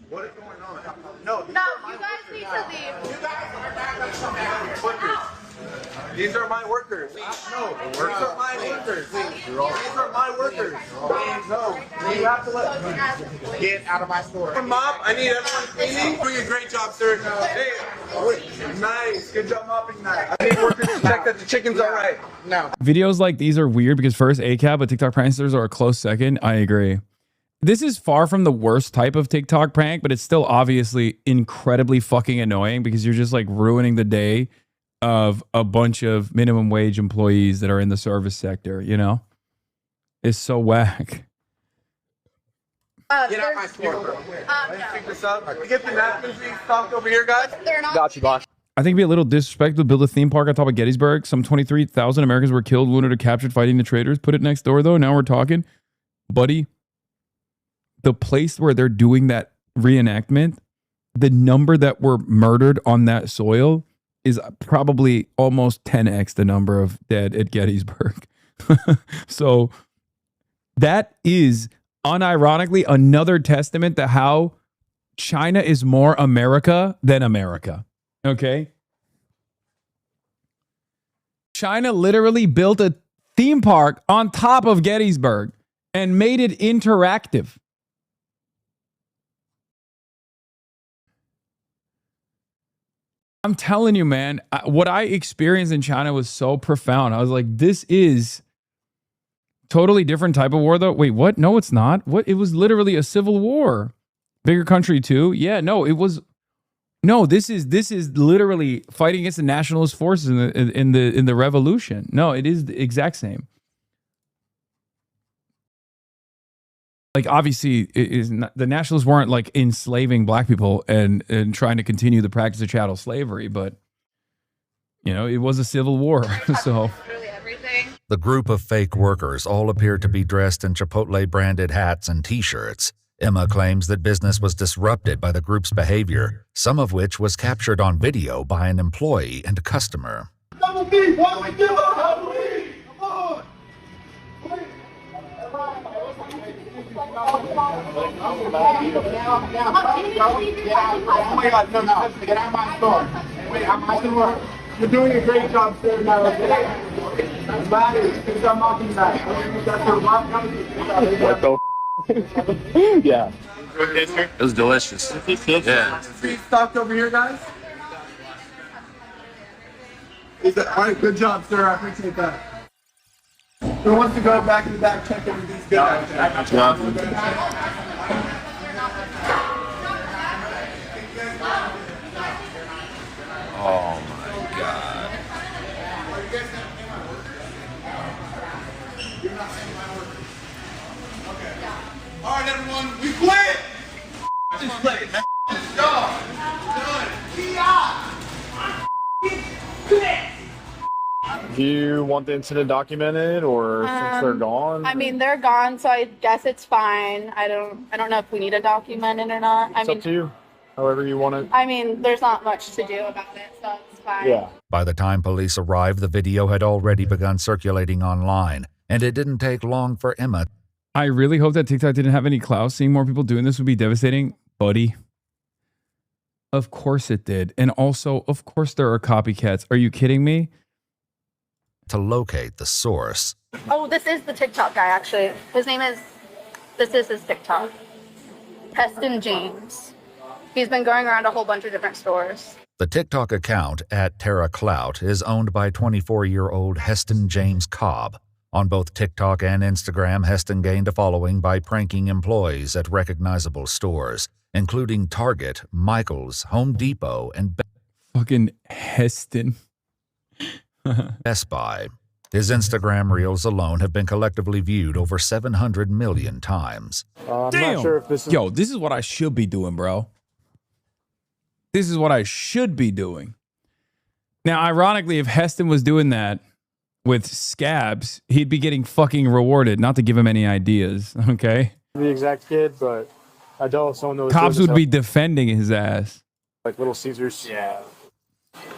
What is going on? No, No, you guys need to leave. You guys are backup workers. These are my workers. No, these are my workers. These are my workers. No, you have to let get out of my store. Mop, I need everyone cleaning. Doing a great job, sir. Hey, nice. Good job mopping that. I need workers to check that the chicken's all right. No. Videos like these are weird because first ACAB, but TikTok pranksters are a close second. I agree. This is far from the worst type of TikTok prank, but it's still obviously incredibly fucking annoying because you're just like ruining the day of a bunch of minimum wage employees that are in the service sector, you know? It's so whack. Get out my store. Pick this up. Get the napkins being stocked over here, guys. They're not. Got you, boss. I think it'd be a little disrespectful to build a theme park on top of Gettysburg. Some 23,000 Americans were killed, wounded, or captured fighting the traitors. Put it next door, though. Now we're talking. Buddy, the place where they're doing that reenactment, the number that were murdered on that soil is probably almost 10x the number of dead at Gettysburg. So that is unironically another testament to how China is more America than America. Okay? China literally built a theme park on top of Gettysburg and made it interactive. I'm telling you, man, what I experienced in China was so profound. I was like, this is totally different type of war, though. Wait, what? No, it's not. What? It was literally a civil war. Bigger country, too. Yeah, no, it was. No, this is literally fighting against the nationalist forces in the revolution. No, it is the exact same. Like, obviously, it is not, the nationalists weren't like enslaving black people and trying to continue the practice of chattel slavery, but you know, it was a civil war. So the group of fake workers all appeared to be dressed in Chipotle branded hats and t-shirts. Emma claims that business was disrupted by the group's behavior, some of which was captured on video by an employee and customer. Double B, what we do? Come on. Oh my God, no, get out of my store. Wait, I'm my store. You're doing a great job, sir. Now, that's bad. Good job mocking that. That's your what the yeah. It was delicious. Yeah. Free stocked over here, guys. All right, good job, sir. I appreciate that. Who wants to go back in the back, check everything's good? Oh my God. All right, everyone, we quit. This place. Let's go. Do you want the incident documented, or since they're gone? I mean, they're gone, so I guess it's fine. I don't know if we need to document it or not. It's up to you. However you want it. I mean, there's not much to do about it, so it's fine. Yeah. By the time police arrived, the video had already begun circulating online, and it didn't take long for Emma. I really hope that TikTok didn't have any clout. Seeing more people doing this would be devastating. Buddy. Of course it did. And also, of course there are copycats. Are you kidding me? To locate the source. Oh, this is the TikTok guy, actually. This is his TikTok. Heston James. He's been going around a whole bunch of different stores. The TikTok account @TerraClout is owned by 24-year-old Heston James Cobb. On both TikTok and Instagram, Heston gained a following by pranking employees at recognizable stores, including Target, Michael's, Home Depot, and fucking Heston. Best Buy. His Instagram reels alone have been collectively viewed over 700 million times. I'm Damn. not sure if this is... Yo, this is what I should be doing, bro. This is what I should be doing. Now, ironically, if Heston was doing that with scabs, he'd be getting fucking rewarded. Not to give him any ideas, okay? The exact kid, but I know if someone knows. Cops would be defending his ass. Like Little Caesars. Yeah.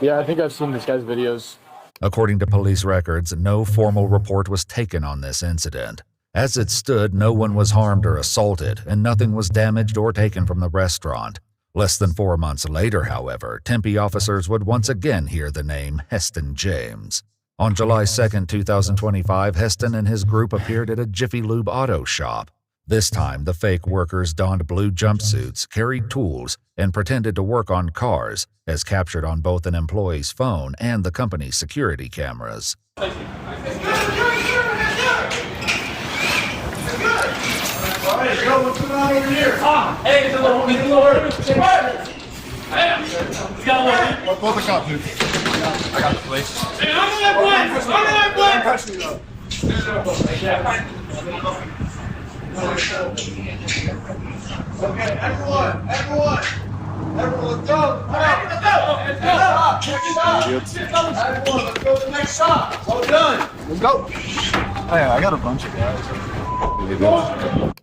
Yeah, I think I've seen this guy's videos. According to police records, no formal report was taken on this incident. As it stood, no one was harmed or assaulted, and nothing was damaged or taken from the restaurant. Less than 4 months later, however, Tempe officers would once again hear the name Heston James. On July 2, 2025, Heston and his group appeared at a Jiffy Lube auto shop. This time, the fake workers donned blue jumpsuits, carried tools, and pretended to work on cars, as captured on both an employee's phone and the company's security cameras. All right, yo, what's going on over here? Hey, it's a little What the cop, dude? I got the place. Hey, under that blood! Okay, everyone, let's go. All right, let's go. Everyone, let's go to the next stop. Well done. Let's go. Hey, I got a bunch of guys.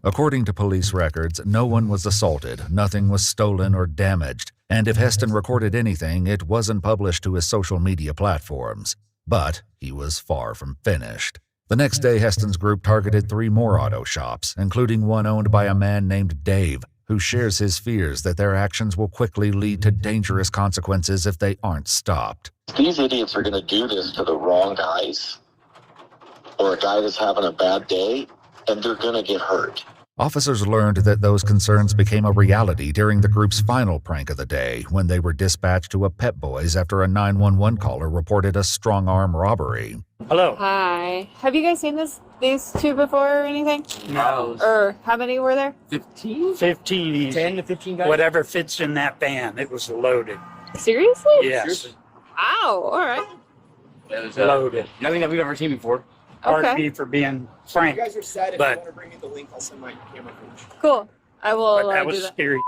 According to police records, no one was assaulted, nothing was stolen or damaged, and if Heston recorded anything, it wasn't published to his social media platforms. But he was far from finished. The next day, Heston's group targeted 3 more auto shops, including one owned by a man named Dave, who shares his fears that their actions will quickly lead to dangerous consequences if they aren't stopped. These idiots are going to do this to the wrong guys, or a guy that's having a bad day, and they're going to get hurt. Officers learned that those concerns became a reality during the group's final prank of the day, when they were dispatched to a Pep Boys after a 911 caller reported a strong-arm robbery. Hello. Hi. Have you guys seen these two before or anything? No. Or how many were there? 15? 15 easy. 10 to 15 guys? Whatever fits in that van. It was loaded. Seriously? Yes. Ow, all right. It was loaded. Nothing that we've ever seen before. Okay. Pardon me for being frank. You guys are sad. If but you want to bring me the link, I'll send my camera footage. Cool. I will but that do was that. scary.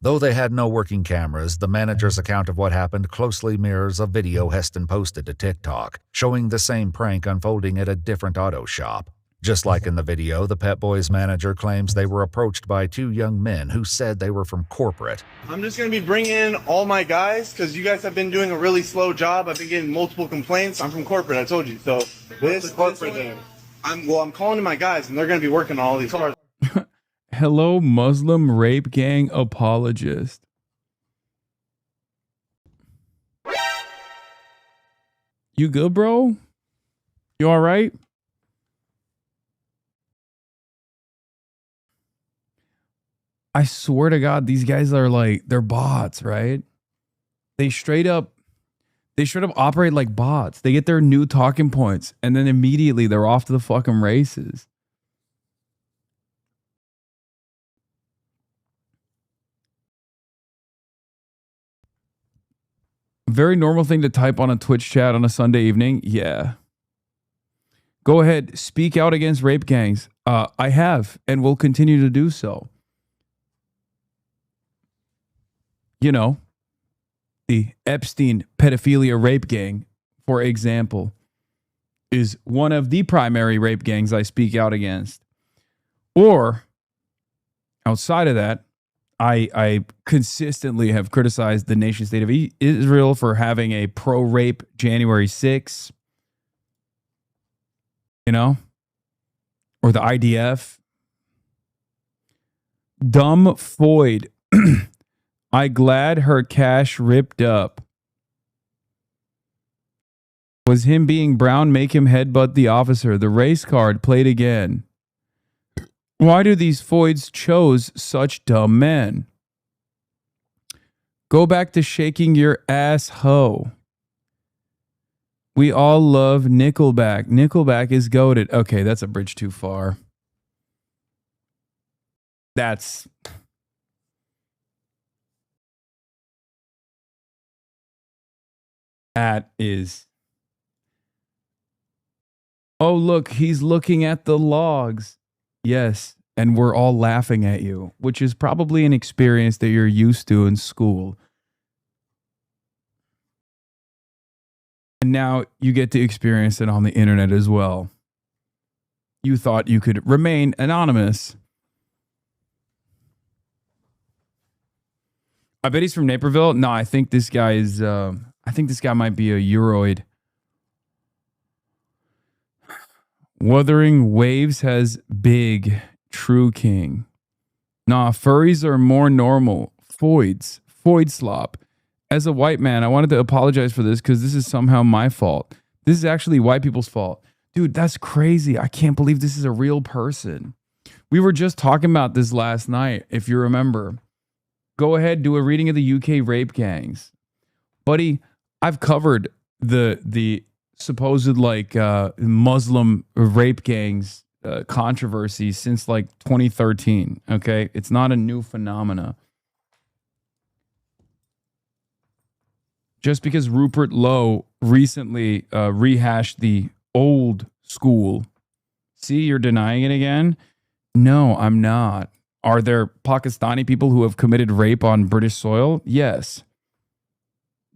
Though they had no working cameras, the manager's account of what happened closely mirrors a video Heston posted to TikTok, showing the same prank unfolding at a different auto shop. Just like in the video, the Pep Boys manager claims they were approached by 2 young men who said they were from corporate. I'm just going to be bringing in all my guys because you guys have been doing a really slow job. I've been getting multiple complaints. I'm from corporate, I told you. So this corporate thing. I'm calling in my guys, and they're going to be working on all these cars. Hello, Muslim rape gang apologist. You good, bro? You all right? I swear to God, these guys are like, they're bots, right? They straight up operate like bots. They get their new talking points and then immediately they're off to the fucking races. Very normal thing to type on a Twitch chat on a Sunday evening. Yeah. Go ahead, speak out against rape gangs. I have and will continue to do so. You know, the Epstein pedophilia rape gang, for example, is one of the primary rape gangs I speak out against. Or outside of that, I consistently have criticized the nation state of Israel for having a pro-rape January 6th, you know, or the IDF. Dumb Foyd. I glad her cash ripped up. Was him being brown make him headbutt the officer? The race card played again. Why do these Foyds chose such dumb men? Go back to shaking your ass, ho. We all love Nickelback. Nickelback is goated. Okay, that's a bridge too far. That is. Oh, look, he's looking at the logs. Yes, and we're all laughing at you, which is probably an experience that you're used to in school. And now you get to experience it on the internet as well. You thought you could remain anonymous. I bet he's from Naperville. No, I think this guy is. I think this guy might be a Euroid. Wuthering Waves has big true king. Nah, furries are more normal. Foid slop. As a white man, I wanted to apologize for this because this is somehow my fault. This is actually white people's fault. Dude, that's crazy. I can't believe this is a real person. We were just talking about this last night, if you remember. Go ahead, do a reading of the UK rape gangs. Buddy, I've covered the supposed like Muslim rape gangs controversy since like 2013, okay? It's not a new phenomena. Just because Rupert Lowe recently rehashed the old school. See, you're denying it again? No, I'm not. Are there Pakistani people who have committed rape on British soil? Yes.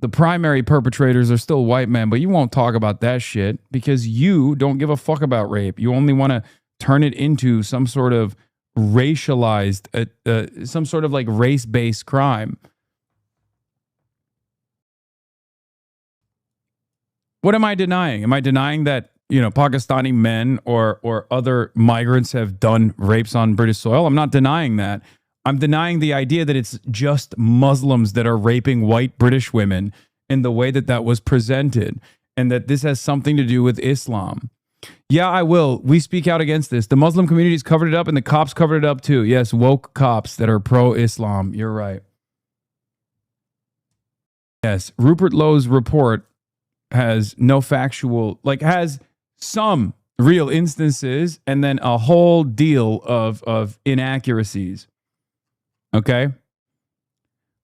The primary perpetrators are still white men, but you won't talk about that shit because you don't give a fuck about rape. You only want to turn it into some sort of racialized, some sort of like race-based crime. What am I denying? Am I denying that, you know, Pakistani men or other migrants have done rapes on British soil? I'm not denying that. I'm denying the idea that it's just Muslims that are raping white British women in the way that that was presented, and that this has something to do with Islam. Yeah, I will. We speak out against this. The Muslim community's covered it up, and the cops covered it up too. Yes, woke cops that are pro-Islam. You're right. Yes, Rupert Lowe's report has no factual, like has some real instances and then a whole deal of inaccuracies. Okay?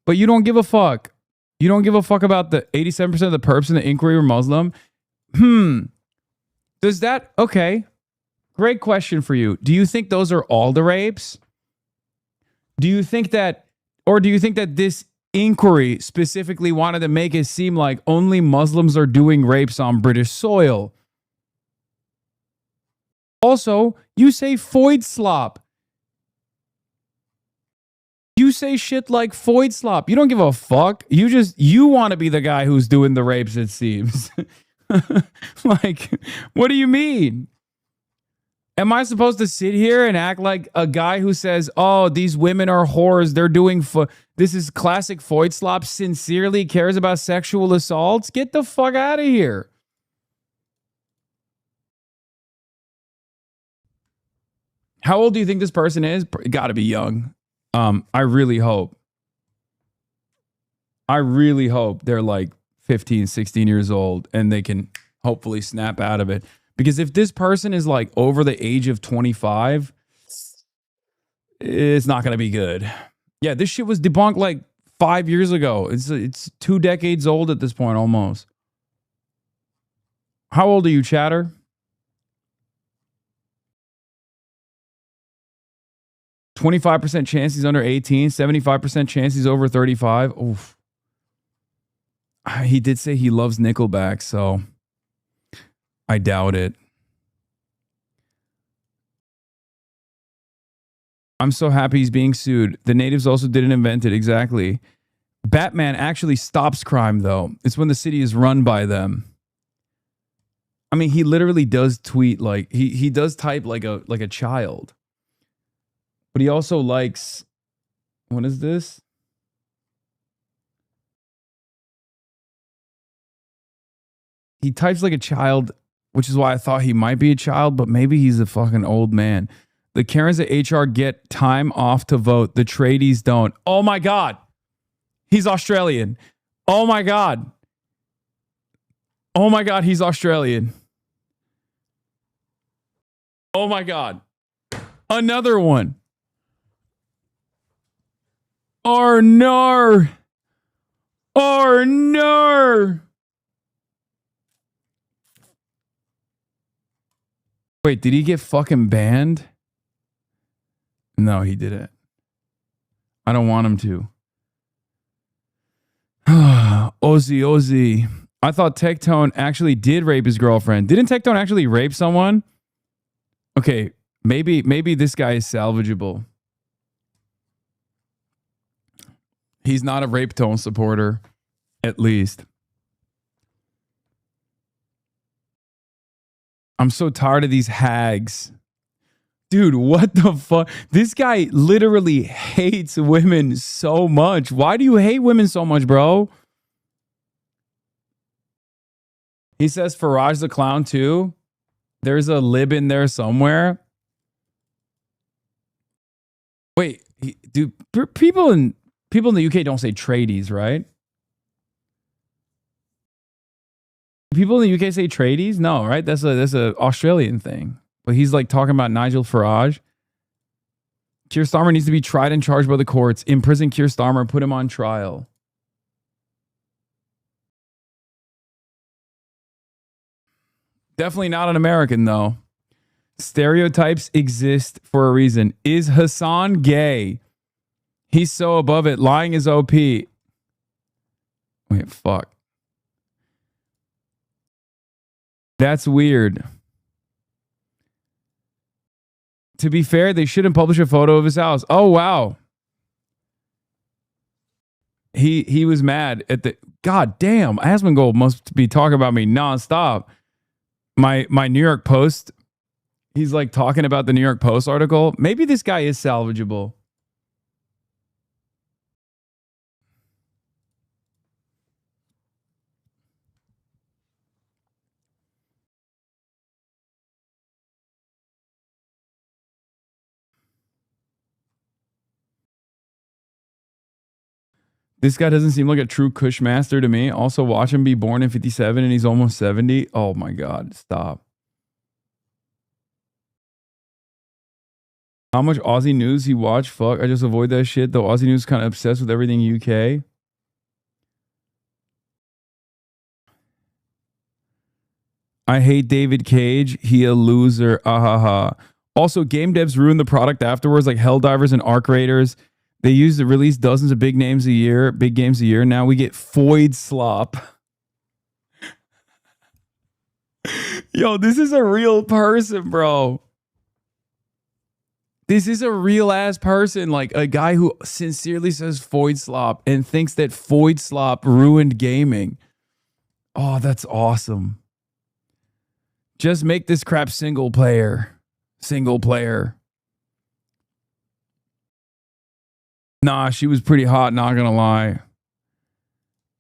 But you don't give a fuck. You don't give a fuck about the 87% of the perps in the inquiry were Muslim. Does that, okay. Great question for you. Do you think those are all the rapes? Do you think that this inquiry specifically wanted to make it seem like only Muslims are doing rapes on British soil? Also, you say Foid slop. You say shit like Foid slop. You don't give a fuck. You want to be the guy who's doing the rapes, it seems. Like, what do you mean? Am I supposed to sit here and act like a guy who says, oh, these women are whores, they're doing, this is classic Foid slop, sincerely cares about sexual assaults? Get the fuck out of here. How old do you think this person is? Gotta be young. I really hope they're like 15, 16 years old and they can hopefully snap out of it. Because if this person is like over the age of 25, it's not going to be good. Yeah, this shit was debunked like 5 years ago. It's 2 decades old at this point almost. How old are you, chatter? %25 chance he's under 18, 75% chance he's over 35. Oof. He did say he loves Nickelback, so I doubt it. I'm so happy he's being sued. The natives also didn't invent it. Exactly. Batman actually stops crime, though. It's when the city is run by them. I mean, he literally does tweet like he does type like a child. But he also likes, what is this? He types like a child, which is why I thought he might be a child, but maybe he's a fucking old man. The Karens at HR get time off to vote. The tradies don't. Oh my God. He's Australian. Oh my God. Oh my God, he's Australian. Oh my God. Another one. Arnar. Arnar. Wait, did he get fucking banned? No, he didn't. I don't want him to. Ozzy. I thought Tectone actually did rape his girlfriend. Didn't Tectone actually rape someone? Okay, maybe this guy is salvageable. He's not a Rape Tone supporter, at least. I'm so tired of these hags. Dude, what the fuck? This guy literally hates women so much. Why do you hate women so much, bro? He says Faraj the clown too. There's a lib in there somewhere. Wait, do people in the UK don't say tradies, right? People in the UK say tradies? No, right? That's a Australian thing. But he's like talking about Nigel Farage. Keir Starmer needs to be tried and charged by the courts. Imprison Keir Starmer, put him on trial. Definitely not an American, though. Stereotypes exist for a reason. Is Hassan gay? He's so above it. Lying is OP. Wait, fuck. That's weird. To be fair, they shouldn't publish a photo of his house. Oh, wow. He was mad at the... God damn, Asmongold must be talking about me nonstop. My New York Post, he's like talking about the New York Post article. Maybe this guy is salvageable. This guy doesn't seem like a true Cushmaster to me. Also, watch him be born in 57 and he's almost 70. Oh my God, stop. How much Aussie news he watched? Fuck, I just avoid that shit. Though Aussie news is kind of obsessed with everything UK. I hate David Cage. He a loser. Ahaha. Also, game devs ruin the product afterwards, like Helldivers and Arc Raiders. They used to release dozens of big games a year. Now we get Foid Slop. Yo, this is a real person, bro. This is a real ass person. Like a guy who sincerely says Foid Slop and thinks that Foid Slop ruined gaming. Oh, that's awesome. Just make this crap single player. Single player. Nah, she was pretty hot, not gonna lie.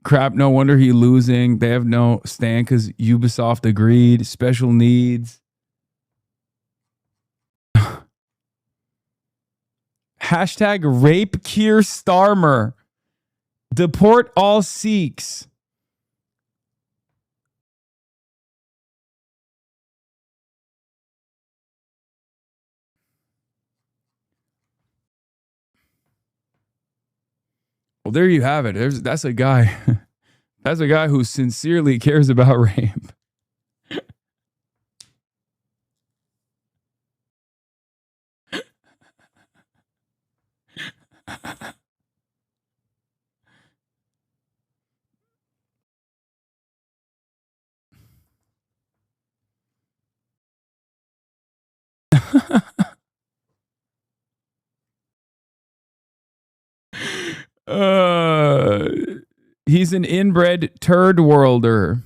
Crap, no wonder he losing. They have no stand because Ubisoft agreed. Special needs. Hashtag rape Keir Starmer. Deport all Sikhs. Well, there you have it. That's a guy. That's a guy who sincerely cares about rape. He's an inbred turd worlder.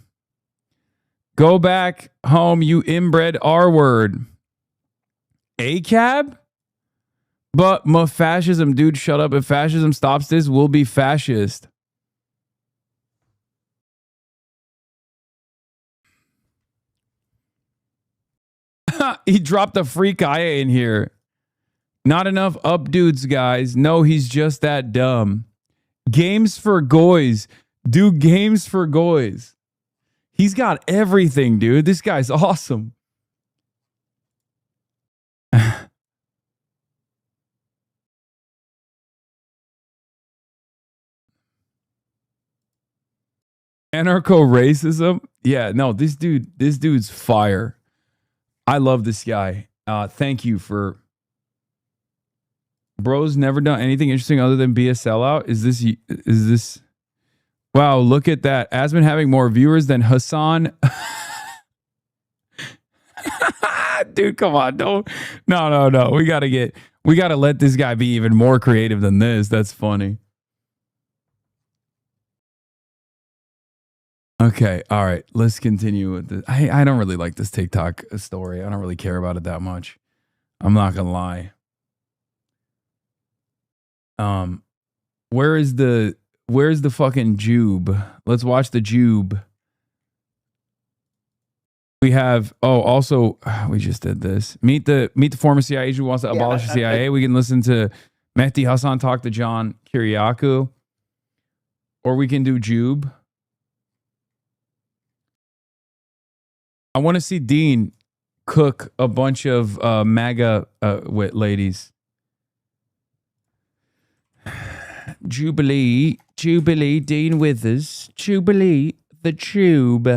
Go back home, you inbred R word. ACAB? But my fascism, dude, shut up. If fascism stops this, we'll be fascist. He dropped a freak Aya in here. Not enough up dudes, guys. No, he's just that dumb. Games for goys. Do games for goys. He's got everything, dude. This guy's awesome. Anarcho-racism? Yeah, no, this dude's fire. I love this guy. Thank you for... Bro's never done anything interesting other than be a sellout? Is this... Wow, look at that. Asman having more viewers than Hasan. Dude, come on. No. We gotta let this guy be even more creative than this. That's funny. Okay, all right. Let's continue with this. I don't really like this TikTok story. I don't really care about it that much. I'm not gonna lie. Where's the fucking Jube? Let's watch the Jube. We have also we just did this. Meet the former CIA agent who wants to abolish the CIA. We can listen to Mehdi Hasan talk to John Kiriakou. Or we can do Jube. I want to see Dean cook a bunch of MAGA ladies. Jubilee, Dean Withers, Jubilee, the Tube.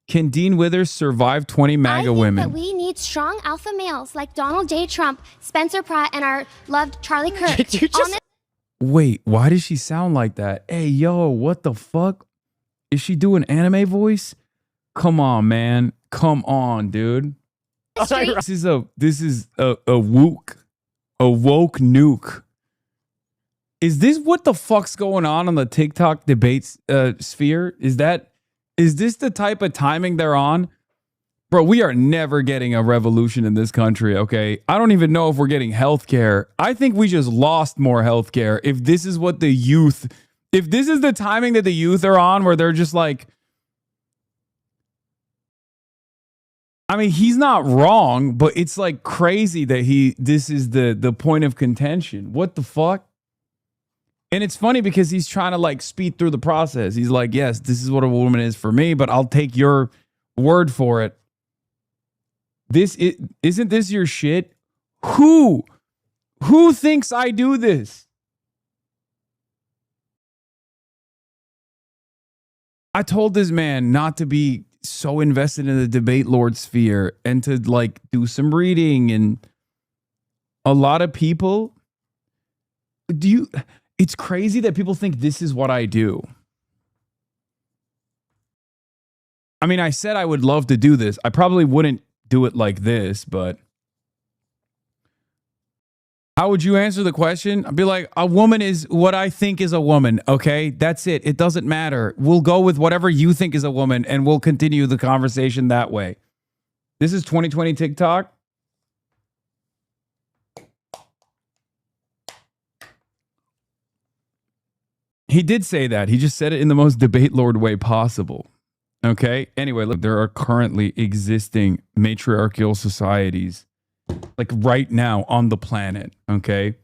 Can Dean Withers survive 20 MAGA women? But we need strong alpha males like Donald J. Trump, Spencer Pratt, and our loved Charlie Kirk. Wait, why does she sound like that? Hey, yo, what the fuck? Is she doing anime voice? Come on, man. Come on, dude. This is a woke nuke. Is this what the fuck's going on the TikTok debates sphere? Is this the type of timing they're on? Bro, we are never getting a revolution in this country, okay? I don't even know if we're getting healthcare. I think we just lost more healthcare. If this is what the youth, if this is the timing that the youth are on, where they're just like, I mean, he's not wrong, but it's like crazy that this is the point of contention. What the fuck? And it's funny because he's trying to like speed through the process. He's like, yes, this is what a woman is for me, but I'll take your word for it. Isn't this your shit? Who thinks I do this? I told this man not to be so invested in the debate lord sphere and to like do some reading. And a lot of people, it's crazy that people think this is what I do. I mean, I said I would love to do this. I probably wouldn't do it like this, but how would you answer the question? I'd be like, a woman is what I think is a woman. Okay, that's it. It doesn't matter. We'll go with whatever you think is a woman and we'll continue the conversation that way. This is 2020 TikTok. He did say that. He just said it in the most debate lord way possible. Okay. Anyway, look, there are currently existing matriarchal societies like right now on the planet. Okay.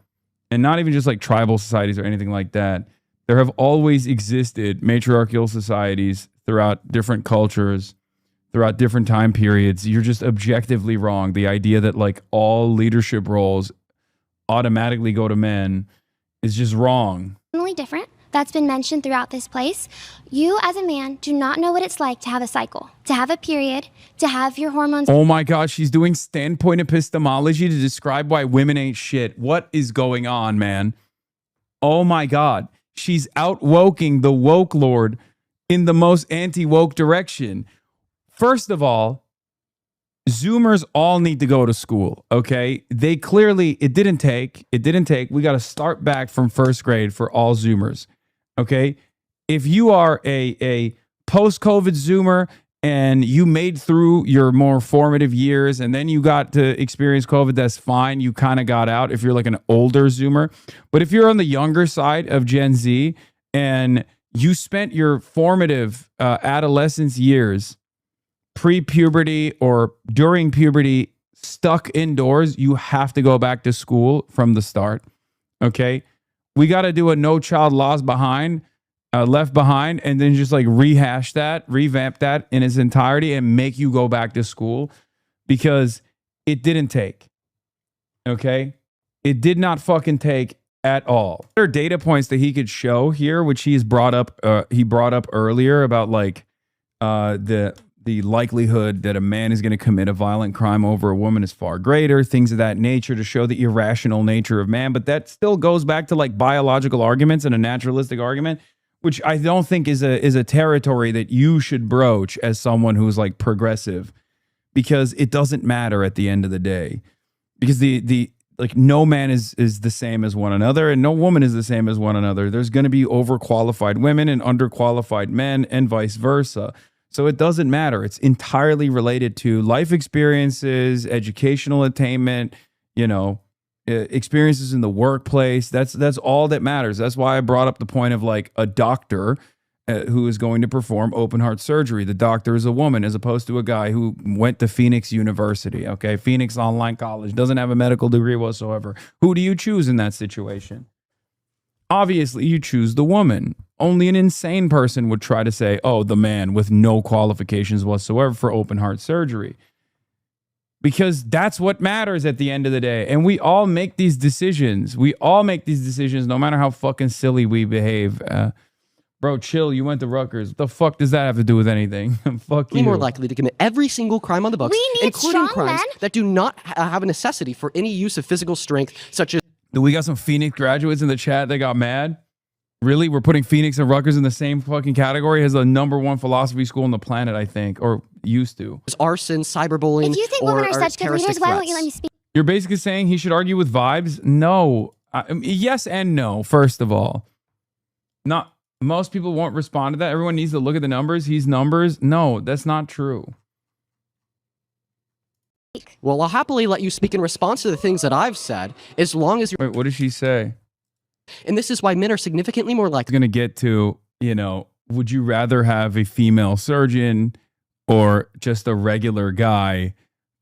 And not even just like tribal societies or anything like that. There have always existed matriarchal societies throughout different cultures, throughout different time periods. You're just objectively wrong. The idea that like all leadership roles automatically go to men is just wrong. Different. That's been mentioned throughout this place. You as a man do not know what it's like to have a cycle, to have a period, to have your hormones. Oh my God, she's doing standpoint epistemology to describe why women ain't shit. What is going on, man? Oh my God. She's outwoking the woke lord in the most anti-woke direction. First of all, Zoomers all need to go to school, okay? They clearly, it didn't take. We got to start back from first grade for all Zoomers. Okay, if you are a post-COVID Zoomer and you made through your more formative years and then you got to experience COVID, that's fine. You kind of got out if you're like an older Zoomer. But if you're on the younger side of Gen Z and you spent your formative adolescence years pre-puberty or during puberty stuck indoors, you have to go back to school from the start. Okay. We got to do a No Child Laws Behind left behind, and then just like rehash that, revamp that in its entirety and make you go back to school, because it didn't take. Okay? It did not fucking take at all. There are data points that he could show here, which he's brought up. He brought up earlier about like the likelihood that a man is going to commit a violent crime over a woman is far greater, things of that nature, to show the irrational nature of man. But that still goes back to like biological arguments and a naturalistic argument, which I don't think is a territory that you should broach as someone who's like progressive, because it doesn't matter at the end of the day, because the like no man is the same as one another, and no woman is the same as one another. There's going to be overqualified women and underqualified men, and vice versa. So it doesn't matter. It's entirely related to life experiences, educational attainment, experiences in the workplace. That's all that matters. That's why I brought up the point of like a doctor who is going to perform open heart surgery. The doctor is a woman, as opposed to a guy who went to Phoenix University. Okay, Phoenix Online College, doesn't have a medical degree whatsoever. Who do you choose in that situation? Obviously, you choose the woman. Only an insane person would try to say, oh, the man with no qualifications whatsoever for open heart surgery. Because that's what matters at the end of the day. And we all make these decisions. We all make these decisions no matter how fucking silly we behave. Bro, chill. You went to Rutgers. What the fuck does that have to do with anything? Fuck you. More likely to commit every single crime on the books, including crimes that do not have a necessity for any use of physical strength, such as... Do we got some Phoenix graduates in the chat that got mad? Really? We're putting Phoenix and Rutgers in the same fucking category as the #1 philosophy school on the planet, I think, or used to. Arson, cyberbullying, If you think women are such good leaders, why won't you let me speak? You're basically saying he should argue with vibes? No. Yes and no, first of all. Not most people won't respond to that. Everyone needs to look at the numbers. He's numbers. No, that's not true. Well, I'll happily let you speak in response to the things that I've said, as long as you're... Wait, what did she say? And this is why men are significantly more likely... Going to get to, would you rather have a female surgeon or just a regular guy,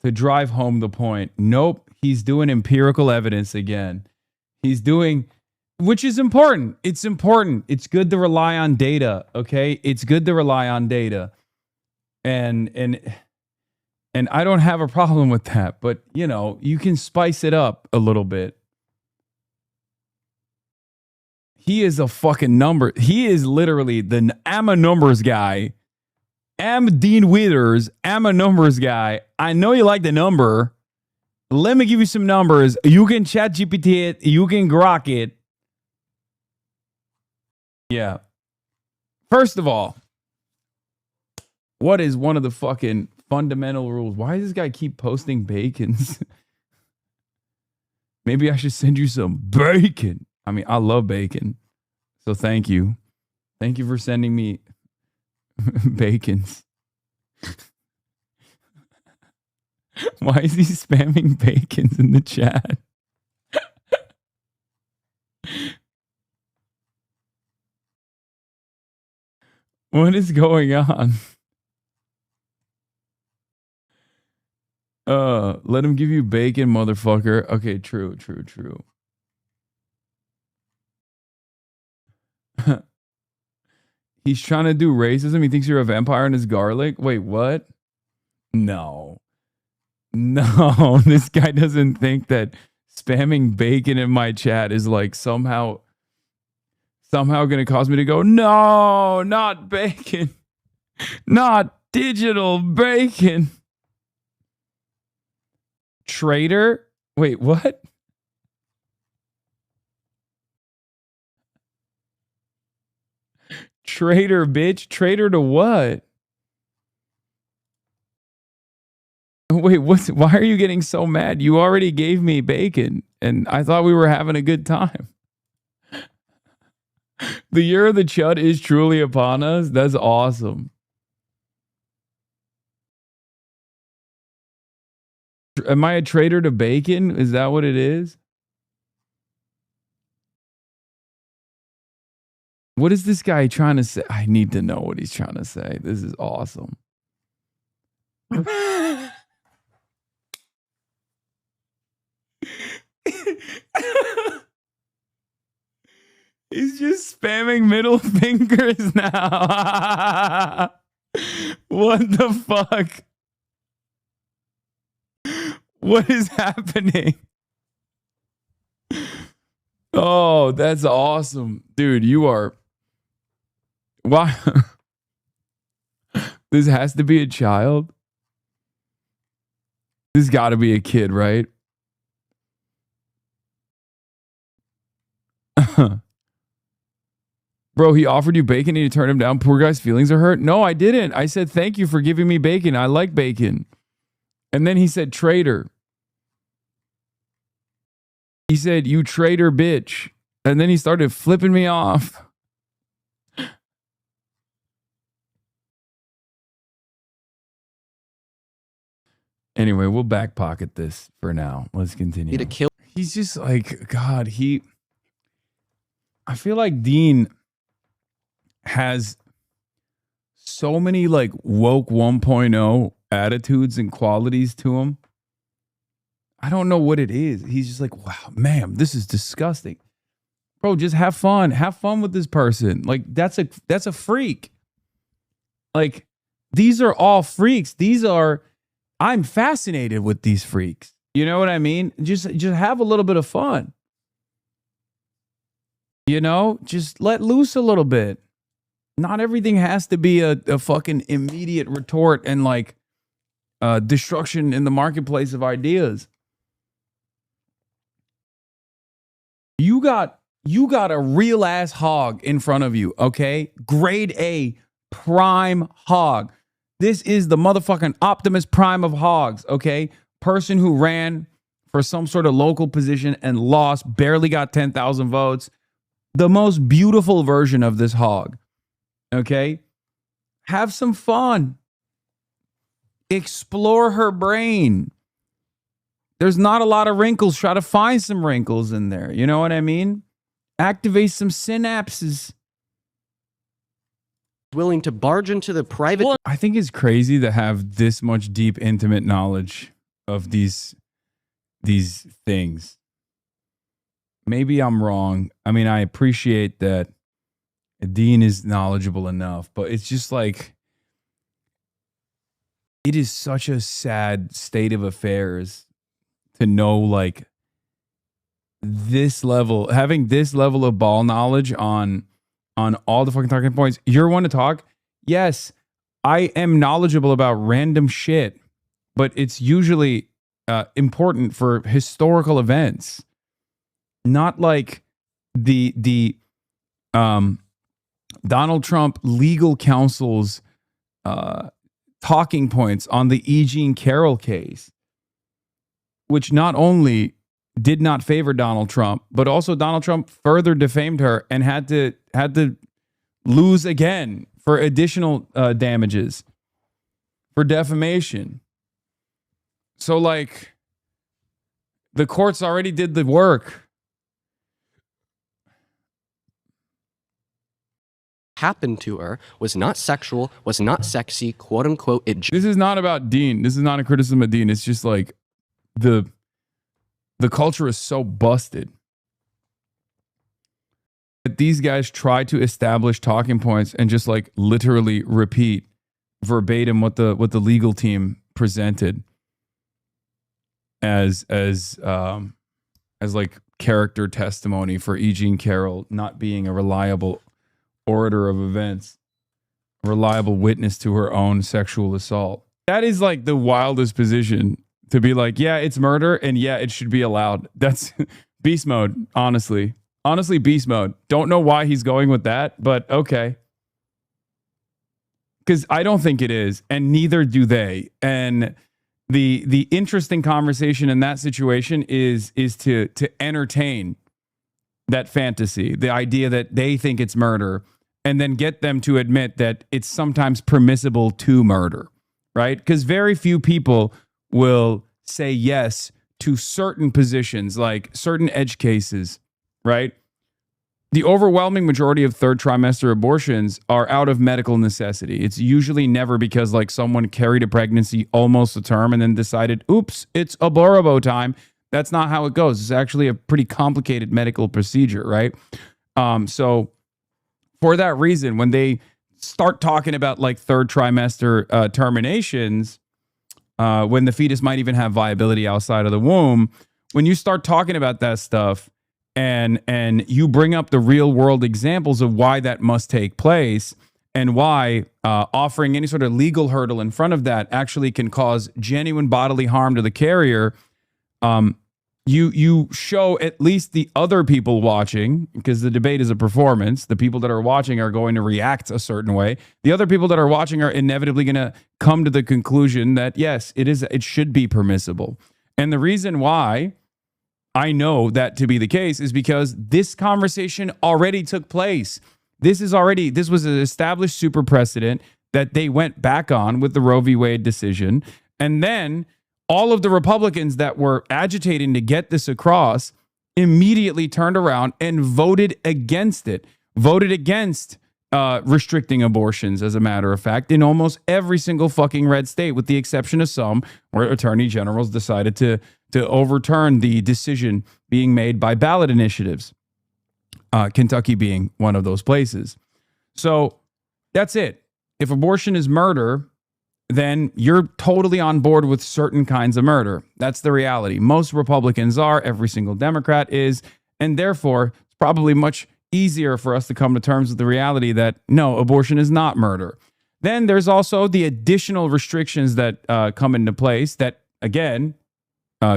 to drive home the point? Nope, he's doing empirical evidence again. He's doing, which is important. It's important. It's good to rely on data, okay? It's good to rely on data. And I don't have a problem with that, but, you can spice it up a little bit. He is a fucking number. He is literally I'm a numbers guy. I'm Dean Withers. I'm a numbers guy. I know you like the number. Let me give you some numbers. You can chat GPT it. You can grok it. Yeah. First of all, what is one of the fucking fundamental rules? Why does this guy keep posting bacons? Maybe I should send you some bacon. I mean, I love bacon. So thank you. Thank you for sending me bacons. Why is he spamming bacons in the chat? What is going on? Let him give you bacon, motherfucker. Okay, true. He's trying to do racism. He thinks you're a vampire and is garlic. Wait, what? No, this guy doesn't think that spamming bacon in my chat is like somehow going to cause me to go, no, not bacon, not digital bacon. Traitor? Wait, what? Traitor, bitch. Traitor to what? Wait, why are you getting so mad? You already gave me bacon, and I thought we were having a good time. The year of the Chud is truly upon us. That's awesome. Am I a traitor to bacon? Is that what it is? What is this guy trying to say? I need to know what he's trying to say. This is awesome. He's just spamming middle fingers now. What the fuck? What is happening? Oh, that's awesome. Dude, you are... Why? This has to be a child? This got to be a kid, right? Bro, he offered you bacon and you turned him down. Poor guy's feelings are hurt. No, I didn't. I said, thank you for giving me bacon. I like bacon. And then he said, traitor. He said, you traitor bitch. And then he started flipping me off. Anyway, we'll back pocket this for now. Let's continue. To kill. He's just like, God, I feel like Dean has so many like woke 1.0 attitudes and qualities to him. I don't know what it is. He's just like, wow, man, this is disgusting. Bro, just have fun. Have fun with this person. Like, that's a freak. Like, these are all freaks. I'm fascinated with these freaks. You know what I mean? Just have a little bit of fun. You know, just let loose a little bit. Not everything has to be a fucking immediate retort and like destruction in the marketplace of ideas. You got a real ass hog in front of you, okay? Grade A prime hog. This is the motherfucking Optimus Prime of hogs, okay? Person who ran for some sort of local position and lost, barely got 10,000 votes. The most beautiful version of this hog, okay? Have some fun. Explore her brain. There's not a lot of wrinkles. Try to find some wrinkles in there. You know what I mean? Activate some synapses. Willing to barge into the private... I think it's crazy to have this much deep, intimate knowledge of these things. Maybe I'm wrong. I mean, I appreciate that Dean is knowledgeable enough, but it's just like, it is such a sad state of affairs to know like this level, having this level of ball knowledge on all the fucking talking points. You're one to talk. Yes, I am knowledgeable about random shit, but it's usually important for historical events. Not like the Donald Trump legal counsel's talking points on the E. Jean Carroll case, which not only did not favor Donald Trump, but also Donald Trump further defamed her and had to lose again for additional damages for defamation. So like the courts already did the work. Happened to her was not sexual, was not sexy, quote unquote. This is not about Dean. This is not a criticism of Dean. It's just like the culture is so busted that these guys try to establish talking points and just like literally repeat verbatim what the legal team presented as like character testimony for E. Jean Carroll not being a reliable orator of events, a reliable witness to her own sexual assault. That is like the wildest position to be like, yeah, it's murder and yeah, it should be allowed. That's beast mode, honestly. Honestly, beast mode. Don't know why he's going with that, but okay. Because I don't think it is, and neither do they. And the interesting conversation in that situation is to entertain that fantasy, the idea that they think it's murder, and then get them to admit that it's sometimes permissible to murder, right? Because very few people will say yes to certain positions, like certain edge cases, right? The overwhelming majority of third trimester abortions are out of medical necessity. It's usually never because like someone carried a pregnancy almost to term and then decided, oops, it's aborabo time. That's not how it goes. It's actually a pretty complicated medical procedure, right? So for that reason, when they start talking about like third trimester terminations, when the fetus might even have viability outside of the womb, when you start talking about that stuff and you bring up the real world examples of why that must take place and why offering any sort of legal hurdle in front of that actually can cause genuine bodily harm to the carrier, you show at least the other people watching, because the debate is a performance. The people that are watching are going to react a certain way. The other people that are watching are inevitably going to come to the conclusion that yes, it should be permissible. And the reason why I know that to be the case is because this conversation already took place. This was an established super precedent that they went back on with the Roe v. Wade decision. And then all of the Republicans that were agitating to get this across immediately turned around and voted against it, voted against restricting abortions, as a matter of fact, in almost every single fucking red state, with the exception of some where attorney generals decided to overturn the decision being made by ballot initiatives, Kentucky being one of those places. So that's it. If abortion is murder, then you're totally on board with certain kinds of murder. That's the reality. Most Republicans are, every single Democrat is, and therefore it's probably much easier for us to come to terms with the reality that no, abortion is not murder. Then there's also the additional restrictions that come into place that, again,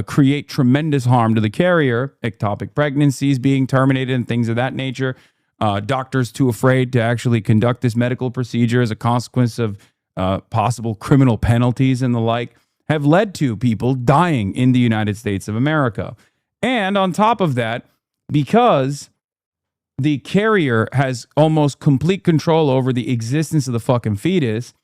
create tremendous harm to the carrier, ectopic pregnancies being terminated and things of that nature. Doctors too afraid to actually conduct this medical procedure as a consequence of possible criminal penalties and the like, have led to people dying in the United States of America. And on top of that, because the carrier has almost complete control over the existence of the fucking fetus,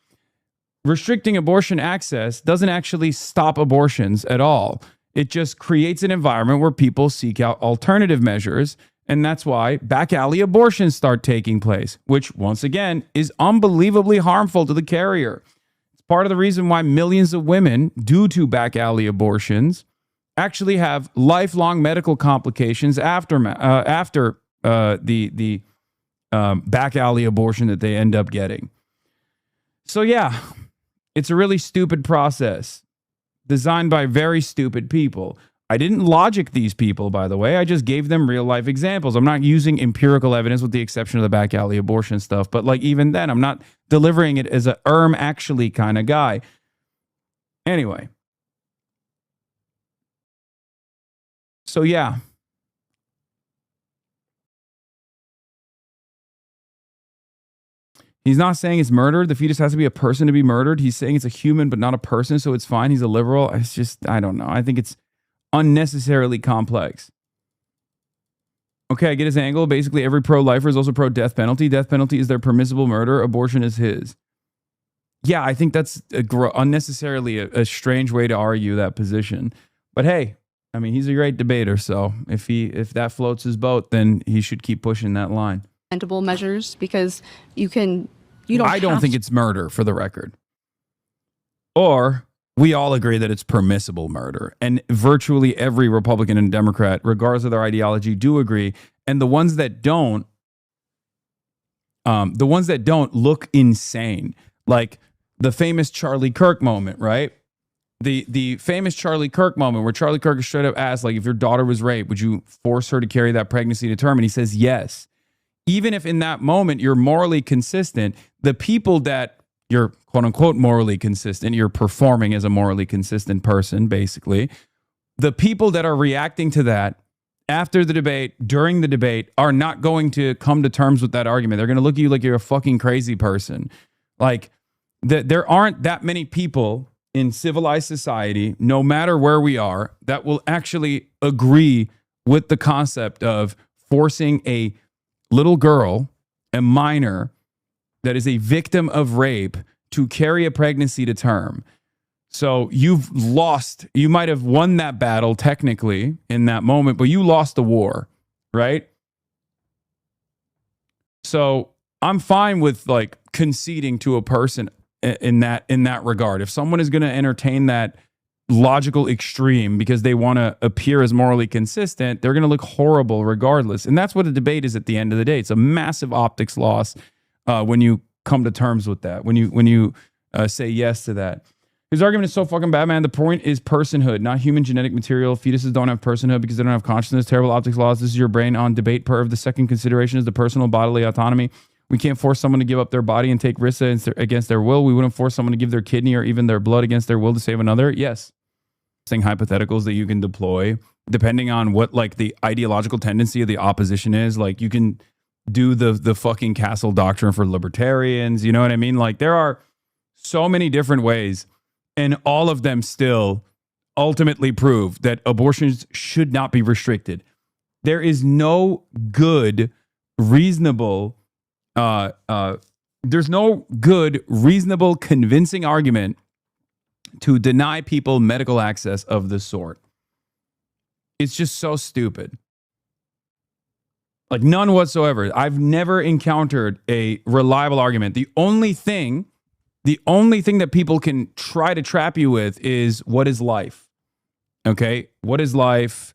restricting abortion access doesn't actually stop abortions at all. It just creates an environment where people seek out alternative measures. And that's why back alley abortions start taking place, which once again is unbelievably harmful to the carrier. It's part of the reason why millions of women, due to back alley abortions, actually have lifelong medical complications after the back alley abortion that they end up getting. So yeah, it's a really stupid process designed by very stupid people. I didn't logic these people, by the way. I just gave them real life examples. I'm not using empirical evidence with the exception of the back alley abortion stuff. But like even then, I'm not delivering it as a actually kind of guy. Anyway. So yeah. He's not saying it's murder. The fetus has to be a person to be murdered. He's saying it's a human, but not a person. So it's fine. He's a liberal. It's just, I don't know. I think it's unnecessarily complex. Okay, I get his angle. Basically, every pro-lifer is also pro-death penalty. Death penalty is their permissible murder. Abortion is his. Yeah, I think that's unnecessarily a strange way to argue that position. But hey, I mean, he's a great debater. So if that floats his boat, then he should keep pushing that line. Measures, because I don't think it's murder, for the record. Or we all agree that it's permissible murder. And virtually every Republican and Democrat, regardless of their ideology, do agree. And the ones that don't look insane. Like the famous Charlie Kirk moment, right? The famous Charlie Kirk moment where Charlie Kirk is straight up asked, like, if your daughter was raped, would you force her to carry that pregnancy to term? And he says yes. Even if in that moment you're morally consistent, the people that you're quote unquote morally consistent, you're performing as a morally consistent person, basically. The people that are reacting to that after the debate, during the debate, are not going to come to terms with that argument. They're going to look at you like you're a fucking crazy person. Like there aren't that many people in civilized society, no matter where we are, that will actually agree with the concept of forcing a little girl, a minor that is a victim of rape, to carry a pregnancy to term. So you've lost. You might have won that battle technically in that moment, but you lost the war, right? So I'm fine with like conceding to a person in that regard. If someone is going to entertain that logical extreme because they want to appear as morally consistent, they're going to look horrible regardless. And that's what a debate is at the end of the day. It's a massive optics loss when you come to terms with that, when you say yes to that. His argument is so fucking bad, man. The point is personhood, not human genetic material. Fetuses don't have personhood because they don't have consciousness. Terrible optics laws. This is your brain on debate perv. The second consideration is the personal bodily autonomy. We can't force someone to give up their body and take risks against their will. We wouldn't force someone to give their kidney or even their blood against their will to save another. Yes. Saying hypotheticals that you can deploy depending on what like the ideological tendency of the opposition is. Like you can do the fucking castle doctrine for libertarians. You know what I mean? Like there are so many different ways. And all of them still ultimately prove that abortions should not be restricted. There is no good, reasonable, there's no good, reasonable, convincing argument to deny people medical access of this sort. It's just so stupid. Like none whatsoever. I've never encountered a reliable argument. The only thing that people can try to trap you with is what is life? Okay? What is life?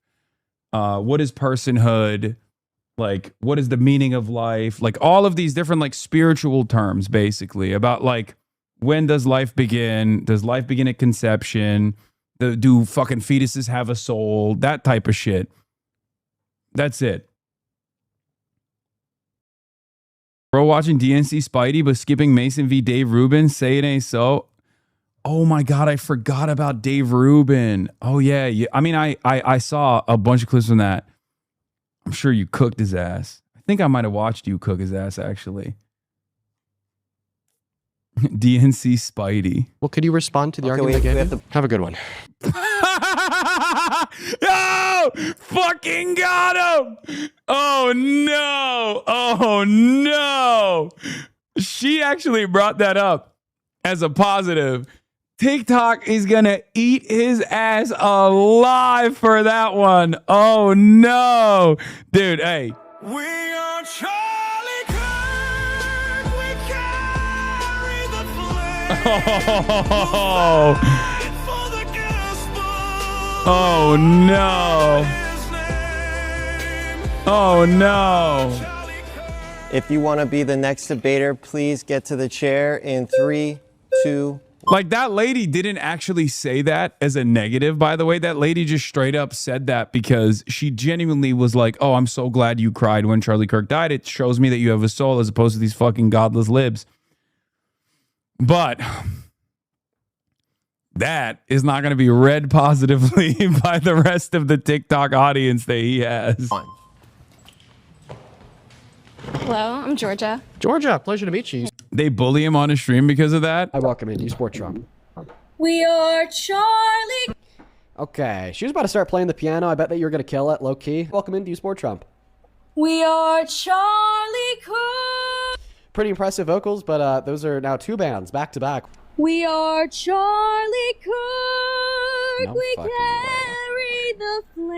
What is personhood? Like, what is the meaning of life? Like all of these different like spiritual terms basically about like when does life begin? Does life begin at conception? Do fucking fetuses have a soul? That type of shit. That's it. Bro, watching DNC Spidey, but skipping Mason v. Dave Rubin. Say it ain't so. Oh my God, I forgot about Dave Rubin. Oh yeah. I mean, I saw a bunch of clips from that. I'm sure you cooked his ass. I think I might have watched you cook his ass, actually. DNC Spidey. Well, could you respond to the argument again? Have a good one. Oh, fucking got him. Oh no. Oh no. She actually brought that up as a positive. TikTok is going to eat his ass alive for that one. Oh no. Dude, hey. We are Charlie Kirk. We carry the Oh. Oh no. Oh no. If you want to be the next debater, please get to the chair in 3, 2. Like that lady didn't actually say that as a negative, by the way. That lady just straight up said that because she genuinely was like, oh, I'm so glad you cried when Charlie Kirk died. It shows me that you have a soul as opposed to these fucking godless libs. But that is not going to be read positively by the rest of the TikTok audience that he has. Hello, I'm Georgia. Georgia, pleasure to meet you. They bully him on a stream because of that? I welcome in. You support Trump. We are Charlie. Okay, she was about to start playing the piano. I bet that you're going to kill it, low key. Welcome in. Do you support Trump? We are Charlie Kirk. Pretty impressive vocals, but those are now 2 bands back to back. We are Charlie Kirk. No we carry the flame. We'll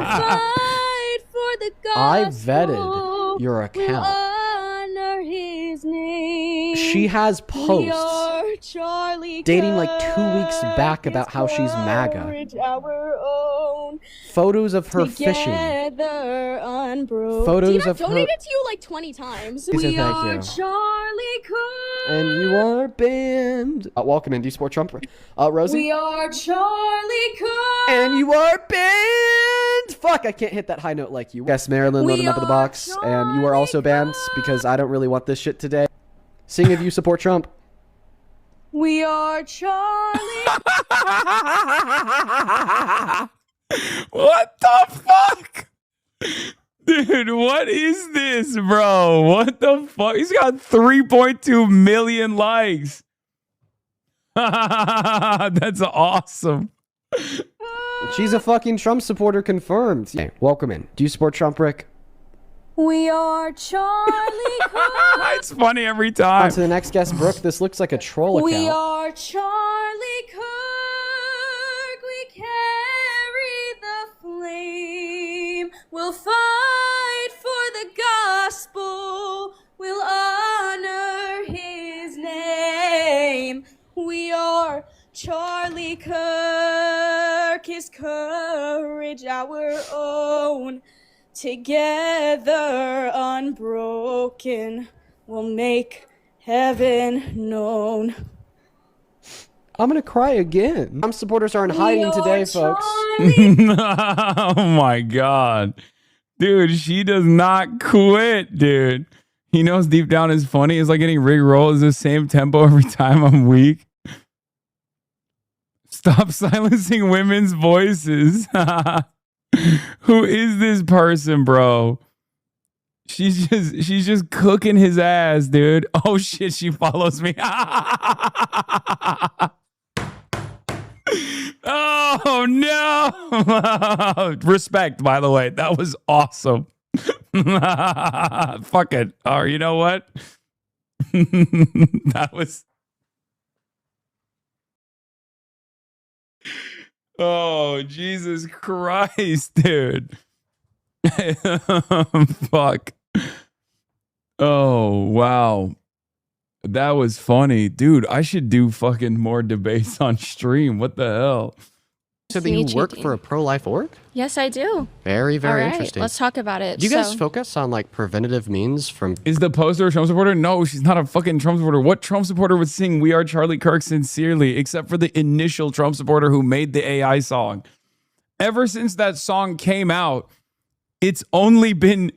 fight for the gospel. I vetted your account. Honor his name. She has posts we are Charlie dating like 2 Kirk. weeks back about how she's MAGA. Our own. Photos of her fishing. Unbroken. Photos Dina of her. donated to you like 20 times. He said We thank are you. Charlie Kirk. And you are banned. Welcome in. Do you support Trump? Rosie? We are Charlie Kirk. And you are banned. Fuck, I can't hit that high note like you. Yes, Marilyn, load him up in the box. And you are also banned because I don't really want this shit today. Sing if you support Trump. We are Charlie. What the fuck? Dude, what is this, bro? What the fuck? He's got 3.2 million likes. That's awesome. She's a fucking Trump supporter confirmed. Yeah. Welcome in. Do you support Trump, Rick? We are Charlie Kirk. It's funny every time. On to the next guest, Brooke. This looks like a troll account. We are Charlie Kirk. We carry the flame. We'll fight for the gospel. We'll honor his name. We are Charlie Charlie Kirk, his courage our own. Together unbroken, we'll make heaven known. I'm gonna cry again. Trump supporters are in hiding today, folks. Oh my God. Dude, she does not quit, dude. He knows deep down it's funny. It's like getting Rick roll is the same tempo every time I'm weak. Stop silencing women's voices. Who is this person, bro? She's just cooking his ass, dude. Oh shit, she follows me. Oh no. Respect, by the way. That was awesome. Fuck it. Oh, you know what? That was. Oh, Jesus Christ, dude. Fuck. Oh, wow. That was funny. Dude, I should do fucking more debates on stream. What the hell? So that you work for a pro-life org? Yes, I do. Very, very All right, interesting. let's talk about it. Do you guys focus on like preventative means from... Is the poster a Trump supporter? No, she's not a fucking Trump supporter. What Trump supporter would sing "We Are Charlie Kirk" sincerely, except for the initial Trump supporter who made the AI song? Ever since that song came out, it's only been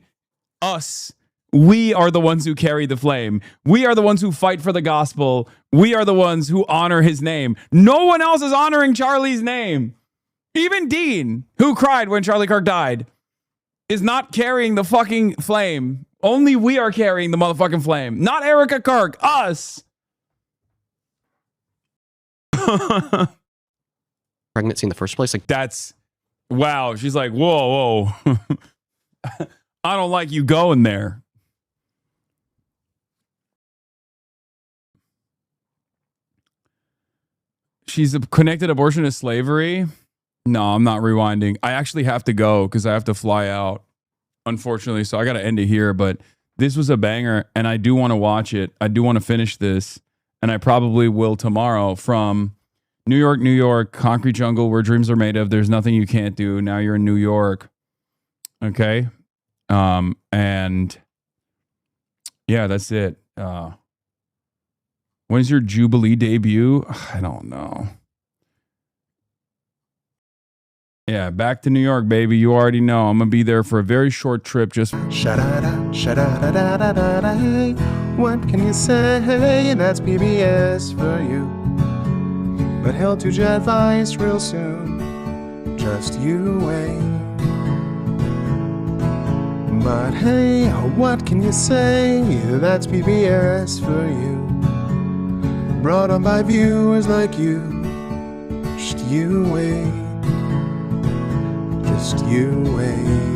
us. We are the ones who carry the flame. We are the ones who fight for the gospel. We are the ones who honor his name. No one else is honoring Charlie's name. Even Dean, who cried when Charlie Kirk died, is not carrying the fucking flame. Only we are carrying the motherfucking flame. Not Erica Kirk. Us. pregnancy in the first place? Like that's... Wow. She's like, whoa, whoa. I don't like you going there. She's connected abortion to slavery. No, I'm not rewinding. I actually have to go because I have to fly out, unfortunately. So I got to end it here. But this was a banger, and I do want to watch it. I do want to finish this, and I probably will tomorrow. From New York, New York, concrete jungle where dreams are made of. There's nothing you can't do. Now you're in New York. Okay. And yeah, that's it. When's your Jubilee debut? I don't know. Yeah, back to New York, baby. You already know. I'm going to be there for a very short trip. Just Sha-da-da, sha-da-da-da-da-da, hey. What can you say? That's PBS for you. But he'll do your advice real soon. Just you wait. But hey, what can you say? That's PBS for you. Brought on by viewers like you. Just you wait. Just you wait.